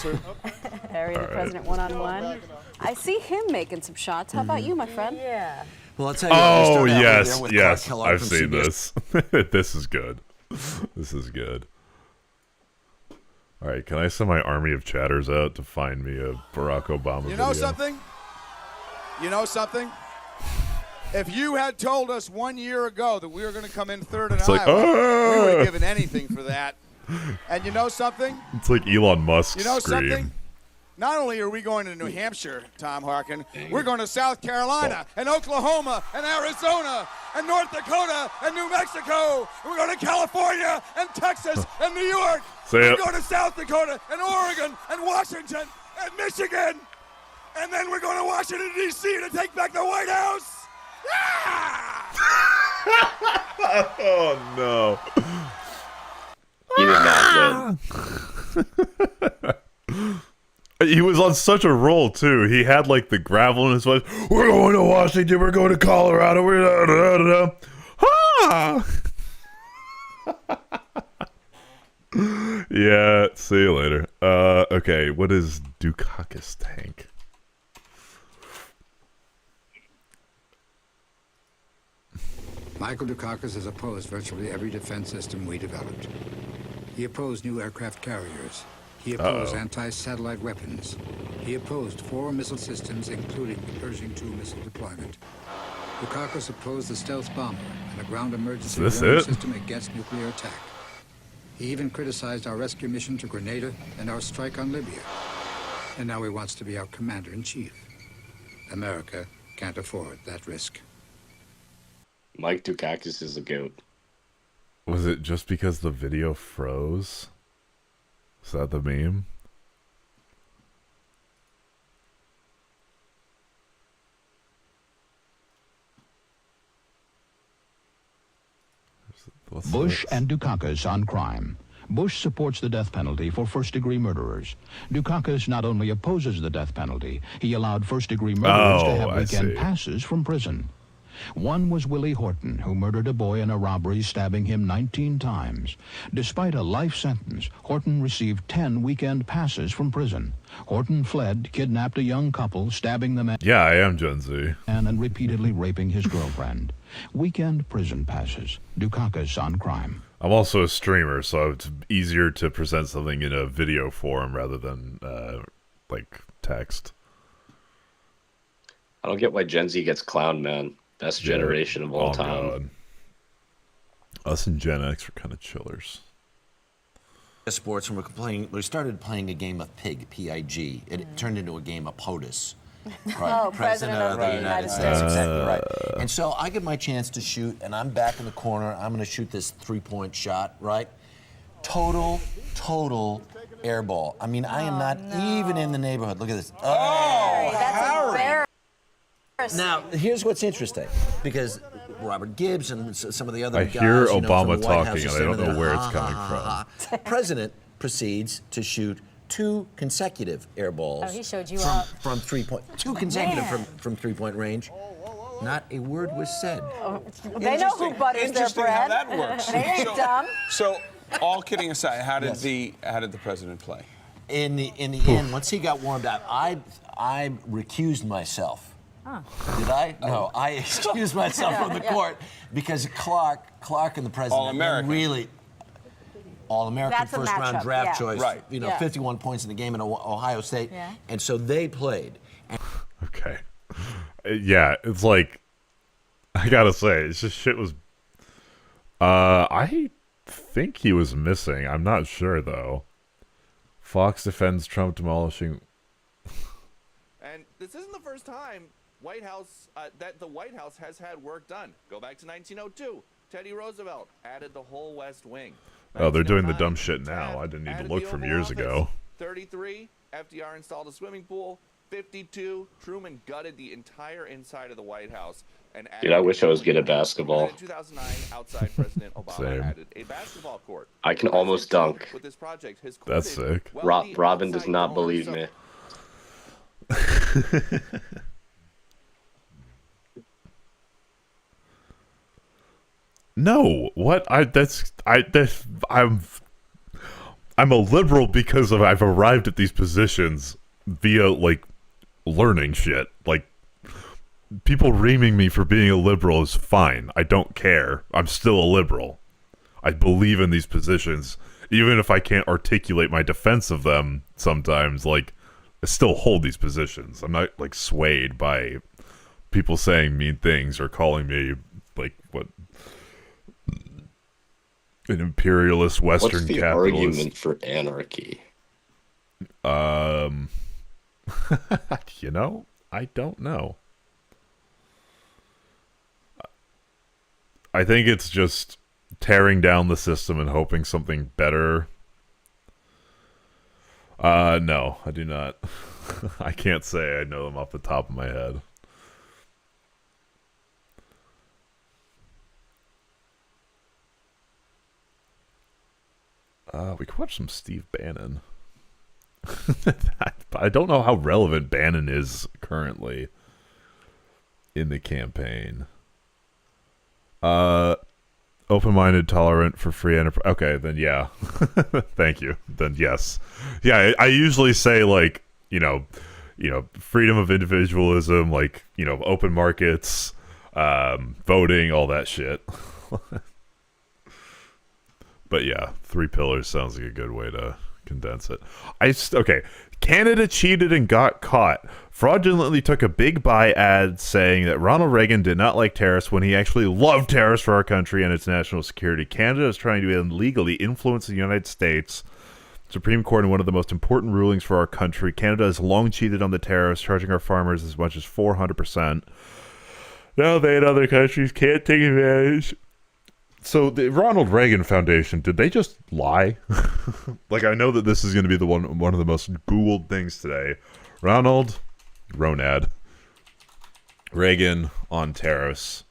Harry, the All right. president one-on-one. I see him making some shots. How about you, my friend? Yeah. Well, I'll tell you what, we Oh, started out right yes, there with yes. Clark Kellogg I've from seen CBS. this. This is good. This is good. All right, can I send my army of chatters out to find me a Barack Obama You know video? something? You know something? If you had told us 1 year ago that we were going to come in third in It's like, Iowa, we would "Ah!" have given anything for that. And you know something? It's like Elon Musk You know scream. something? Not only are we going to New Hampshire, Tom Harkin, we're going to South Carolina and Oklahoma and Arizona and North Dakota and New Mexico. And we're going to California and Texas and New York. Say we're it. going to South Dakota and Oregon and Washington and Michigan. And then we're going to Washington, D.C. to take back the White House. Oh, no. You did not win. He was on such a roll, too. He had, like, the gravel in his voice. We're going to Washington. We're going to Colorado. We're da-da-da-da-da. Ha! Yeah, see you later. Okay, what is Dukakis tank? Michael Dukakis has opposed virtually every defense system we developed. He opposed new aircraft carriers. He opposed anti-satellite weapons. He opposed 4 missile systems, including the Pershing II missile deployment. Dukakis opposed the stealth bomber and a ground emergency Is this warning it? system against nuclear attack. He even criticized our rescue mission to Grenada and our strike on Libya. And now he wants to be our commander-in-chief. America can't afford that risk. Mike Dukakis is a goat. Was it just because the video froze? Is that the meme? Bush and Dukakis on crime. Bush supports the death penalty for first-degree murderers. Dukakis not only opposes the death penalty, he allowed first-degree murderers to have weekend passes from prison. One was Willie Horton, who murdered a boy in a robbery, stabbing him 19 times. Despite a life sentence, Horton received 10 weekend passes from prison. Horton fled, kidnapped a young couple, stabbing them Yeah, I am Gen Z. and repeatedly raping his girlfriend. Weekend prison passes. Dukakis on crime. I'm also a streamer, so it's easier to present something in a video form rather than like text. I don't get why Gen Z gets clowned, man. Best generation of all time. God. Us and Gen X are kind of chillers. Sports, and we started playing a game of Pig, P-I-G. It turned into a game of POTUS. Right. Oh, President of the United States. Exactly right. And so I get my chance to shoot, and I'm back in the corner. I'm going to shoot this three-point shot, right? Total air ball. I mean, I am not even in the neighborhood. Look at this. Oh, that's embarrassing. Now, here's what's interesting, because Robert Gibbs and some of the other guys, hear from Obama the White House talking, are and I don't standing know there, where it's coming from. President proceeds to shoot 2 consecutive air balls. Oh, he showed you up. From 3-point, 2 consecutive from 3-point range. Not a word was said. Oh, they know who butters their Interesting bread. how that works. They ain't dumb. So, all kidding aside, how did the president play? In the end, once he got warmed up, I recused myself. Huh. Did I? No, I excused myself from the court because Clark and the president All-American. really All-American That's a first-round matchup, draft yeah. choice. Right. You know, Yeah. 51 points in the game in Ohio State, and so they played. Okay. Yeah, it's like, I gotta say, it's just shit was. I think he was missing. I'm not sure though. Fox defends Trump demolishing. And this isn't the first time that the White House has had work done. Go back to 1902. Teddy Roosevelt added the whole West Wing. Oh, they're doing the dumb shit now. I didn't even look from years ago. 33, FDR installed a swimming pool. 52, Truman gutted the entire inside of the White House. And Dude, I wish I was good at basketball. In 2009, outside President Obama Same. added a basketball court. I can almost dunk. With this project, his That's sick. Robin does not believe me. No, what? I'm a liberal because I've arrived at these positions via like learning shit. Like, people reaming me for being a liberal is fine. I don't care. I'm still a liberal. I believe in these positions, even if I can't articulate my defense of them sometimes. Like, I still hold these positions. I'm not like swayed by people saying mean things or calling me like what an imperialist Western What's the capitalist. argument for anarchy? You know, I don't know. I think it's just tearing down the system and hoping something better. No, I do not. I can't say I know them off the top of my head. We could watch some Steve Bannon. I don't know how relevant Bannon is currently in the campaign. Open-minded, tolerant for free enterprise. Okay, then yeah. Thank you. Then yes. Yeah, I usually say like, you know, freedom of individualism, like, you know, open markets, voting, all that shit. But yeah, 3 pillars sounds like a good way to condense it. Okay, Canada cheated and got caught. Fraudulently took a big buy ad saying that Ronald Reagan did not like tariffs when he actually loved tariffs for our country and its national security. Canada is trying to illegally influence the United States Supreme Court in one of the most important rulings for our country. Canada has long cheated on the tariffs, charging our farmers as much as 400%. Now they and other countries can't take advantage. So the Ronald Reagan Foundation, did they just lie? Like, I know that this is going to be the one of the most Googled things today. Ronald Reagan on tariffs.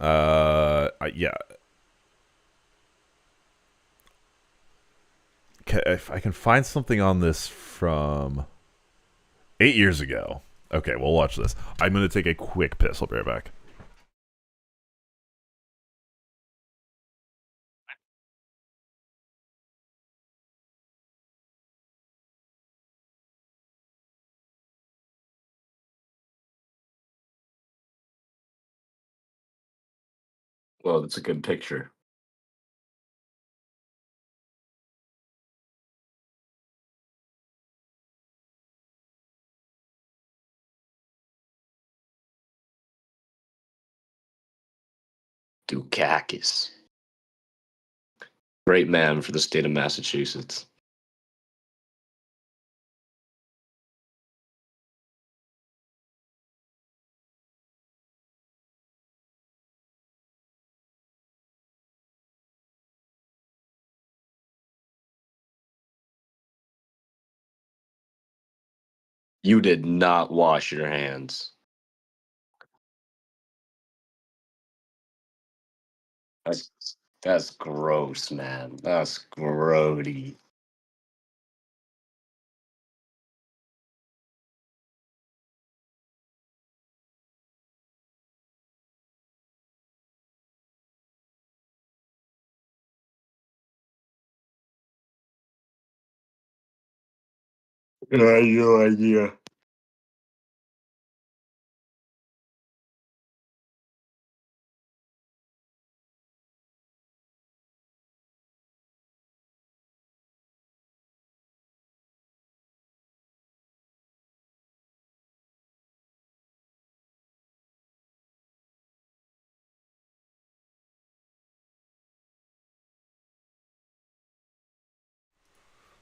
Yeah. If I can find something on this from 8 years ago. Okay, we'll watch this. I'm going to take a quick piss. I'll be right back. Well, that's a good picture. Dukakis. Great man for the state of Massachusetts. You did not wash your hands. That's gross, man. That's grody. I had no idea.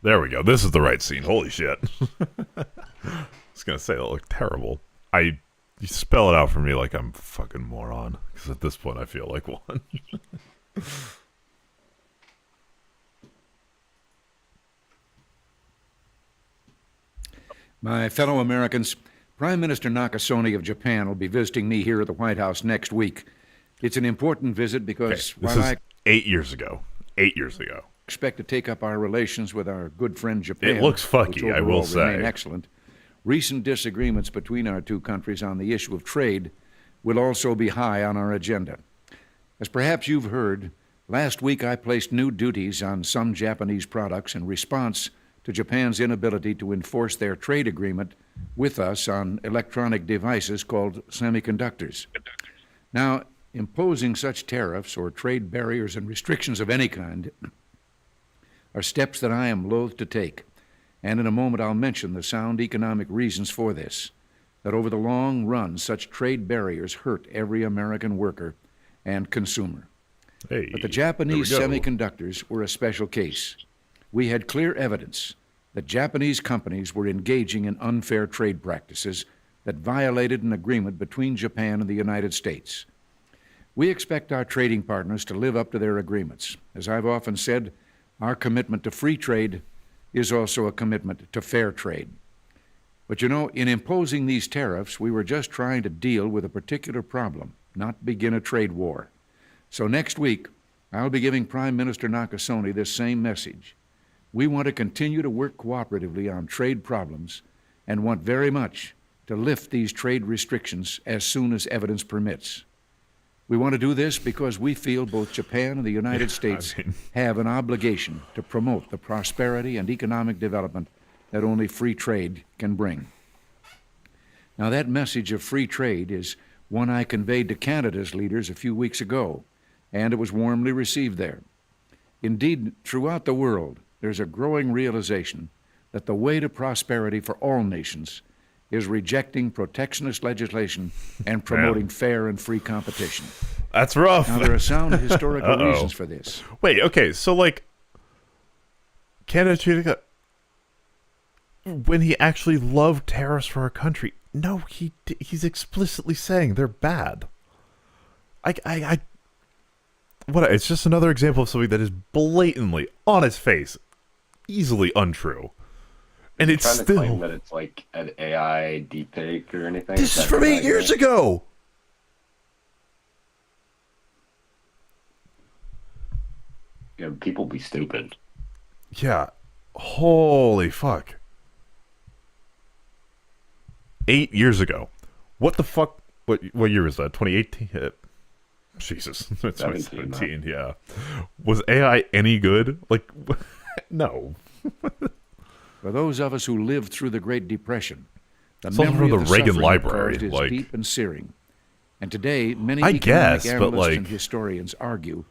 There we go. This is the right scene. Holy shit. I was going to say, it looked terrible. You spell it out for me like I'm a fucking moron. Because at this point, I feel like one. My fellow Americans, Prime Minister Nakasone of Japan will be visiting me here at the White House next week. It's an important visit because this is 8 years ago. 8 years ago. Expect to take up our relations with our good friend Japan. It looks fucky, I will say. Remain excellent. Recent disagreements between our two countries on the issue of trade will also be high on our agenda. As perhaps you've heard, last week I placed new duties on some Japanese products in response to Japan's inability to enforce their trade agreement with us on electronic devices called semiconductors. Now, imposing such tariffs or trade barriers and restrictions of any kind are steps that I am loath to take, and in a moment I'll mention the sound economic reasons for this, that over the long run such trade barriers hurt every American worker and consumer. But the Japanese semiconductors were a special case. We had clear evidence that Japanese companies were engaging in unfair trade practices that violated an agreement between Japan and the United States. We expect our trading partners to live up to their agreements. As I've often said, our commitment to free trade is also a commitment to fair trade. But you know, in imposing these tariffs, we were just trying to deal with a particular problem, not begin a trade war. So next week, I'll be giving Prime Minister Nakasone this same message. We want to continue to work cooperatively on trade problems and want very much to lift these trade restrictions as soon as evidence permits. We want to do this because we feel both Japan and the United States have an obligation to promote the prosperity and economic development that only free trade can bring. Now, that message of free trade is one I conveyed to Canada's leaders a few weeks ago, and it was warmly received there. Indeed, throughout the world, there's a growing realization that the way to prosperity for all nations is rejecting protectionist legislation and promoting fair and free competition. That's rough. Now, there are sound historical reasons for this. Wait, okay, so like, Canada, when he actually loved tariffs for our country, no, he's explicitly saying they're bad. It's just another example of something that is blatantly, on its face, easily untrue. And it's trying to still claim that it's like an AI deepfake or anything. This is from 8 years ago. Yeah, people be stupid. Yeah. Holy fuck. 8 years ago. What the fuck? What year was that? 2018? Jesus. 2017, yeah. Was AI any good? Like, no. For those of us who lived through the Great Depression, the Something memory from of the Reagan suffering it Library, caused is like- deep and searing. And today, many I economic guess, but, analysts like- and historians argue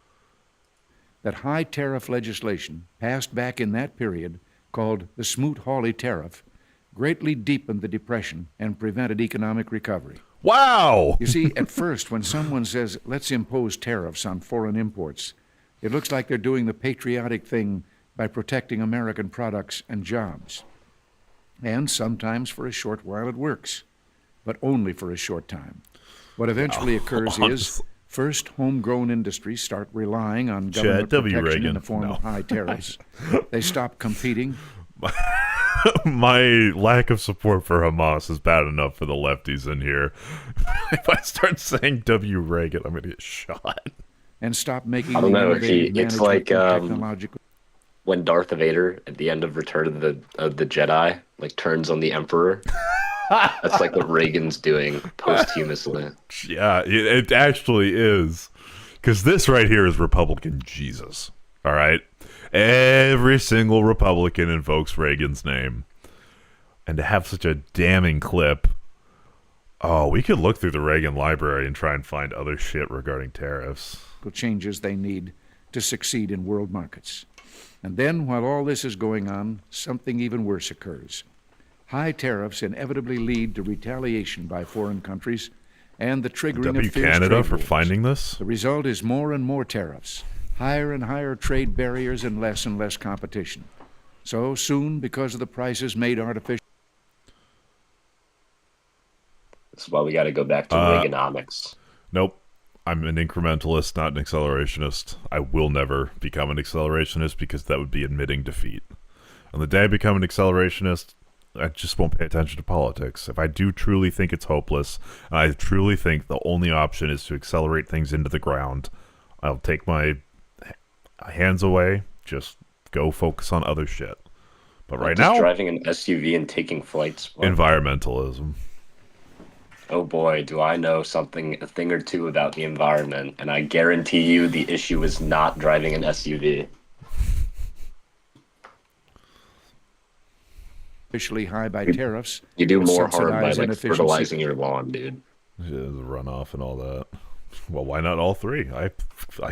that high tariff legislation passed back in that period, called the Smoot-Hawley Tariff, greatly deepened the Depression and prevented economic recovery. Wow! You see, at first, when someone says, let's impose tariffs on foreign imports, it looks like they're doing the patriotic thing by protecting American products and jobs. And sometimes for a short while it works, but only for a short time. What eventually occurs is, first, homegrown industries start relying on government protection in Reagan. the form of high tariffs. They stop competing. My lack of support for Hamas is bad enough for the lefties in here. If I start saying W. Reagan, I'm going to get shot. And stop making I don't the know. innovative It's management like and technological. when Darth Vader at the end of Return of the Jedi like turns on the Emperor. That's like what Reagan's doing posthumously. Yeah, it actually is. Because this right here is Republican Jesus. All right? Every single Republican invokes Reagan's name. And to have such a damning clip. Oh, we could look through the Reagan library and try and find other shit regarding tariffs. Changes they need to succeed in world markets. And then, while all this is going on, something even worse occurs. High tariffs inevitably lead to retaliation by foreign countries and the triggering W of fierce Canada trade for wars. finding this? The result is more and more tariffs, higher and higher trade barriers, and less competition. So soon, because of the prices made artificial. That's why we got to go back to Reaganomics. Nope. I'm an incrementalist, not an accelerationist. I will never become an accelerationist because that would be admitting defeat. On the day I become an accelerationist, I just won't pay attention to politics. If I do truly think it's hopeless, and I truly think the only option is to accelerate things into the ground, I'll take my hands away, just go focus on other shit. But right Just now, driving an SUV and taking flights. What? environmentalism. Oh boy, do I know a thing or two about the environment, and I guarantee you the issue is not driving an SUV. Officially high by tariffs. You do more harm by subsidize like inefficiency. fertilizing your lawn, dude. Yeah, the runoff and all that. Well, why not all three? I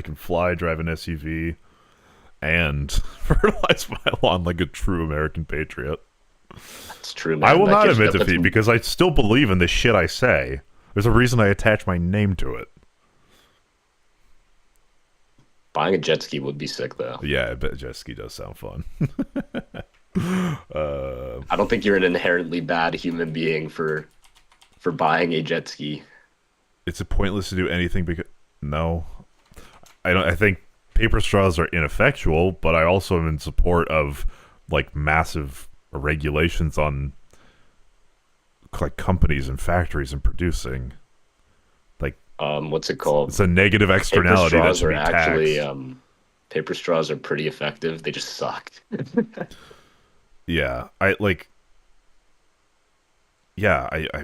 can fly, drive an SUV, and fertilize my lawn like a true American patriot. That's true, man. I will That not gives- admit that lets defeat me- because I still believe in the shit I say. There's a reason I attach my name to it. Buying a jet ski would be sick, though. Yeah, I bet jet ski does sound fun. I don't think you're an inherently bad human being for buying a jet ski. It's pointless to do anything because no, I don't. I think paper straws are ineffectual, but I also am in support of like massive regulations on like companies and factories and producing. Like, what's it called? It's a negative externality that should be taxed. Paper straws are pretty effective. They just suck. Yeah, I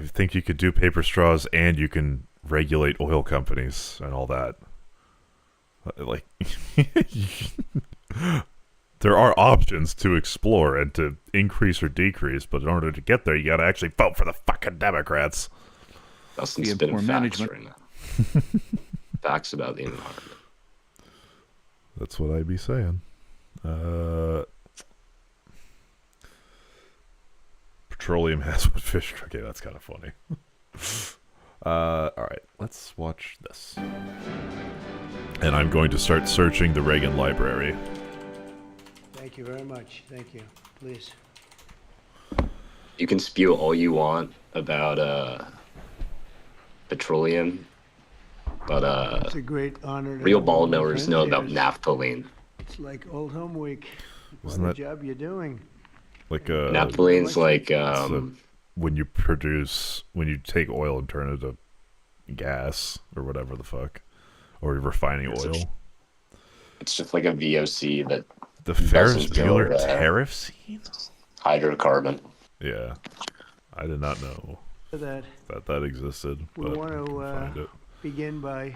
think you could do paper straws and you can regulate oil companies and all that. Like, there are options to explore and to increase or decrease, but in order to get there, you gotta actually vote for the fucking Democrats. Dustin's spitting facts right now. Facts about the environment. That's what I'd be saying. Petroleum has what fish. Okay, that's kind of funny. All right, let's watch this. And I'm going to start searching the Reagan library. Thank you very much. Thank you. Please. You can spew all you want about petroleum, but It's a great honor. To real have ball one of my knowers friends know here. about naphthalene. It's like old home week. What Isn't a that- job you're doing. Like Naphthalene's like when you take oil and turn it into gas or whatever the fuck, or refining oil. It's just like a VOC that The Ferris doesn't go, Bueller tariff scene? hydrocarbon. Yeah. I did not know that existed, We but want I can find to it. begin by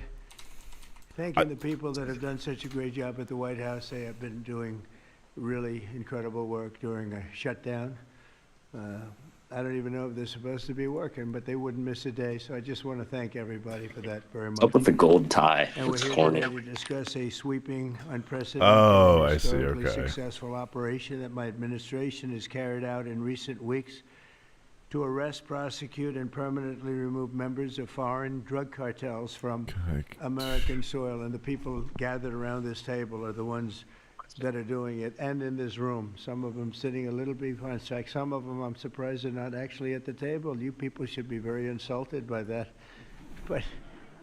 thanking the people that have done such a great job at the White House. They have been doing really incredible work during a shutdown. I don't even know if they're supposed to be working, but they wouldn't miss a day. So I just want to thank everybody for that very much. Up with the gold tie. And we're It's here corny. today to discuss a sweeping, unprecedented, Oh, and I see, historically okay. successful operation that my administration has carried out in recent weeks to arrest, prosecute, and permanently remove members of foreign drug cartels from American soil. And the people gathered around this table are the ones that are doing it, and in this room. Some of them sitting a little behind. In fact, some of them I'm surprised are not actually at the table. You people should be very insulted by that. But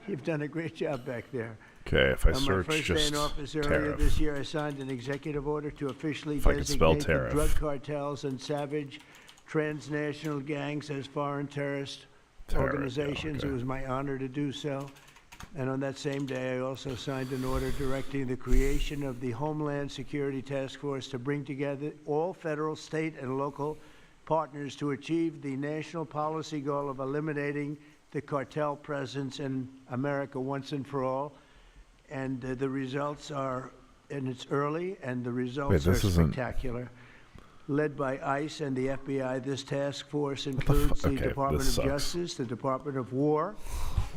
you've done a great job back there. Okay, if I On my search first day just in office earlier tariff. this year, I signed an executive order to officially If I could spell designate the tariff. drug cartels and savage transnational gangs as foreign terrorist Tariff, organizations. okay. It was my honor to do so. And on that same day, I also signed an order directing the creation of the Homeland Security Task Force to bring together all federal, state, and local partners to achieve the national policy goal of eliminating the cartel presence in America once and for all. And the results are, and it's early, and the results are this isn't- spectacular. Led by ICE and the FBI, this task force includes the Okay, Department of this sucks. Justice, the Department of War,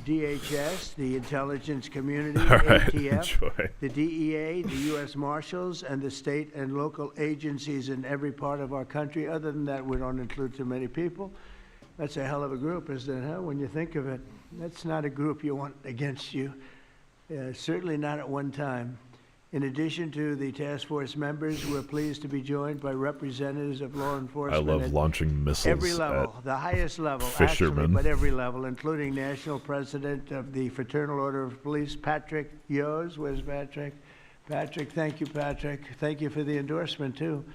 DHS, the intelligence community, All right, ATF, enjoy. the DEA, the U.S. Marshals, and the state and local agencies in every part of our country. Other than that, we don't include too many people. That's a hell of a group, isn't it, huh? When you think of it, that's not a group you want against you. Certainly not at one time. In addition to the task force members, we're pleased to be joined by representatives of law I enforcement love at launching missiles every level, at the highest level, fishermen. actually, but every level, including National President of the Fraternal Order of Police, Patrick Yos. Where's Patrick? Patrick, thank you, Patrick. Thank you for the endorsement, too.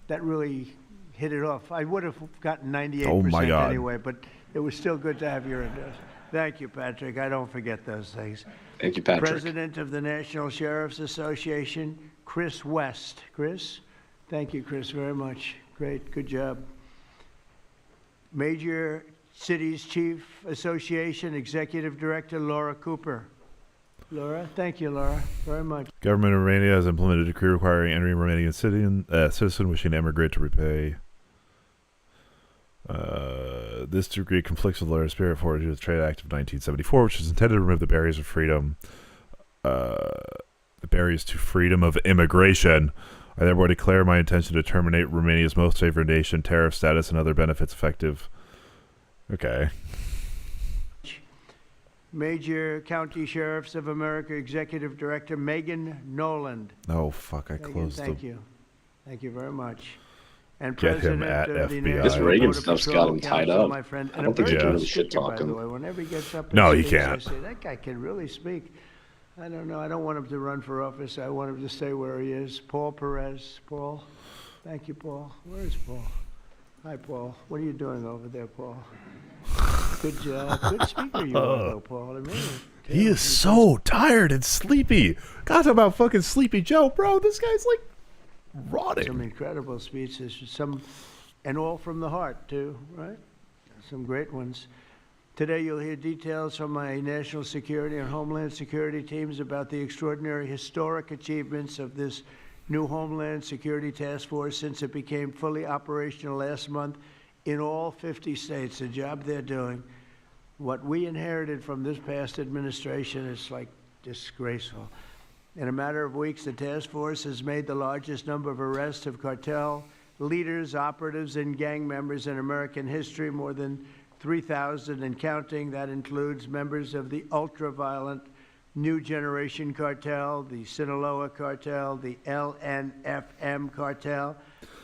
That really hit it off. I would have gotten 98% Oh, my God. anyway, but it was still good to have your endorsement. Thank you, Patrick. I don't forget those things. Thank you, Patrick. President of the National Sheriff's Association, Chris West. Chris? Thank you, Chris, very much. Great, good job. Major Cities Chief Association Executive Director, Laura Cooper. Laura? Thank you, Laura, very much. Government of Romania has implemented a decree requiring any Romanian citizen wishing to emigrate to repay. This decree conflicts with the spirit forward to the Trade Act of 1974, which is intended to remove the barriers of freedom, the barriers to freedom of immigration. I therefore declare my intention to terminate Romania's most favored nation tariff status and other benefits effective. Okay. Major County Sheriffs of America Executive Director Megan Noland. Oh, fuck, I Megan, closed thank the... you. Thank you very much. And Get him President at of the FBI. National This Reagan Border stuff's Patrol got him tied Council, up. my friend. I And don't a think very he good really shit speaker, by talking. the way. Whenever he gets up and No, he speaks, I can't. say, that guy can really speak. I don't know. I don't want him to run for office. I want him to stay where he is. Paul Perez. Paul. Thank you, Paul. Where is Paul? Hi, Paul. What are you doing over there, Paul? Good job. Good speaker you are, though, Paul. I mean, He is so tired and sleepy. God, talk about fucking Sleepy Joe. Bro, this guy's like rotting. some incredible speeches, some, and all from the heart, too, right? Some great ones. Today, you'll hear details from my national security and homeland security teams about the extraordinary historic achievements of this new Homeland Security Task Force since it became fully operational last month in all 50 states. The job they're doing. What we inherited from this past administration is like disgraceful. In a matter of weeks, the task force has made the largest number of arrests of cartel leaders, operatives, and gang members in American history, more than 3,000 and counting. That includes members of the ultra-violent New Generation Cartel, the Sinaloa Cartel, the LNFM Cartel,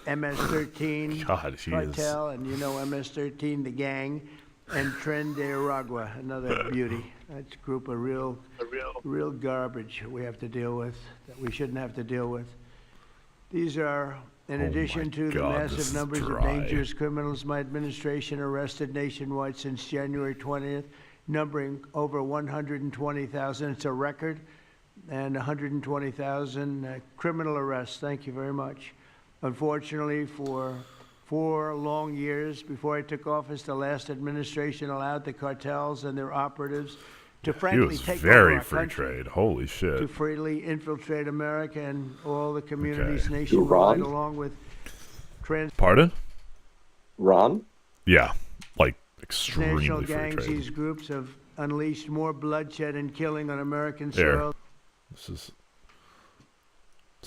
MS-13 God, he Cartel, and you know MS-13, the gang, and Tren de Aragua, another beauty. That's a group of real garbage we have to deal with, that we shouldn't have to deal with. These are, in addition to the God, this massive is numbers of dry. dangerous criminals my administration arrested nationwide since January 20th, numbering over 120,000. It's a record. and 120,000 criminal arrests. Thank you very much. Unfortunately, for 4 long years before I took office, the last administration allowed the cartels and their operatives to frankly take very over our free country, trade. Holy shit. to freely infiltrate America and all the communities Okay. nationwide, Ron? along with trans Pardon? Ron? Yeah, like extremely national free gangs. trade. These groups have unleashed more bloodshed and killing on American There. soil. This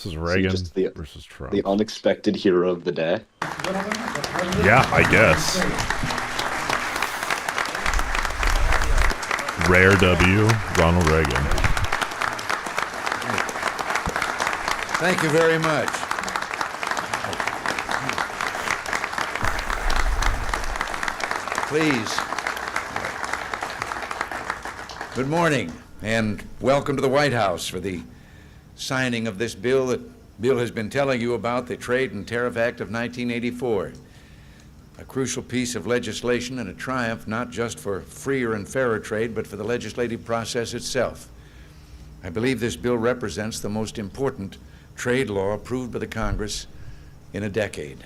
is Reagan just versus Trump. The unexpected hero of the day. Yeah, I guess. Rare W, Ronald Reagan. Thank you very much. Please. Good morning, and welcome to the White House for the signing of this bill that Bill has been telling you about, the Trade and Tariff Act of 1984. A crucial piece of legislation and a triumph not just for freer and fairer trade, but for the legislative process itself. I believe this bill represents the most important trade law approved by the Congress in a decade.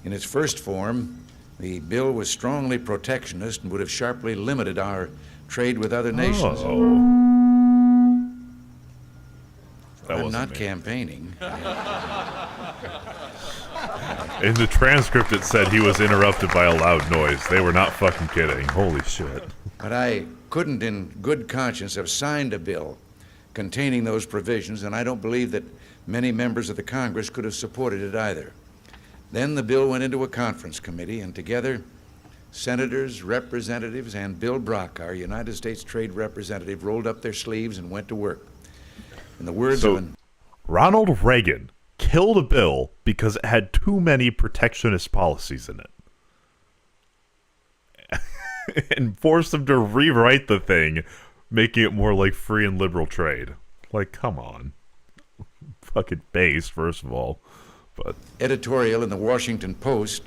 In its first form, the bill was strongly protectionist and would have sharply limited our trade with other nations. I'm not campaigning. In the transcript, it said he was interrupted by a loud noise. They were not fucking kidding. Holy shit. But I couldn't in good conscience have signed a bill containing those provisions, and I don't believe that many members of the Congress could have supported it either. Then the bill went into a conference committee, and together, senators, representatives, and Bill Brock, our United States Trade Representative, rolled up their sleeves and went to work. In the words of an... Ronald Reagan killed a bill because it had too many protectionist policies in it. And forced them to rewrite the thing, making it more like free and liberal trade. Like, come on. Fucking based, first of all. But editorial in the Washington Post,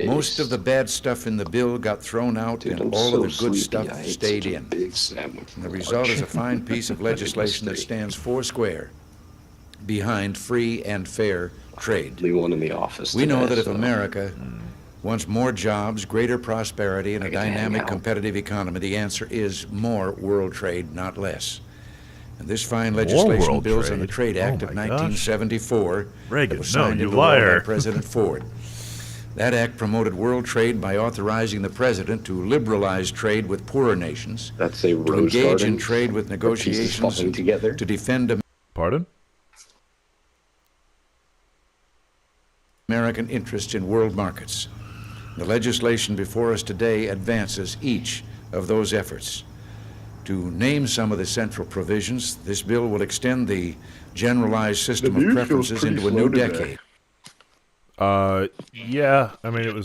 most of the bad stuff in the bill got thrown out, and all of the good stuff stayed in. And the result is a fine piece of legislation that stands foursquare behind free and fair trade. The one in the office. We know today, that if so- America wants more jobs, greater prosperity, and a dynamic, competitive economy, the answer is more world trade, not less. And this fine legislation world builds on the trade? Trade Act Oh of my gosh. 1974 Reagan, that was no, signed you into law by liar. President Ford. That act promoted world trade by authorizing the president to liberalize trade with poorer nations, That's a to rose engage garden in trade with where pieces negotiations, falling and together. to defend Pardon? American interests in world markets. The legislation before us today advances each of those efforts. To name some of the central provisions, this bill will extend the generalized system of preferences into a new decade. Yeah, I mean,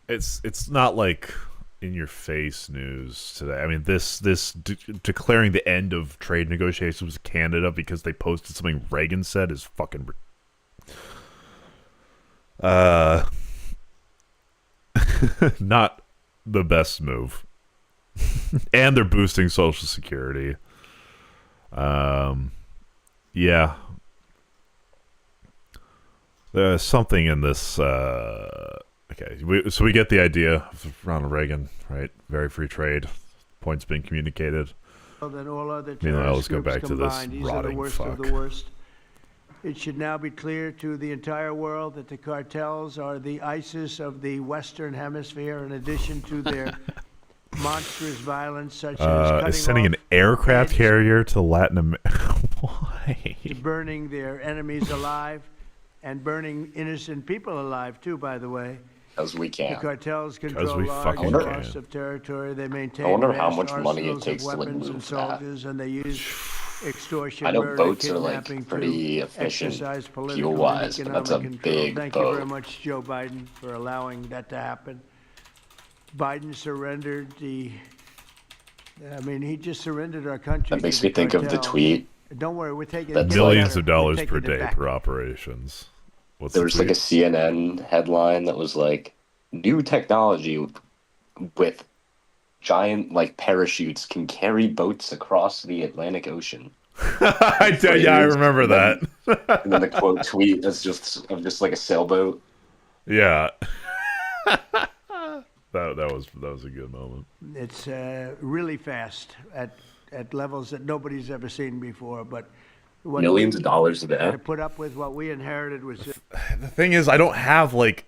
it's not like in your face news today. I mean, this declaring the end of trade negotiations with Canada because they posted something Reagan said is fucking not the best move. And they're boosting Social Security. Yeah. There's something in this. Okay, so we get the idea of Ronald Reagan, right? Very free trade. Points being communicated. Than all other Meanwhile, let's terrorist go groups back to this combined. These are the rotting worst fuck. of the worst. It should now be clear to the entire world that the cartels are the ISIS of the Western Hemisphere, in addition to their monstrous violence, such as cutting Is sending off an aircraft carrier to Latin America. Why? burning their enemies alive and burning innocent people alive, too, by the way. As we can. The cartels 'Cause control we large fucking swaths can. of territory. They maintain I wonder how vast much money it arsenals takes of to, like, weapons and move that. soldiers, and they use extortion, I know murder, boats are, like, kidnapping pretty to efficient exercise political fuel-wise, and but that's a economic control. big Thank you very boat. much, Joe Biden, for allowing that to happen. Biden surrendered he just surrendered our country. That makes to me think of the cartels. tweet. Don't worry, we're taking That's Millions like- of dollars We're per taking it day back. per operations. What's There the was like a tweet? CNN headline that was like, new technology with giant like parachutes can carry boats across the Atlantic Ocean. I remember that. And then the quote tweet is just like a sailboat. Yeah. that was a good moment. It's really fast at levels that nobody's ever seen before, but Millions of dollars a day. To put up with what we inherited was just... The thing is, I don't have like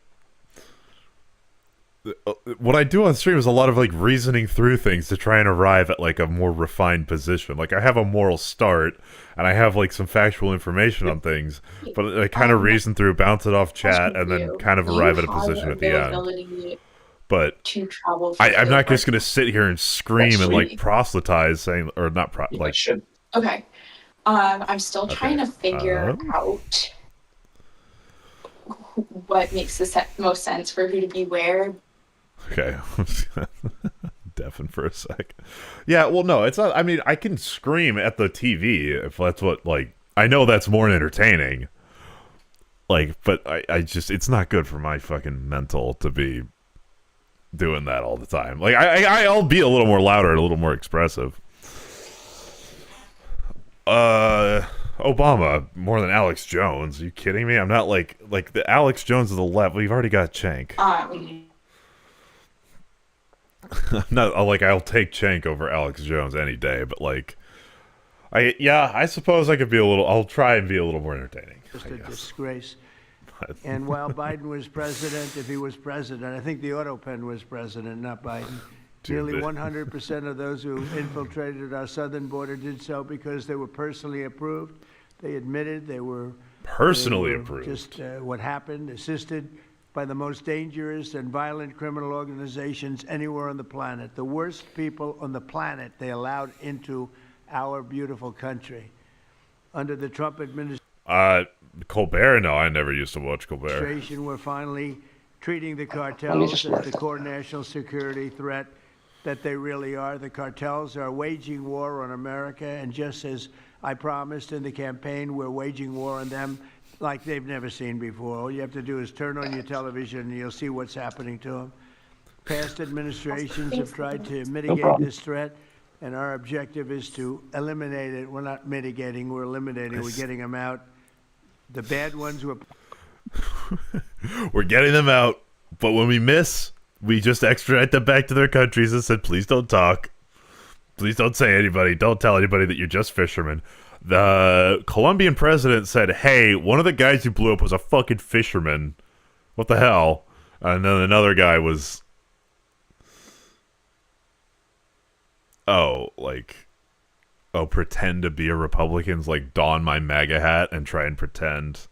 what I do on stream is a lot of like reasoning through things to try and arrive at like a more refined position. Like I have a moral start and I have like some factual information on things, but I kind of reason through, bounce it off chat, and then kind of arrive at a position at the end. But I'm not just going to sit here and scream and like proselytize saying, or not like. Okay. I'm still trying to figure out what makes the most sense for who to be where. Okay. Deafen for a sec. Yeah, well, no, it's not. I mean, I can scream at the TV if that's what, like, I know that's more entertaining. Like, but I just, it's not good for my fucking mental to be doing that all the time. Like, I'll be a little more louder and a little more expressive. Obama more than Alex Jones. Are you kidding me? I'm not like the Alex Jones of the left. We've already got Cenk. Not like I'll take Cenk over Alex Jones any day, but like, I suppose I could be a little. I'll try and be a little more entertaining. Just a disgrace. And while Biden was president, if he was president, I think the auto pen was president, not Biden. Nearly 100% of those who infiltrated our southern border did so because they were personally approved. They admitted they were personally approved. Just what happened, assisted by the most dangerous and violent criminal organizations anywhere on the planet. The worst people on the planet they allowed into our beautiful country. Under the Trump administration. Colbert? No, I never used to watch Colbert. We're finally treating the cartels as the core national security threat that they really are. The cartels are waging war on America, and just as I promised in the campaign, we're waging war on them like they've never seen before. All you have to do is turn on your television and you'll see what's happening to them. Past administrations have tried to mitigate this threat, and our objective is to eliminate it. We're not mitigating, we're eliminating. We're getting them out. The bad ones were... We're getting them out, but when we miss, we just extradite them back to their countries and said, please don't talk. Please don't say anybody. Don't tell anybody that you're just fishermen. The Colombian president said, hey, one of the guys who blew up was a fucking fisherman. What the hell? And then another guy was... pretend to be a Republican's, like, don my MAGA hat and try and pretend...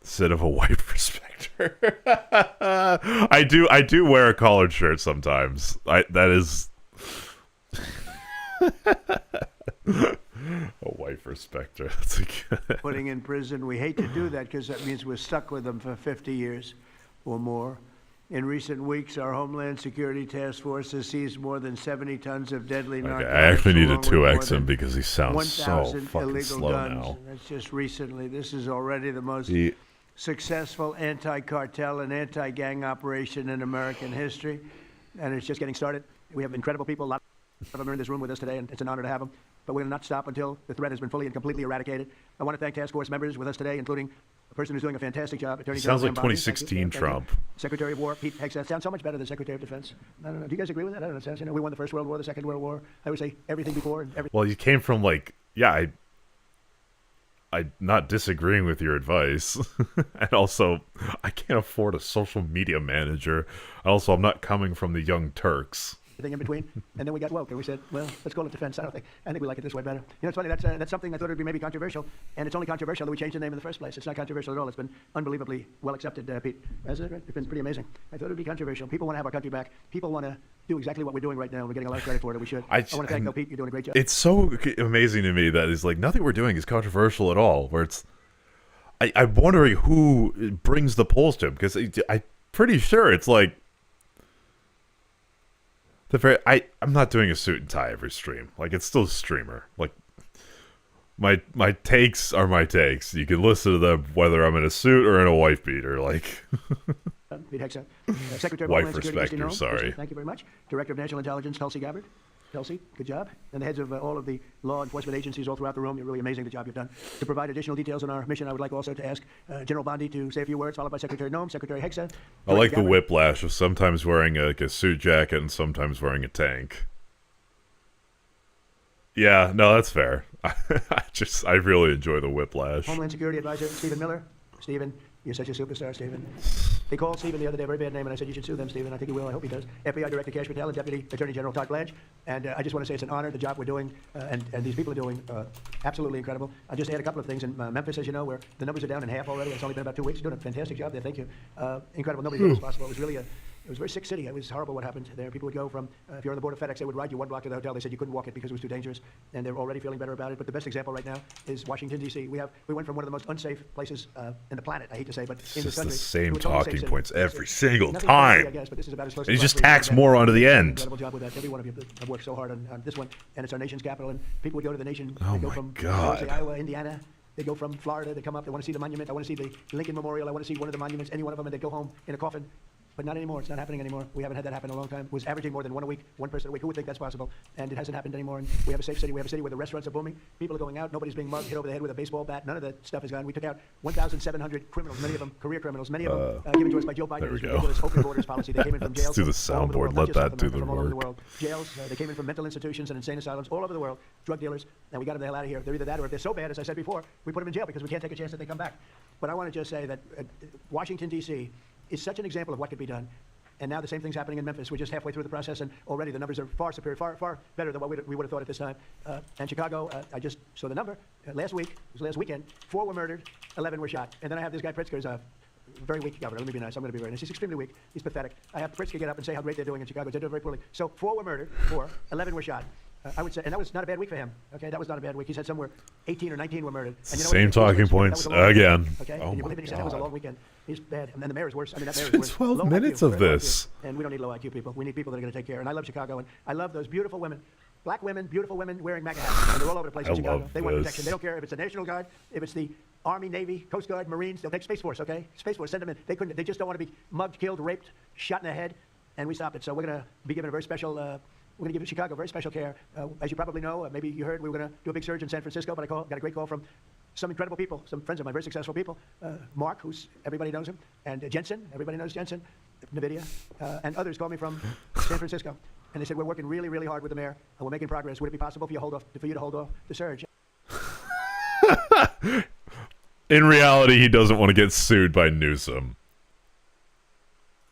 instead of a white respecter. I do wear a collared shirt sometimes. That is... a white respecter. That's putting in prison. We hate to do that because that means we're stuck with them for 50 years or more. In recent weeks, our Homeland Security Task Force has seized more than 70 tons of deadly narcotics. I actually need to 2X him because he sounds so 1,000 fucking illegal slow guns. now. That's just recently. This is already the most successful anti-cartel and anti-gang operation in American history, and it's just getting started. We have incredible people. A lot of them are in this room with us today, and it's an honor to have them. But we're going to not stop until the threat has been fully and completely eradicated. I want to thank Task Force members with us today, including a person who's doing a fantastic job. Attorney General Sounds like Sam Bondi. 2016 Trump. Secretary of War Pete Hegseth. Sounds so much better than Secretary of Defense. I don't know. Do you guys agree with that? I don't know. It sounds, we won the First World War, the Second World War. I would say everything before and everything. Well, you came from like, yeah, I'm not disagreeing with your advice. And also, I can't afford a social media manager. Also, I'm not coming from the Young Turks. In between, and then we got woke, and we said, well, let's call it defense. I think we like it this way better. You know, it's funny, that's something I thought would be maybe controversial, and it's only controversial that we changed the name in the first place. It's not controversial at all. It's been unbelievably well accepted, Pete. Hasn't it? It's been pretty amazing. I thought it would be controversial. People want to have our country back. People want to do exactly what we're doing right now, and we're getting a lot of credit for it, and we should. I want to thank Pete. You're doing a great job. It's so amazing to me that it's like nothing we're doing is controversial at all, where it's... I'm wondering who brings the polls to him, because I'm pretty sure it's like... I'm not doing a suit and tie every stream. Like, it's still a streamer. Like, my takes are my takes. You can listen to them whether I'm in a suit or in a wife beater. Like, Pete Hegseth. Secretary of Wife Homeland Security, respecter, Christy Noem. sorry. Thank you very much. Director of National Intelligence, Tulsi Gabbard. Tulsi, good job. And the heads of all of the law enforcement agencies all throughout the room, you're really amazing the job you've done. To provide additional details on our mission, I would like also to ask General Bondi to say a few words, followed by Secretary Noem, Secretary Hegseth. I like the whiplash of sometimes wearing a suit jacket and sometimes wearing a tank. Yeah, no, that's fair. I really enjoy the whiplash. Homeland Security Advisor Stephen Miller. Stephen, you're such a superstar, Stephen. They called Stephen the other day, a very bad name, and I said, you should sue them, Stephen. I think he will. I hope he does. FBI Director Cash Patel and Deputy Attorney General Todd Blanche. And I just want to say it's an honor, the job we're doing, and these people are doing absolutely incredible. I'll just add a couple of things. In Memphis, as you know, where the numbers are down in half already. It's only been about 2 weeks. You're doing a fantastic job there. Thank you. Incredible. Nobody thought it was possible. It was really it was a very sick city. It was horrible what happened there. People would go from, if you're on the board of FedEx, they would ride you 1 block to the hotel. They said you couldn't walk it because it was too dangerous, and they're already feeling better about it. But the best example right now is Washington, D.C. We went from one of the most unsafe places in the planet, I hate to say, but in this country. It's the same to a totally safe talking city. points every single Nothing time. fancy, I guess, but this is about as close And as he just possibly tacks can. more onto the end. Incredible job with that. Every one of you have worked so hard on this one, and it's our nation's capital. And people would go to the nation. Oh they go my from God. Jersey, Iowa, Indiana. They go from Florida. They come up. They want to see the monument. I want to see the Lincoln Memorial. I want to see one of the monuments, any one of them, and they go home in a coffin. But not anymore. It's not happening anymore. We haven't had that happen in a long time. It was averaging more than one a week, one person a week. Who would think that's possible? And it hasn't happened anymore. And we have a safe city. We have a city where the restaurants are booming. People are going out. Nobody's being mugged, hit over the head with a baseball bat. None of that stuff is gone. We took out 1,700 criminals, many of them career criminals, many of them given to us by Joe Biden. There we His go. ridiculous open borders policy. They came in from jails. Let's do the all over soundboard. world, not Let just South that do America, the from all over the work. world. Jails. They came in from mental institutions and insane asylums all over the world. Drug dealers. And we got them the hell out of here. They're either that or if they're so bad, as I said before, we put them in jail because we can't take a chance that they come back. But I want to just say that Washington, D.C. is such an example of what could be done. And now the same thing's happening in Memphis. We're just halfway through the process, and already the numbers are far superior, far better than what we would have thought at this time. And Chicago, I just saw the number. Last weekend, 4 were murdered, 11 were shot. And then I have this guy Pritzker, who's a very weak governor. Let me be nice. I'm going to be very nice. He's extremely weak. He's pathetic. I have Pritzker get up and say how great they're doing in Chicago. They're doing very poorly. So 4 were murdered, 11 were shot. I would say, and that was not a bad week for him. Okay, that was not a bad week. He said somewhere 18 or 19 were murdered. And you know Same what? talking points again. Okay, Oh and you my believe me? He said that was a long weekend. He's bad, and then the mayor is worse. I mean, that mayor is It's worse. been 12 Low minutes IQ, of very low this. IQ. And we don't need low IQ people. We need people that are going to take care. And I love Chicago, and I love those beautiful women. Black women, beautiful women wearing MAGA hats. And they're all over the place in I Chicago. love They want this. protection. They don't care if it's the National Guard, if it's the Army, Navy, Coast Guard, Marines. They'll take Space Force, okay? Space Force, send them in. They couldn't. They just don't want to be mugged, killed, raped, shot in the head, and we stopped it. So we're going to be given a very special. We're going to give Chicago very special care. As you probably know, maybe you heard, we were going to do a big surge in San Francisco, but got a great call from some incredible people, some friends of mine, very successful people. Mark, who's everybody knows him, and Jensen, everybody knows Jensen, NVIDIA, and others called me from San Francisco. And they said, we're working really, really hard with the mayor, and we're making progress. Would it be possible for you to hold off the surge? In reality, he doesn't want to get sued by Newsom.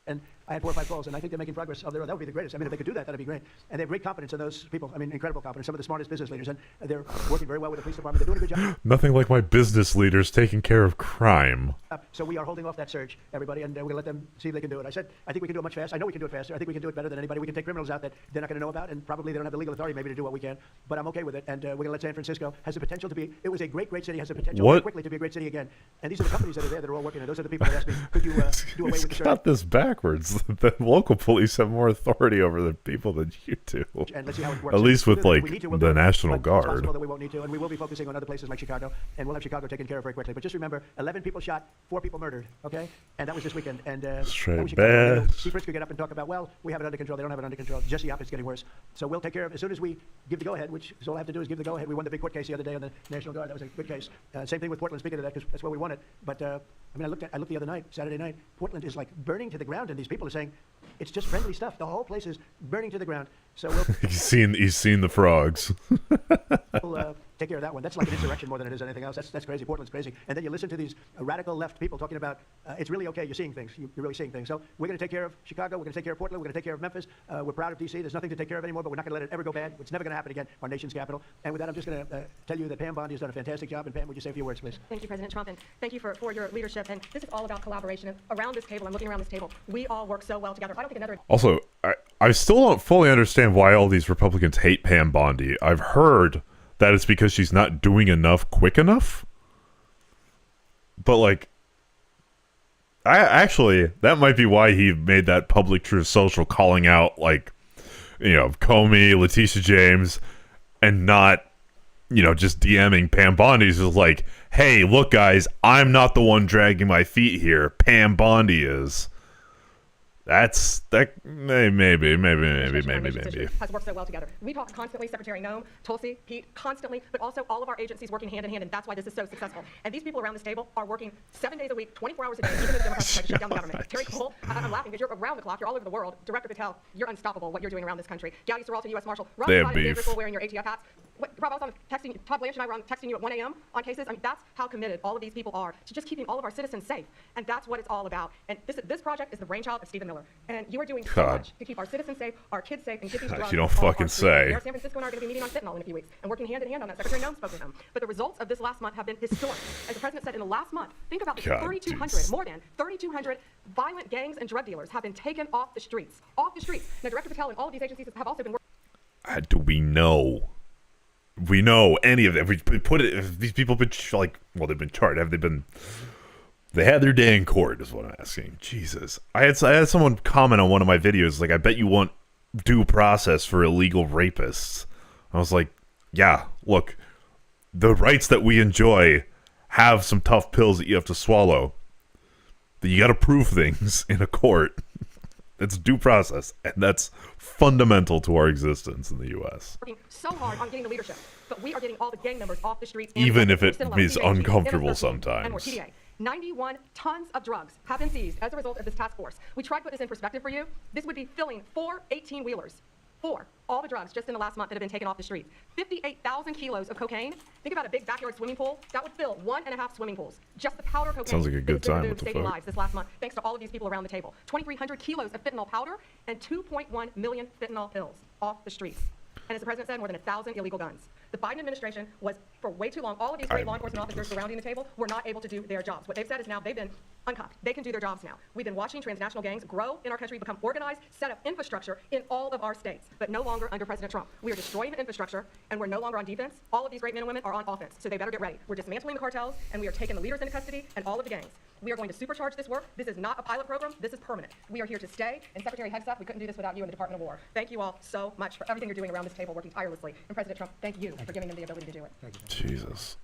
And I had 4 or 5 calls, and I think they're making progress. That would be the greatest. I mean, if they could do that, that'd be great. And they have great confidence in those people. I mean, incredible confidence. Some of the smartest business leaders, and they're working very well with the police department. They're doing a good job. Nothing like my business leaders taking care of crime. So we are holding off that surge, everybody, and we're going to let them see if they can do it. I said, I think we can do it much faster. I know we can do it faster. I think we can do it better than anybody. We can take criminals out that they're not going to know about, and probably they don't have the legal authority maybe to do what we can. But I'm okay with it, and we're going to let San Francisco has the potential to be. It was a great, great city. Has the potential very quickly to be a great city again. And these are the companies that are there that are all working. And those are the people that asked me, could you do away with the surge? Got this backwards. The local police have more authority over the people than you do. And let's see how it works. At least with like We need to, we'll the do it, National but it's Guard. possible that we won't need to, and we will be focusing on other places like Chicago, and we'll have Chicago taken care of very quickly. But just remember, 11 people shot, 4 people murdered. Okay, and that was this weekend. And Straight that was Chicago. bad. Steve Pritzker get up and talk about, well, we have it under control. They don't have it under control. Jesse Oppett's getting worse. So we'll take care of it as soon as we give the go-ahead, which is all I have to do is give the go-ahead. We won the big court case the other day on the National Guard. That was a good case. Same thing with Portland. Speaking of that, because that's where we won it. But I mean, I looked the other night, Saturday night. Portland is like burning to the ground, and these people are saying it's just friendly stuff. The whole place is burning to the ground. So we'll he's seen the frogs. we'll take care of that one. That's like an insurrection more than it is anything else. That's crazy. Portland's crazy. And then you listen to these radical left people talking about it's really okay. You're seeing things. You're really seeing things. So we're going to take care of Chicago. We're going to take care of Portland. We're going to take care of Memphis. We're proud of D.C. There's nothing to take care of anymore, but we're not going to let it ever go bad. It's never going to happen again. Our nation's capital. And with that, I'm just going to tell you that Pam Bondi has done a fantastic job. And Pam, would you say a few words, please? Thank you, President Trump, and thank you for your leadership. And this is all about collaboration. And around this table, I'm looking around this table, we all work so well together. I don't think another... Also, I still don't fully understand why all these Republicans hate Pam Bondi. I've heard that it's because she's not doing enough quick enough. But, like, that might be why he made that public truth social calling out, like, you know, Comey, Letitia James, and not, you know, just DMing Pam Bondi. He's just like, hey, look, guys, I'm not the one dragging my feet here. Pam Bondi is. Maybe. Has worked so well together. We talk constantly, Secretary Noem, Tulsi, Pete, constantly, but also all of our agencies working hand in hand, and that's why this is so successful. And these people around this table are working 7 days a week, 24 hours a day, even though the Democrats try to shut down the government. Terry Cole, I'm laughing because you're around the clock, you're all over the world. Director Patel, you're unstoppable what you're doing around this country. Gowdy Seralton, U.S. Marshal, Ron They Scott have and Dave beef. Rickel wearing your ATF hats. Rob, I was on texting, Todd Blanche and I were on texting you at 1 a.m. on cases. I mean, that's how committed all of these people are to just keeping all of our citizens safe. And that's what it's all about. And this project is the brainchild of Stephen Miller. And you are doing so God. much to keep our citizens safe, our kids safe, and get these drugs You don't off our fucking streets. say. Mayor San Francisco and I are going to be meeting on fentanyl in a few weeks and working hand in hand on that. Secretary Noem spoke with him. But the results of this last month have been historic. As the president said, in the last month, think about this, God, 3,200, more than 3,200 violent gangs and drug dealers have been taken off the streets. Off the streets. Now, Director Patel and all of these agencies have also been working. Do we know? We know any of them. We put it. If these people been they've been charged. Have they been? They had their day in court, is what I'm asking. Jesus, I had someone comment on one of my videos like, "I bet you want due process for illegal rapists." I was like, "Yeah, look, the rights that we enjoy have some tough pills that you have to swallow. That you got to prove things in a court. It's due process, and that's fundamental to our existence in the U.S. Working so hard on getting the leadership, but we are getting all the gang members off the streets. Even if it Still is alone, uncomfortable and more sometimes. TDA. 91 tons of drugs have been seized as a result of this task force. We tried to put this in perspective for you. This would be filling 4 18-wheelers. 4. All the drugs just in the last month that have been taken off the streets. 58,000 kilos of cocaine. Think about a big backyard swimming pool. That would fill 1.5 swimming pools. Just the powder cocaine. Sounds like a good time. What the Saving fuck? lives this last month, thanks to all of these people around the table. 2,300 kilos of fentanyl powder and 2.1 million fentanyl pills off the streets. And as the president said, more than 1,000 illegal guns. The Biden administration was, for way too long, all of these great law enforcement officers surrounding the table were not able to do their jobs. What they've said is now they've been uncuffed. They can do their jobs now. We've been watching transnational gangs grow in our country, become organized, set up infrastructure in all of our states, but no longer under President Trump. We are destroying the infrastructure, and we're no longer on defense. All of these great men and women are on offense, so they better get ready. We're dismantling the cartels, and we are taking the leaders into custody and all of the gangs. We are going to supercharge this work. This is not a pilot program. This is permanent. We are here to stay. And Secretary Hegseth, we couldn't do this without you in the Department of War. Thank you all so much for everything you're doing around this table, working tirelessly. And President Trump, thank you for giving them the ability to do it. Jesus.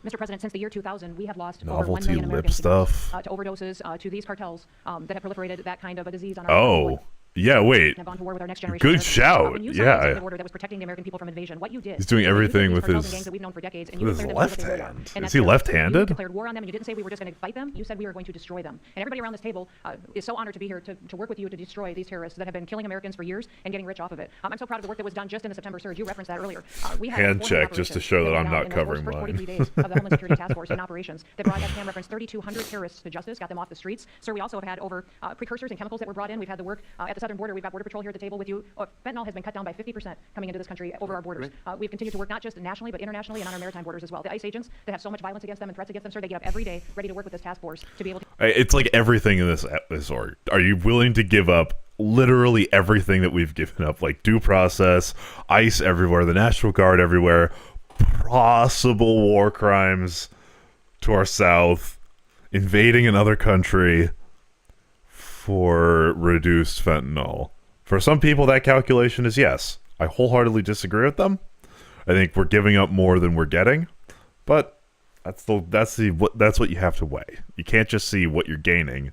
Mr. President, since the year 2000, we have lost over Novelty 1 million lip Americans stuff. to overdoses, to these cartels that have proliferated that kind of a disease on our Oh, yeah, wait. have gone to war with our next generation. Good Americans. shout. When you signed an Yeah. executive order that was protecting the American people from invasion, what you did. He's doing was you everything used with these cartels his- and gangs that we've known for decades, and you with his declared them left as what they were. hand. And Is that's he what left-handed? You declared war on them, and you didn't say we were just going to fight them. You said we were going to destroy them. And everybody around this table is so honored to be here to work with you to destroy these terrorists that have been killing Americans for years and getting rich off of it. I'm so proud of the work that was done just in the September surge. You referenced that earlier. We had Hand 400 check just to operations show that went I'm down not in the covering first mine. 43 days of the Homeland Security Task Force in operations that brought, as Pam referenced, 3,200 terrorists to justice, got them off the streets. Sir, we also have had over precursors and chemicals that were brought in. We've had the work at the southern border. We've got Border Patrol here at the table with you. Fentanyl has been cut down by 50% coming into this country over our borders. We've continued to work not just nationally, but internationally and on our maritime borders as well. The ICE agents that have so much violence against them and threats against them, sir, they get up every day ready to work with this task force to be able to... It's like everything in this org. Are you willing to give up literally everything that we've given up? Like due process, ICE everywhere, the National Guard everywhere, possible war crimes to our south, invading another country for reduced fentanyl. For some people, that calculation is yes. I wholeheartedly disagree with them. I think we're giving up more than we're getting, but that's what you have to weigh. You can't just see what you're gaining.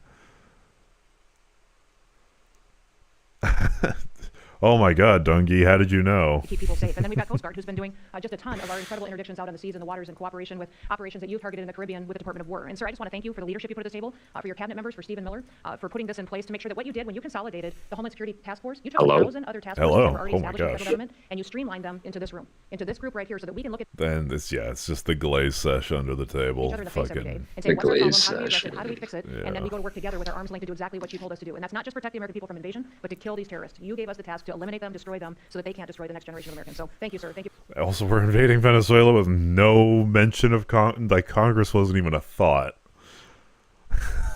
Oh my God, Dungy, how did you know? to keep people safe. And then we've got Coast Guard, who's been doing just a ton of our incredible interdictions out on the seas and the waters in cooperation with operations that you've targeted in the Caribbean with the Department of War. And sir, I just want to thank you for the leadership you put at this table, for your cabinet members, for Stephen Miller, for putting this in place to make sure that what you did when you consolidated the Homeland Security Task Force, you took 1,000 other task forces that were already established in the federal government, and you streamlined them into this room, into this group right here, so that we can look at Then it's just the glaze sesh under the table. each other in the face every day and say, what's our problem, how do we address it, how do we fix it, and then we go to work together with our arms linked to do exactly what you told us to do. And that's not just protect the American people from invasion, but to kill these terrorists. You gave us the task to eliminate them, destroy them, so that they can't destroy the next generation of Americans. So thank you, sir. Thank you. Also, we're invading Venezuela with no mention of Congress wasn't even a thought.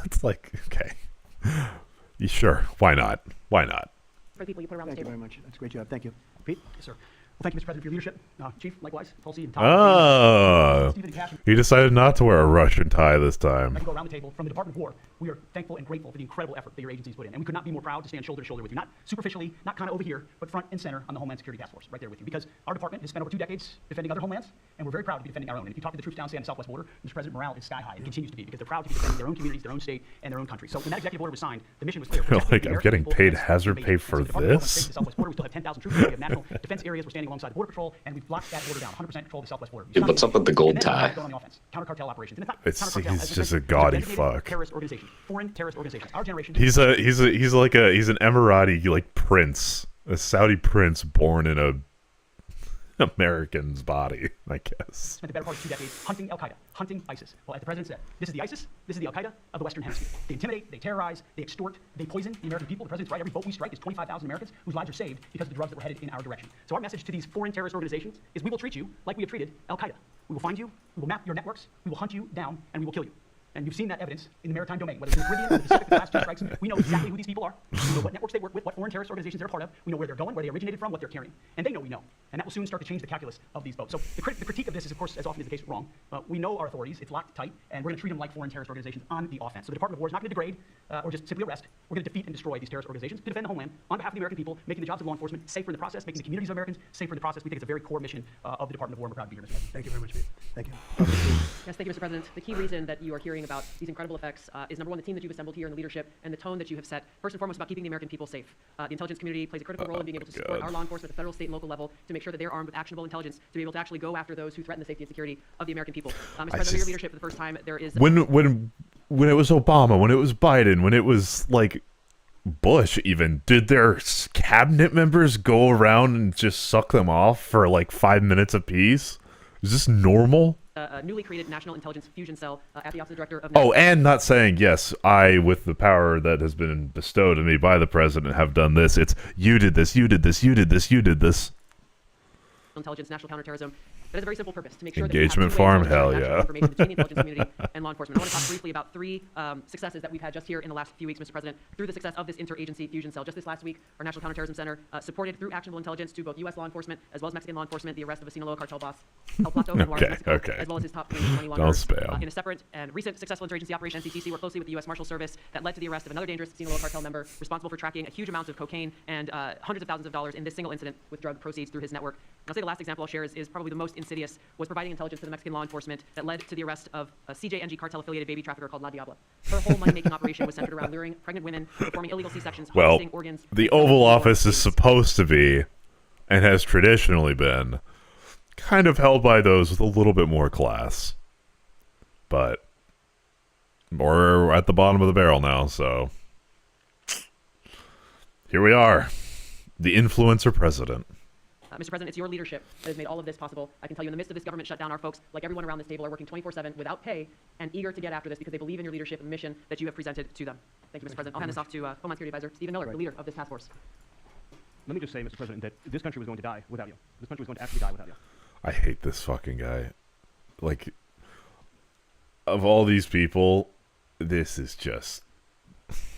It's like, okay, sure, why not? Why not? For the people you put around the Thank you table. very much. That's a great job. Thank you. Pete? Yes, sir. Thank you, Mr. President, for your leadership. Chief, likewise, Tulsi and Tom. Oh, he decided not to wear a Russian tie this time. I can go around the table. From the Department of War, we are thankful and grateful for the incredible effort that your agencies put in. And we could not be more proud to stand shoulder to shoulder with you. Not superficially, not kind of over here, but front and center on the Homeland Security Task Force, right there with you. Because our department has spent over 2 decades defending other homelands, and we're very proud to be defending our own. And if you talk to the troops down, say, on the southwest border, Mr. President, morale is sky high. It continues to be because they're proud to be defending their own communities, their own state, and their own country. So when that executive order was signed, the mission was clear. Like, I'm getting paid hazard pay for this? The southwest border, we still have 10,000 troops. We have national defense areas. We're standing alongside the Border Patrol, and we've locked that border down. 100% control of the southwest border. Dude, what's up with the gold tie? Counter-cartel operations. And He's just a gaudy fuck. Terrorist organization, foreign terrorist organizations. Our generation. He's an Emirati like prince, a Saudi prince born in a American's body, I guess. Spent the better part of 2 decades hunting Al Qaeda, hunting ISIS. Well, as the president said, this is the ISIS, this is the Al Qaeda of the Western Hemisphere. They intimidate, they terrorize, they extort, they poison the American people. The president's right. Every vote we strike is 25,000 Americans whose lives are saved because of the drugs that were headed in our direction. So our message to these foreign terrorist organizations is we will treat you like we have treated Al Qaeda. We will find you, we will map your networks, we will hunt you down, and we will kill you. And you've seen that evidence in the maritime domain, whether it's in the Caribbean or the Pacific, the last 2 strikes. We know exactly who these people are. We know what networks they work with, what foreign terrorist organizations they're a part of. We know where they're going, where they originated from, what they're carrying. And they know we know. And that will soon start to change the calculus of these votes. So the critique of this is, of course, as often is the case, wrong. We know our authorities. It's locked tight. And we're going to treat them like foreign terrorist organizations on the offense. So the Department of War is not going to degrade or just simply arrest. We're going to defeat and destroy these terrorist organizations to defend the homeland on behalf of the American people, making the jobs of law enforcement safer in the process, making the communities of Americans safer in the process. We think it's a very core mission of the Department of War, and we're proud to be here, Mr. President. Thank you very much. Thank you. Yes, thank you, Mr. President. The key reason that you are hearing about these incredible effects is, number one, the team that you've assembled here and the leadership and the tone that you have set, first and foremost, about keeping the American people safe. The intelligence community plays a critical role in being able to support our law enforcement at the federal, state, and local level to make sure that they're armed with actionable intelligence to be able to actually go after those who threaten the safety and security of the American people. Mr. President, under your leadership, for the first time, there is... When it was Obama, when it was Biden, when it was, like, Bush even, did their cabinet members go around and just suck them off for, like, 5 minutes apiece? Is this normal? A newly created National Intelligence Fusion Cell at the Office of the Director of... Oh, and not saying, yes, I, with the power that has been bestowed on me by the president, have done this. It's, you did this, you did this, you did this, you did this. Intelligence, national counterterrorism. That is a very simple purpose, to make sure Engagement that we have farm, hell yeah. information between the intelligence community and law enforcement. I want to talk briefly about 3 successes that we've had just here in the last few weeks, Mr. President, through the success of this interagency fusion cell. Just this last week, our National Counterterrorism Center supported through actionable intelligence to both U.S. law enforcement as well as Mexican law enforcement the arrest of a Sinaloa cartel boss, El Plato, in Juarez, Mexico, as well as his top 3 money launderers. In a separate and recent successful interagency operation, NCTC worked closely with the U.S. Marshal Service that led to the arrest of another dangerous Sinaloa cartel member responsible for tracking a huge amounts of cocaine and hundreds of thousands of dollars in this single incident with drug proceeds through his network. And I'll say the last example I'll share is probably the most insidious, was providing intelligence to the Mexican law enforcement that led to the arrest of a CJNG cartel-affiliated baby trafficker called La Diabla. Her whole money-making operation was centered around luring pregnant women, performing illegal C-sections, harvesting organs. The Oval Office is supposed to be, and has traditionally been, kind of held by those with a little bit more class. But we're at the bottom of the barrel now, so here we are. The influencer president. Mr. President, it's your leadership that has made all of this possible. I can tell you, in the midst of this government shutdown, our folks, like everyone around this table, are working 24/7 without pay and eager to get after this because they believe in your leadership and the mission that you have presented to them. Thank you, Mr. President. I'll hand this off to Homeland Security Advisor Stephen Miller, the leader of this task force. Let me just say, Mr. President, that this country was going to die without you. This country was going to actually die without you. I hate this fucking guy. Like, of all these people, this is just...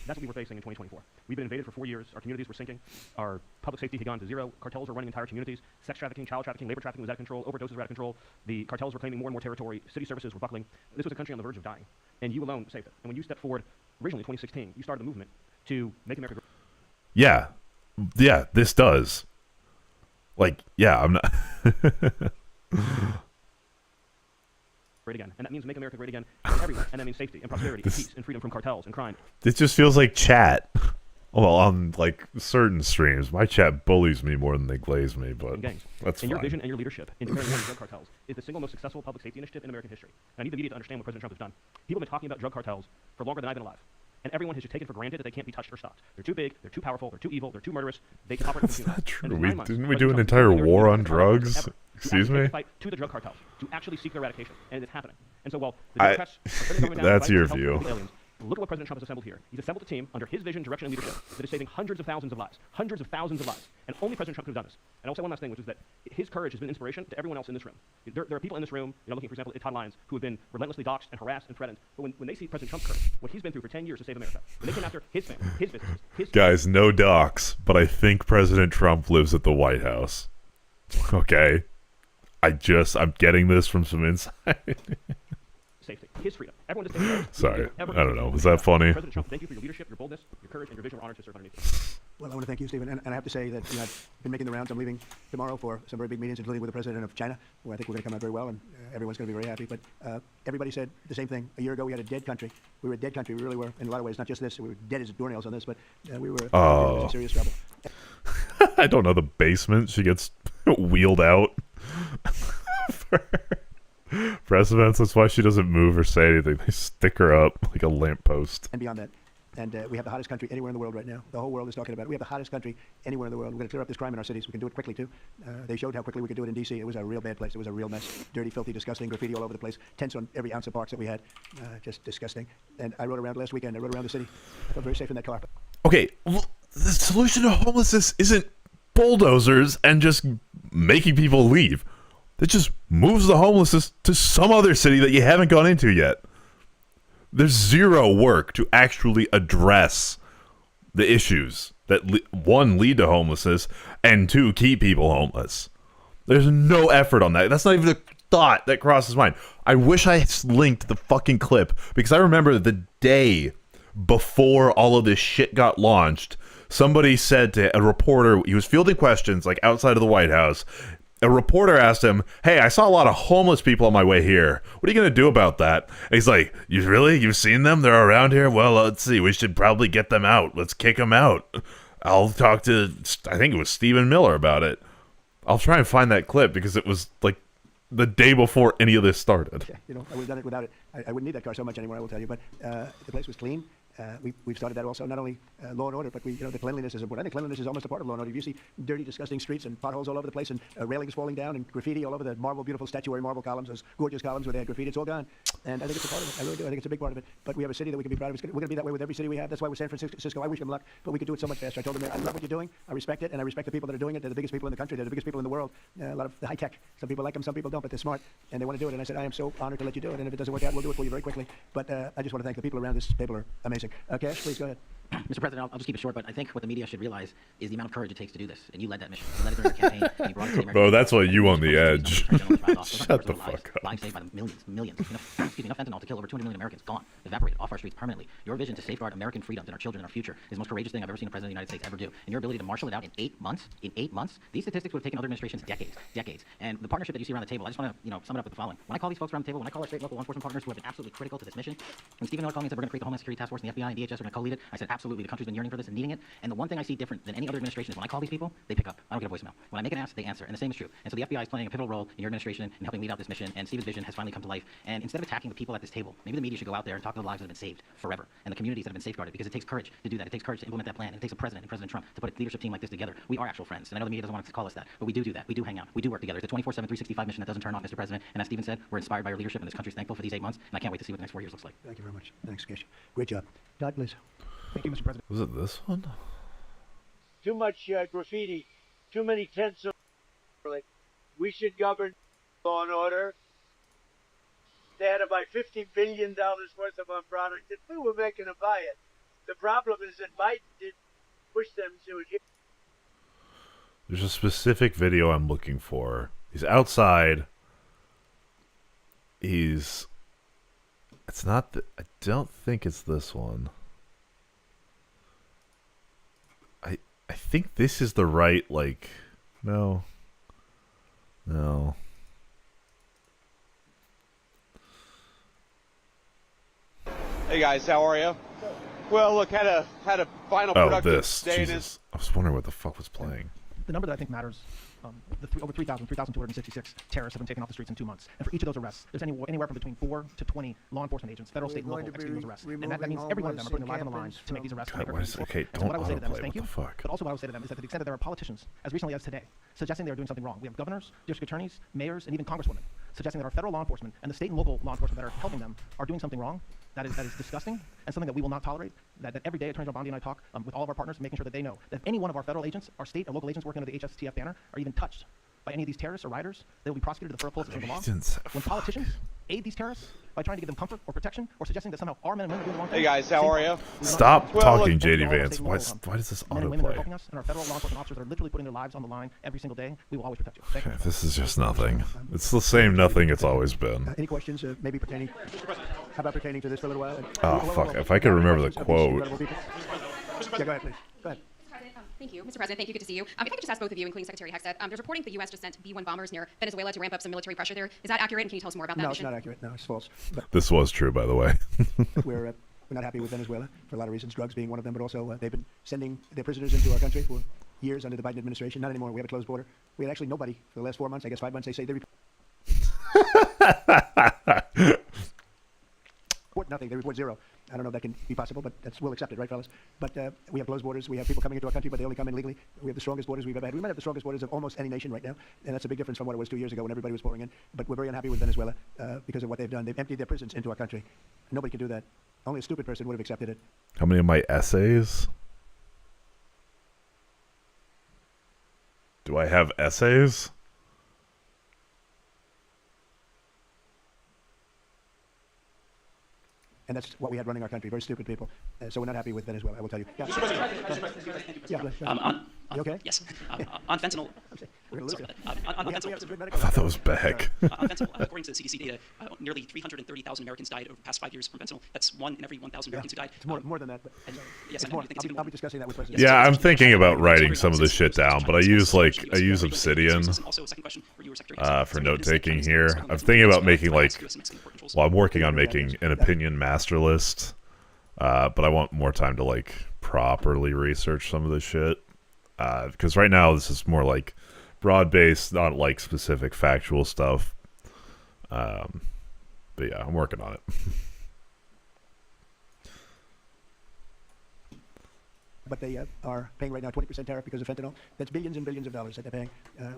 That's what we were facing in 2024. We've been invaded for 4 years. Our communities were sinking. Our public safety had gone to zero. Cartels were running entire communities. Sex trafficking, child trafficking, labor trafficking was out of control. Overdoses were out of control. The cartels were claiming more and more territory. City services were buckling. This was a country on the verge of dying. And you alone saved it. And when you stepped forward, originally in 2016, you started the movement to make America great. Yeah. Yeah, this does. Like, yeah, I'm not... Great again. And that means make America great again for everyone. And that means safety and prosperity and peace and freedom from cartels and crime. This just feels like chat. Well, on, like, certain streams. My chat bullies me more than they glaze me, but that's fine. And your vision and your leadership in declaring war on drug cartels is the single most successful public safety initiative in American history. And I need the media to understand what President Trump has done. People have been talking about drug cartels for longer than I've been alive. And everyone has just taken for granted that they can't be touched or stopped. They're too big, they're too powerful, they're too evil, they're too murderous. They can operate. That's not true. Didn't we do an entire war on drugs? Excuse me? Fight to the drug cartels to actually seek their eradication, and it's happening. And so while the Democrats are down that's your to view. Aliens, look at what President Trump has assembled here. He's assembled a team under his vision, direction, and leadership that is saving hundreds of thousands of lives. Hundreds of thousands of lives. And only President Trump could have done this. And I'll say one last thing, which is that his courage has been inspiration to everyone else in this room. There are people in this room, looking, for example, at Todd Lyons, who have been relentlessly doxxed and harassed and threatened. But when they see President Trump's courage, what he's been through for 10 years to save America, when they came after his family, his businesses, his... Guys, no docs, but I think President Trump lives at the White House. Okay. I'm getting this from some inside. Safety, his freedom. Everyone just takes Sorry, I don't know. Was that funny? President Trump, thank you for your leadership, your boldness, your courage, and your vision. We're honored to serve underneath you. Well, I want to thank you, Stephen. And I have to say that I've been making the rounds. I'm leaving tomorrow for some very big meetings, including with the president of China, where I think we're going to come out very well, and everyone's going to be very happy. But everybody said the same thing. A year ago, we had a dead country. We were a dead country. We really were, in a lot of ways. Not just this. We were dead as doornails on this, but we were in serious trouble. I don't know. The basement. She gets wheeled out for press events. That's why she doesn't move or say anything. They stick her up like a lamppost. And beyond that. And we have the hottest country anywhere in the world right now. The whole world is talking about it. We have the hottest country anywhere in the world. We're going to clear up this crime in our cities. We can do it quickly, too. They showed how quickly we could do it in D.C. It was a real bad place. It was a real mess. Dirty, filthy, disgusting, graffiti all over the place. Tents on every ounce of parks that we had. Just disgusting. And I rode around last weekend. I rode around the city. I felt very safe in that car. Okay, well, the solution to homelessness isn't bulldozers and just making people leave. It just moves the homelessness to some other city that you haven't gone into yet. There's zero work to actually address the issues that, one, lead to homelessness, and two, keep people homeless. There's no effort on that. That's not even a thought that crosses mind. I wish I linked the fucking clip, because I remember the day before all of this shit got launched, somebody said to a reporter, he was fielding questions like outside of the White House. A reporter asked him, "Hey, I saw a lot of homeless people on my way here. What are you going to do about that?" And he's like, You've seen them? They're around here? Well, let's see. We should probably get them out. Let's kick them out. I'll talk to, I think it was Stephen Miller about it. I'll try and find that clip because it was like the day before any of this started. Yeah, I would have done it without it. I wouldn't need that car so much anymore, I will tell you. But the place was clean. We've started that also, not only law and order, but the cleanliness is important. I think cleanliness is almost a part of law and order. If you see dirty, disgusting streets and potholes all over the place and railings falling down and graffiti all over the beautiful statuary marble columns, those gorgeous columns where they had graffiti, it's all gone. And I think it's a part of it. I really do. I think it's a big part of it. But we have a city that we can be proud of. We're going to be that way with every city we have. That's why we're San Francisco. I wish them luck, but we could do it so much faster. I told them, I love what you're doing. I respect it, and I respect the people that are doing it. They're the biggest people in the country. They're the biggest people in the world. A lot of the high tech. Some people like them, some people don't, but they're smart, and they want to do it. And I said, I am so honored to let you do it. And if it doesn't work out, we'll do it for you very quickly. But I just want to thank the people around this table are amazing. Cash, please go ahead. Mr. President, I'll just keep it short, but I think what the media should realize is the amount of courage it takes to do this. And you led that mission. You led it during your campaign. And you brought it to the American Bro, that's why you on the edge. Shut the fuck up. Lives saved by the millions. Enough fentanyl to kill over 200 million Americans. Gone. Evaporated off our streets permanently. Your vision to safeguard American freedoms and our children and our future is the most courageous thing I've ever seen a president of the United States ever do. And your ability to marshal it out in 8 months, these statistics would have taken other administrations decades. And the partnership that you see around the table, I just want to sum it up with the following. When I call these folks around the table, when I call our state and local law enforcement partners who have been absolutely critical to this mission, when Stephen Miller called me and said we're going to create the Homeland Security Task Force and the FBI and DHS are going to co-lead it, I said absolutely. The country's been yearning for this and needing it. And the one thing I see different than any other administration is when I call these people, they pick up. I don't get a voicemail. When I make an ask, they answer. And the same is true. And so the FBI is playing a pivotal role in your administration in helping lead out this mission. And Stephen's vision has finally come to life. And instead of attacking the people at this table, maybe the media should go out there and talk to the lives that have been saved forever and the communities that have been safeguarded, because it takes courage to do that. It takes courage to implement that plan. And it takes a president and President Trump to put a leadership team like this together. We are actual friends. And I know the media doesn't want to call us that, but we do that. We do hang out. We do work together. It's a 24/7, 365 mission that doesn't turn off, Mr. President. And as Stephen said, we're inspired by your leadership, and this country's thankful for these 8 months. And I can't wait to see what the next 4 years looks like. Thank you very much. Thanks, Gish. Great job. Todd, please. Thank you, Mr. President. Was it this one? Too much graffiti, too many tents. We should govern law and order. They had to buy $50 billion worth of our product, and we were making them buy it. The problem is that Biden didn't push them to it. There's a specific video I'm looking for. He's outside. It's not. I don't think it's this one. I think this is the right, no. Hey guys, how are you? Well, look, had a final productive day. Jesus. I was wondering what the fuck was playing. The number that I think matters, over 3,266 terrorists have been taken off the streets in 2 months. And for each of those arrests, there's anywhere from between 4 to 20 law enforcement agents, federal, state, and local, executing those arrests. And that means every one of them are putting their lives on the line to make these arrests. God, okay, so don't what I will say to them is autoplay. thank you. What the fuck? But also what I will say to them is that to the extent that there are politicians, as recently as today, suggesting they are doing something wrong. We have governors, district attorneys, mayors, and even congresswomen suggesting that our federal law enforcement and the state and local law enforcement that are helping them are doing something wrong. That is disgusting and something that we will not tolerate. That every day, Attorney General Bondi and I talk with all of our partners, making sure that they know that if any one of our federal agents, our state or local agents working under the HSTF banner, are even touched by any of these terrorists or rioters, they will be prosecuted to the full force of the law. When politicians aid these terrorists by trying to give them comfort or protection or suggesting that somehow our men and women are doing the wrong thing? Hey guys, how are you? Stop talking, look, JD Vance. Why does this Men and women that are autoplay? helping us and our federal law enforcement officers that are literally putting their lives on the line every single day. We will always protect you. Thank you. Okay, this is just nothing. It's the same nothing it's always been. Any questions, maybe pertaining? How about pertaining to this for a little while? Oh, fuck. If I could remember the quote. Yeah, go ahead, please. Go ahead. Thank you, Mr. President. Thank you. Good to see you. If I could just ask both of you, including Secretary Hexet, there's reporting that the U.S. just sent B-1 bombers near Venezuela to ramp up some military pressure there. Is that accurate? And can you tell us more about that No, mission? it's not accurate. No, it's false. But This was true, by the way. we're not happy with Venezuela for a lot of reasons, drugs being one of them, but also they've been sending their prisoners into our country for years under the Biden administration. Not anymore. We have a closed border. We had actually nobody for the last 4 months, I guess 5 months. They say they report nothing. They report zero. I don't know if that can be possible, but we'll accept it, right, fellas? But we have closed borders. We have people coming into our country, but they only come in legally. We have the strongest borders we've ever had. We might have the strongest borders of almost any nation right now, and that's a big difference from what it was 2 years ago when everybody was pouring in. But we're very unhappy with Venezuela because of what they've done. They've emptied their prisons into our country. Nobody can do that. Only a stupid person would have accepted it. How many of my essays? Do I have essays? And that's what we had running our country. Very stupid people. So we're not happy with Venezuela, I will tell you. Yeah. You okay? Yes. On fentanyl. I thought that was Beck. On fentanyl, according to the CDC data, nearly 330,000 Americans died over the past 5 years from fentanyl. That's 1 in every 1,000 Americans who died. It's more than that. But yes, it's I know. more. I'll be discussing that with President. Yeah, I'm thinking about writing some of this shit down, but I use Obsidian for note taking here. I'm thinking about making I'm working on making an opinion master list, but I want more time to properly research some of this shit. Because right now this is more broad-based, not specific factual stuff. But yeah, I'm working on it. But they are paying right now 20% tariff because of fentanyl. That's billions and billions of dollars that they're paying.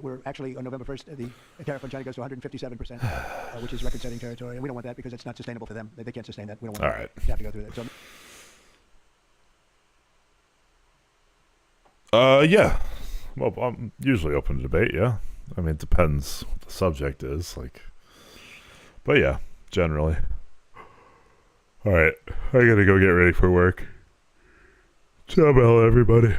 We're actually, on November 1st, the tariff on China goes to 157%, which is record-setting territory. And we don't want that because it's not sustainable for them. They can't sustain that. We don't want to have to go through that. So, yeah. Well, I'm usually open to debate, yeah. I mean, it depends what the subject is, But yeah, generally. Alright, I gotta go get ready for work. Ciao, bella, everybody.